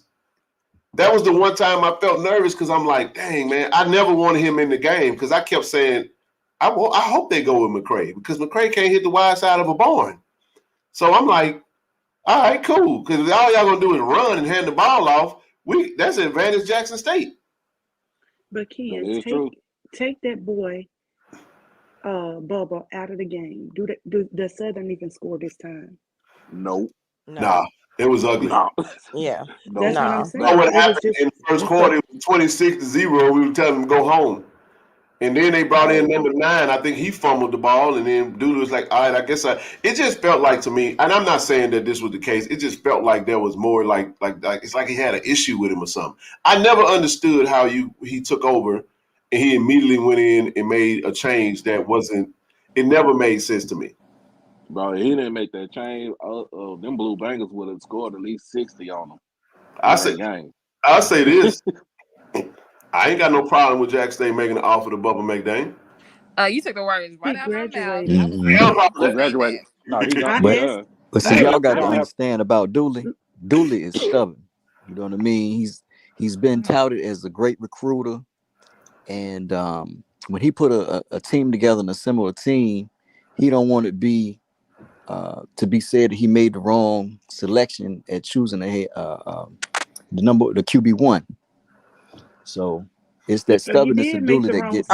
A: That was the one time I felt nervous, because I'm like, dang, man, I never wanted him in the game, because I kept saying, I hope they go with McCray, because McCray can't hit the wide side of a barn. So I'm like, all right, cool, because all y'all gonna do is run and hand the ball off. That's an advantage Jackson State.
F: But Ken, take that boy, Bubba, out of the game. Does Southern even score this time?
H: Nope.
A: Nah, it was ugly.
H: No.
I: Yeah.
F: That's what I'm saying.
A: You know what happened in the first quarter? It was 26-0. We were telling them to go home. And then they brought in number 9. I think he fumbled the ball, and then Dooley was like, all right, I guess it just felt like to me, and I'm not saying that this was the case, it just felt like there was more like it's like he had an issue with him or something. I never understood how he took over and he immediately went in and made a change that it never made sense to me.
H: Bro, he didn't make that change. Them Blue Bengals would have scored at least 60 on them.
A: I'll say this. I ain't got no problem with Jack State making an offer to Bubba McDaniel.
E: You took the words right out of my mouth.
H: He graduated. No, he done.
G: But see, y'all got to understand about Dooley. Dooley is stubborn. You know what I mean? He's been touted as a great recruiter, and when he put a team together, in a similar team, he don't want it to be said that he made the wrong selection at choosing the QB1. So it's that stubbornness of Dooley that gets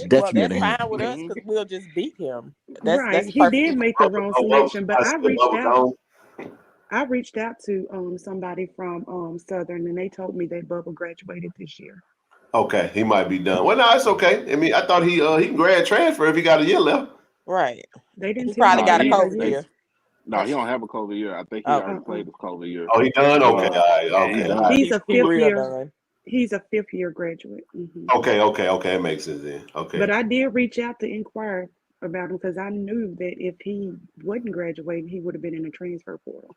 G: detriment to him.
I: Fine with us, because we'll just beat him.
F: That's he did make the wrong selection, but I reached out to somebody from Southern, and they told me that Bubba graduated this year.
A: Okay, he might be done. Well, no, it's okay. I mean, I thought he can grad transfer if he got a year left.
I: Right.
F: They didn't.
I: He probably got a COVID year.
H: No, he don't have a COVID year. I think he already played his COVID year.
A: Oh, he done? Okay, all right, okay.
F: He's a 5th year. He's a 5th year graduate. Mm-hmm.
A: Okay, it makes sense then. Okay.
F: But I did reach out to inquire about him, because I knew that if he wasn't graduating, he would have been in the transfer portal.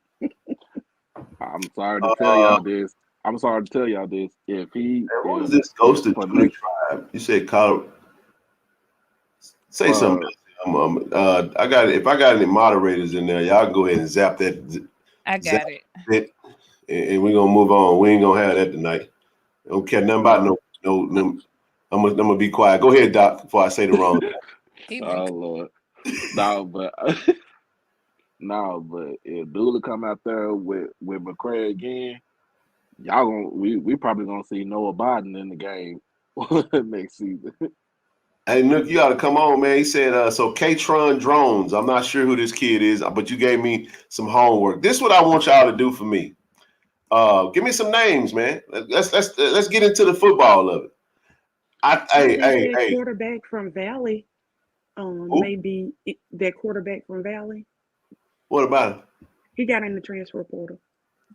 H: I'm sorry to tell y'all this. I'm sorry to tell y'all this. If he,
A: What is this ghosted
H: for
A: Twitter
H: next,
A: tribe? You said Colorado. Say something. I got if I got any moderators in there, y'all go ahead and zap that.
E: I
A: Zap
E: got it.
A: it, and we're gonna move on. We ain't gonna have that tonight. I don't care nothing about no. I'm gonna be quiet. Go ahead, Doc, before I say the wrong thing.
H: oh Lord, no, but no, but if Dooley come out there with McCray again, y'all gonna we probably gonna see Noah Biden in the game next season.
A: Hey, Nook, you ought to come on, man. He said, so K-Tron Drones. I'm not sure who this kid is, but you gave me some homework. This is what I want y'all to do for me. Give me some names, man. Let's get into the football of it.
F: That quarterback from Valley, maybe that quarterback from Valley.
A: What about him?
F: He got in the transfer portal.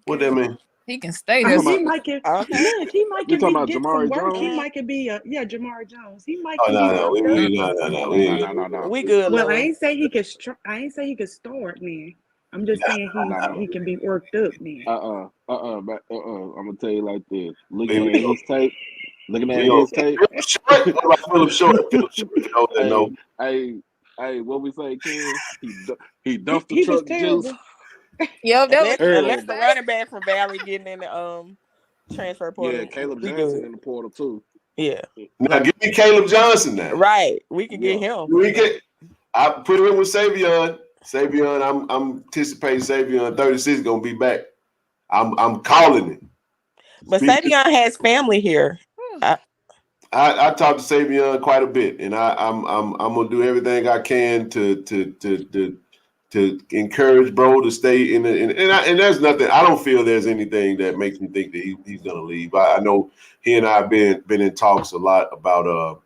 A: What that mean?
E: He can stay there.
F: He might can. Look, he might can
H: talking about
F: get
H: Jamari
F: some work.
H: Jones?
F: He might can be Jamari Jones. He might
A: Oh,
F: can be worked up.
H: No.
I: We good.
F: Well,
I: Lord.
F: I ain't say he could. I ain't say he could start, man. I'm just saying he can be worked up, man.
H: I'm gonna tell you like this. Looking at his tape.
A: Short? What about Philip Short? Philip Short.
H: Hey, what we say, Ken? He dumped the truck juice.
E: Yep, that
I: unless the running back from Valley getting in the transfer portal.
H: Yeah, Caleb Johnson in the portal too.
I: Yeah.
A: Now give me Caleb Johnson now.
I: Right. We can get him.
A: I put him in with Savion. Savion, I'm anticipating Savion 36 gonna be back. I'm calling it.
I: But Savion has family here.
A: I talked to Savion quite a bit, and I'm gonna do everything I can to encourage bro to stay in and there's nothing. I don't feel there's anything that makes me think that he's gonna leave. I know he and I have been in talks a lot about.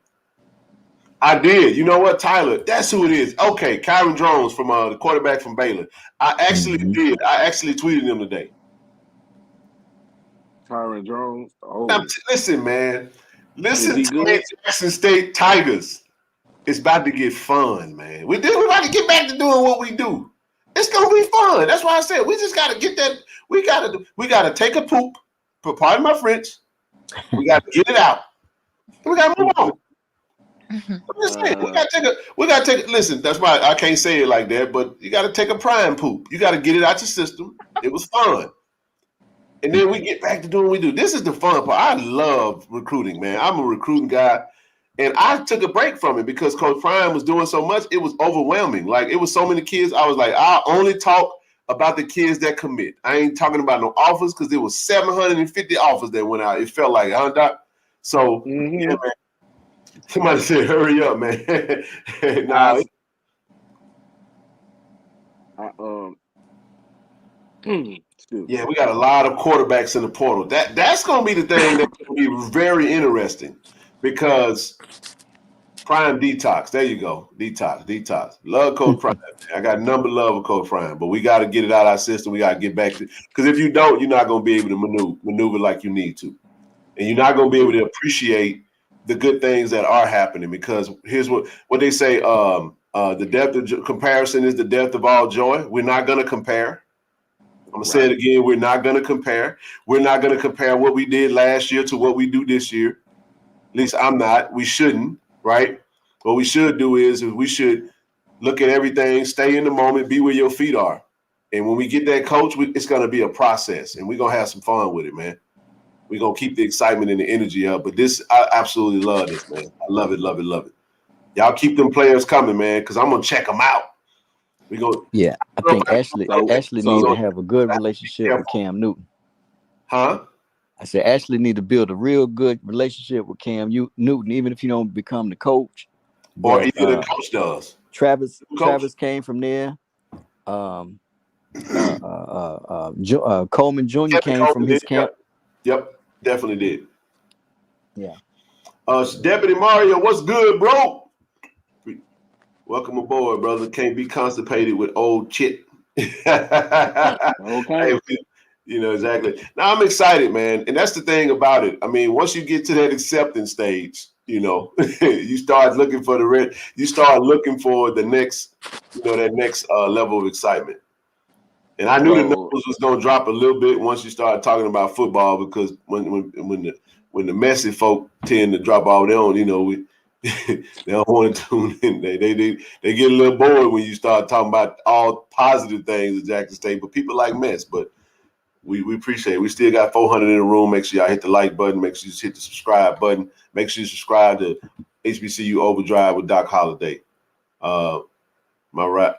A: I did. You know what, Tyler? That's who it is. Okay, Kyron Drones from the quarterback from Baylor. I actually did. I actually tweeted him today.
H: Kyron Drones. Oh,
A: listen, man. Listen to me, Jackson State Tigers. It's about to get fun, man. We're about to get back to doing what we do. It's gonna be fun. That's why I said we just gotta get that. We gotta take a poop. Pardon my French. We gotta get it out. We gotta move on. I'm just saying, we gotta take it. Listen, that's why I can't say it like that, but you gotta take a prime poop. You gotta get it out your system. It was fun. And then we get back to doing what we do. This is the fun part. I love recruiting, man. I'm a recruiting guy. And I took a break from it because Coach Prime was doing so much. It was overwhelming. Like, it was so many kids. I was like, I only talk about the kids that commit. I ain't talking about no offers because there was 750 offers that went out. It felt like, huh, Doc? So, yeah, man. Somebody said, hurry up, man. Yeah, we got a lot of quarterbacks in the portal. That's going to be the thing that's going to be very interesting because Prime detox. There you go. Detox. Love Coach Prime. I got number love of Coach Prime, but we got to get it out of our system. We got to get back to because if you don't, you're not going to be able to maneuver like you need to, and you're not going to be able to appreciate the good things that are happening. Because here's what they say: the depth of comparison is the depth of all joy. We're not going to compare. I'm gonna say it again. We're not going to compare. We're not going to compare what we did last year to what we do this year. At least I'm not. We shouldn't. Right? What we should do is we should look at everything, stay in the moment, be where your feet are. And when we get that coach, it's going to be a process, and we're going to have some fun with it, man. We're going to keep the excitement and the energy up. But I absolutely love this, man. I love it, love it, love it. Y'all keep them players coming, man, because I'm going to check them out.
G: Yeah, I think Ashley needs to have a good relationship with Cam Newton.
A: Huh?
G: I said Ashley need to build a real good relationship with Cam Newton, even if you don't become the coach.
A: Or either the coach does.
G: Travis came from there. Coleman Jr. came from his camp.
A: Yep, definitely did.
G: Yeah.
A: Deputy Mario, what's good, bro? Welcome aboard, brother. Can't be constipated with old chit.
H: Okay.
A: You know, exactly. Now I'm excited, man. And that's the thing about it. I mean, once you get to that acceptance stage, you know, you start looking for the next, that next level of excitement. And I knew the
H: So
A: numbers was gonna drop a little bit once you started talking about football because when the messy folk tend to drop off, they don't, they don't want to tune in. They get a little bored when you start talking about all positive things at Jackson State. But people like mess. But we appreciate it. We still got 400 in the room. Make sure y'all hit the like button. Make sure you hit the subscribe button. Make sure you subscribe to HBCU Overdrive with Doc Holliday. My right.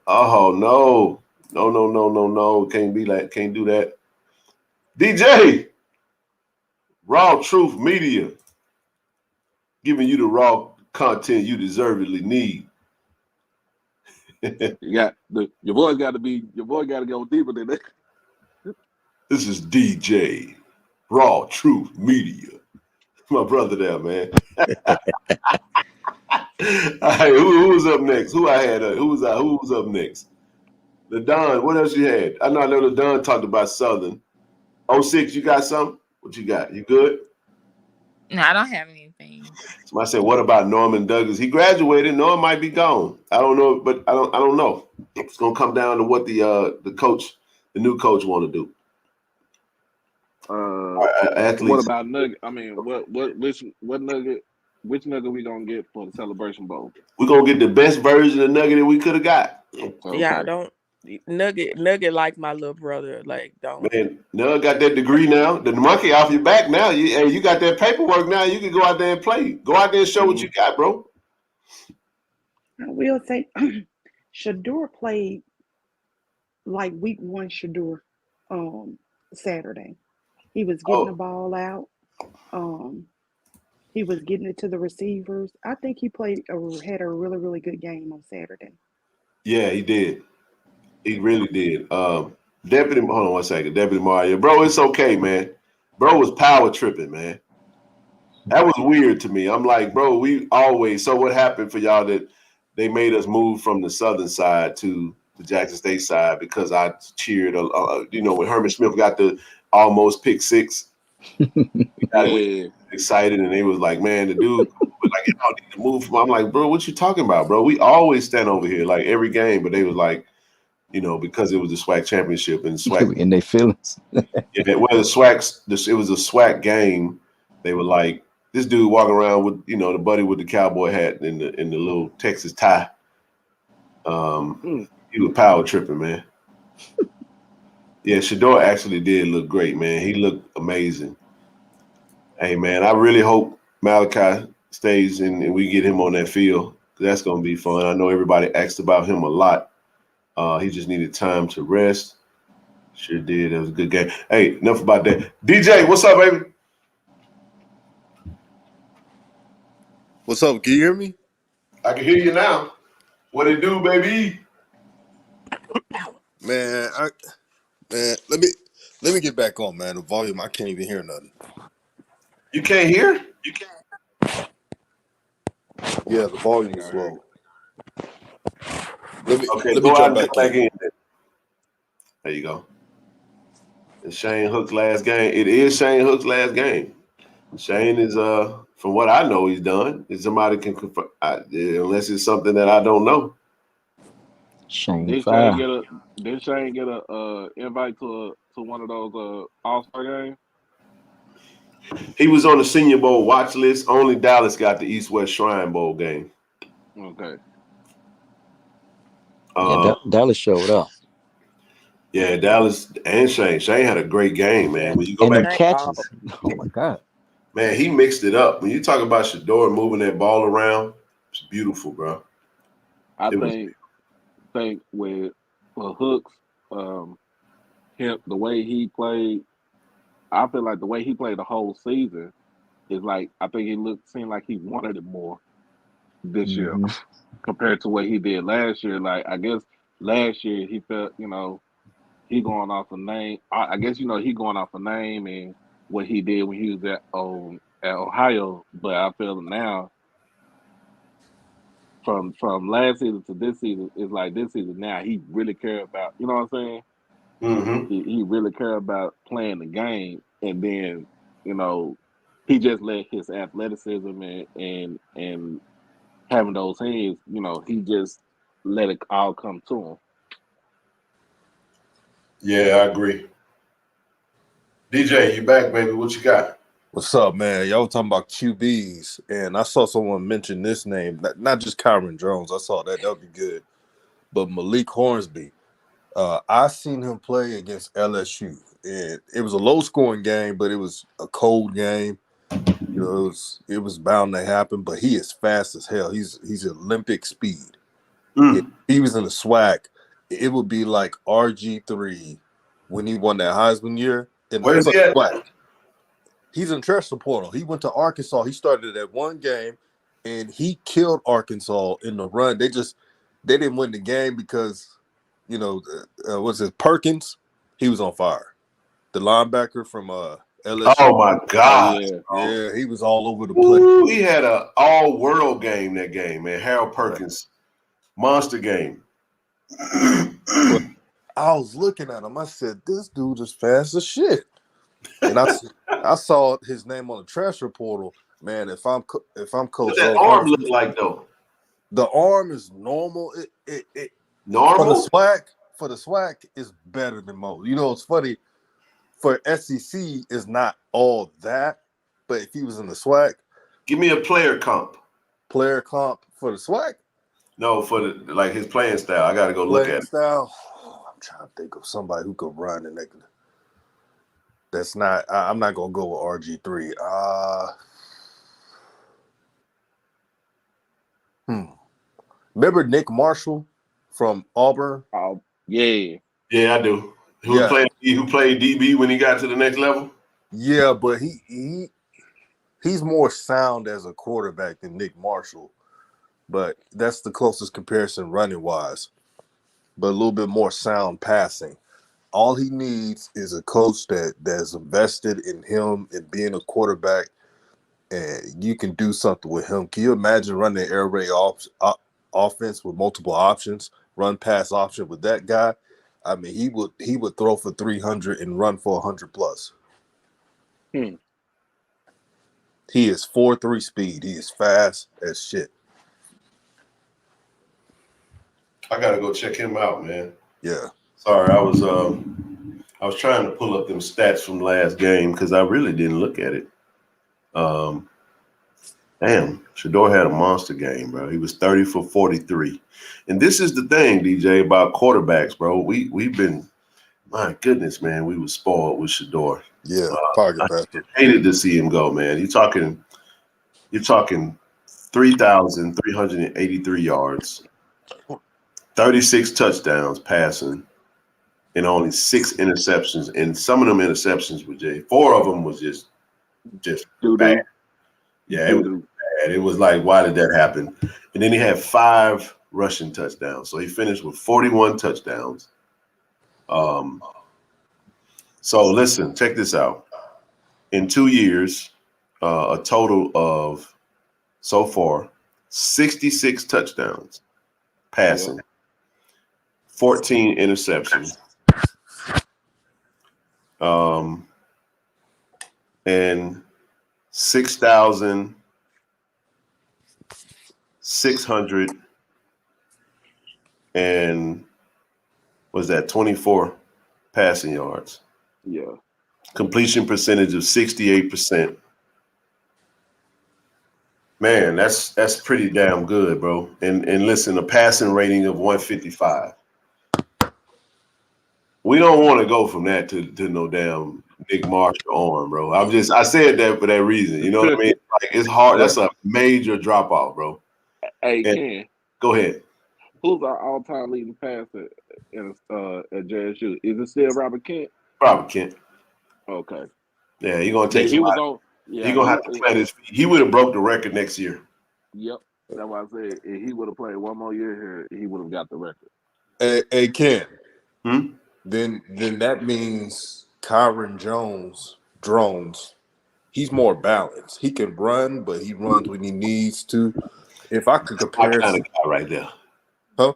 A: Oh no. No. Can't do that. DJ, Raw Truth Media, giving you the raw content you deservedly need.
H: you got your boy got to go deeper than that.
A: This is DJ, Raw Truth Media. My brother there, man. All right, who was up next? Who I had? Who was up next? The Don. What else you had? I know the Don talked about Southern. 06, you got something? What you got? You good?
E: No, I don't have anything.
A: Somebody said, "What about Norman Douglas? He graduated. Norman might be gone. I don't know, but I don't know. It's gonna come down to what the new coach, want to do.
H: What
A: Athletes.
H: about Nugget? I mean, which Nugget we gonna get for the Celebration Bowl?
A: We're gonna get the best version of Nugget that we could have got.
H: Okay.
I: Yeah, don't Nugget like my little brother. Like, don't.
A: Man, Nug got that degree now. The monkey off your back now. You got that paperwork now. You can go out there and play. Go out there and show what you got, bro.
F: I will say, Shador played like week 1 Shador Saturday. He was getting the ball out. He was getting it to the receivers. I think he had a really, really good game on Saturday.
A: Yeah, he did. He really did. Deputy, hold on one second. Deputy Mario. Bro, it's okay, man. Bro was power tripping, man. That was weird to me. I'm like, bro, so what happened for y'all that they made us move from the southern side to the Jackson State side because I cheered, when Herman Smith got the almost pick 6. Excited, and they was like, man, the dude was like, y'all need to move from. I'm like, bro, what you talking about, bro? We always stand over here like every game, but they was like, because it was the SWAC championship and SWAC
G: in their feelings.
A: well, it was a SWAC game. They were like, this dude walking around with, the buddy with the cowboy hat and the little Texas tie. He was power tripping, man. Yeah, Shador actually did look great, man. He looked amazing. Hey, man, I really hope Malachi stays and we get him on that field. That's going to be fun. I know everybody asked about him a lot. He just needed time to rest. Sure did. That was a good game. Hey, enough about that. DJ, what's up, baby?
J: What's up? Can you hear me?
A: I can hear you now. What it do, baby?
J: Man, let me get back on, man. The volume, I can't even hear nothing.
A: You can't hear?
J: You can't. Yeah, the volume is low. Let me jump back in.
A: There you go. It's Shane Hook's last game. It is Shane Hook's last game. Shane is, from what I know, he's done. If somebody can confirm, unless it's something that I don't know.
H: Did Shane get a invite to one of those All-Star games?
A: He was on the Senior Bowl watch list. Only Dallas got the East-West Shrine Bowl game.
H: Okay.
G: Dallas showed up.
A: Yeah, Dallas and Shane. Shane had a great game, man. When you go back,
G: the catches. Oh my God.
A: Man, he mixed it up. When you talk about Shador moving that ball around, it's beautiful, bro.
H: I think with Hooks, the way he played, I feel like the way he played the whole season is like I think seemed like he wanted it more this year compared to what he did last year. Like I guess last year he felt, he going off a name. I guess he going off a name and what he did when he was at Ohio. But I feel now from last season to this season, it's like this season now he really care about. You know what I'm saying?
A: Mm-hmm.
H: He really care about playing the game, and then he just let his athleticism and having those hands. He just let it all come to him.
A: Yeah, I agree. DJ, you back, baby? What you got?
J: What's up, man? Y'all talking about QBs, and I saw someone mention this name, not just Kyron Jones. I saw that would be good, but Malik Hornsby. I seen him play against LSU, and it was a low-scoring game, but it was a cold game. You know, it was bound to happen. But he is fast as hell. He's Olympic speed. If he was in the SWAC, it would be like RG3 when he won that Heisman year in the
A: Where's he at?
J: SWAC. He's in transfer portal. He went to Arkansas. He started at one game, and he killed Arkansas in the run. They didn't win the game because, you know, what's it, Perkins? He was on fire. The linebacker from LSU.
A: Oh my God!
J: Yeah, he was all over the
A: Ooh,
J: place.
A: he had an all-world game that game, man. Harold Perkins, monster game.
J: But I was looking at him. I said, "This dude is fast as shit." And I saw his name on the transfer portal. Man, if I'm Coach
A: What's that
J: O,
A: arm look like though?
J: the arm is normal. It
A: Normal
J: for the SWAC is better than most. You know, it's funny. For SEC is not all that, but if he was in the SWAC,
A: give me a player comp.
J: Player comp for the SWAC?
A: No, for the like his playing style. I got to go look at it.
J: Style. I'm trying to think of somebody who could run and that's not. I'm not gonna go with RG3. Remember Nick Marshall from Auburn?
H: Oh, yeah.
A: Yeah, I do. Who played DB when he got to the next level?
J: Yeah, but he's more sound as a quarterback than Nick Marshall. But that's the closest comparison running wise. But a little bit more sound passing. All he needs is a coach that's invested in him and being a quarterback, and you can do something with him. Can you imagine running an air raid offense with multiple options, run pass option with that guy? I mean, he would throw for 300 and run for 100 plus. He is 4.3 speed. He is fast as shit.
A: I gotta go check him out, man.
J: Yeah.
A: Sorry, I was trying to pull up them stats from last game because I really didn't look at it. Damn, Shador had a monster game, bro. He was 30 for 43. And this is the thing, DJ, about quarterbacks, bro. We've been, my goodness, man, we were spoiled with Shador.
J: Yeah, pocket passer.
A: I hated to see him go, man. You're talking 3,383 yards, 36 touchdowns passing, and only 6 interceptions. And some of them interceptions were 4 of them was just bad. Yeah, it was bad. It was like, why did that happen? And then he had 5 rushing touchdowns. So he finished with 41 touchdowns. So listen, check this out. In 2 years, a total of, so far, 66 touchdowns passing, 14 interceptions, and 6,600 and was that 24 passing yards.
H: Yeah.
A: Completion percentage of 68%. Man, that's pretty damn good, bro. And listen, a passing rating of 155. We don't want to go from that to no damn Nick Marshall arm, bro. I said that for that reason. You know what I mean? Like, it's hard. That's a major drop off, bro.
H: Hey, Ken.
A: Go ahead.
H: Who's our all-time leading passer at JSU? Is it still Robert Kent?
A: Robert Kent.
H: Okay.
A: Yeah, he's gonna take.
H: He was on. Yeah,
A: he's gonna have to plant his feet. He would have broke the record next year.
H: Yep, that's why I said if he would have played one more year here, he would have got the record.
J: Hey Ken. Then that means Kyron Drones. He's more balanced. He can run, but he runs when he needs to. If I could compare,
A: my kind of guy right there.
J: Huh?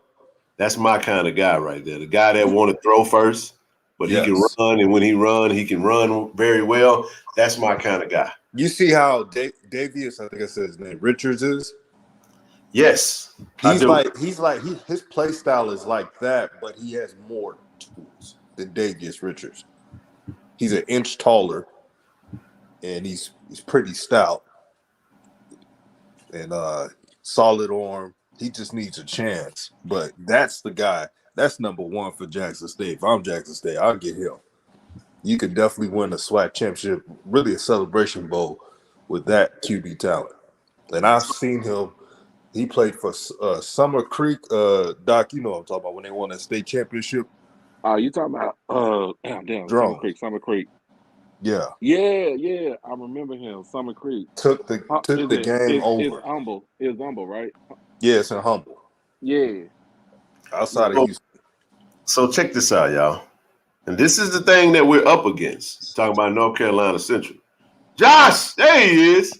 A: That's my kind of guy right there. The guy that want to throw first, but he can run, and when he can run very well. That's my kind of guy.
J: You see how Davius, I think I said his name, Richards is?
A: Yes.
J: His play style is like that, but he has more tools. than Davius Richards. He's an inch taller, and he's pretty stout and solid arm. He just needs a chance. But that's the guy. That's number one for Jackson State. If I'm Jackson State, I'll get him. You could definitely win a SWAC championship, really a celebration bowl with that QB talent. And I've seen him. He played for Summer Creek. Doc, you know what I'm talking about when they won that state championship.
H: You talking about
J: Drone.
H: Summer Creek.
J: Yeah.
H: Yeah. I remember him. Summer Creek.
J: Took the game over.
H: It's Humble, right?
J: Yeah, it's in Humble.
H: Yeah.
J: Outside of Houston.
A: So check this out, y'all. And this is the thing that we're up against. Talking about North Carolina Central. Josh, there he is.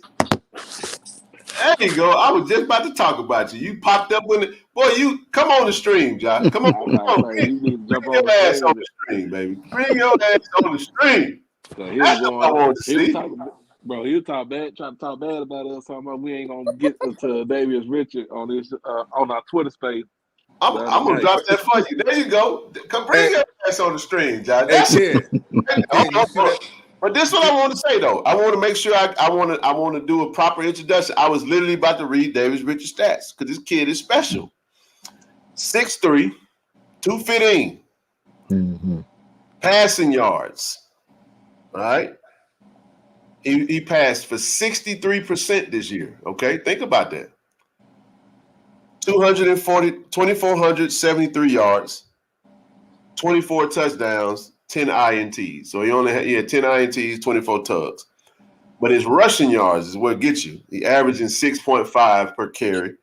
A: There you go. I was just about to talk about you. You popped up when it. Boy, you come on the stream, Josh. Come on. Bring your ass on the stream, baby. Bring your ass on the stream.
H: So That's what I want to see. He was trying to talk bad about us. Talking about we ain't gonna get to Davius Richard on this on our Twitter space.
A: I'm gonna drop that for you. There you go. Come bring your ass on the stream, Josh. But this is what I want to say though. I want to make sure I want to do a proper introduction. I was literally about to read Davius Richard's stats because this kid is special. 6'3", 215.
G: Mm-hmm.
A: Passing yards. All right. He passed for 63% this year. Okay, think about that. 2,473 yards, 24 touchdowns, 10 INTs. So he had 10 INTs, 24 tugs. But his rushing yards is what gets you. He averaging 6.5 per carry,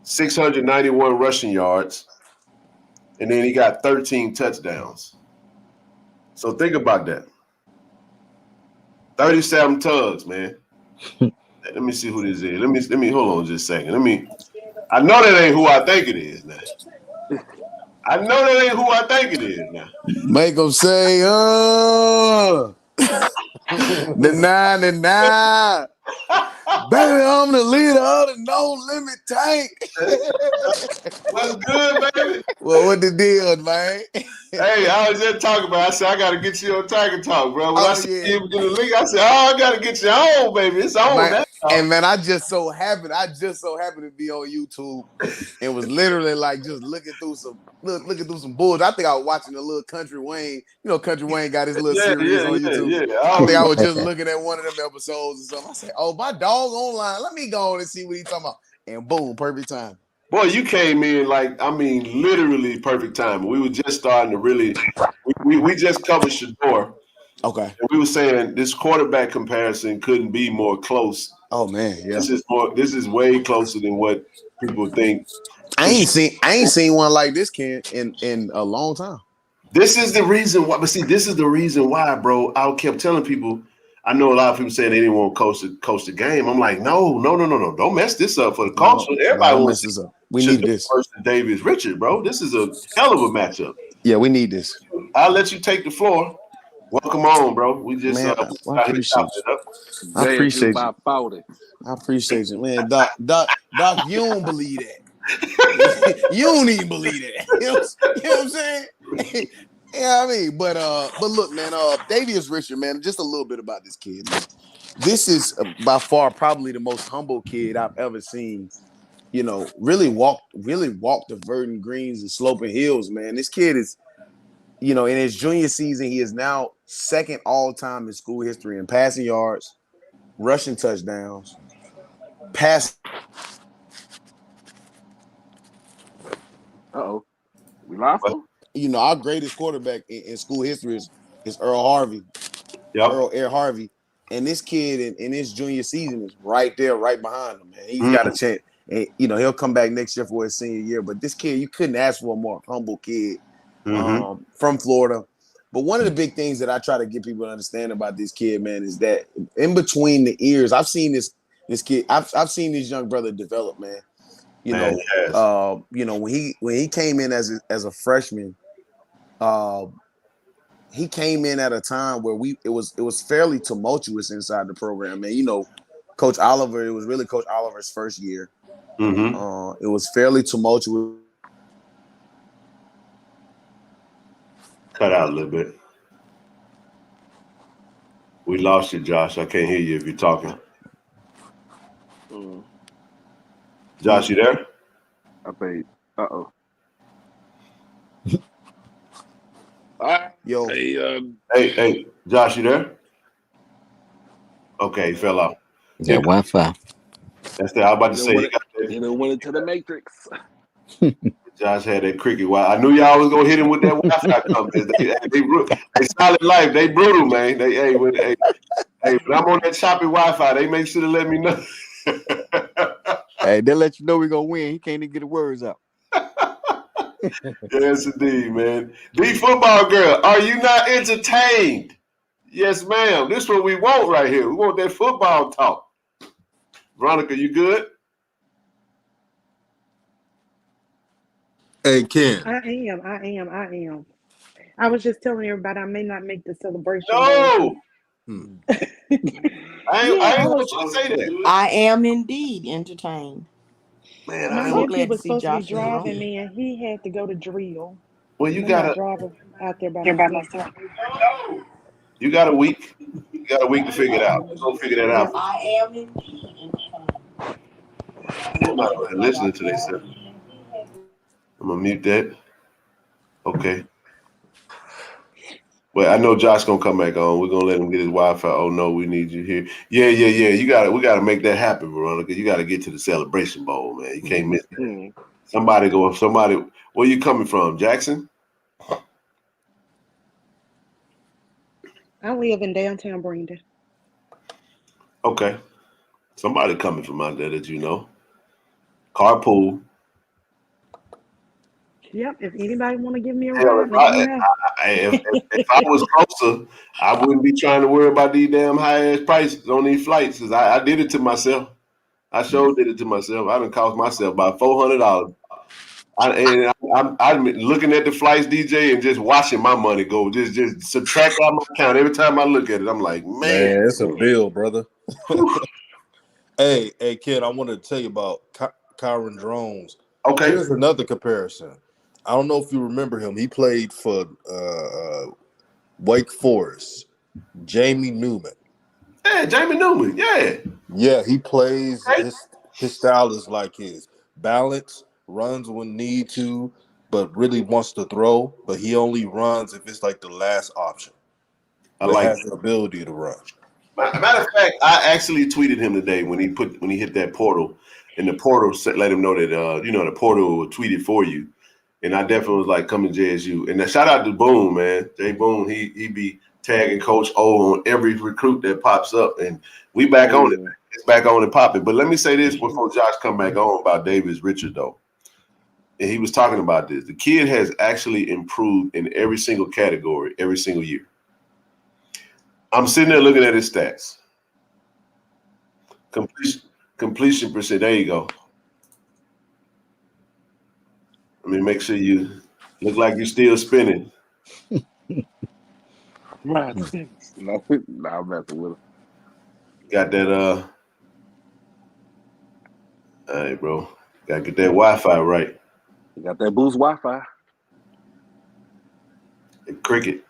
A: 691 rushing yards, and then he got 13 touchdowns. So think about that. 37 tugs, man. Let me see who this is. Let me hold on just a second. I know that ain't who I think it is now. I know that ain't who I think it is now.
K: Make them say, the 99. Baby, I'm the leader of the No Limit Tank.
A: What's good, baby?
K: Well, what the deal, man?
A: Hey, I was just talking about. I said I gotta get you on Tiger Talk, bro. When I said you was in the league, I said, I gotta get you on, baby. It's on, man.
K: And man, I just so happened to be on YouTube and was literally like just looking through some bullshit. I think I was watching the little Country Wayne. You know, Country Wayne got his little series on YouTube.
A: Yeah.
K: I think I was just looking at one of them episodes or something. I said, "Oh, my dog online. Let me go on and see what he's talking about." And boom, perfect time.
A: Boy, you came in literally perfect time. We were just starting to really. We just covered Shador.
K: Okay.
A: And we were saying this quarterback comparison couldn't be more close.
K: Oh man, yeah.
A: This is way closer than what people think.
K: I ain't seen one like this kid in a long time.
A: This is the reason why. But see, this is the reason why, bro. I kept telling people. I know a lot of people saying they didn't want to coach the game. I'm like, no. Don't mess this up for the culture. Everybody wants
K: this up. We need this.
A: Versus Davius Richard, bro. This is a hell of a matchup.
K: Yeah, we need this.
A: I'll let you take the floor. Welcome on, bro. We just
K: I appreciate you. I appreciate you. I appreciate you, man. Doc, you don't believe that. You don't even believe that. You know what I'm saying? Yeah, I mean, but look, man, Davius Richard, man, just a little bit about this kid. Man. This is by far probably the most humble kid I've ever seen. You know, really walk the verdant greens and sloping hills, man. This kid is, you know, in his junior season, he is now second all-time in school history in passing yards, rushing touchdowns,
H: We lost him?
K: You know, our greatest quarterback in school history is Earl Harvey.
A: Yep.
K: Earl Harvey. And this kid in his junior season is right there, right behind him, man. He's got a chance. And, you know, he'll come back next year for his senior year. But this kid, you couldn't ask for a more humble kid from Florida. But one of the big things that I try to get people to understand about this kid, man, is that in between the ears, I've seen this kid, I've seen this young brother develop, man. You know, when he came in as a freshman, he came in at a time where it was fairly tumultuous inside the program, man. You know, Coach Oliver, it was really Coach Oliver's first year. It was fairly tumultuous.
A: Cut out a little bit. We lost you, Josh. I can't hear you if you're talking. Josh, you there?
H: I think. Uh-oh.
K: Yo.
A: Hey, Josh, you there? Okay, he fell off.
G: That Wi-Fi.
A: That's the I was about to say.
H: He done went into the Matrix.
A: Josh had that cricket. I knew y'all was gonna hit him with that Wi-Fi company. They solid life. They brutal, man. When I'm on that choppy Wi-Fi, they make sure to let me know.
G: Hey, they let you know we're gonna win. He can't even get the words out.
A: Yes, indeed, man. The football girl, are you not entertained? Yes, ma'am. This is what we want right here. We want that football talk. Veronica, you good?
J: Hey, Ken.
F: I am. I was just telling everybody I may not make the celebration.
A: No.
F: I
A: ain't want you to say that.
I: I am indeed entertained.
A: Man,
F: My
I: so
F: nephew
I: glad to
F: was
I: see
F: supposed to be
I: Josh in the
F: driving
I: room.
F: me, and he had to go to drill.
A: Well, you
F: I'm not
A: gotta
F: driving out there by myself.
A: You got a week. You got a week to figure it out. We're gonna figure that out.
I: I am indeed entertained.
A: I'm not really listening to this. I'm gonna mute that. Okay. Well, I know Josh gonna come back on. We're gonna let him get his Wi-Fi. Oh no, we need you here. Yeah. We gotta make that happen, Veronica. You gotta get to the celebration bowl, man. You can't miss that. Somebody. Where you coming from, Jackson?
F: I live in downtown Brandon.
A: Okay. Somebody coming from out there that you know. Carpool.
F: Yep. If anybody want to give me a ride, let me know.
A: If I was closer, I wouldn't be trying to worry about these damn high ass prices on these flights. Cause I did it to myself. I sure did it to myself. I done cost myself about $400. I'm looking at the flights, DJ, and just watching my money go. Just subtract out my account every time I look at it. I'm like, man,
J: it's a bill, brother. Hey, kid, I wanted to tell you about Kyron Drones.
A: Okay.
J: Here's another comparison. I don't know if you remember him. He played for Wake Forest. Jamie Newman.
A: Yeah, Jamie Newman. Yeah.
J: Yeah, he plays. Okay. His style is like his balance, runs when need to, but really wants to throw. But he only runs if it's like the last option. But has the ability to run.
A: Matter of fact, I actually tweeted him today when he hit that portal, and the portal let him know that the portal will tweet it for you. And I definitely was like, come to JSU. And shout out to Boone, man. Jay Boone, he be tagging Coach O on every recruit that pops up, and we back on it. It's back on and popping. But let me say this before Josh come back on about Davis Richard though. And he was talking about this. The kid has actually improved in every single category, every single year. I'm sitting there looking at his stats. Completion percent. There you go. I mean, make sure you look like you're still spinning.
H: Right. No, I'm messing with him.
A: Got that all right, bro. Gotta get that Wi-Fi right.
H: You got that Boost Wi-Fi.
A: And Cricket.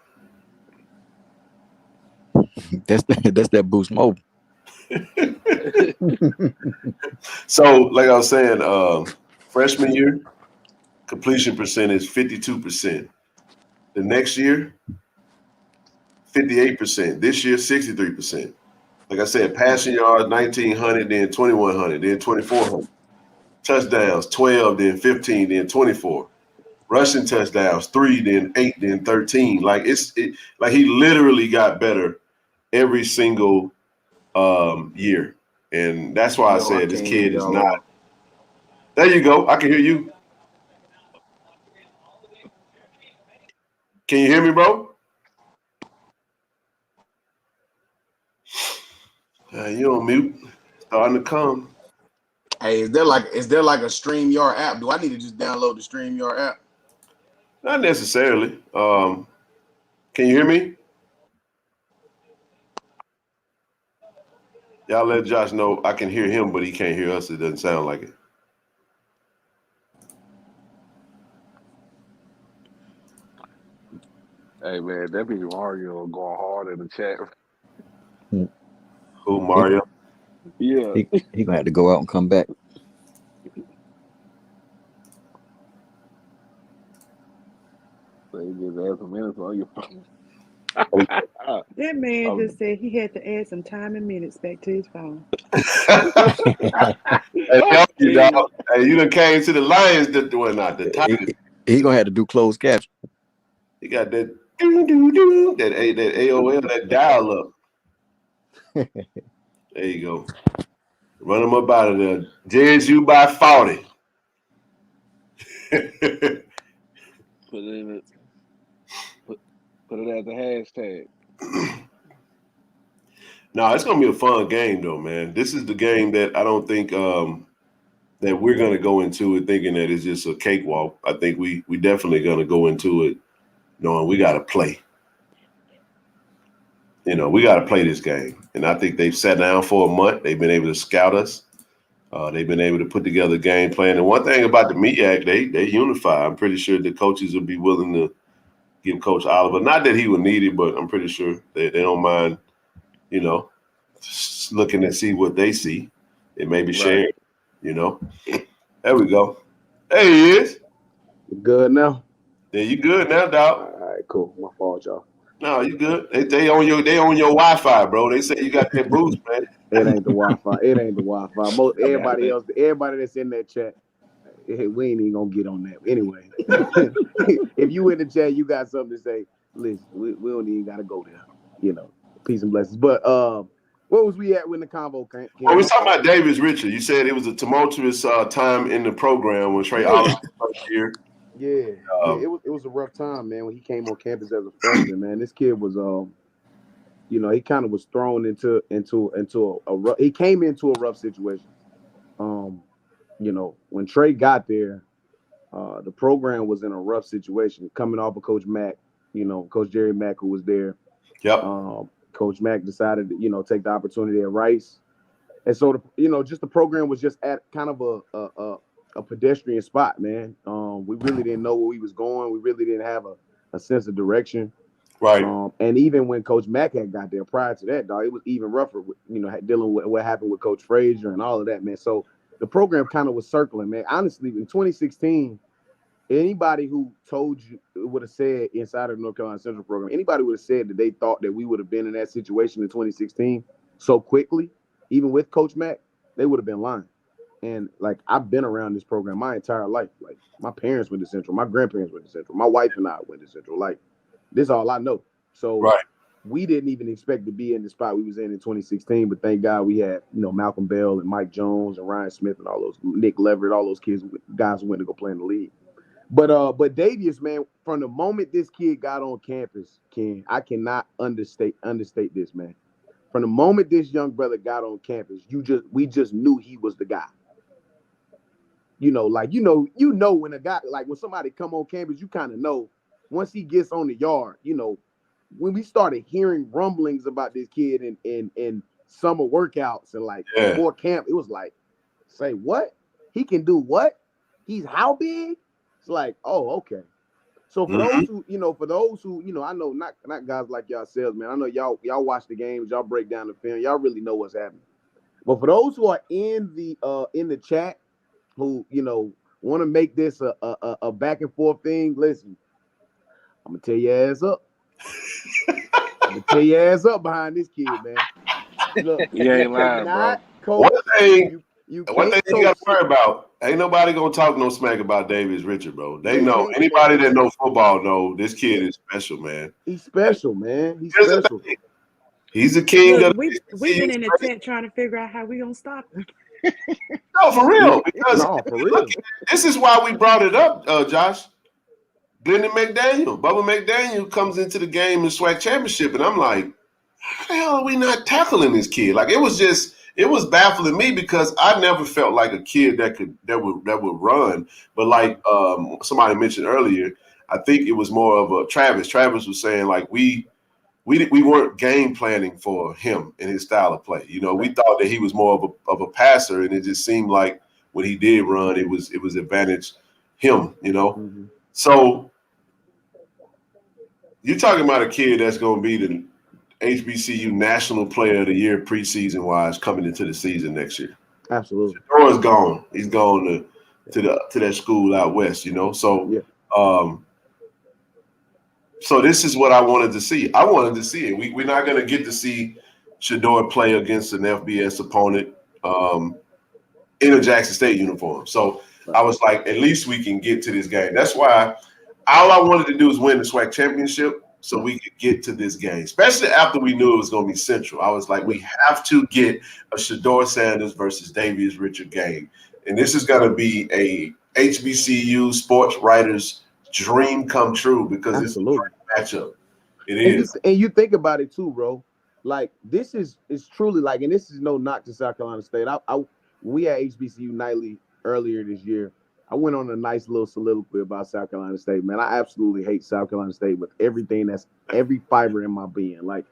G: That's that Boost Mobile.
A: So, like I was saying, freshman year, completion percentage 52%. The next year, 58%. This year, 63%. Like I said, passing yards 1,900, then 2,100, then 2,400. Touchdowns 12, then 15, then 24. Rushing touchdowns 3, then 8, then 13. Like like he literally got better every single year, and that's why I said this kid is not. There you go. I can hear you. Can you hear me, bro? You on mute. Starting to come.
K: Hey, is there like a StreamYard app? Do I need to just download the StreamYard app?
A: Not necessarily. Can you hear me? Y'all let Josh know I can hear him, but he can't hear us. It doesn't sound like it.
H: Hey man, that be Mario going hard in the chat.
A: Who, Mario?
H: Yeah.
G: He gonna have to go out and come back.
H: So you just add some minutes on your phone.
F: That man just said he had to add some time and minutes back to his phone.
A: Hey, you dog. Hey, you done came to the Lions, the Tigers.
G: He gonna have to do closed caption.
A: He got that that AOL, that dial up. There you go. Run them up out of there. JSU by 40.
H: Put it as a hashtag.
A: No, it's gonna be a fun game though, man. This is the game that I don't think that we're gonna go into it thinking that it's just a cakewalk. I think we definitely gonna go into it knowing we gotta play. You know, we gotta play this game. And I think they've sat down for a month. They've been able to scout us. They've been able to put together a game plan. And one thing about the MEAC, they unify. I'm pretty sure the coaches will be willing to give Coach Oliver, not that he would need it, but I'm pretty sure they don't mind, you know, looking and see what they see. It may be sharing, you know. There we go. There he is.
L: You good now?
A: Yeah, you good now, dog.
L: All right, cool. My fault, y'all.
A: No, you good. They on your Wi-Fi, bro. They say you got that boost, man.
L: It ain't the Wi-Fi. It ain't the Wi-Fi. Everybody else, everybody that's in that chat, we ain't even gonna get on that. Anyway, if you in the chat, you got something to say. Listen, we don't even gotta go there. You know, peace and blessings. But what was we at when the convo came?
A: Well, we was talking about Davis Richard. You said it was a tumultuous time in the program when Trey Oliver first year.
L: Yeah, it was a rough time, man, when he came on campus as a freshman, man. This kid was you know, he kind of was thrown into a rough, he came into a rough situation. You know, when Trey got there, the program was in a rough situation, coming off of Coach Mack, you know, Coach Jerry Mack, who was there.
A: Yep.
L: Coach Mack decided to, you know, take the opportunity at Rice. And so, you know, just the program was just at kind of a pedestrian spot, man. We really didn't know where we was going. We really didn't have a sense of direction.
A: Right.
L: And even when Coach Mack had got there prior to that, dog, it was even rougher, you know, dealing with what happened with Coach Frazier and all of that, man. So the program kind of was circling, man. Honestly, in 2016, anybody who told you would have said inside of the North Carolina Central program, anybody would have said that they thought that we would have been in that situation in 2016 so quickly, even with Coach Mack, they would have been lying. And like, I've been around this program my entire life. Like, my parents went to Central, my grandparents went to Central, my wife and I went to Central. Like, this is all I know. So we didn't even expect to be in the spot we was in 2016, but thank God we had, you know, Malcolm Bell and Mike Jones and Ryan Smith and all those, Nick Leverett, all those guys who went to go play in the league. But Davius, man, from the moment this kid got on campus, Ken, I cannot understate this, man. From the moment this young brother got on campus, we just knew he was the guy. You know, like you know when a guy, like when somebody come on campus, you kind of know once he gets on the yard. You know, when we started hearing rumblings about this kid in summer workouts and like before camp, it was like, say what? He can do what? He's how big? It's like, oh, okay. So for those who, you know, I know not guys like yourselves, man. I know y'all watch the games, y'all break down the film, y'all really know what's happening. But for those who are in the chat, who, you know, want to make this a back and forth thing, listen, I'm gonna tear your ass up. I'm gonna tear your ass up behind this kid, man. Look,
H: you ain't lying, bro.
L: Coach,
A: one thing you gotta worry about, ain't nobody gonna talk no smack about Davis Richard, bro. They know, anybody that know football know this kid is special, man.
L: He's special, man. He's special.
A: He's a king.
F: Look, we've been in the tent trying to figure out how we gonna stop him.
A: No, for real. Because look, this is why we brought it up, Josh. Bubba McDaniel comes into the game in SWAC championship, and I'm like, how the hell are we not tackling this kid? Like, it was baffling me because I never felt like a kid that would run. But like somebody mentioned earlier, I think it was more of a Travis. Travis was saying like we weren't game planning for him and his style of play. You know, we thought that he was more of a passer, and it just seemed like when he did run, it was advantage him. You know, so You're talking about a kid that's going to be the HBCU National Player of the Year preseason wise coming into the season next year.
L: Absolutely.
A: Shadore's gone. He's gone to that school out west. So so this is what I wanted to see. I wanted to see it. We're not going to get to see Shador play against an FBS opponent in a Jackson State uniform. So I was like, at least we can get to this game. That's why all I wanted to do was win the SWAC championship so we could get to this game, especially after we knew it was going to be Central. I was like, we have to get a Shador Sanders versus Davius Richard game. And this is going to be a HBCU sports writers' dream come true because it's a great matchup. It is.
L: And you think about it too, bro. Like this is truly like, and this is no knock to South Carolina State. We had HBCU Nightly earlier this year. I went on a nice little soliloquy about South Carolina State, man. I absolutely hate South Carolina State with everything every fiber in my being. Like,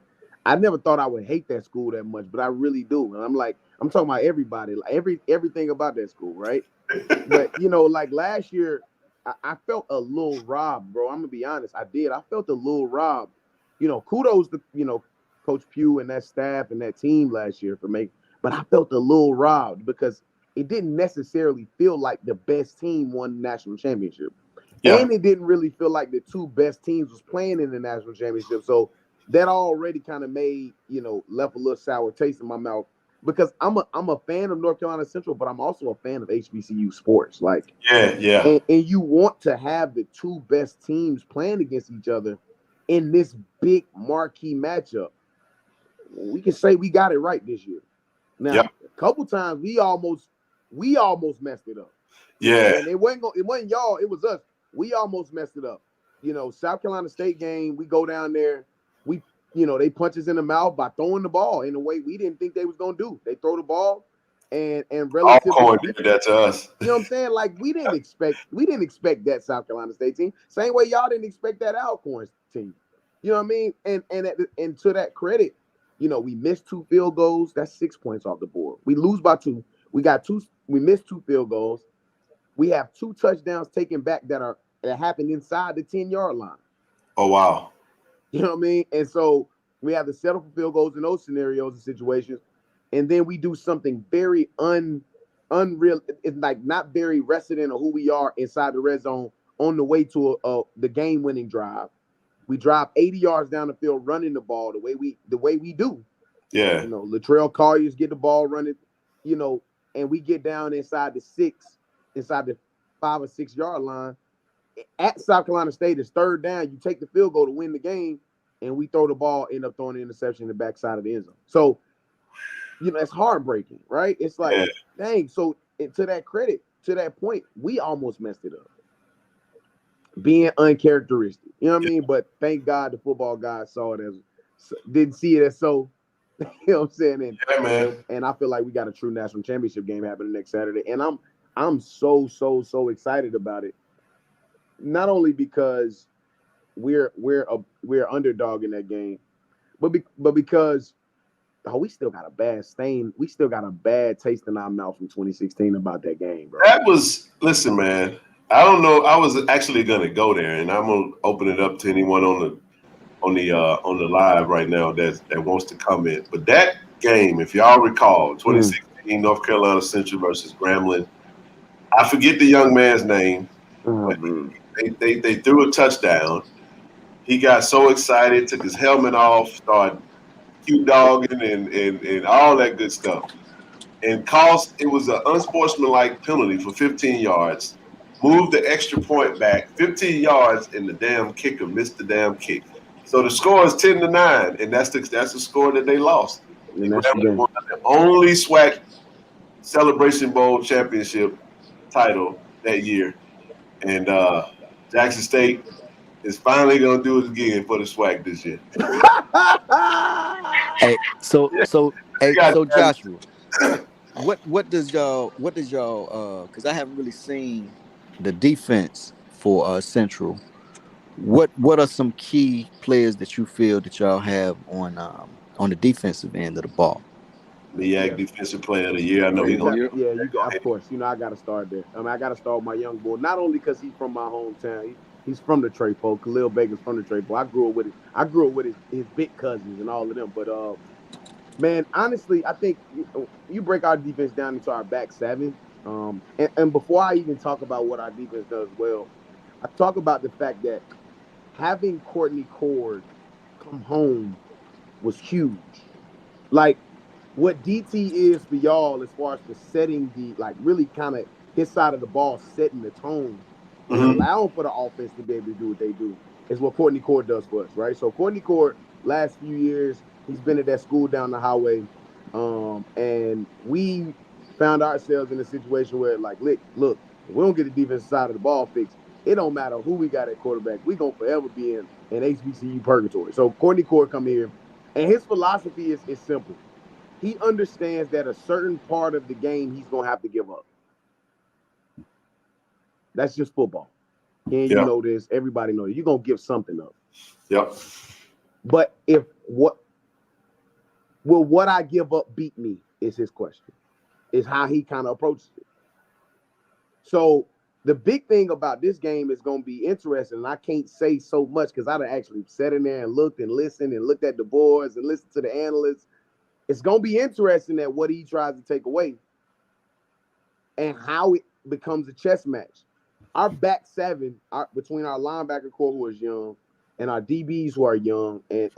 L: I never thought I would hate that school that much, but I really do. And I'm talking about everybody, like everything about that school, right? But like last year, I felt a little robbed, bro. I'm gonna be honest. I did. I felt a little robbed. Kudos to Coach Pugh and that staff and that team last year for making. But I felt a little robbed because it didn't necessarily feel like the best team won the national championship. Yeah. And it didn't really feel like the two best teams was playing in the national championship. So that already kind of made, left a little sour taste in my mouth because I'm a fan of North Carolina Central, but I'm also a fan of HBCU sports. Like, yeah. And you want to have the two best teams playing against each other in this big marquee matchup. We can say we got it right this year. Now, a couple times we almost messed it up.
A: Yeah.
L: And it wasn't y'all, it was us. We almost messed it up. South Carolina State game, we go down there, they punch us in the mouth by throwing the ball in a way we didn't think they was gonna do. They throw the ball and relatively
A: Alcorn did that to us.
L: You know what I'm saying? Like we didn't expect that South Carolina State team. Same way y'all didn't expect that Alcorn team. You know what I mean? And to that credit, we missed 2 field goals. That's 6 points off the board. We lose by 2. We missed 2 field goals. We have 2 touchdowns taken back that happened inside the 10-yard line.
A: Oh, wow.
L: You know what I mean? And so we have to settle for field goals in those scenarios and situations. And then we do something very unreal. It's like not very resident of who we are inside the red zone on the way to the game-winning drive. We drive 80 yards down the field running the ball the way we do.
A: Yeah.
L: Latrell Colliers get the ball running, and we get down inside the 5 or 6 yard line. At South Carolina State, it's 3rd down. You take the field goal to win the game, and we throw the ball, end up throwing an interception in the backside of the end zone. So, it's heartbreaking, right? It's like, dang. So, to that credit, to that point, we almost messed it up. Being uncharacteristic, you know what I mean? But thank God the football guys saw it didn't see it as so. You know what I'm saying? And I feel like we got a true national championship game happening next Saturday, and I'm so excited about it. Not only because we're underdog in that game, but because we still got a bad stain. We still got a bad taste in our mouth from 2016 about that game, bro.
A: Listen, man. I don't know. I was actually gonna go there, and I'm gonna open it up to anyone on the live right now that wants to comment. But that game, if y'all recall, 2016 North Carolina Central versus Grambling, I forget the young man's name. But they threw a touchdown. He got so excited, took his helmet off, started cute dogging and all that good stuff, and it was an unsportsmanlike penalty for 15 yards. Moved the extra point back 15 yards, and the damn kicker missed the damn kick. So the score is 10-9, and that's the score that they lost. And that's won the only SWAC Celebration Bowl championship title that year. And Jackson State is finally going to do it again for the SWAC this year.
G: So Joshua, what does y'all because I haven't really seen the defense for Central. What are some key players that you feel that y'all have on the defensive end of the ball?
A: MEAC Defensive Player of the Year. I know he's
L: going. Yeah, you got. Of course, I got to start there. I got to start with my young boy. Not only because he's from my hometown, He's from the Trayfo. Khalil Baker's from the Trayfo. I grew up with his big cousins and all of them. But man, honestly, I think you break our defense down into our back seven. And before I even talk about what our defense does well, I talk about the fact that having Courtney Cord come home was huge. Like what DT is for y'all as far as for setting the like really kind of his side of the ball, setting the tone and allowing for the offense to be able to do what they do is what Courtney Cord does for us, right? So Courtney Cord, last few years, he's been at that school down the highway, and we found ourselves in a situation where like, look, if we don't get the defensive side of the ball fixed, it don't matter who we got at quarterback. We gonna forever be in an HBCU purgatory. So Courtney Cord come here, and his philosophy is simple. He understands that a certain part of the game he's gonna have to give up. That's just football. And you know this, everybody knows it. You're gonna give something up.
A: Yep.
L: But will what I give up beat me is his question. Is how he kind of approaches it. So the big thing about this game is gonna be interesting, and I can't say so much because I'd actually sat in there and looked and listened and looked at the boards and listened to the analysts. It's gonna be interesting at what he tries to take away and how it becomes a chess match. Our back seven, between our linebacker core who is young and our DBs who are young, and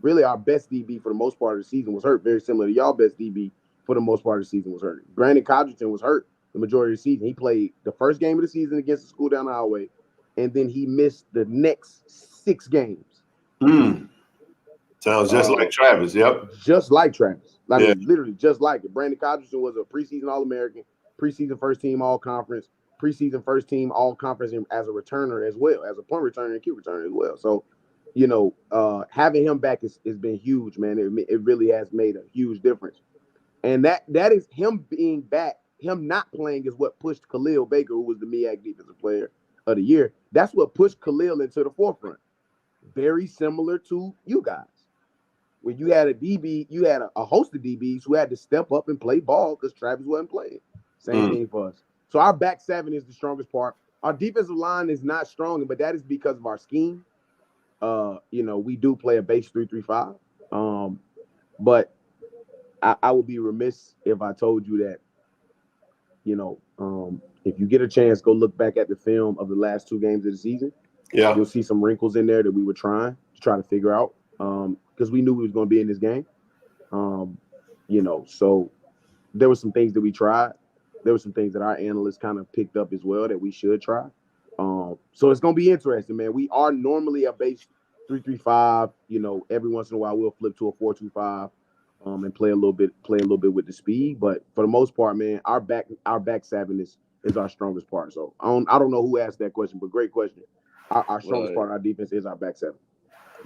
L: really our best DB for the most part of the season was hurt, very similar to y'all best DB for the most part of the season was hurt. Brandon Codrington was hurt the majority of the season. He played the first game of the season against the school down the highway, and then he missed the next 6 games.
A: Sounds just like Travis, yep.
L: Just like Travis. I mean, literally just like it. Brandon Codrington was a preseason All-American, preseason first-team All-Conference, preseason first-team All-Conference as a returner as well, as a punt returner and kick returner as well. So, you know, having him back has been huge, man. It really has made a huge difference. And that is him being back, him not playing is what pushed Khalil Baker, who was the MEAC Defensive Player of the Year. That's what pushed Khalil into the forefront. Very similar to you guys. When you had a DB, you had a host of DBs who had to step up and play ball because Travis wasn't playing. Same thing for us. So our back seven is the strongest part. Our defensive line is not strong, but that is because of our scheme. You know, we do play a base 3-3-5. But I would be remiss if I told you that, you know, if you get a chance, go look back at the film of the last 2 games of the season. You'll see some wrinkles in there that we were trying to figure out. Because we knew we was going to be in this game. You know, so there were some things that we tried. There were some things that our analysts kind of picked up as well that we should try. So it's going to be interesting, man. We are normally a base 3-3-5. You know, every once in a while we'll flip to a 4-2-5 and play a little bit with the speed. But for the most part, man, our back seven is our strongest part. So I don't know who asked that question, but great question. Our strongest part of our defense is our back seven.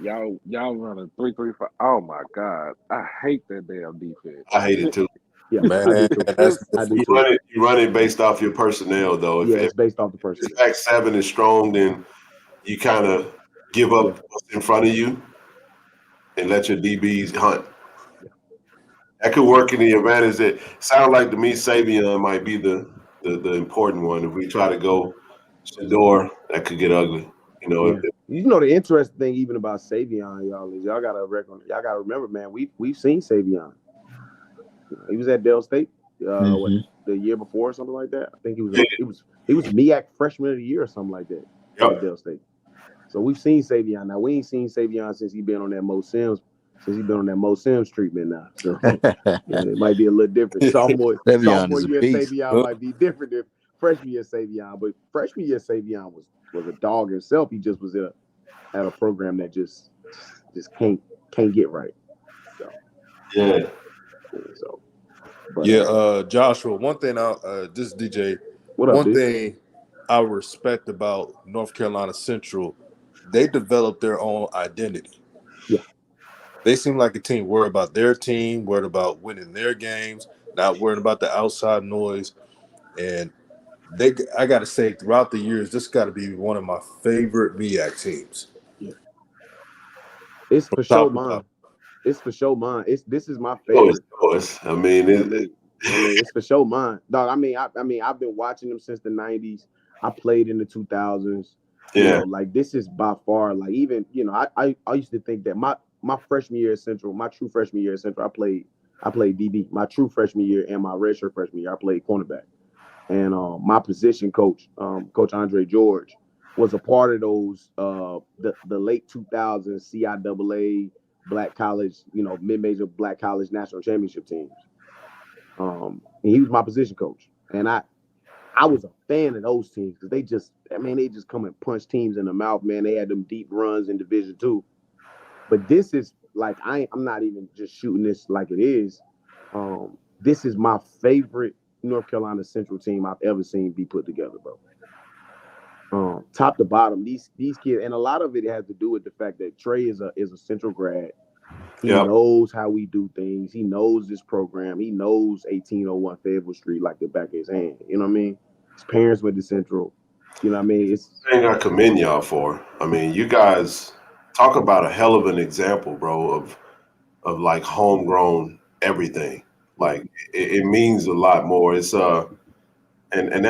H: Y'all running 3-3-5. Oh my God, I hate that damn defense.
A: I hate it too.
L: Yeah, man.
A: You run it based off your personnel, though.
L: It's based off the personnel.
A: If back seven is strong, then you kind of give up what's in front of you and let your DBs hunt. That could work in the advantage. That sound like to me, Savion might be the important one. If we try to go Shador, that could get ugly. You know.
L: You know the interesting thing even about Savion, y'all, is y'all gotta remember, man. We've seen Savion. He was at Dell State the year before or something like that. I think he was MEAC freshman of the year or something like that at Dell State. So we've seen Savion. Now we ain't seen Savion since he's been on that Mo Sims treatment now. So it might be a little different. Sophomore year Savion might be different than freshman year Savion. But freshman year Savion was a dog himself. He just was at a program that just can't get right. So
J: Joshua, one thing this DJ, thing I respect about North Carolina Central, they developed their own identity.
L: Yeah.
J: They seem like a team worried about their team, worried about winning their games, not worried about the outside noise. And I got to say, throughout the years, this got to be one of my favorite MEAC teams.
L: Yeah. It's for sure mine. This is my favorite.
A: Of course. I mean,
L: it's for sure mine. Dog, I mean, I've been watching them since the 90s. I played in the 2000s. You
A: Yeah.
L: know, like this is by far, like even, you know, I used to think that my freshman year at Central, my true freshman year at Central, I played DB. My true freshman year and my redshirt freshman year, I played cornerback. And my position coach, Coach Andre George, was a part of those the late 2000s CIAA black college, you know, mid-major black college national championship teams. And he was my position coach. And I was a fan of those teams because they just come and punch teams in the mouth, man. They had them deep runs in Division II. But this is like I'm not even just shooting this like it is. This is my favorite North Carolina Central team I've ever seen be put together, bro. Top to bottom, these kids, and a lot of it has to do with the fact that Trey is a Central grad. He knows how we do things. He knows this program. He knows 1801 Fayetteville Street like the back of his hand. You know what I mean? His parents went to Central. You know what I mean? It's
A: thing I commend y'all for. I mean, you guys talk about a hell of an example, bro, of like homegrown everything. Like it means a lot more. It's and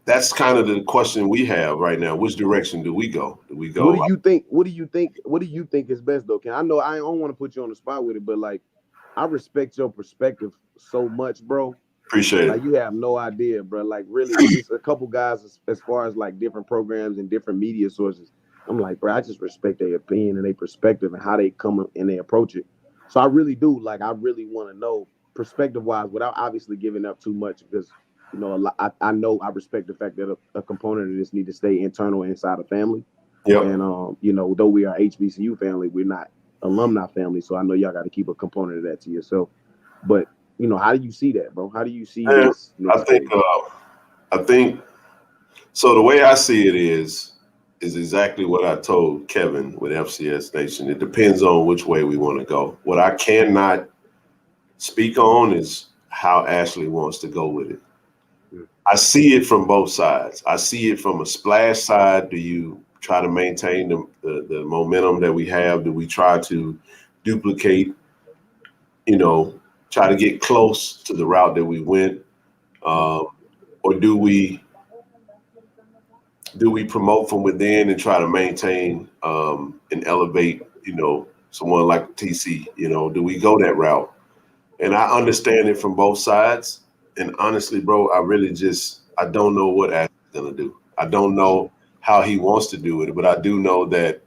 A: that's kind of the question we have right now. Which direction do we go? Do we go?
L: What do you think? What do you think? What do you think is best though? Ken, I know I don't want to put you on the spot with it, but like I respect your perspective so much, bro.
A: Appreciate
L: Like
A: it.
L: you have no idea, bro. Like really, it's a couple guys as far as like different programs and different media sources. I'm like, bro, I just respect their opinion and their perspective and how they come and they approach it. So I really do. Like I really want to know perspective wise, without obviously giving up too much, because you know I know I respect the fact that a component of this need to stay internal inside a family.
A: Yep.
L: And you know, though we are HBCU family, we're not alumni family. So I know y'all got to keep a component of that to yourself. But you know, how do you see that, bro? How do you see this next
A: I think so. The way I see it is exactly what I told Kevin with FCS Nation. It depends on which way we want to go. What I cannot speak on is how Ashley wants to go with it. I see it from both sides. I see it from a splash side. Do you try to maintain the momentum that we have? Do we try to duplicate, you know, try to get close to the route that we went? Or do we promote from within and try to maintain and elevate, you know, someone like TC? You know, do we go that route? And I understand it from both sides. And honestly, bro, I don't know what Ash's gonna do. I don't know how he wants to do it, but I do know that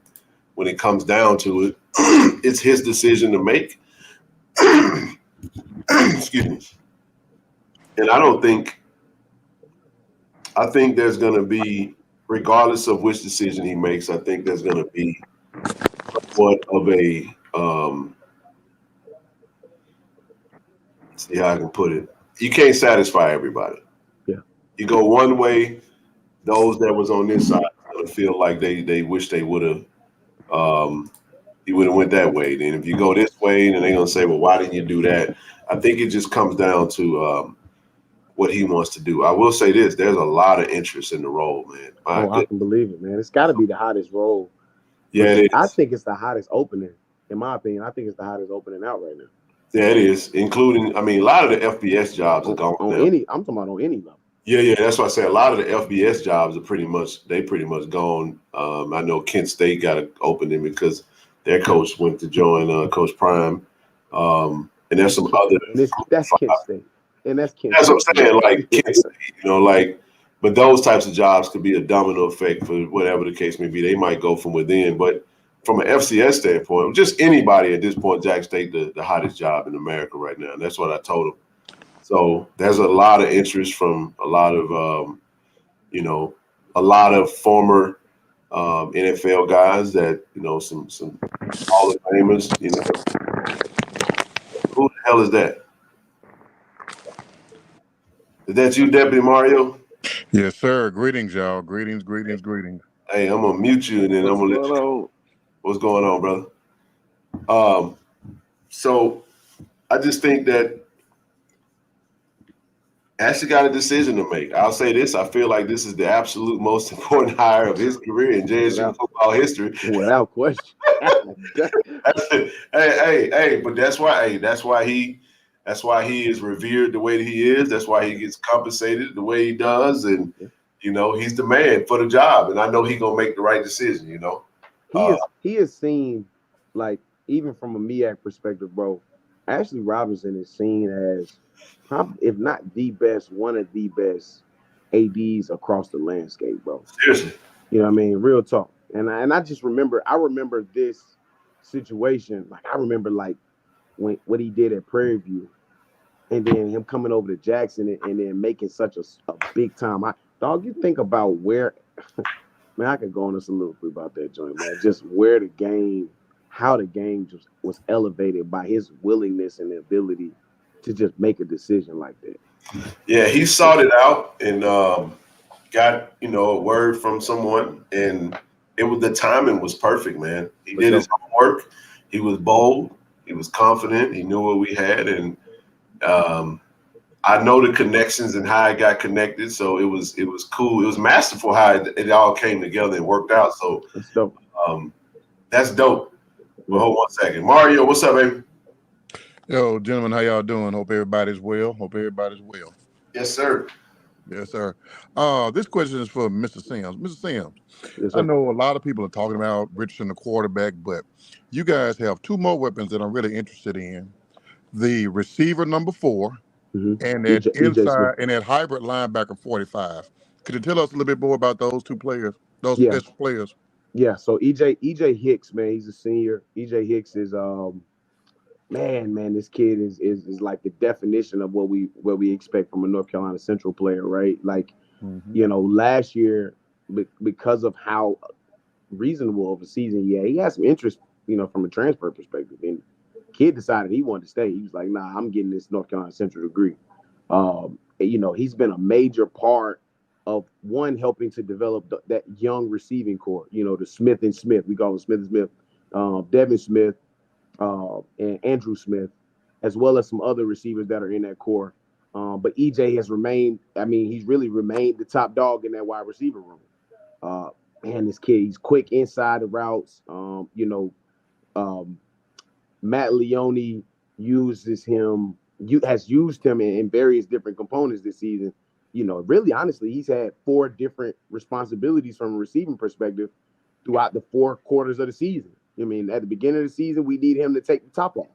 A: when it comes down to it, it's his decision to make. Excuse me. And I think there's gonna be, regardless of which decision he makes, I think there's gonna be somewhat of a see how I can put it. You can't satisfy everybody.
L: Yeah.
A: You go one way, those that was on this side are gonna feel like they wish they would have he would have went that way. Then if you go this way, then they're gonna say, well, why didn't you do that? I think it just comes down to what he wants to do. I will say this: there's a lot of interest in the role, man.
L: I can believe it, man. It's got to be the hottest role.
A: Yeah, it is.
L: I think it's the hottest opening, in my opinion. I think it's the hottest opening out right now.
A: Yeah, it is. Including, I mean, a lot of the FBS jobs are gone now.
L: I'm talking about on any level.
A: Yeah. That's why I say a lot of the FBS jobs are pretty much gone. I know Kent State got an opening because their coach went to join Coach Prime, and there's some other.
L: That's Kent State, and that's Kent.
A: That's what I'm saying. Like Kent State, you know, like, but those types of jobs could be a domino effect for whatever the case may be. They might go from within, but from an FCS standpoint, just anybody at this point, Jack State, the hottest job in America right now. And that's what I told him. So there's a lot of interest from a lot of, you know, a lot of former NFL guys that, you know, some Hall of Famers, you know. Who the hell is that? Is that you, Deputy Mario?
M: Yes, sir. Greetings, y'all. Greetings.
A: Hey, I'm gonna mute you and then I'm gonna let you know what's going on, brother. So I just think that Ashley got a decision to make. I'll say this: I feel like this is the absolute most important hire of his career in JSU football history,
L: without question.
A: Hey, but that's why he is revered the way that he is. That's why he gets compensated the way he does, and You know, he's the man for the job, and I know he's gonna make the right decision. You know,
L: he is seen, like, even from a MEAC perspective, bro. Ashley Robinson is seen as probably, if not the best, one of the best ADs across the landscape, bro.
A: seriously.
L: You know what I mean? Real talk. And I just remember, this situation. Like, I remember, like, when what he did at Prairie View, and then him coming over to Jackson, and then making such a big time. Dog, you think about where, man, I could go on a soliloquy about that joint, man. Just where the game, how the game just was elevated by his willingness and the ability to just make a decision like that.
A: Yeah, he sought it out and got a word from someone, and the timing was perfect, man. He did his homework. He was bold. He was confident. He knew what we had, and I know the connections and how it got connected. So it was cool. It was masterful how it all came together and worked out. So
L: that's dope.
A: That's dope. Well, hold 1 second. Mario, what's up, baby?
M: Yo, gentlemen, how y'all doing? Hope everybody's well.
A: Yes, sir.
M: Yes, sir. This question is for Mr. Sims. Mr. Sims,
L: yes,
M: I know a lot of people are talking about Richardson, the quarterback, but you guys have two more weapons that I'm really interested in. The receiver number 4 and that inside and that hybrid linebacker 45. Could you tell us a little bit more about those two players, those special players?
L: Yeah, so EJ Hicks, man, he's a senior. EJ Hicks is man, this kid is like the definition of what we expect from a North Carolina Central player, right? Like, last year, because of how reasonable of a season, he had some interest, from a transfer perspective, and kid decided he wanted to stay. He was like, nah, I'm getting this North Carolina Central degree. He's been a major part of helping to develop that young receiving core, the Smith and Smith. We call them Smith and Smith, Devin Smith, and Andrew Smith, as well as some other receivers that are in that core. But EJ has remained, he's really remained the top dog in that wide receiver room. Man, this kid, he's quick inside the routes. Matt Leone has used him in various different components this season. Really, honestly, he's had 4 different responsibilities from a receiving perspective throughout the 4 quarters of the season. At the beginning of the season, we need him to take the top off.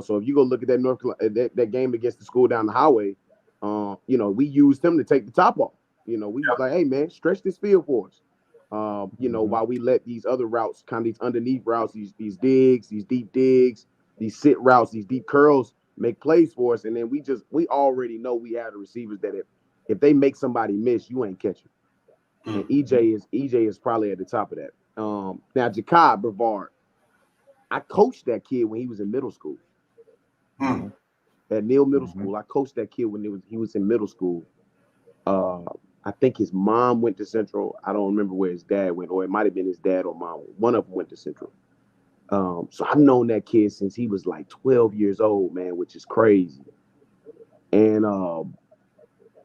L: So if you go look at that game against the school down the highway, we used him to take the top off. We was like, hey man, stretch this field for us. While we let these other routes, kind of these underneath routes, these digs, these deep digs, these sit routes, these deep curls, make plays for us. And then we already know we have the receivers that if they make somebody miss, you ain't catching. And EJ is probably at the top of that. Now Jakai Brevard, I coached that kid when he was in middle school. At Neal Middle School, I coached that kid when he was in middle school. I think his mom went to Central. I don't remember where his dad went, or it might have been his dad or mom. One of them went to Central. So I've known that kid since he was like 12 years old, man, which is crazy. And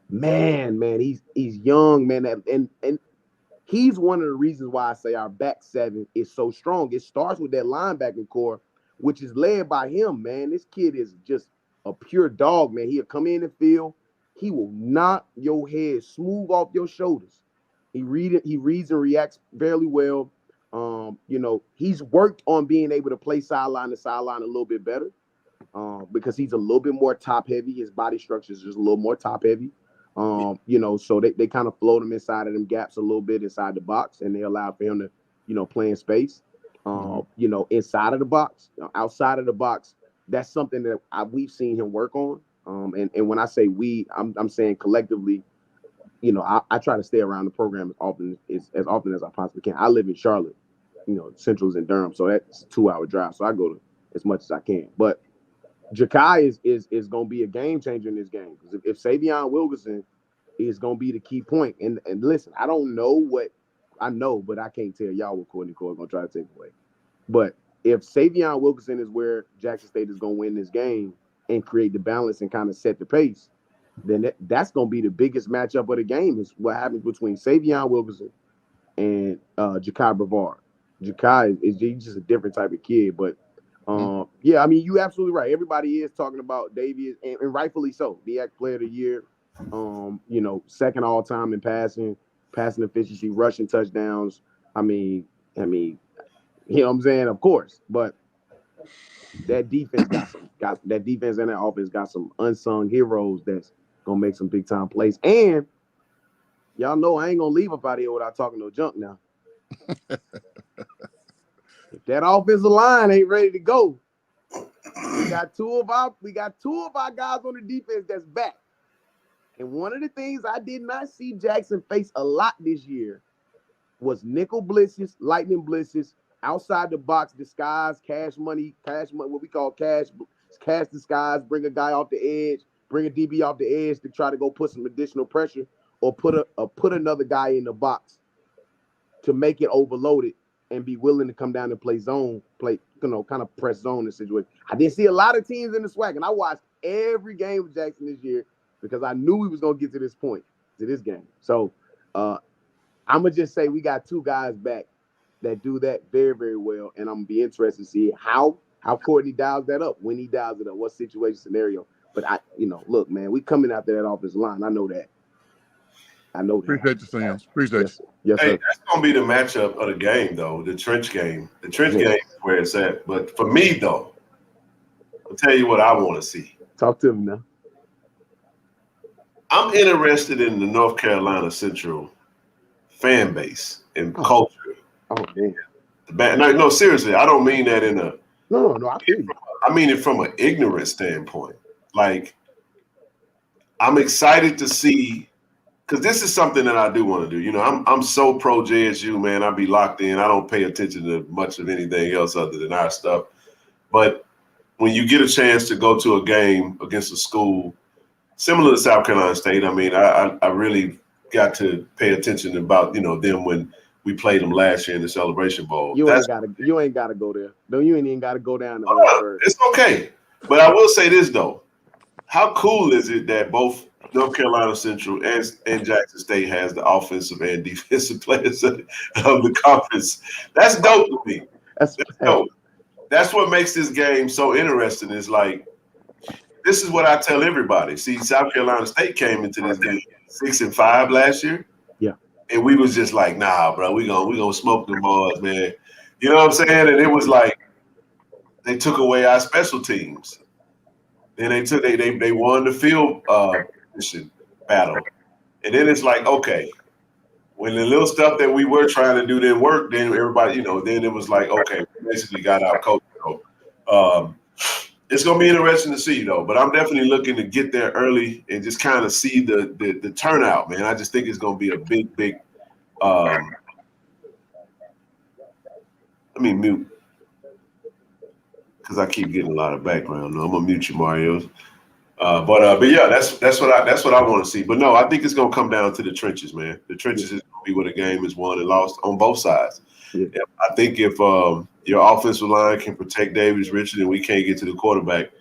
L: man, he's young, man, and he's one of the reasons why I say our back seven is so strong. It starts with that linebacking core, which is led by him, man. This kid is just a pure dog, man. He'll come in the field. He will knock your head smooth off your shoulders. He reads and reacts fairly well. He's worked on being able to play sideline to sideline a little bit better, because he's a little bit more top heavy. His body structure is just a little more top heavy. So they kind of float him inside of them gaps a little bit inside the box, and they allow for him to, play in space. Inside of the box, outside of the box, that's something that we've seen him work on. And when I say we, I'm saying collectively. I try to stay around the program as often as I possibly can. I live in Charlotte, Central's in Durham, so that's a 2-hour drive. So I go to as much as I can. But Jakai is going to be a game changer in this game, because if Savion Wilkerson is going to be the key point, and listen, I don't know what I know, but I can't tell y'all what Courtney Core is going to try to take away. But if Savion Wilkerson is where Jackson State is going to win this game and create the balance and kind of set the pace, then that's going to be the biggest matchup of the game, is what happens between Savion Wilkerson and Jakai Brevard. Jakai is just a different type of kid, but you're absolutely right. Everybody is talking about Davies, and rightfully so. MEAC Player of the Year, Second all time in passing efficiency, rushing touchdowns. I mean, you know what I'm saying? Of course, but that defense that defense and that offense got some unsung heroes that's gonna make some big time plays. And y'all know I ain't gonna leave up out here without talking no junk now. If that offensive line ain't ready to go, we got two of our guys on the defense that's back. And one of the things I did not see Jackson face a lot this year was nickel blitzes, lightning blitzes, outside the box disguise, cash money, what we call cash disguise, bring a guy off the edge, bring a DB off the edge to try to go put some additional pressure, or put another guy in the box to make it overloaded and be willing to come down and play zone, kind of press zone in the situation. I didn't see a lot of teams in the swag, and I watched every game with Jackson this year because I knew we was gonna get to this point, to this game. So I'm gonna just say we got two guys back that do that very, very well, and I'm gonna be interested to see how Courtney dials that up, when he dials it up, what situation, scenario. But look, man, we coming after that offensive line. I know that.
M: Appreciate you, Sims. Appreciate you.
L: Yes,
A: hey,
L: sir.
A: that's gonna be the matchup of the game, though. The trench game. The trench game is where it's at. But for me, though, I'll tell you what I want to see.
L: Talk to me now.
A: I'm interested in the North Carolina Central fan base and culture.
L: Oh man.
A: No, seriously, I don't mean that in a.
L: No.
A: I mean it from an ignorant standpoint. Like, I'm excited to see, because this is something that I do want to do. I'm so pro JSU, man. I be locked in. I don't pay attention to much of anything else other than our stuff. But when you get a chance to go to a game against a school similar to South Carolina State, I mean, I really got to pay attention about them when we played them last year in the Celebration Bowl.
L: You ain't gotta go there. No, you ain't even gotta go down to Orangeburg.
A: It's okay. But I will say this though. How cool is it that both North Carolina Central and Jackson State has the offensive and defensive players of the conference? That's dope to me. That's dope. That's what makes this game so interesting. Is like, this is what I tell everybody. See, South Carolina State came into this game 6-5 last year.
L: Yeah.
A: And we was just like, nah, bro, we gonna smoke them boys, man. You know what I'm saying? And it was like they took away our special teams. Then they won the field position battle. And then it's like, okay, when the little stuff that we were trying to do didn't work, then everybody, then it was like, okay, we basically got our coach. It's gonna be interesting to see though, but I'm definitely looking to get there early and just kind of see the turnout, man. I just think it's gonna be a big. Let me mute because I keep getting a lot of background. No, I'm gonna mute you, Mario. But yeah, that's what I want to see. But no, I think it's gonna come down to the trenches, man. The trenches is gonna be where the game is won and lost on both sides. Yeah. I think if your offensive line can protect Davis Richard and we can't get to the quarterback, it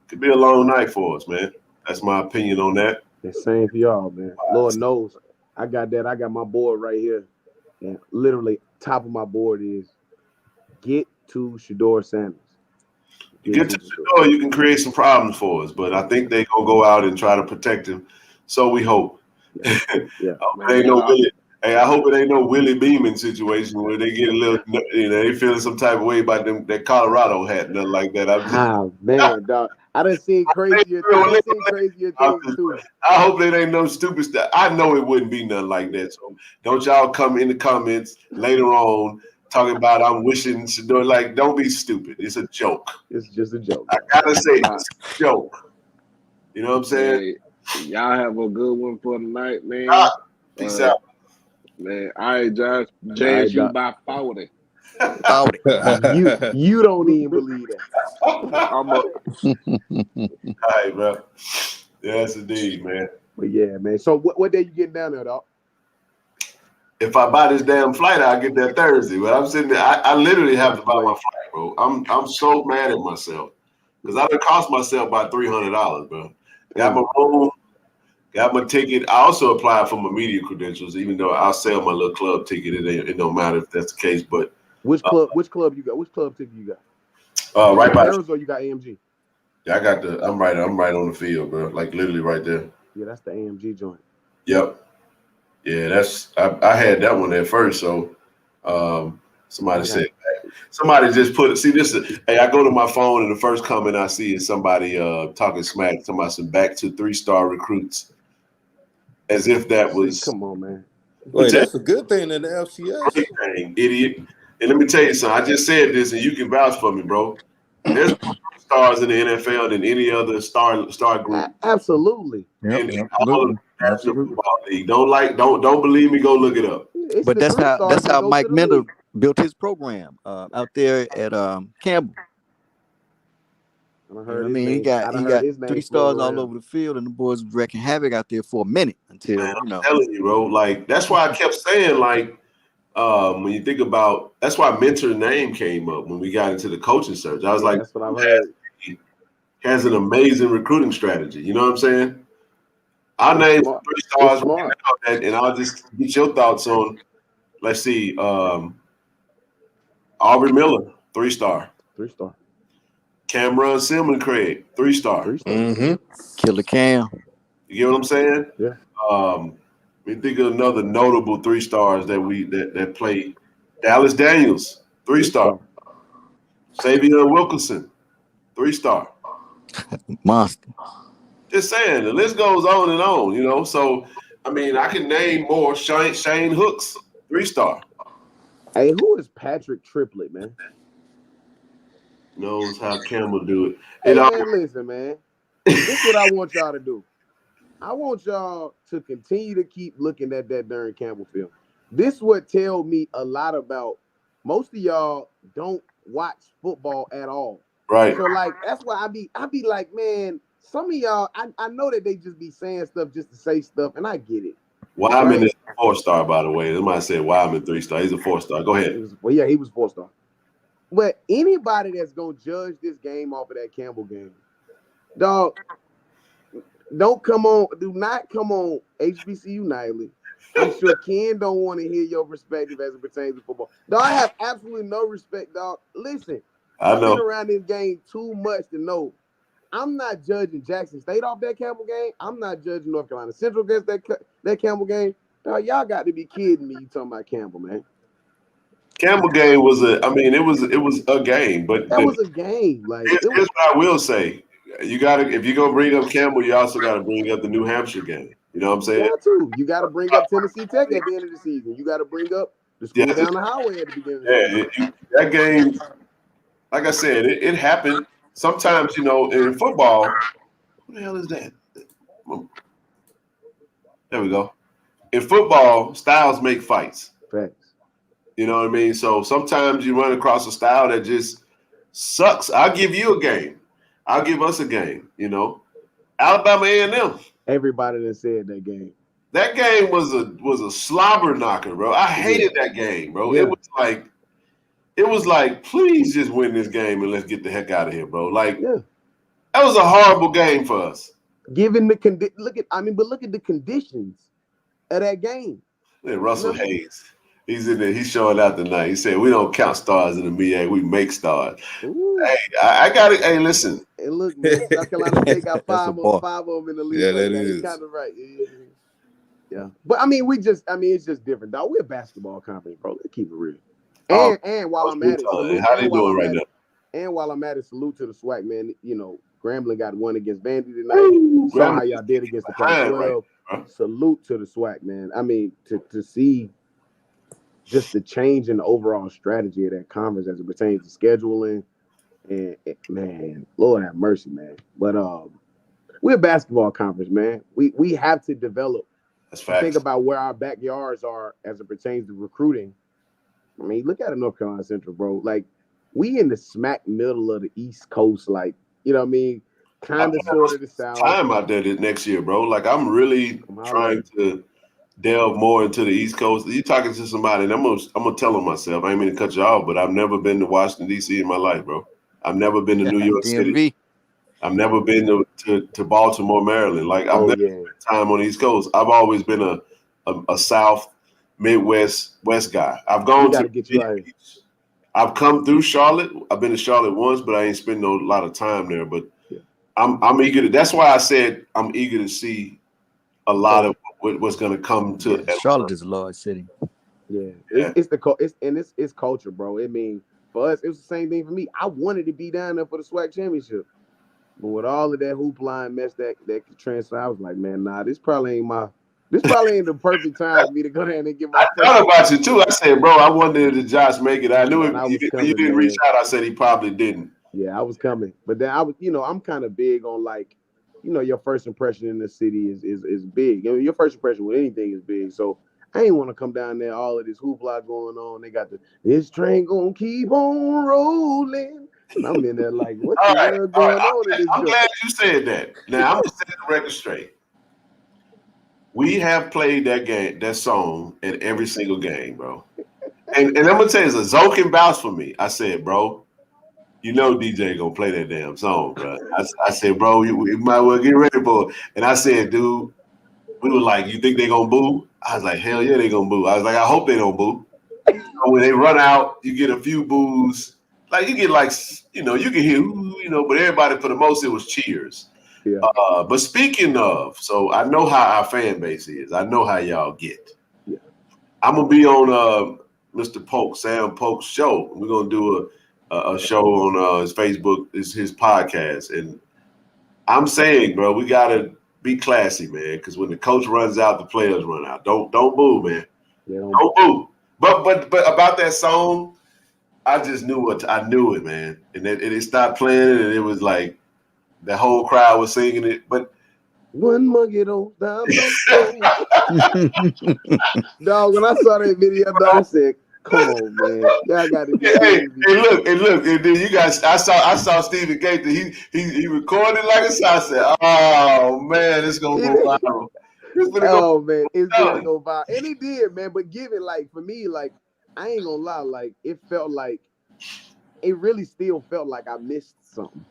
A: could be a long night for us, man. That's my opinion on that.
L: The same for y'all, man. Lord knows, I got that. I got my board right here, and literally top of my board is get to Shedeur Sanders.
A: Get to Shedeur, you can create some problems for us, but I think they gonna go out and try to protect him. So we hope.
L: Yeah.
A: I hope it ain't no Willie Beeman situation where they get a little, they feeling some type of way about them that Colorado hat, nothing like that.
L: Man, dog. I done seen crazier things too.
A: I hope that ain't no stupid stuff. I know it wouldn't be nothing like that. So don't y'all come in the comments later on talking about I'm wishing Shedeur, like, don't be stupid. It's a joke.
L: It's just a joke.
A: I gotta say it's a joke. You know what I'm saying?
H: Hey, y'all have a good one for tonight, man.
A: Peace out.
H: Man, all right, Josh. JSU by 40.
L: You don't even believe that.
A: All right, bro. Yes, indeed, man.
L: But yeah, man. So what day you getting down there, dog?
A: If I buy this damn flight, I'll get there Thursday. But I'm sitting there. I literally have to buy my flight, bro. I'm so mad at myself because I done cost myself about $300, bro. Got my room. Got my ticket. I also applied for my media credentials, even though I'll sell my little club ticket. It don't matter if that's the case. But
L: which club you got? Which club ticket you got?
A: Right by
L: Arizona, you got AMG.
A: Yeah, I got I'm right on the field, bro. Like literally right there.
L: Yeah, that's the AMG joint.
A: Yep. Yeah, that's I had that one at first. So somebody said somebody just put it. See this is hey, I go to my phone and the first comment I see is somebody talking smack, talking about some back to 3-star recruits. As if that was
L: come on, man.
J: Wait, that's a good thing in the FCS.
A: Great thing, idiot. And let me tell you something. I just said this, and you can vouch for me, bro. There's more stars in the NFL than any other star group.
L: Absolutely.
M: Yep,
A: In all of the National Football League. Don't believe me? Go look it up.
G: But that's how Mike Mender built his program out there at Campbell. I mean, he got 3 stars all over the field, and the boys was wrecking havoc out there for a minute until
A: I'm telling you, bro. Like that's why I kept saying, like, when you think about that's why Mentor's name came up when we got into the coaching search. I was like,
L: that's what I've heard.
A: Has an amazing recruiting strategy. You know what I'm saying? I named 3 stars right now, and I'll just get your thoughts on. Let's see, Aubrey Miller, 3-star.
L: 3-star.
A: Cameron Simon Craig, 3-star.
G: Killer Cam.
A: You get what I'm saying?
L: Yeah.
A: We think of another notable 3-stars that played. Dallas Daniels, 3-star. Savion Wilkinson, 3-star.
G: Monster.
A: Just saying, the list goes on and on, you know. So, I mean, I can name more. Shane Hooks, 3-star.
L: Hey, who is Patrick Triplett, man?
A: Knows how Campbell do it.
L: Hey, man, listen, man. This is what I want y'all to do. I want y'all to continue to keep looking at that darn Campbell film. This would tell me a lot about most of y'all don't watch football at all.
A: Right.
L: So, like, that's why I be like, man, some of y'all, I know that they just be saying stuff just to say stuff, and I get it.
A: Wyman is a 4-star, by the way. Somebody said Wyman 3-star. He's a 4-star. Go ahead.
L: He was 4-star. But anybody that's gonna judge this game off of that Campbell game, dog, do not come on HBCU nightly. I'm sure Ken don't want to hear your perspective as it pertains to football. Dog, I have absolutely no respect, dog. Listen, I've been around this game too much to know. I'm not judging Jackson State off that Campbell game. I'm not judging North Carolina Central against that Campbell game. Dog, y'all got to be kidding me. You talking about Campbell, man?
A: Campbell game was it was a game, but
L: that was a game. Like
A: here's what I will say: if you're gonna bring up Campbell, you also got to bring up the New Hampshire game. You know what I'm saying?
L: Yeah, too. You got to bring up Tennessee Tech at the end of the season. You got to bring up the school down the highway at the beginning of the season.
A: That game, like I said, it happened. Sometimes, you know, in football, what the hell is that? There we go. In football, styles make fights.
L: Facts.
A: You know what I mean? So sometimes you run across a style that just sucks. I'll give you a game. I'll give us a game, you know. Alabama A&M.
L: Everybody that said that game.
A: That game was a slobber knocker, bro. I hated that game, bro. Yeah. It was like, please just win this game and let's get the heck out of here, bro. Like, that was a horrible game for us.
L: Given the look at the conditions of that game.
A: Look at Russell Hayes. He's in there. He's showing out tonight. He said, "We don't count stars in the NBA. We make stars."
L: Ooh.
A: Hey, I got it. Hey, listen.
L: Hey, look, man. South Carolina State got five of them in the league.
J: Yeah, that is
L: kind of right. Yeah, but I mean, it's just different, dog. We're a basketball conference, bro. Let's keep it real. And while I'm at it,
A: how they doing right now?
L: And while I'm at it, salute to the SWAC, man. You know, Grambling got one against Vandy tonight. Saw how y'all did against the Pac-12. Right. Salute to the SWAC, man. I mean, to see just the change in the overall strategy of that conference as it pertains to scheduling, and man, Lord have mercy, man. But we're a basketball conference, man. We have to develop.
A: That's facts.
L: Think about where our backyards are as it pertains to recruiting. I mean, look at it, North Carolina Central, bro. Like, we in the smack middle of the East Coast, like, you know what I mean? Kind of sort of the South.
A: Time out there next year, bro. Like, I'm really trying to delve more into the East Coast. You talking to somebody, and I'm gonna tell them myself. I ain't mean to cut you off, but I've never been to Washington, D.C. in my life, bro. I've never been to New York City. I've never been to Baltimore, Maryland. Like, I've never spent time on the East Coast. I've always been a South, Midwest, West guy. I've gone to the beach. I've come through Charlotte. I've been to Charlotte once, but I ain't spent a lot of time there. But I'm eager to. That's why I said I'm eager to see a lot of what's going to come to
G: Yeah, Charlotte is a large city.
L: Yeah, it's culture, bro. I mean, for us, it was the same thing for me. I wanted to be down there for the SWAC championship, but with all of that hoopla and mess that could transfer, I was like, man, nah, this probably ain't the perfect time for me to go down and get my
A: I
L: first.
A: thought about you too. I said, bro, I wondered did Josh make it. I knew
L: Man,
A: it.
L: I was
A: When you
L: coming,
A: didn't reach
L: man.
A: out, I said he probably didn't.
L: Yeah, I was coming, but then I was, I'm kind of big on like, your first impression in the city is big. Your first impression with anything is big. So I ain't want to come down there. All of this hoopla going on. They got this train gonna keep on rolling, and I'm in there like, what
A: All
L: the
A: right,
L: world
A: all right.
L: going on in this
A: I'm
L: joint?
A: glad you said that. Now I'm gonna set the record straight. We have played that song in every single game, bro. And I'm gonna tell you, it's a Zokin bounce for me. I said, bro, you know DJ gonna play that damn song, bro. I said, bro, you might well get ready for it. And I said, dude, we were like, you think they gonna boo? I was like, hell yeah, they gonna boo. I was like, I hope they don't boo. So when they run out, you get a few boos. Like you get like, you can hear, but everybody for the most it was cheers.
L: Yeah.
A: But speaking of, so I know how our fan base is. I know how y'all get.
L: Yeah.
A: I'm gonna be on Mr. Polk, Sam Polk's show. We're gonna do a show on his Facebook, his podcast, and I'm saying, bro, we gotta be classy, man, because when the coach runs out, the players run out. Don't boo, man.
L: Yeah,
A: Don't boo. But about that song, I just knew it, man. And it stopped playing, and it was like the whole crowd was singing it. But
L: one monkey don't stop no show. Dog, when I saw that video, dog, I said, come on, man. Y'all got to be kidding me.
A: Hey, look, and then you guys, I saw Stephen Gaither. He recorded like a shot. I said, oh man, it's gonna go viral.
L: Man, it's gonna go viral. And it did, man. But given like for me, like, I ain't gonna lie, like it really still felt like I missed something.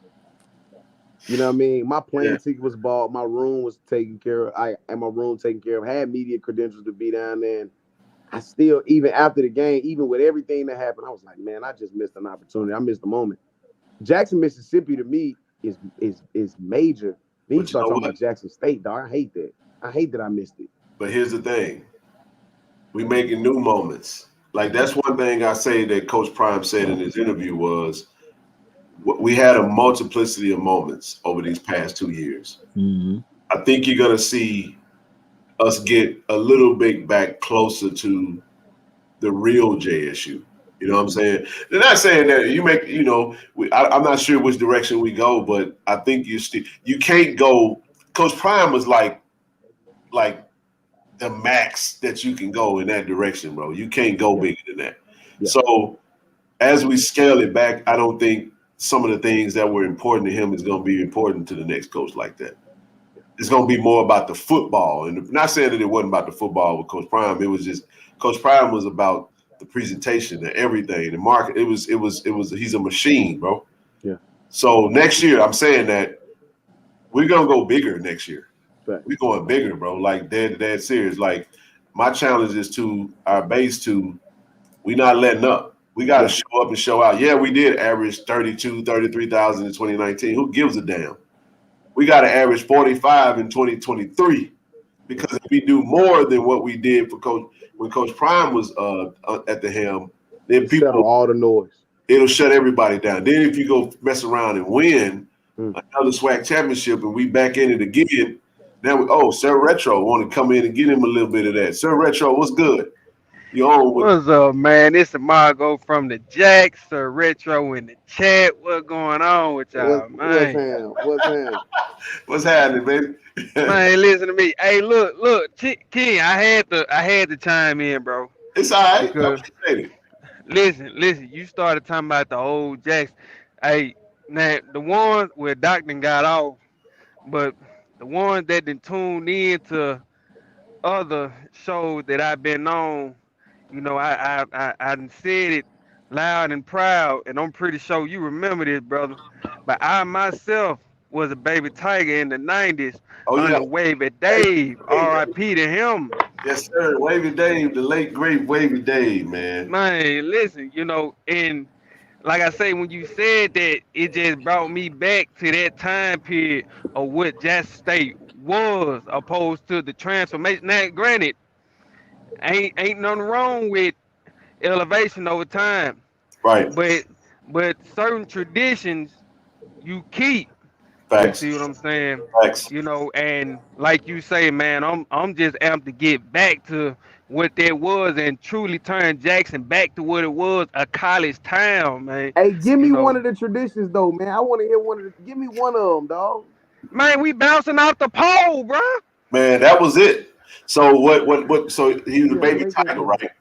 L: You know what I mean? My plane ticket was bought, my room was taken care of. I had media credentials to be down there. And I still, even after the game, even with everything that happened, I was like, man, I just missed an opportunity. I missed the moment. Jackson, Mississippi, to me is major. Then you start talking about Jackson State, dog. I hate that. I hate that I missed it.
A: But here's the thing: we making new moments. Like that's one thing I say that Coach Prime said in his interview was, we had a multiplicity of moments over these past 2 years.
G: Mm-hmm.
A: I think you're gonna see us get a little bit back closer to the real JSU. You know what I'm saying? They're not saying that you make, I'm not sure which direction we go, but I think you can't go. Coach Prime was like the max that you can go in that direction, bro. You can't go bigger than that. Yeah. So as we scale it back, I don't think some of the things that were important to him is going to be important to the next coach like that. It's going to be more about the football, and not saying that it wasn't about the football with Coach Prime. It was just Coach Prime was about the presentation, the everything, the market. It was. He's a machine, bro.
L: Yeah.
A: So next year, I'm saying that we're gonna go bigger next year.
L: Right.
A: We're going bigger, bro. Like dead serious. Like my challenge is to our base to we not letting up. We got to show up and show out. Yeah, we did average 32, 33,000 in 2019. Who gives a damn? We got to average 45 in 2023 because if we do more than what we did for when Coach Prime was at the helm, then people
L: settle all the noise.
A: It'll shut everybody down. Then if you go mess around and win another SWAC championship and we back in it again, now Sir Retro want to come in and get him a little bit of that. Sir Retro, what's good?
N: What's up, man? It's Margo from the Jacks, Sir Retro in the chat. What's going on with y'all, man?
A: What's happening, baby?
N: Man, listen to me. Hey, look, Ken, I had to chime in, bro.
A: It's all right.
N: Because listen, you started talking about the old Jacks. Hey, now the ones where Doctor got off, but the ones that didn't tune in to other shows that I've been on, I done said it loud and proud, and I'm pretty sure you remember this, brother. But I myself was a baby tiger in the '90s under Wavy Dave. R.I.P. to him.
A: Yes, sir. Wavy Dave, the late great Wavy Dave, man.
N: Man, listen, and like I say, when you said that, it just brought me back to that time period of what Jackson State was opposed to the transformation. Now, granted, ain't nothing wrong with elevation over time,
A: Right.
N: but certain traditions you keep. You
A: Facts.
N: see what I'm saying?
A: Facts.
N: You know, and like you say, man, I'm just amped to get back to what that was and truly turn Jackson back to what it was, a college town, man.
L: Hey, give
N: You
L: me one
N: know,
L: of the traditions though, man. I want to hear one of the. Give me one of them, dog.
N: man, we bouncing off the pole, bro.
A: Man, that was it. So what so he was a
L: Yeah,
A: baby
L: break that
A: tiger,
L: down.
A: right?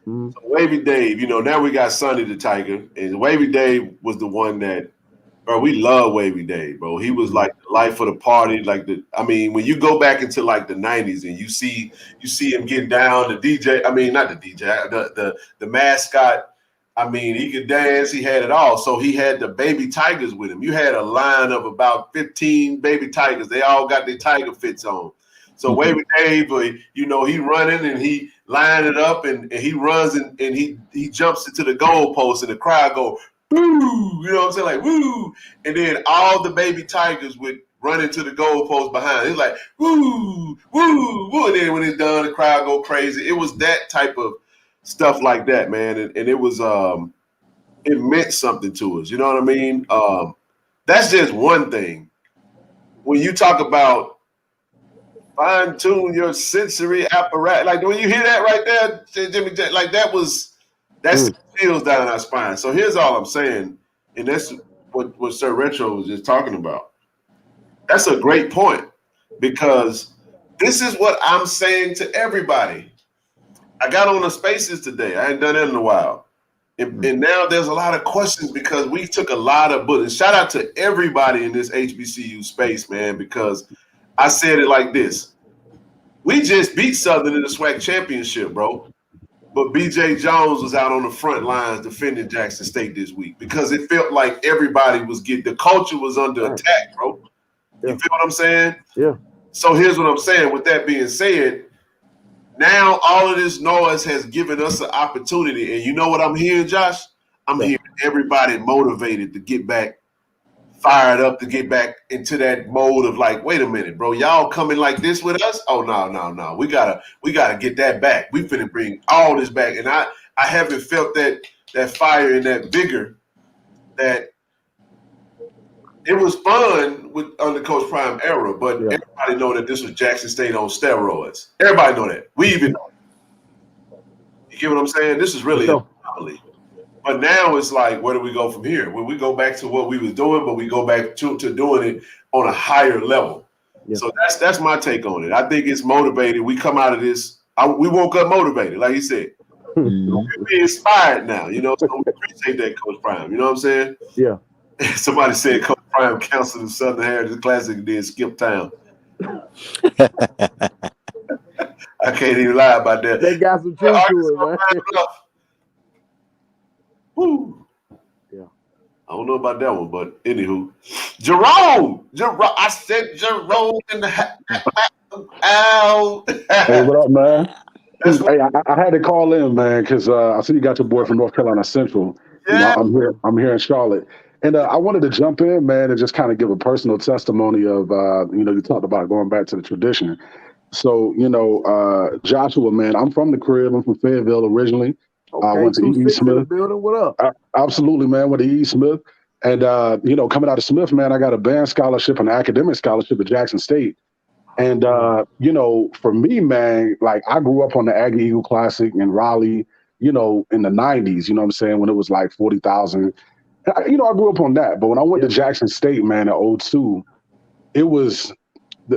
L: Mm-hmm.
A: So Wavy Dave, now we got Sonny the Tiger, and Wavy Dave was the one that, bro, we love Wavy Dave, bro. He was like the life of the party. When you go back into like the 90s and you see him getting down, the DJ, not the DJ, the mascot. He could dance, he had it all. So he had the baby tigers with him. You had a line of about 15 baby tigers. They all got their tiger fits on. So Wavy Dave, he running and he line it up and he runs and he jumps into the goalpost and the crowd go, woo, you know what I'm saying? Like, woo. And then all the baby tigers would run into the goalpost behind. It's like, woo, woo, woo. And then when it's done, the crowd go crazy. It was that type of stuff like that, man. And it was, it meant something to us. You know what I mean? That's just one thing. When you talk about fine tune your sensory apparatus, like when you hear that right there, Jimmy, like that's chills down our spine. So here's all I'm saying, and that's what Sir Retro was just talking about. That's a great point, because this is what I'm saying to everybody. I got on the spaces today. I ain't done it in a while. And now there's a lot of questions because we took a lot of bullets. Shout out to everybody in this HBCU space, man, because I said it like this. We just beat Southern in the SWAC championship, bro. But B.J. Jones was out on the front lines defending Jackson State this week because it felt like everybody was the culture was under attack, bro. You feel what I'm saying?
L: Yeah.
A: So here's what I'm saying. With that being said, now all of this noise has given us an opportunity. And you know what I'm hearing, Josh? I'm hearing everybody motivated to get back, fired up to get back into that mode of like, wait a minute, bro, y'all coming like this with us? Oh, no. We gotta get that back. We finna bring all this back. And I haven't felt that fire and that vigor that it was fun under Coach Prime era, but everybody know that this was Jackson State on steroids. Everybody know that. We even know it. You get what I'm saying? This is really an anomaly. But now it's like, where do we go from here? When we go back to what we was doing, but we go back to doing it on a higher level. Yeah. So that's my take on it. I think it's motivated. We come out of this. We woke up motivated, like he said. We're inspired now, so we appreciate that, Coach Prime. You know what I'm saying?
L: Yeah.
A: Somebody said Coach Prime canceled the Southern Heritage Classic and then skip town. I can't even lie about that.
L: They got some truth to it, man.
A: Woo.
L: Yeah.
A: I don't know about that one, but anywho. Jerome! I said Jerome in the out.
O: Hey, what up, man? Hey, I had to call in, man, because I see you got your boy from North Carolina Central.
A: Yeah.
O: I'm here in Charlotte. And I wanted to jump in, man, and just kind of give a personal testimony of, you talked about going back to the tradition. So, Joshua, man, I'm from the crib. I'm from Fayetteville originally. I went to E.E. Smith.
L: Building. What up?
O: Absolutely, man. Went to E.E. Smith. And, coming out of Smith, man, I got a band scholarship and an academic scholarship at Jackson State. And, for me, man, like I grew up on the Aggie Eagle Classic in Raleigh, in the 90s, you know what I'm saying, when it was like 40,000. I grew up on that. But when I went to Jackson State, man, in 02, it was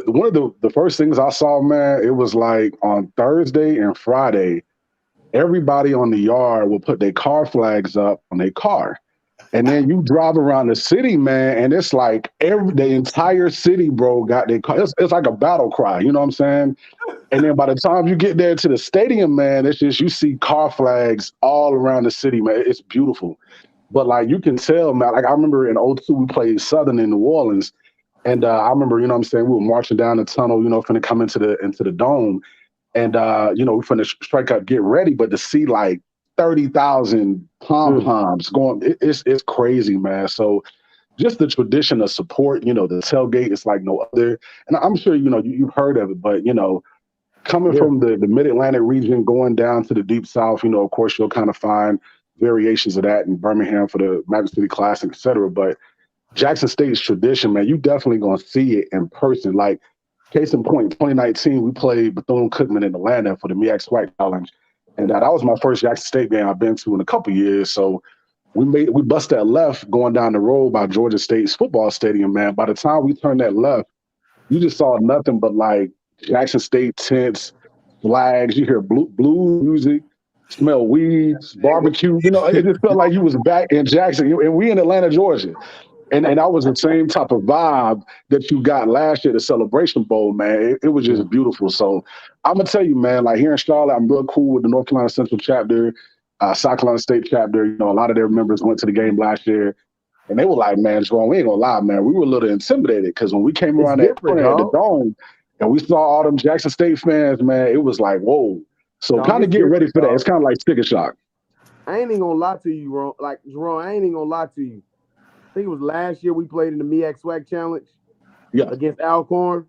O: one of the first things I saw, man. It was like on Thursday and Friday, everybody on the yard would put their car flags up on their car. And then you drive around the city, man, and it's like the entire city, bro, got their car. It's like a battle cry, you know what I'm saying? And then by the time you get there to the stadium, man, it's just you see car flags all around the city, man. It's beautiful. But like you can tell, man, like I remember in 02, we played Southern in New Orleans. And I remember, you know what I'm saying, we were marching down the tunnel, finna come into the dome. And, we finna strike up, get ready. But to see like 30,000 pom-poms going, it's crazy, man. So, just the tradition of support, the tailgate is like no other. And I'm sure, you've heard of it, but, coming from the mid-Atlantic region, going down to the deep South, of course, you'll kind of find variations of that in Birmingham for the Magic City Classic, et cetera. But Jackson State's tradition, man, you definitely going to see it in person. Like, case in point, 2019, we played Bethune-Cookman in Atlanta for the MEAC SWAC Challenge. And that was my first Jackson State game I've been to in a couple years. So we bust that left going down the road by Georgia State's football stadium, man. By the time we turned that left, you just saw nothing but like Jackson State tents, flags. You hear blue music, smell weeds, barbecue. It just felt like you was back in Jackson, and we in Atlanta, Georgia. And that was the same type of vibe that you got last year, the Celebration Bowl, man. It was just beautiful. So I'm gonna tell you, man, like here in Charlotte, I'm real cool with the North Carolina Central chapter, South Carolina State chapter. A lot of their members went to the game last year. And they were like, man, Jerome, we ain't gonna lie, man. We were a little intimidated because when we came around that corner at the Dome and we saw all them Jackson State fans, man, it was like, whoa. So kind of get ready for that. It's kind of like sticker shock.
L: I ain't even gonna lie to you, Jerome. Jerome, I ain't even gonna lie to you. I think it was last year we played in the MEAC SWAC Challenge against Alcorn.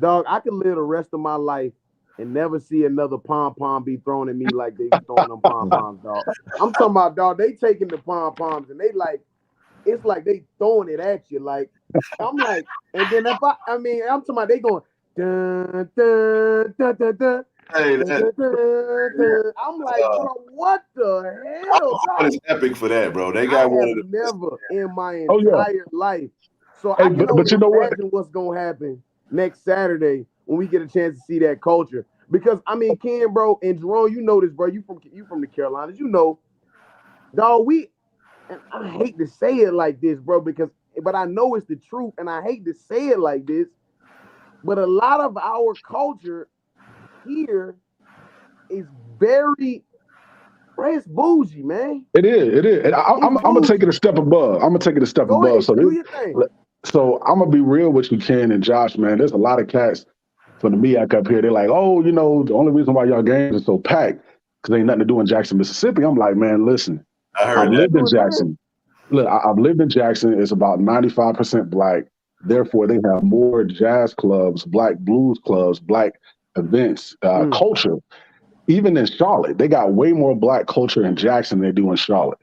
L: Dog, I could live the rest of my life and never see another pom-pom be thrown at me like they be throwing them pom-poms, dog. I'm talking about, dog, they taking the pom-poms and they like, it's like they throwing it at you. Like, I'm like, and then I'm talking about they going, dun, dun, dun, dun, dun. Hey, dun, dun, dun. I'm like, bro, what the hell?
A: It's epic for that, bro. They got one of the
L: never in my entire life. So I can only imagine what's gonna happen next Saturday when we get a chance to see that culture. Because Ken, bro, and Jerome, you know this, bro. You from the Carolinas, dog. And I hate to say it like this, bro, but I know it's the truth, and I hate to say it like this, but a lot of our culture here is very, bro, it's bougie, man.
O: It is. And I'm gonna take it a step above. Go ahead, do your thing. So I'm gonna be real with you, Ken and Josh, man. There's a lot of cats from the MEAC up here. They're like, oh, the only reason why y'all games are so packed because ain't nothing to do in Jackson, Mississippi. I'm like, man, listen. I've lived in Jackson. Look, I've lived in Jackson. It's about 95% Black. Therefore, they have more jazz clubs, Black blues clubs, Black events, culture. Even in Charlotte, they got way more Black culture in Jackson than they do in Charlotte.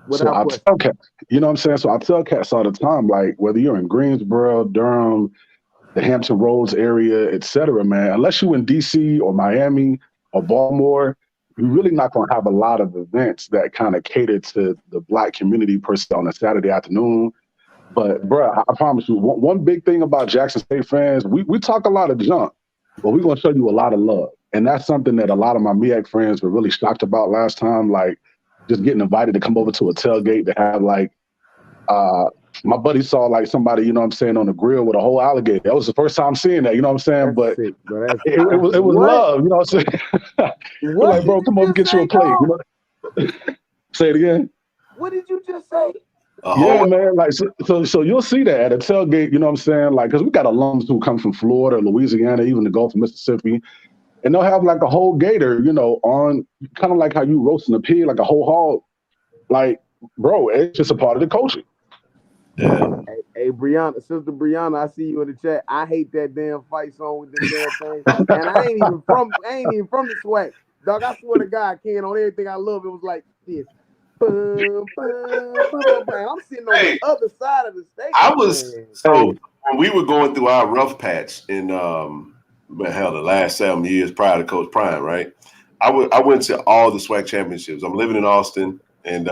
O: So I tell cats, you know what I'm saying? So I tell cats all the time, like, whether you're in Greensboro, Durham, the Hampton Roads area, et cetera, man, unless you're in DC or Miami or Baltimore, you're really not going to have a lot of events that kind of cater to the Black community per se on a Saturday afternoon. But, bro, I promise you, one big thing about Jackson State fans, we talk a lot of junk, but we're going to show you a lot of love. And that's something that a lot of my MEAC friends were really shocked about last time, like just getting invited to come over to a tailgate to have, like, my buddy saw like somebody, on the grill with a whole alligator. That was the first time seeing that, you know what I'm saying? But sick, it was love, you know what I'm saying? We're like, bro, come over, get you a plate. Say it again.
L: What did you just say?
O: Yeah, man. Like, so you'll see that at a tailgate, you know what I'm saying? Like, because we got alums who come from Florida, Louisiana, even the Gulf of Mississippi, and they'll have like a whole gator, on kind of like how you roasting a pig, like a whole hog. Like, bro, it's just a part of the culture.
L: Yeah. Hey, Brianna, Sister Brianna, I see you in the chat. I hate that damn fight song with them damn things. And I ain't even from the SWAC. Dog, I swear to God, Ken, on everything I love, it was like this. Bum, bum, bum, bum. I'm sitting on the other side of the stage.
A: When we were going through our rough patch in the last 7 years prior to Coach Prime, right? I went to all the SWAC championships. I'm living in Austin, and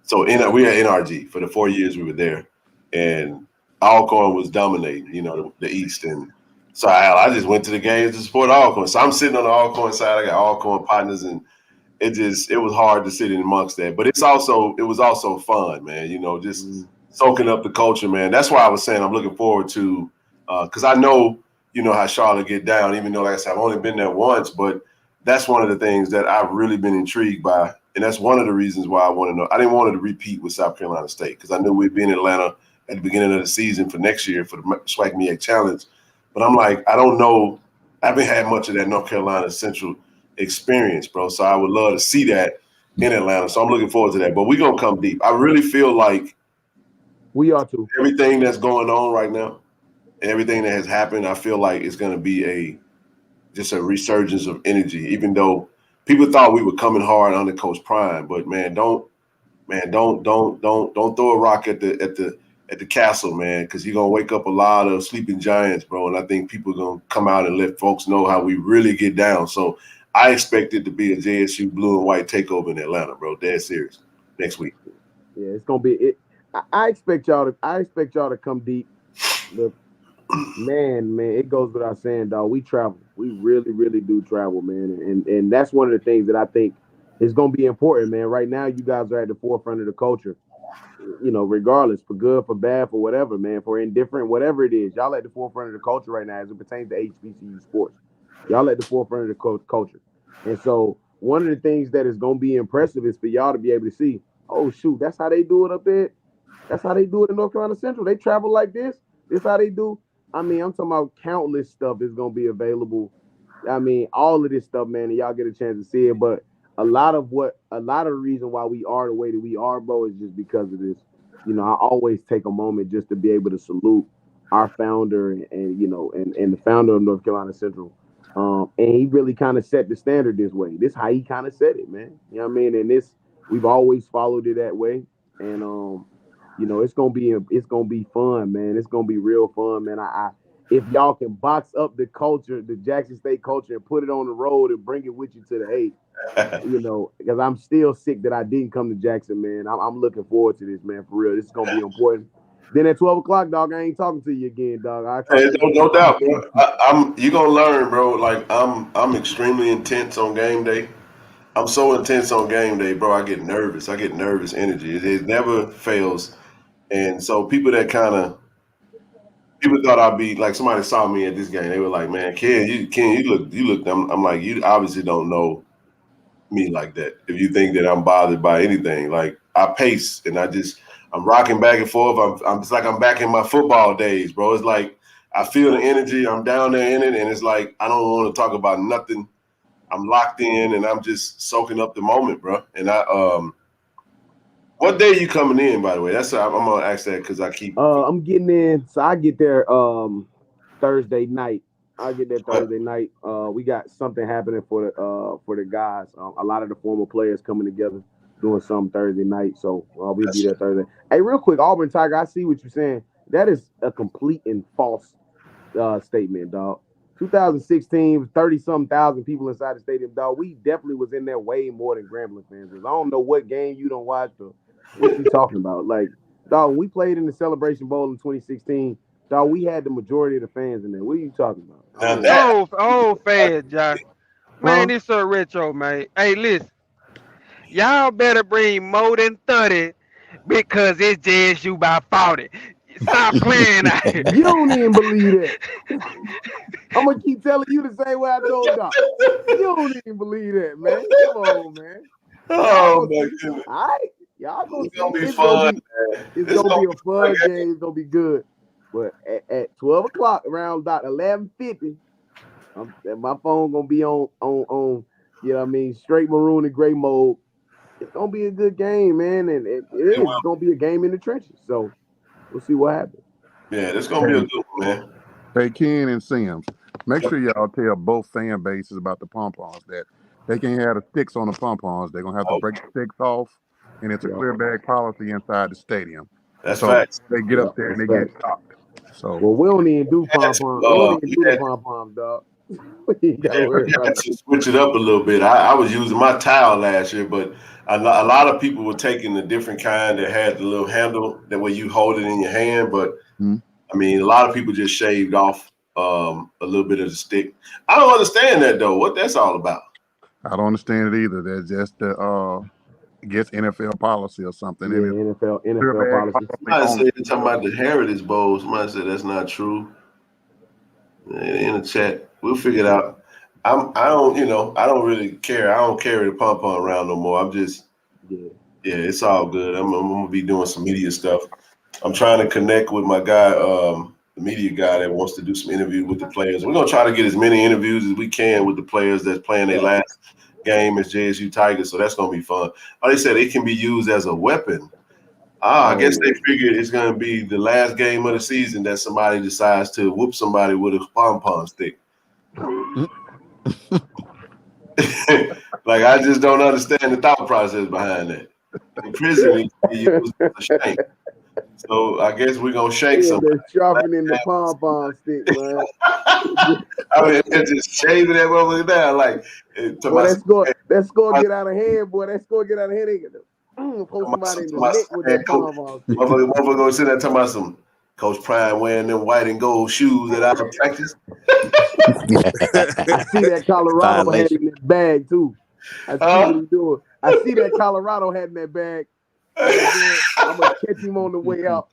A: so we had NRG for the 4 years we were there, and Alcorn was dominating, the East, and so I just went to the games to support Alcorn. So I'm sitting on the Alcorn side. I got Alcorn partners, and it was hard to sit in amongst that. But it was also fun, man. Just soaking up the culture, man. That's why I was saying I'm looking forward to, because I know how Charlotte get down. Even though, like I said, I've only been there once, but that's one of the things that I've really been intrigued by. And that's one of the reasons why I want to know. I didn't want to repeat with South Carolina State because I knew we'd be in Atlanta at the beginning of the season for next year for the SWAC MEAC Challenge. But I'm like, I don't know. I haven't had much of that North Carolina Central experience, bro. So I would love to see that in Atlanta. So I'm looking forward to that. But we're going to come deep. I really feel like
L: We are too.
A: Everything that's going on right now, everything that has happened, I feel like it's going to be just a resurgence of energy. Even though people thought we were coming hard under Coach Prime, but man, don't throw a rock at the castle, man, because you're gonna wake up a lot of sleeping giants, bro. And I think people are gonna come out and let folks know how we really get down. So I expect it to be a JSU blue and white takeover in Atlanta, bro. Dead serious next week.
L: Yeah, it's gonna be it. I expect y'all to come deep. Look, man, it goes without saying, dog. We travel. We really, really do travel, man. And that's one of the things that I think is gonna be important, man. Right now, you guys are at the forefront of the culture. You know, regardless, for good, for bad, for whatever, man, for indifferent, whatever it is, y'all at the forefront of the culture right now as it pertains to HBCU sports. Y'all at the forefront of the culture. And so one of the things that is going to be impressive is for y'all to be able to see, oh, shoot, that's how they do it up there. That's how they do it in North Carolina Central. They travel like this. This how they do. I mean, I'm talking about countless stuff is going to be available. I mean, all of this stuff, man, and y'all get a chance to see it. But a lot of the reason why we are the way that we are, bro, is just because of this. You know, I always take a moment just to be able to salute our founder and the founder of North Carolina Central. And he really kind of set the standard this way. This how he kind of said it, man. You know what I mean? And we've always followed it that way. And it's gonna be fun, man. It's gonna be real fun, man. If y'all can box up the culture, the Jackson State culture, and put it on the road and bring it with you to the 8, because I'm still sick that I didn't come to Jackson, man. I'm looking forward to this, man, for real. This is gonna be important. Then at 12 o'clock, dog, I ain't talking to you again, dog.
A: Hey, no doubt, bro. You gonna learn, bro. Like I'm extremely intense on game day. I'm so intense on game day, bro. I get nervous. I get nervous energy. It never fails. And so people thought I'd be like, somebody saw me at this game. They were like, "Man, Ken, you look." I'm like, you obviously don't know me like that. If you think that I'm bothered by anything, like I pace and I'm rocking back and forth. It's like I'm back in my football days, bro. It's like I feel the energy. I'm down there in it, and it's like I don't want to talk about nothing. I'm locked in, and I'm just soaking up the moment, bro. And what day are you coming in, by the way? I'm gonna ask that because I keep.
L: I'm getting in, so I get there Thursday night. I get there Thursday night. We got something happening for the guys. A lot of the former players coming together doing something Thursday night. So we'll be there Thursday. Hey, real quick, Auburn Tiger, I see what you're saying. That is a complete and false statement, dog. 2016, 30-something thousand people inside the stadium, dog. We definitely was in there way more than Grambling fans was. I don't know what game you don't watch or what you talking about. Like, dog, we played in the Celebration Bowl in 2016. Dog, we had the majority of the fans in there. What are you talking about?
N: Oh, fans, Josh. Man, this so retro, man. Hey, listen. Y'all better bring more than 30 because it's JSU by 40. Stop playing out here.
L: You don't even believe that. I'm going to keep telling you the same way I told Doc. You don't even believe that, man. Come on, man.
A: Oh, my goodness.
L: All right. Y'all gonna
A: it's gonna be fun.
L: It's gonna be a fun game. It's gonna be good. But at 12 o'clock, around about 11:50, my phone gonna be on. You know what I mean? Straight maroon and gray mode. It's gonna be a good game, man, and it is. It's gonna be a game in the trenches. So we'll see what happens.
A: Yeah, it's gonna be a good one, man.
M: Hey, Ken and Sims, make sure y'all tell both fan bases about the pom-poms that they can't have the sticks on the pom-poms. They're gonna have to break the sticks off, and it's a clear bag policy inside the stadium.
A: That's
M: so
A: facts.
M: They get up there and they get stopped. So
L: we don't even do pom-poms. We don't even do the pom-poms, dog.
A: We had to switch it up a little bit. I was using my towel last year, but a lot of people were taking a different kind that had the little handle that way you hold it in your hand. But I mean, a lot of people just shaved off a little bit of the stick. I don't understand that though. What that's all about?
M: I don't understand it either. That's just the I guess NFL policy or something.
L: Yeah, NFL policy.
A: Somebody said they're talking about the Heritage Bowl. Somebody said that's not true. In the chat, we'll figure it out. I don't really care. I don't carry the pom pom around no more. I'm just, it's all good. I'm gonna be doing some media stuff. I'm trying to connect with my guy, the media guy that wants to do some interviews with the players. We're gonna try to get as many interviews as we can with the players that's playing their last game as JSU Tigers. So that's gonna be fun. Like I said, it can be used as a weapon. I guess they figured it's going to be the last game of the season that somebody decides to whoop somebody with a pom-pom stick. Like, I just don't understand the thought process behind that. In prison, it can be used as a shank. So I guess we're going to shank somebody.
L: They're sharpening the pom-pom stick, man.
A: I mean, they're just shaving that motherfucker down. Like,
L: boy, that score get out of hand, boy. That score get out of hand. They get post somebody in the neck with that pom-pom stick.
A: Motherfucker going to sit there talking about some Coach Prime wearing them white and gold shoes at our practice.
L: I see that Colorado had in that bag, too. I see what he's doing. I see that Colorado had in that bag. I'm gonna catch him on the way out.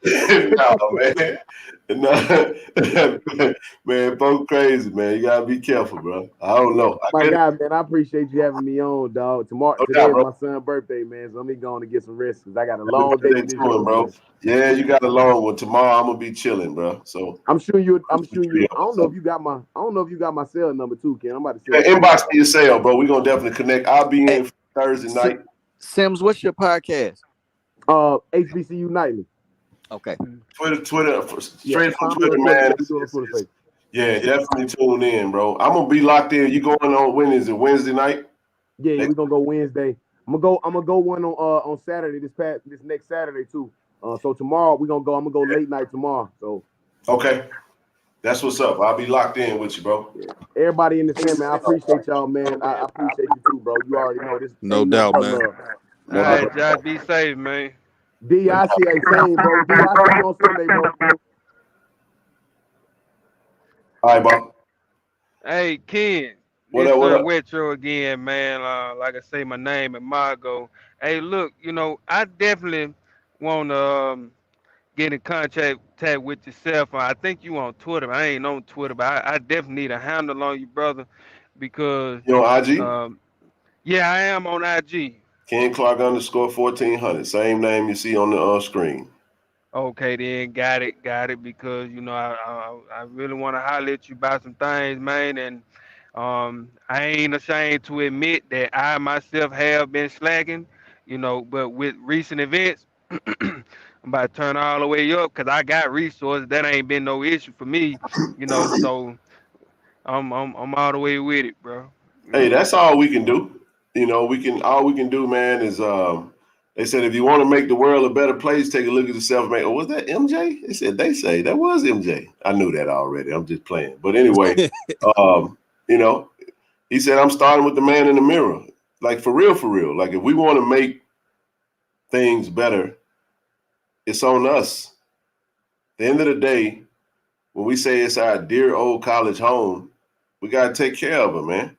A: Man, folks crazy, man. You gotta be careful, bro. I don't know.
L: My God, man, I appreciate you having me on, dog. Today is my son's birthday, man. So I'm going to get some rest because I got a long day with this show,
A: bro. Man. Yeah, you got a long one. Tomorrow I'm gonna be chilling, bro. So
L: I'm sure you. I don't know if you got my cell number too, Ken. I'm about to say
A: inbox me your cell, bro. We're gonna definitely connect. I'll be in Thursday night.
G: Sims, what's your podcast?
L: HBCU Nightly.
G: Okay.
A: Twitter, straight from Twitter, man. Yeah, definitely tune in, bro. I'm gonna be locked in. You going on when is it? Wednesday night?
L: Yeah, we're gonna go Wednesday. I'm gonna go one on Saturday. This next Saturday too. So tomorrow I'm gonna go late night tomorrow. So
A: okay. That's what's up. I'll be locked in with you, bro.
L: Yeah. Everybody in the family, I appreciate y'all, man. I appreciate you too, bro. You already know this.
J: No doubt, man.
N: All right, Josh, be safe, man.
L: D, I see a same, bro. D, I see you on Sunday, bro.
A: All right, bro.
N: Hey, Ken.
A: What
N: It's
A: up?
N: Retro again, man. Like I say, my name and Margo. Hey, look, I definitely want to get in contact with yourself. I think you on Twitter. I ain't on Twitter, but I definitely need a handle on you, brother, because
A: you on IG?
N: Yeah, I am on IG.
A: Ken Clark _1400. Same name you see on the screen.
N: Okay, then got it. Because I really want to holler at you about some things, man, and I ain't ashamed to admit that I myself have been slacking, but with recent events, I'm about to turn all the way up because I got resources. That ain't been no issue for me, so I'm all the way with it, bro.
A: Hey, that's all we can do. All we can do, man, is they said if you want to make the world a better place, take a look at yourself. Oh, was that MJ? They say that was MJ. I knew that already. I'm just playing. But anyway, he said I'm starting with the man in the mirror. Like for real. Like if we want to make things better, it's on us. At the end of the day, when we say it's our dear old college home, we gotta take care of it, man.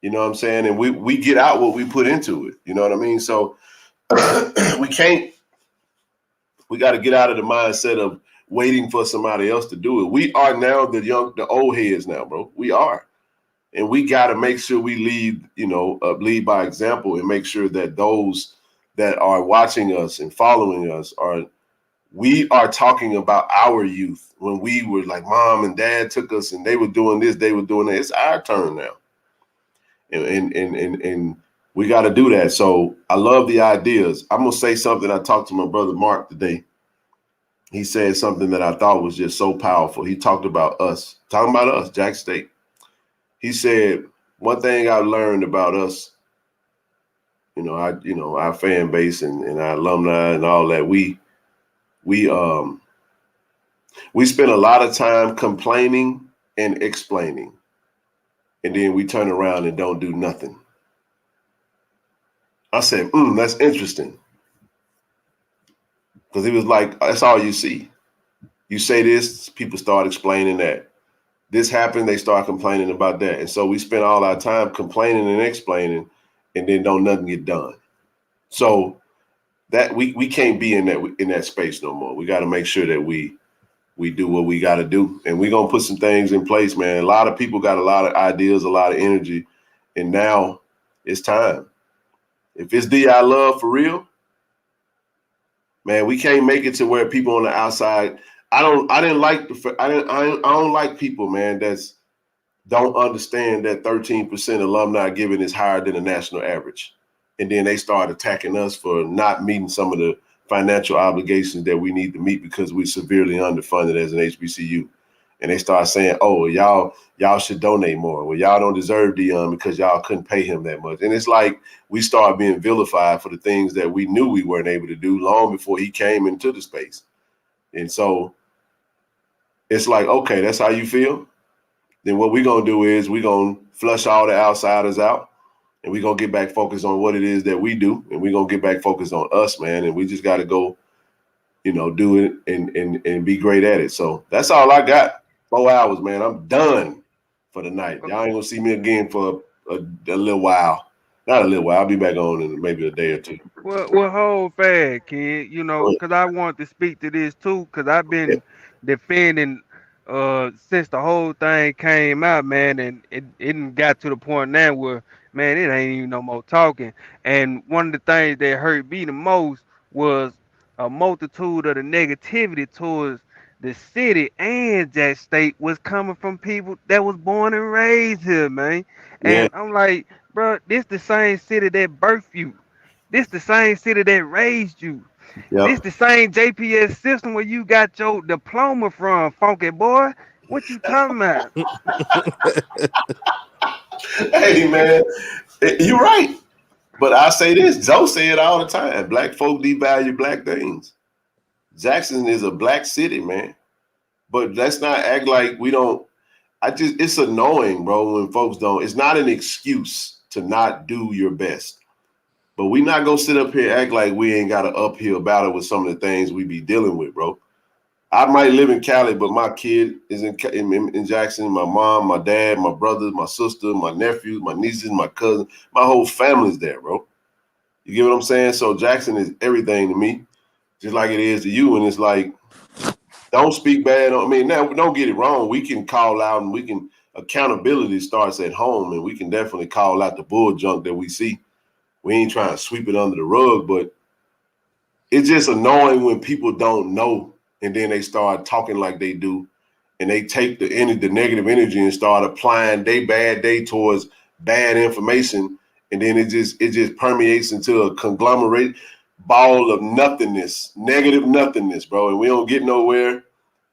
A: You know what I'm saying? And we get out what we put into it. You know what I mean? So we got to get out of the mindset of waiting for somebody else to do it. We are now the old heads now, bro. We are. And we got to make sure we lead by example and make sure that those that are watching us and following us we are talking about our youth when we were like mom and dad took us and they were doing this, they were doing that. It's our turn now. And we got to do that. So I love the ideas. I'm going to say something. I talked to my brother Mark today. He said something that I thought was just so powerful. He talked about us, Jack State. He said, one thing I learned about us, our fan base and our alumni and all that, we spend a lot of time complaining and explaining. And then we turn around and don't do nothing. I said, that's interesting. Because he was like, that's all you see. You say this, people start explaining that. This happened, they start complaining about that. And so we spend all our time complaining and explaining, and then don't nothing get done. So that we can't be in that space no more. We got to make sure that we do what we got to do. And we're going to put some things in place, man. A lot of people got a lot of ideas, a lot of energy. And now it's time. If it's DI love for real, man, we can't make it to where people on the outside. I don't like people, man, that's don't understand that 13% alumni giving is higher than the national average. And then they start attacking us for not meeting some of the financial obligations that we need to meet because we're severely underfunded as an HBCU. And they start saying, oh, y'all should donate more. Well, y'all don't deserve Dion because y'all couldn't pay him that much. And it's like we start being vilified for the things that we knew we weren't able to do long before he came into the space. And so it's like, okay, that's how you feel? Then what we're going to do is we're going to flush all the outsiders out, and we're going to get back focused on what it is that we do, and we're going to get back focused on us, man, and we just got to go, do it and be great at it. So that's all I got. 4 hours, man. I'm done for the night. Y'all ain't going to see me again for a little while. Not a little while. I'll be back on in maybe a day or two.
N: Well, hold fast, kid. Because I want to speak to this too, because I've been defending since the whole thing came out, man, and it got to the point now where, man, it ain't even no more talking. And one of the things that hurt me the most was a multitude of the negativity towards the city and Jack State was coming from people that was born and raised here, man.
A: Yeah.
N: And I'm like, bro, this the same city that birthed you. This the same city that raised you.
A: Yep.
N: This the same JPS system where you got your diploma from, funky boy. What you talking about?
A: Hey, man, you're right. But I say this, Joe say it all the time. Black folk devalue black things. Jackson is a black city, man. But let's not act like we don't. It's annoying, bro, when folks don't. It's not an excuse to not do your best. But we not going to sit up here and act like we ain't got an uphill battle with some of the things we be dealing with, bro. I might live in Cali, but my kid is in Jackson. My mom, my dad, my brothers, my sister, my nephews, my nieces, my cousins, my whole family's there, bro. You get what I'm saying? So Jackson is everything to me, just like it is to you. And it's like, don't speak bad on me. Now, don't get it wrong. We can call out and accountability starts at home, and we can definitely call out the bull junk that we see. We ain't trying to sweep it under the rug, but it's just annoying when people don't know and then they start talking like they do, and they take the negative energy and start applying their bad day towards bad information, and then it just permeates into a conglomerate ball of nothingness, negative nothingness, bro, and we don't get nowhere.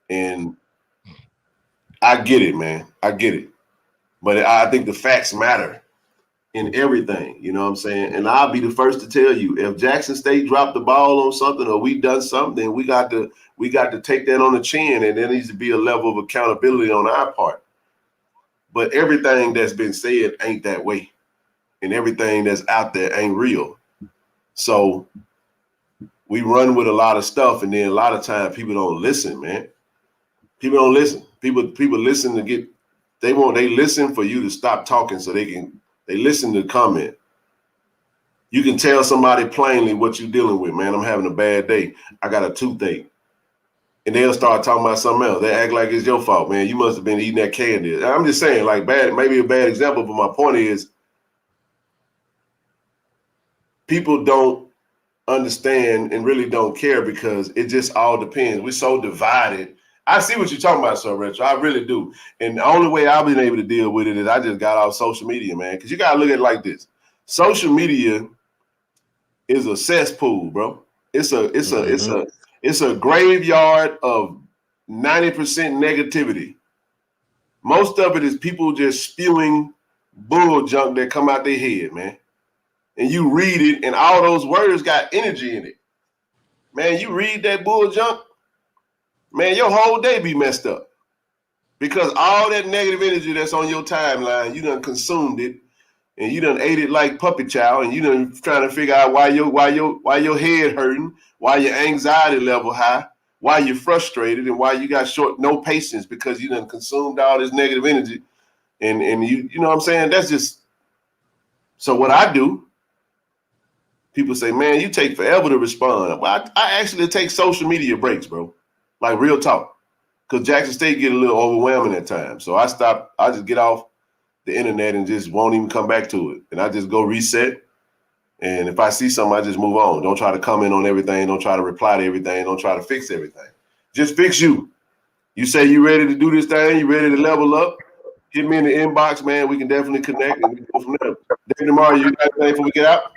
A: And I get it, man. I get it. But I think the facts matter in everything, you know what I'm saying? And I'll be the first to tell you, if Jackson State dropped the ball on something or we done something, then we got to take that on the chin, and there needs to be a level of accountability on our part. But everything that's been said ain't that way, and everything that's out there ain't real. So we run with a lot of stuff, and then a lot of times people don't listen, man. People don't listen. People listen to they listen for you to stop talking so they listen to comment. You can tell somebody plainly what you're dealing with, man. I'm having a bad day. I got a toothache. And they'll start talking about something else. They act like it's your fault, man. You must have been eating that candy. I'm just saying, like, maybe a bad example, but my point is people don't understand and really don't care because it just all depends. We're so divided. I see what you're talking about, Sir Retro. I really do. And the only way I've been able to deal with it is I just got off social media, man. Because you got to look at it like this. Social media is a cesspool, bro. It's a graveyard of 90% negativity. Most of it is people just spewing bull junk that come out their head, man. And you read it, and all those words got energy in it. Man, you read that bull junk, man, your whole day be messed up. Because all that negative energy that's on your timeline, you done consumed it, and you done ate it like puppy chow, and you done trying to figure out why your head hurting, why your anxiety level high, why you're frustrated, and why you got no patience because you done consumed all this negative energy. And you know what I'm saying? That's just so what I do. People say, man, you take forever to respond. Well, I actually take social media breaks, bro. Like real talk. Because Jackson State get a little overwhelming at times. So I just get off the internet and just won't even come back to it. And I just go reset. And if I see something, I just move on. Don't try to comment on everything. Don't try to reply to everything. Don't try to fix everything. Just fix you. You say you ready to do this thing, you ready to level up, hit me in the inbox, man. We can definitely connect and we go from there. David Demar, you got anything before we get out?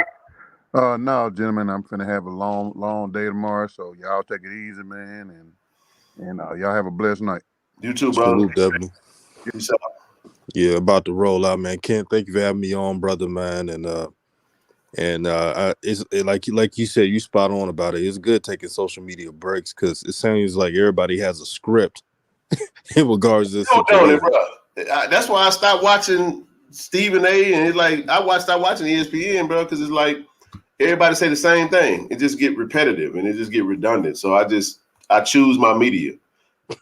M: No, gentlemen, I'm finna have a long day tomorrow, so y'all take it easy, man, and y'all have a blessed night.
A: You too, brother.
J: Salute, Definitely.
A: Peace out.
J: Yeah, about to roll out, man. Ken, thank you for having me on, brother, man. Like you said, you spot on about it. It's good taking social media breaks because it sounds like everybody has a script in regards to this situation.
A: That's why I stopped watching Stephen A. And it's like stopped watching ESPN, bro, because it's like everybody say the same thing. It just get repetitive and it just get redundant. So I choose my media.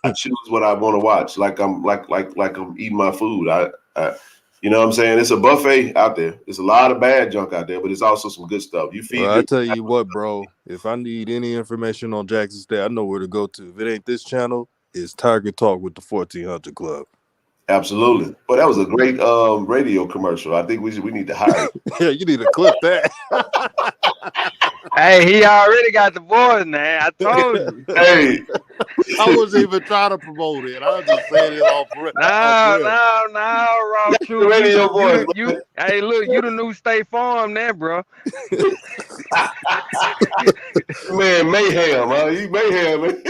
A: I choose what I want to watch. Like I'm eating my food. You know what I'm saying? It's a buffet out there. There's a lot of bad junk out there, but it's also some good stuff. You feed
J: I tell you what, bro, if I need any information on Jackson State, I know where to go to. If it ain't this channel, it's Tiger Talk with the 1400 Club.
A: Absolutely. But that was a great radio commercial. I think we need to hire you.
J: Yeah, you need to clip that.
N: Hey, he already got the voice, man. I told you.
A: Hey.
J: I wasn't even trying to promote it. I was just saying it off rip.
N: No, Raw Truth.
A: Radio voice,
N: hey, look, you the new State Farm now, bro.
A: Man, mayhem, huh? You mayhem, man.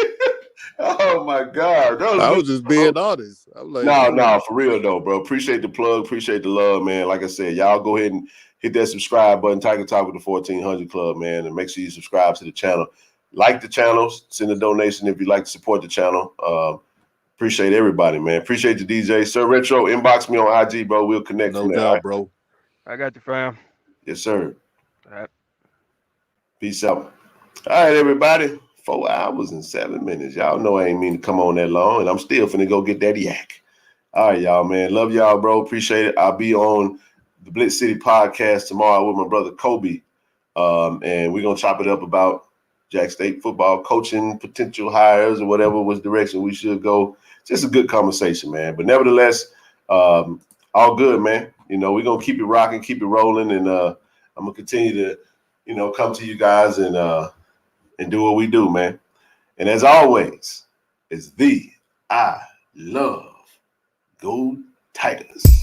A: Oh my God.
J: I was just being honest. I'm like,
A: no, for real though, bro. Appreciate the plug, appreciate the love, man. Like I said, y'all go ahead and hit that subscribe button, Tiger Talk with the 1400 Club, man, and make sure you subscribe to the channel. Like the channel, send a donation if you'd like to support the channel. Appreciate everybody, man. Appreciate the DJ. Sir Retro, inbox me on IG, bro. We'll connect from there.
J: No doubt, bro.
N: I got you, fam.
A: Yes, sir.
N: All right.
A: Peace out. All right, everybody. 4 hours and 7 minutes. Y'all know I ain't mean to come on that long, and I'm still finna go get that yak. All right, y'all, man. Love y'all, bro. Appreciate it. I'll be on the Blitz City podcast tomorrow with my brother Kobe, and we're going to chop it up about Jack State football coaching, potential hires, or whatever was direction we should go. Just a good conversation, man. But nevertheless, all good, man. You know, we're going to keep it rocking, keep it rolling, and I'm going to continue to, you know, come to you guys and do what we do, man. And as always, it's I love Go Tigers.